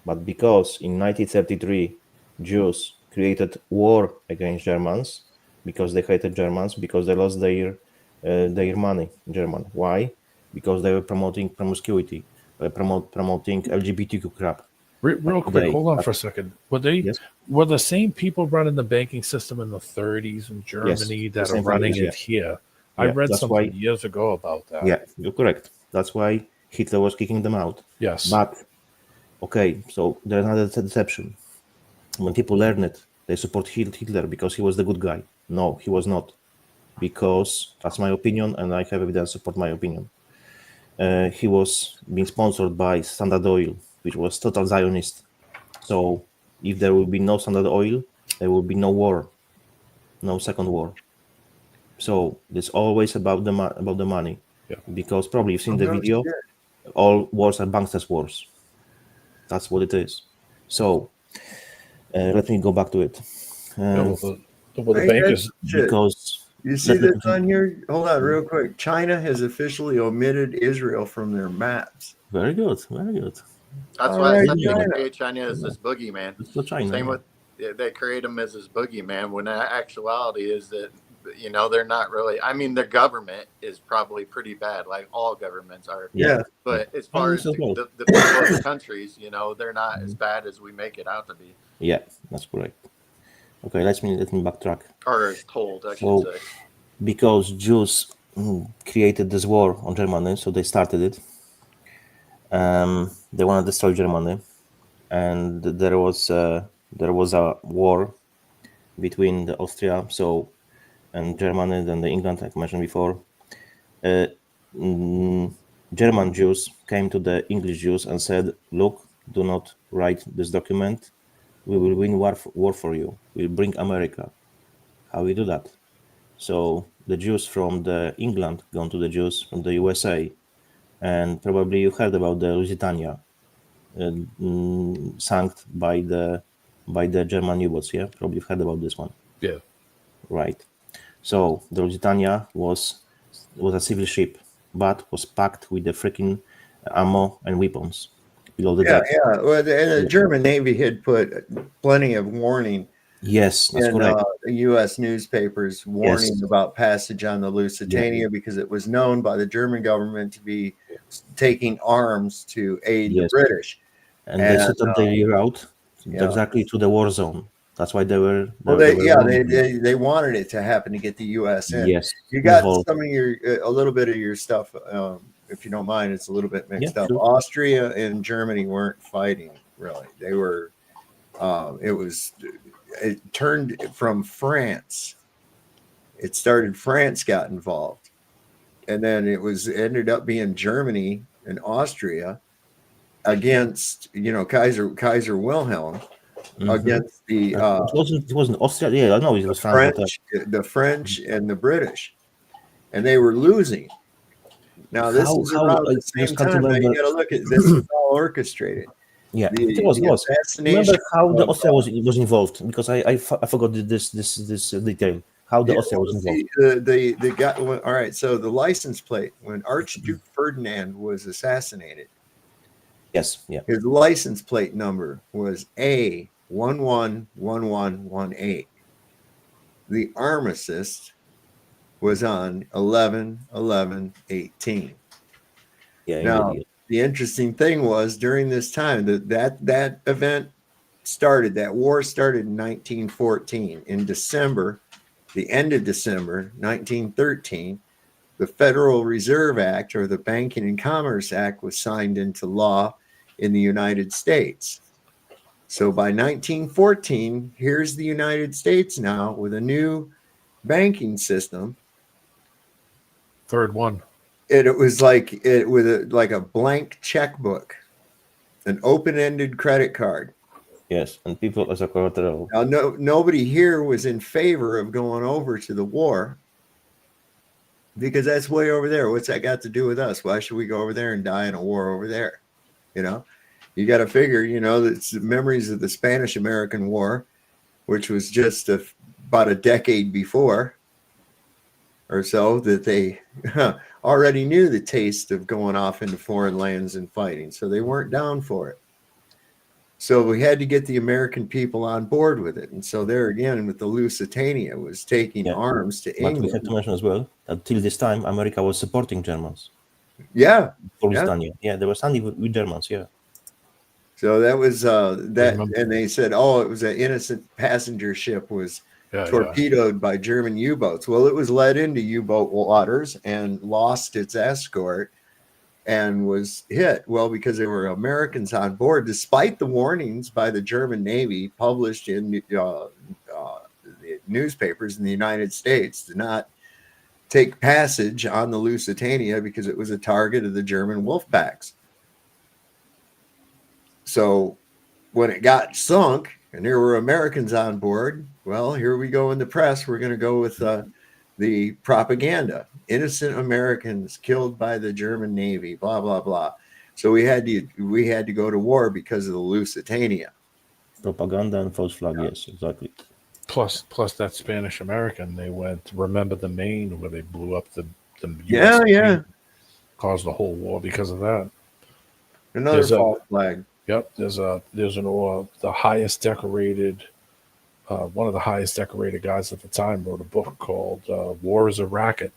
S13: But because in 1933 Jews created war against Germans because they hated Germans, because they lost their money in Germany. Why? Because they were promoting promiscuity, promoting LGBTQ crap.
S1: Real quick, hold on for a second. Were the same people running the banking system in the 30s in Germany that are running it here? I read something years ago about that.
S13: Yeah, you're correct. That's why Hitler was kicking them out.
S1: Yes.
S13: But, okay, so there's another deception. When people learn it, they support Hitler because he was the good guy. No, he was not. Because, that's my opinion, and I have evidence to support my opinion. He was being sponsored by Standard Oil, which was total Zionist. So, if there will be no Standard Oil, there will be no war, no second war. So, it's always about the money.
S1: Yeah.
S13: Because probably you've seen the video, all wars are banksters wars. That's what it is. So, let me go back to it.
S1: The bankers,
S13: because
S16: you see this on here? Hold on, real quick. China has officially omitted Israel from their maps.
S13: Very good, very good.
S12: That's why I said they create China as this boogeyman. Same with they create them as this boogeyman when the actuality is that they're not really. I mean, their government is probably pretty bad, like all governments are.
S16: Yeah.
S12: But as far as the people of the countries, they're not as bad as we make it out to be.
S13: Yeah, that's correct. Okay, let me backtrack.
S12: Or as told, I should say.
S13: Because Jews created this war on Germany, so they started it. They want to destroy Germany, and there was a war between the Austria and Germany, then the England, like I mentioned before. German Jews came to the English Jews and said, "Look, do not write this document. We will win war for you. We'll bring America." How we do that? So the Jews from the England gone to the Jews from the USA, and probably you heard about the Lusitania. sunk by the German U-boats. Yeah, probably you've heard about this one.
S1: Yeah.
S13: Right. So the Lusitania was a civil ship, but was packed with the freaking ammo and weapons below the deck.
S16: Yeah. Well, and the German Navy had put plenty of warning.
S13: Yes, that's
S16: in
S13: correct.
S16: U.S. newspapers warning about passage on the Lusitania because it was known by the German government to be taking arms to aid the British.
S13: And they set up their route exactly to the war zone. That's why they were.
S16: They wanted it to happen to get the U.S. in.
S13: Yes,
S16: you got
S13: involved.
S16: some of a little bit of your stuff. If you don't mind, it's a little bit mixed up.
S13: Sure.
S16: Austria and Germany weren't fighting really. They were. It turned from France. It started. France got involved, and then ended up being Germany and Austria against Kaiser Wilhelm. Against the
S13: it wasn't Austria. Yeah, I know it was
S16: the French and the British, and they were losing. Now this is around the same time. Now you got to look at this. Is all orchestrated.
S13: Yeah, it was. Remember how the Austria was involved? Because I forgot this detail. How the Austria was involved.
S16: The guy. All right. So the license plate when Archduke Ferdinand was assassinated.
S13: Yes. Yeah.
S16: His license plate number was A111118. The armistice was on 11/11/18.
S13: Yeah.
S16: Now, the interesting thing was during this time that event started. That war started in 1914. In December, the end of December 1913, the Federal Reserve Act, or the Banking and Commerce Act, was signed into law in the United States. So by 1914, here's the United States now with a new banking system.
S1: Third one.
S16: It was like a blank checkbook, an open-ended credit card.
S13: Yes, and people as a collateral.
S16: Now, nobody here was in favor of going over to the war because that's way over there. What's that got to do with us? Why should we go over there and die in a war over there? You got to figure, that's the memories of the Spanish-American War, which was just about a decade before or so, that they already knew the taste of going off into foreign lands and fighting. So they weren't down for it. So we had to get the American people on board with it. And so there again, with the Lusitania, was taking arms to England.
S13: But we have to mention as well that till this time, America was supporting Germans.
S16: Yeah.
S13: For Lusitania. Yeah, they were standing with Germans, yeah.
S16: So that was and they said, it was an innocent passenger ship was torpedoed by German U-boats. Well, it was led into U-boat waters and lost its escort and was hit. Well, because there were Americans on board, despite the warnings by the German Navy published in the newspapers in the United States to not take passage on the Lusitania because it was a target of the German wolf packs. So when it got sunk and there were Americans on board, well, here we go in the press. We're going to go with the propaganda. Innocent Americans killed by the German Navy, blah, blah, blah. So we had to go to war because of the Lusitania.
S13: Propaganda and false flag, yes, exactly.
S1: Plus that Spanish American, they went, remember the Maine, where they blew up the
S16: US
S1: Maine, caused the whole war because of that.
S16: Another false flag.
S1: Yep, there's the highest decorated, one of the highest decorated guys at the time wrote a book called "War is a Racket."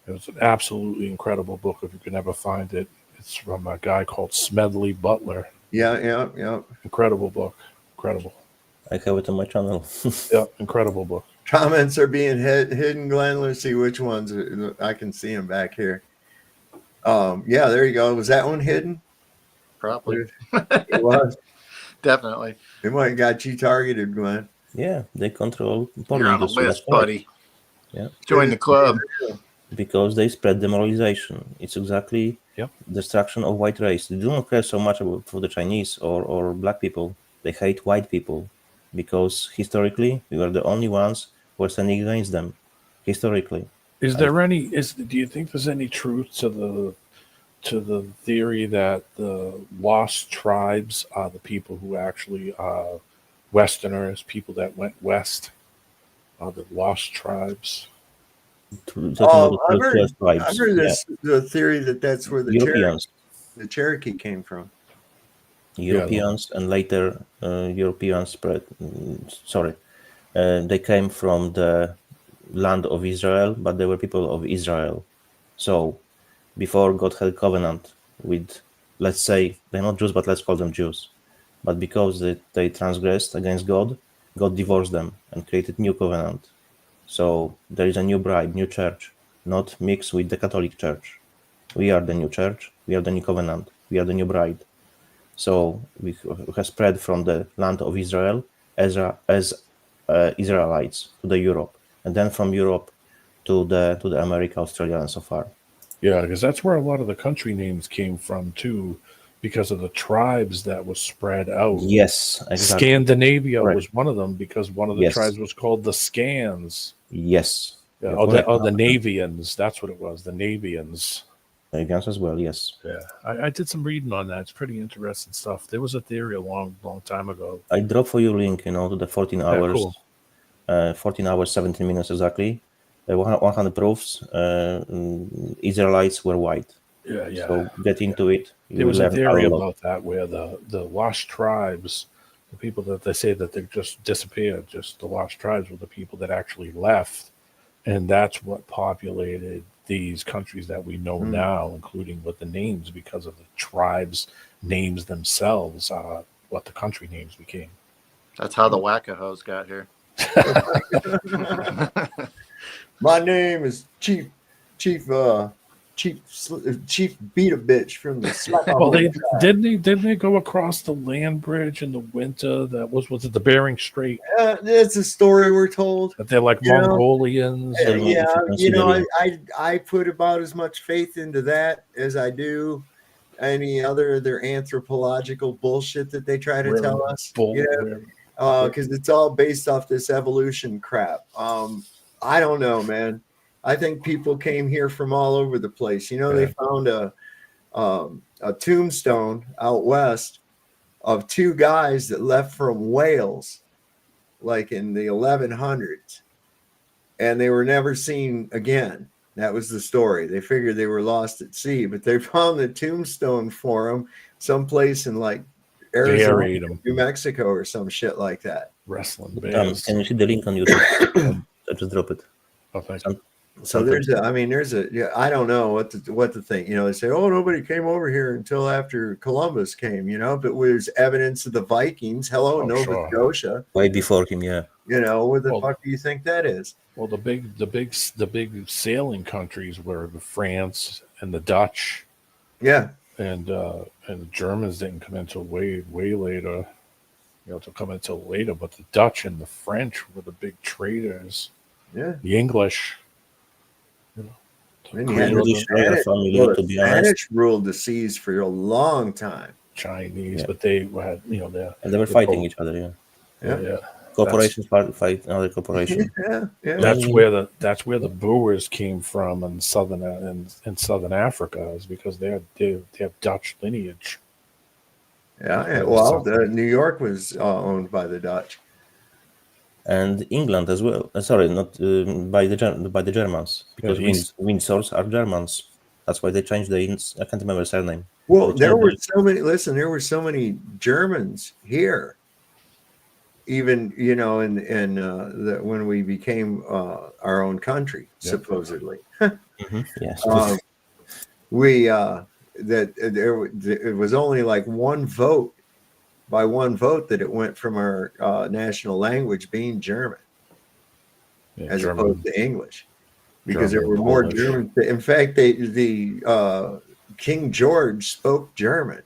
S1: It was an absolutely incredible book. If you can ever find it, it's from a guy called Smedley Butler.
S16: Yeah.
S1: Incredible book, incredible.
S13: I have it on my channel.
S1: Yeah, incredible book.
S16: Comments are being hidden, Glenn. Let's see which ones. I can see them back here. Yeah, there you go. Was that one hidden?
S12: Probably.
S16: It was.
S12: Definitely.
S16: They might have got you targeted, Glenn.
S13: Yeah, they control.
S12: You're on the list, buddy.
S13: Yeah.
S12: Join the club.
S13: Because they spread demoralization. It's exactly destruction of white race. They do not care so much for the Chinese or black people. They hate white people because historically we were the only ones who were standing against them. Historically.
S1: Do you think there's any truth to to the theory that the lost tribes are the people who actually are Westerners, people that went west, are the lost tribes.
S16: I've heard this the theory that that's where the
S13: Europeans.
S16: Cherokee came from.
S13: Europeans and later Europeans spread. They came from the land of Israel, but they were people of Israel. So before God had covenant with, let's say, they're not Jews, but let's call them Jews. But because they transgressed against God, God divorced them and created new covenant. So there is a new bride, new church, not mixed with the Catholic Church. We are the new church, we are the new covenant, we are the new bride. So we have spread from the land of Israel as Israelites to the Europe, and then from Europe to the America, Australia, and so far.
S1: Yeah, because that's where a lot of the country names came from too, because of the tribes that was spread out.
S13: Yes, exactly.
S1: Scandinavia
S13: Correct.
S1: was one of them because one of the
S13: Yes.
S1: tribes was called the Scans.
S13: Yes.
S1: Yeah,
S13: You're
S1: the Navians. That's what it was. The Navians.
S13: Navians as well. Yes.
S1: Yeah, I did some reading on that. It's pretty interesting stuff. There was a theory a long time ago.
S13: I drop for you a link, to the 14 hours,
S1: cool.
S13: 14 hours, 17 minutes exactly. 100 proofs. Israelites were white.
S1: Yeah.
S13: So get into it.
S1: There was a theory about that where the lost tribes, the people that they say that they just disappeared, just the lost tribes were the people that actually left. And that's what populated these countries that we know now, including with the names, because of the tribes' names themselves, what the country names became.
S12: That's how the Wackahos got here.
S16: My name is Chief beat a bitch from the
S1: Well, didn't they go across the land bridge in the winter? That was it the Bering Strait?
S16: That's a story we're told.
S1: That they're like Mongolians.
S16: I put about as much faith into that as I do any other of their anthropological bullshit that they try to tell us. Because it's all based off this evolution crap. I don't know, man. I think people came here from all over the place. They found a tombstone out west of two guys that left from Wales, like in the 1100s, and they were never seen again. That was the story. They figured they were lost at sea, but they found the tombstone for them someplace in like Arizona, New Mexico, or some shit like that.
S1: Wrestling.
S13: Can you see the link on YouTube? I just drop it.
S1: Oh, thank you.
S16: So I don't know what to think. They say, oh, nobody came over here until after Columbus came, but there's evidence of the Vikings. Hello, Nova Scotia.
S13: Way before him, yeah.
S16: What the fuck do you think that is?
S1: Well, the big sailing countries were France and the Dutch.
S16: Yeah.
S1: And the Germans didn't come until way later. To come until later, but the Dutch and the French were the big traders.
S16: Yeah.
S1: The English.
S16: The Spanish ruled the seas for a long time.
S1: Chinese, but they had,
S13: and they were fighting each other.
S1: Yeah.
S13: Corporations fight another corporation.
S16: Yeah.
S1: That's where the Boers came from in southern Africa, is because they have Dutch lineage.
S16: Yeah. Well, New York was owned by the Dutch.
S13: And England as well. Sorry, not by the Germans, because Windsors are Germans. That's why they changed I can't remember surname.
S16: Well, there were so many. Listen, there were so many Germans here. Even when we became our own country, supposedly.
S13: Yes.
S16: It was only like one vote that it went from our national language being German, as opposed to English, because there were more Germans. In fact, the King George spoke German.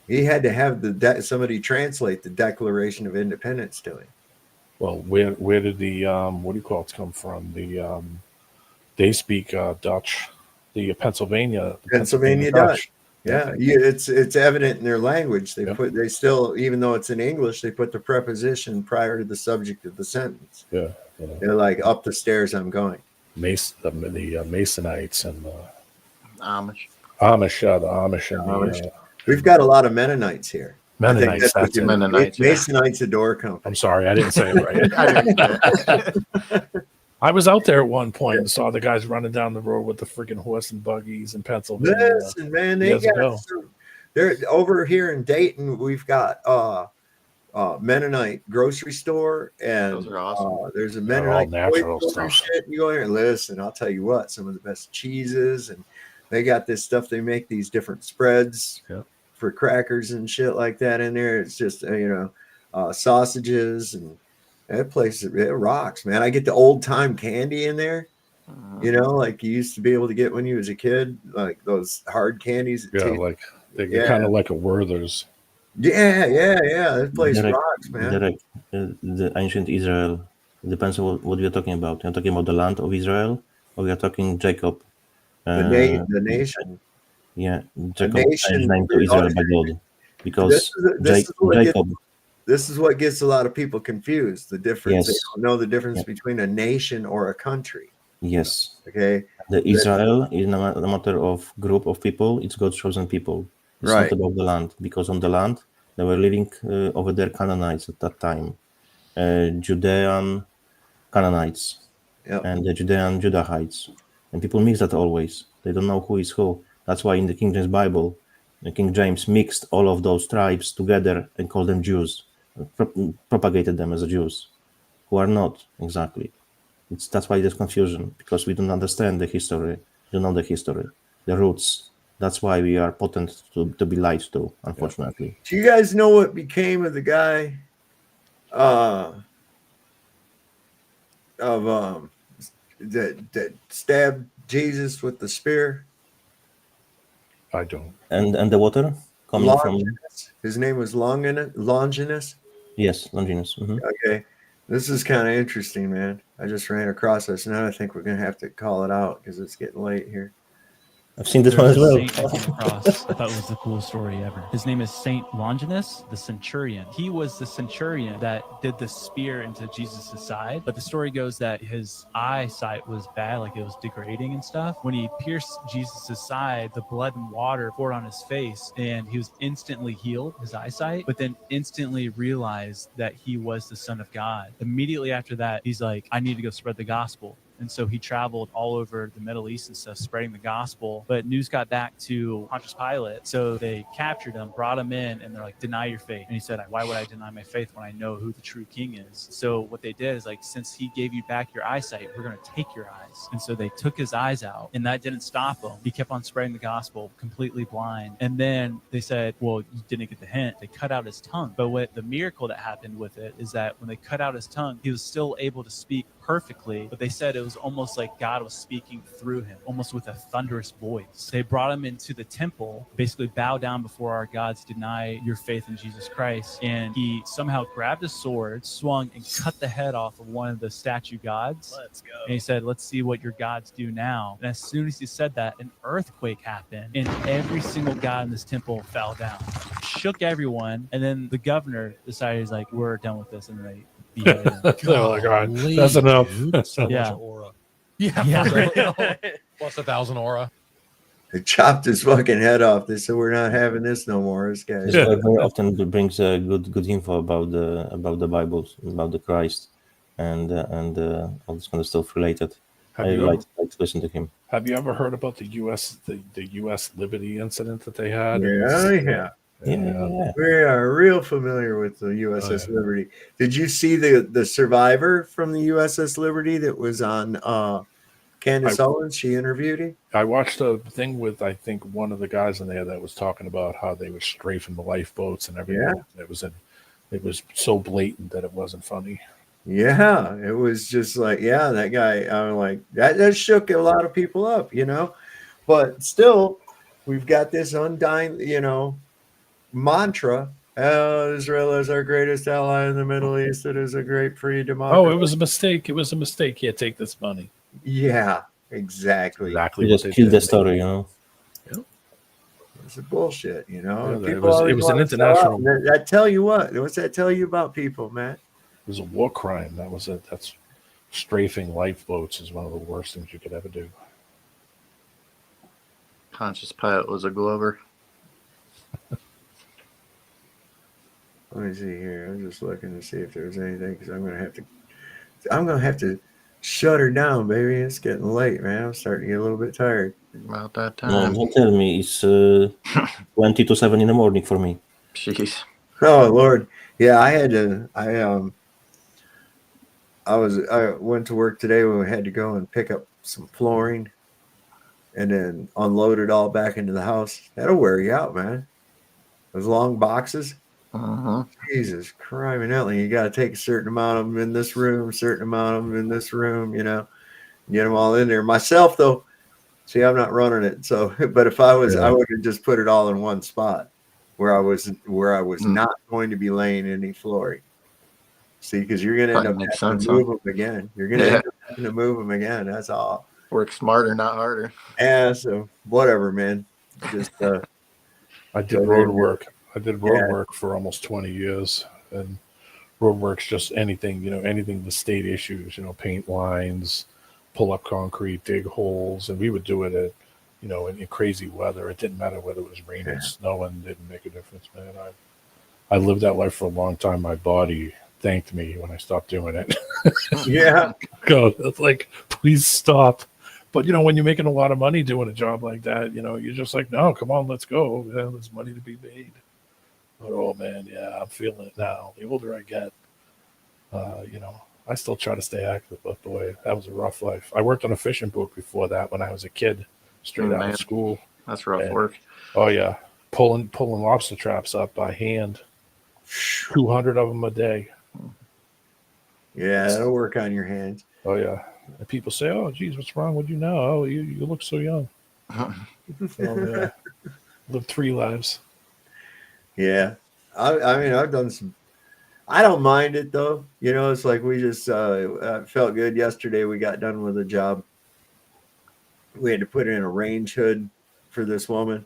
S16: He had to have somebody translate the Declaration of Independence to him.
S1: Well, where did the what do you call it come from? They speak Dutch, the Pennsylvania
S16: Dutch. Yeah, it's evident in their language. They still, even though it's in English, they put the preposition prior to the subject of the sentence.
S1: Yeah.
S16: They're like, up the stairs I'm going.
S1: The Masonites and
S12: Amish.
S1: Amish, the Amish and the
S16: We've got a lot of Mennonites here.
S1: Mennonites. That's it.
S12: Mennonites.
S16: Masonite's a door company.
S1: I'm sorry, I didn't say it right.
S12: I didn't say it.
S1: I was out there at one point and saw the guys running down the road with the freaking horse and buggies in Pennsylvania.
S16: Listen, man, they
S1: years
S16: got
S1: ago.
S16: they're over here in Dayton. We've got Mennonite grocery store, and
S12: Those are awesome.
S16: there's a
S1: They're all
S16: Mennonite
S1: natural
S16: toy store and
S1: stuff.
S16: shit. You go there and listen. I'll tell you what, some of the best cheeses, and they got this stuff. They make these different spreads for crackers and shit like that in there. It's just sausages, and that place it rocks, man. I get the old time candy in there. Like you used to be able to get when you was a kid, like those hard candies.
S1: Like they're kind of like a Werther's.
S16: Yeah. That place rocks, man.
S13: Derek, the ancient Israel, depends on what we are talking about. You're talking about the land of Israel, or we are talking Jacob?
S16: The nation.
S13: Yeah, Jacob changed name to Israel by God. Because Jacob.
S16: This is what gets a lot of people confused. The difference.
S13: Yes.
S16: They don't know the difference between a nation or a country.
S13: Yes.
S16: Okay.
S13: The Israel is not a matter of group of people. It's God's chosen people. It's
S16: Right.
S13: not about the land, because on the land they were living over there Canaanites at that time, Judean Canaanites, and the Judean Judahites, and people mix that always. They don't know who is who. That's why in the King James Bible, the King James mixed all of those tribes together and called them Jews, propagated them as Jews, who are not exactly. That's why there's confusion, because we don't understand the history, don't know the history, the roots. That's why we are potent to be lied to, unfortunately.
S16: Do you guys know what became of the guy that stabbed Jesus with the spear?
S1: I don't.
S13: And the water coming from?
S16: His name was Longinus?
S13: Yes, Longinus.
S16: Okay. This is kind of interesting, man. I just ran across this. Now I think we're going to have to call it out because it's getting late here.
S13: I've seen this
S6: There's
S13: one as
S6: a
S13: well.
S6: saint I came across. I thought it was the coolest story ever. His name is Saint Longinus, the centurion. He was the centurion that did the spear into Jesus' side. But the story goes that his eyesight was bad, like it was degrading and stuff. When he pierced Jesus' side, the blood and water poured on his face, and he was instantly healed, his eyesight, but then instantly realized that he was the Son of God. Immediately after that, he's like, I need to go spread the gospel. And so he traveled all over the Middle East and stuff, spreading the gospel. But news got back to Pontius Pilate. So they captured him, brought him in, and they're like, deny your faith. And he said, why would I deny my faith when I know who the true king is? So what they did is like, since he gave you back your eyesight, we're going to take your eyes. And so they took his eyes out, and that didn't stop him. He kept on spreading the gospel, completely blind. And then they said, well, you didn't get the hint. They cut out his tongue. But what the miracle that happened with it is that when they cut out his tongue, he was still able to speak perfectly, but they said it was almost like God was speaking through him, almost with a thunderous voice. They brought him into the temple, basically bow down before our gods, deny your faith in Jesus Christ. And he somehow grabbed a sword, swung, and cut the head off of one of the statue gods. Let's go. And he said, let's see what your gods do now. And as soon as he said that, an earthquake happened, and every single god in this temple fell down. Shook everyone. And then the governor decided, he's like, we're done with this. And they beheaded him.
S1: They're like, all right, that's enough.
S7: So
S6: Yeah.
S7: much aura.
S6: Yeah,
S7: for
S6: for
S7: real.
S6: real.
S7: Plus 1,000 aura.
S16: They chopped his fucking head off. They said, we're not having this no more. This guy.
S13: This guy very often brings good info about the Bibles, about the Christ, and all this kind of stuff related.
S1: Have
S13: I
S1: you
S13: like to listen to him.
S1: Have you ever heard about the U.S. Liberty incident that they had?
S16: Yeah. We are real familiar with the USS Liberty. Did you see the survivor from the USS Liberty that was on Candace Owens? She interviewed him.
S1: I watched a thing with, I think, one of the guys in there that was talking about how they were strafing the lifeboats and everything.
S16: Yeah.
S1: It was so blatant that it wasn't funny.
S16: Yeah, it was just like, that guy. I'm like, that shook a lot of people up, But still, we've got this undying, mantra. Israel is our greatest ally in the Middle East. It is a great free democracy.
S1: Oh, it was a mistake. It was a mistake. Here, take this money.
S16: Yeah, exactly.
S1: Exactly.
S13: You just killed the story,
S16: It's a bullshit,
S1: Yeah,
S16: People
S1: it was
S16: always
S1: an
S16: wanna sell out.
S1: international.
S16: I tell you what. What's that tell you about people, Matt?
S1: It was a war crime. That's strafing lifeboats is one of the worst things you could ever do.
S12: Pontius Pilate was a Glover.
S16: Let me see here. I'm just looking to see if there's anything because I'm gonna have to shut her down, baby. It's getting late, man. I'm starting to get a little bit tired.
S12: About that
S13: No,
S12: time.
S13: don't tell me. It's 20 to 7 in the morning for me.
S12: Jeez.
S16: Oh Lord, yeah. I went to work today when we had to go and pick up some flooring, and then unload it all back into the house. That'll wear you out, man. Those long boxes. Jesus Christ, you got to take a certain amount of them in this room, certain amount of them in this room, get them all in there. Myself, though, see, I'm not running it. So, but if I was, I would have just put it all in one spot where I was not going to be laying any flooring. See, because you're going to end up having to move them again. You're going to end up having to move them again. That's all.
S12: Work smarter, not harder.
S16: Yeah, so whatever, man. Just
S1: I did road work. I did road work for almost 20 years, and road work's just anything, anything the state issues, paint lines, pull up concrete, dig holes, and we would do it at, in crazy weather. It didn't matter whether it was raining, snowing, didn't make a difference, man. I lived that life for a long time. My body thanked me when I stopped doing it.
S16: Yeah.
S1: God, it's like, please stop. But, when you're making a lot of money doing a job like that, you're just like, no, come on, let's go. Yeah, there's money to be made. But, oh, man, yeah, I'm feeling it now. The older I get, I still try to stay active. But, boy, that was a rough life. I worked on a fishing boat before that when I was a kid, straight out of school.
S12: That's rough work.
S1: Oh, yeah. Pulling lobster traps up by hand, 200 of them a day.
S16: Yeah, that'll work on your hands.
S1: Oh, yeah. And people say, "Oh, geez, what's wrong with you now? Oh, you look so young." Oh, yeah. Lived 3 lives.
S16: Yeah, I mean, I've done some. I don't mind it though. It's like we just felt good yesterday. We got done with a job. We had to put in a range hood for this woman,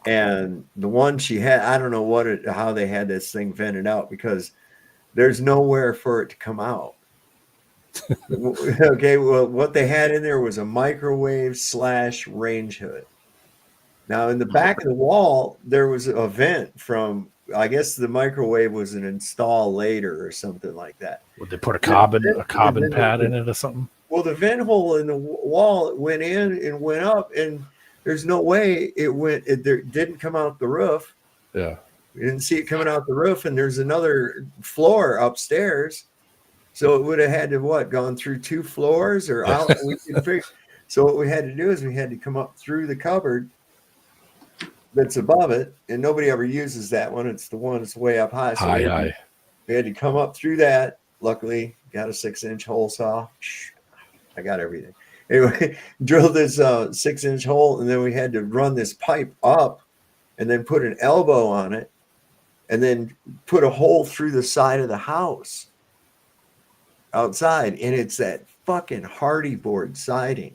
S16: and the one she had, I don't know how they had this thing vented out because there's nowhere for it to come out. Okay, well, what they had in there was a microwave / range hood. Now, in the back of the wall, there was a vent from, I guess the microwave was an install later or something like that.
S1: Would they put a carbon pad in it or something?
S16: Well, the vent hole in the wall went in and went up, and there's no way it didn't come out the roof.
S1: Yeah.
S16: You didn't see it coming out the roof, and there's another floor upstairs. So it would have had to gone through 2 floors or out. So what we had to do is we had to come up through the cupboard that's above it, and nobody ever uses that one. It's the one that's way up high. So we had to come up through that. Luckily, got a 6-inch hole saw. I got everything. Anyway, drilled this 6-inch hole, and then we had to run this pipe up, and then put an elbow on it, and then put a hole through the side of the house. Outside, and it's that fucking hardy board siding.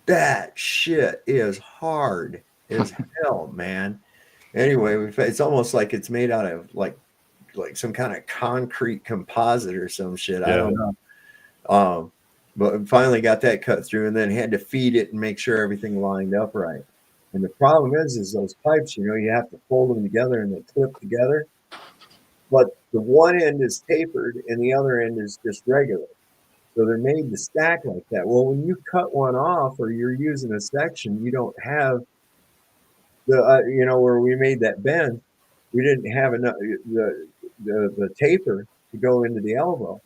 S16: That shit is hard as hell, man. Anyway, it's almost like it's made out of like some kind of concrete composite or some shit. Yeah. I don't know. But finally got that cut through, and then had to feed it and make sure everything lined up right. And the problem is those pipes, you have to fold them together and they clip together. But the one end is tapered and the other end is just regular. So they're made to stack like that. Well, when you cut one off or you're using a section, you don't have the, where we made that bend, we didn't have enough, the taper to go into the elbow.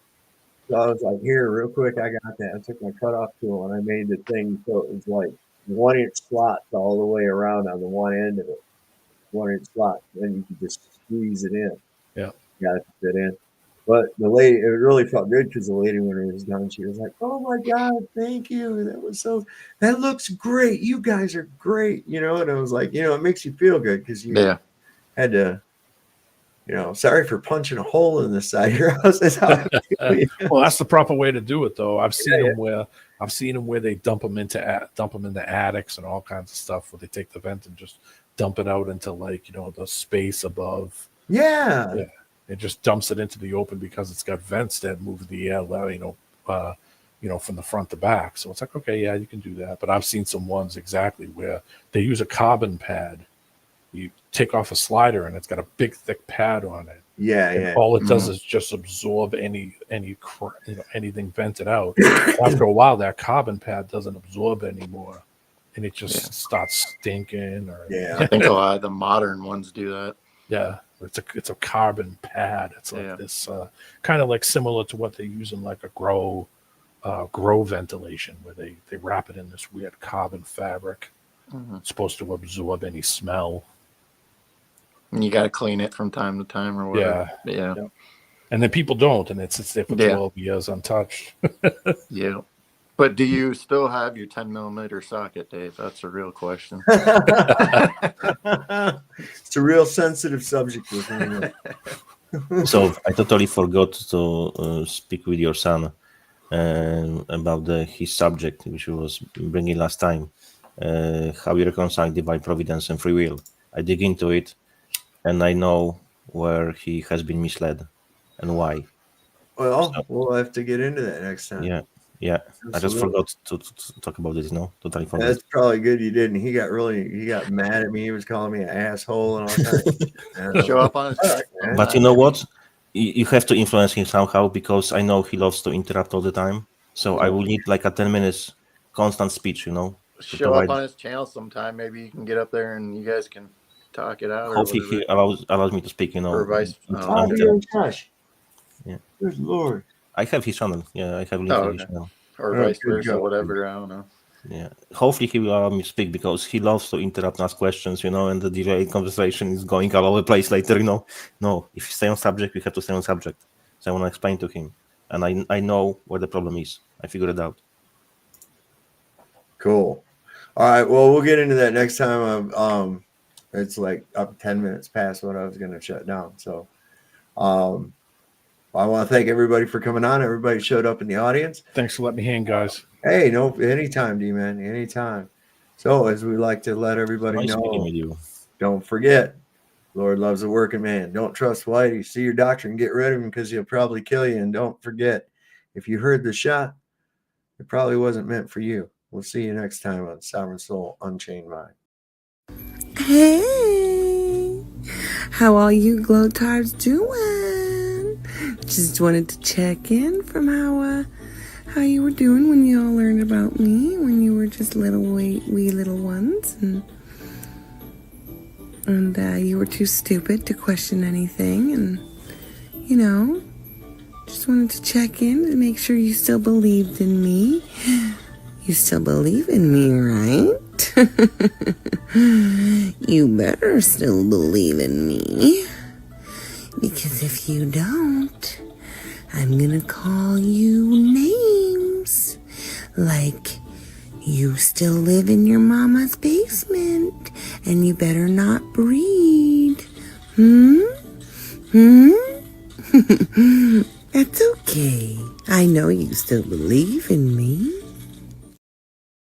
S16: So I was like, here, real quick, I got that. I took my cutoff tool and I made the thing so it was like 1-inch slots all the way around on the one end of it. 1-inch slot. Then you could just squeeze it in.
S1: Yeah.
S16: Got it to fit in. But the lady, it really felt good because the lady, when it was done, she was like, "Oh my God, thank you. That looks great. You guys are great." And I was like, it makes you feel good because you had to, sorry for punching a hole in the side of your house. That's how I feel.
S1: Well, that's the proper way to do it, though. I've seen them where they dump them into attics and all kinds of stuff, where they take the vent and just dump it out into the space above.
S16: Yeah.
S1: It just dumps it into the open because it's got vents that move the air, from the front to back. So it's like, okay, yeah, you can do that. But I've seen some ones exactly where they use a carbon pad. You take off a slider and it's got a big thick pad on it.
S16: Yeah,
S1: and
S16: yeah.
S1: all it does is just absorb anything vented out. After a while, that carbon pad doesn't absorb anymore, and it just starts stinking. Or
S12: I think a lot of the modern ones do that.
S1: Yeah, it's a carbon pad. It's like this kind of like similar to what they use in like a grow ventilation, where they wrap it in this weird carbon fabric. It's supposed to absorb any smell.
S12: And you got to clean it from time to time or whatever. Yeah.
S1: And then people don't, and it's there for 12 years untouched.
S12: Yeah. But do you still have your 10mm socket, Dave? That's a real question.
S16: It's a real sensitive subject with me.
S13: So I totally forgot to speak with your son about his subject, which he was bringing last time. How you reconcile divine providence and free will. I dig into it, and I know where he has been misled and why.
S16: Well, we'll have to get into that next time.
S13: Yeah. I just forgot to talk about this. No, totally forgot.
S16: That's probably good you didn't. He got mad at me. He was calling me an asshole and all that.
S12: Show up on his
S13: But you know what? You have to influence him somehow, because I know he loves to interrupt all the time. So I will need like a 10 minutes constant speech,
S12: Show up on his channel sometime. Maybe you can get up there and you guys can talk it out.
S13: Hopefully he allows me to speak,
S12: Or vice.
S16: Gosh.
S13: Yeah.
S16: Good Lord.
S13: I have his channel. Yeah, I have linked to his channel.
S12: Or vice versa, whatever. I don't know.
S13: Yeah. Hopefully he will allow me to speak, because he loves to interrupt and ask questions, and the delayed conversation is going all over the place later, No, if you stay on subject, we have to stay on subject. So I want to explain to him. And I know where the problem is. I figured it out.
S16: Cool. All right. Well, we'll get into that next time. It's like up 10 minutes past what I was going to shut down. So, I want to thank everybody for coming on. Everybody showed up in the audience.
S1: Thanks for letting me hang, guys.
S16: Hey, no, anytime, D-Man, anytime. So, as we like to let everybody know, don't forget, Lord loves a working man. Don't trust Whitey. See your doctor and get rid of him, because he'll probably kill you. And don't forget, if you heard the shot, it probably wasn't meant for you. We'll see you next time on Sovereign Soul Unchained Mind.
S7: Hey, how all you glow-tards doing? Just wanted to check in from how you were doing when you all learned about me, when you were just little wee little ones, and you were too stupid to question anything, and just wanted to check in to make sure you still believed in me. You still believe in me, right? You better still believe in me. Because if you don't, I'm gonna call you names. Like, you still live in your mama's basement, and you better not breed. That's okay. I know you still believe in me.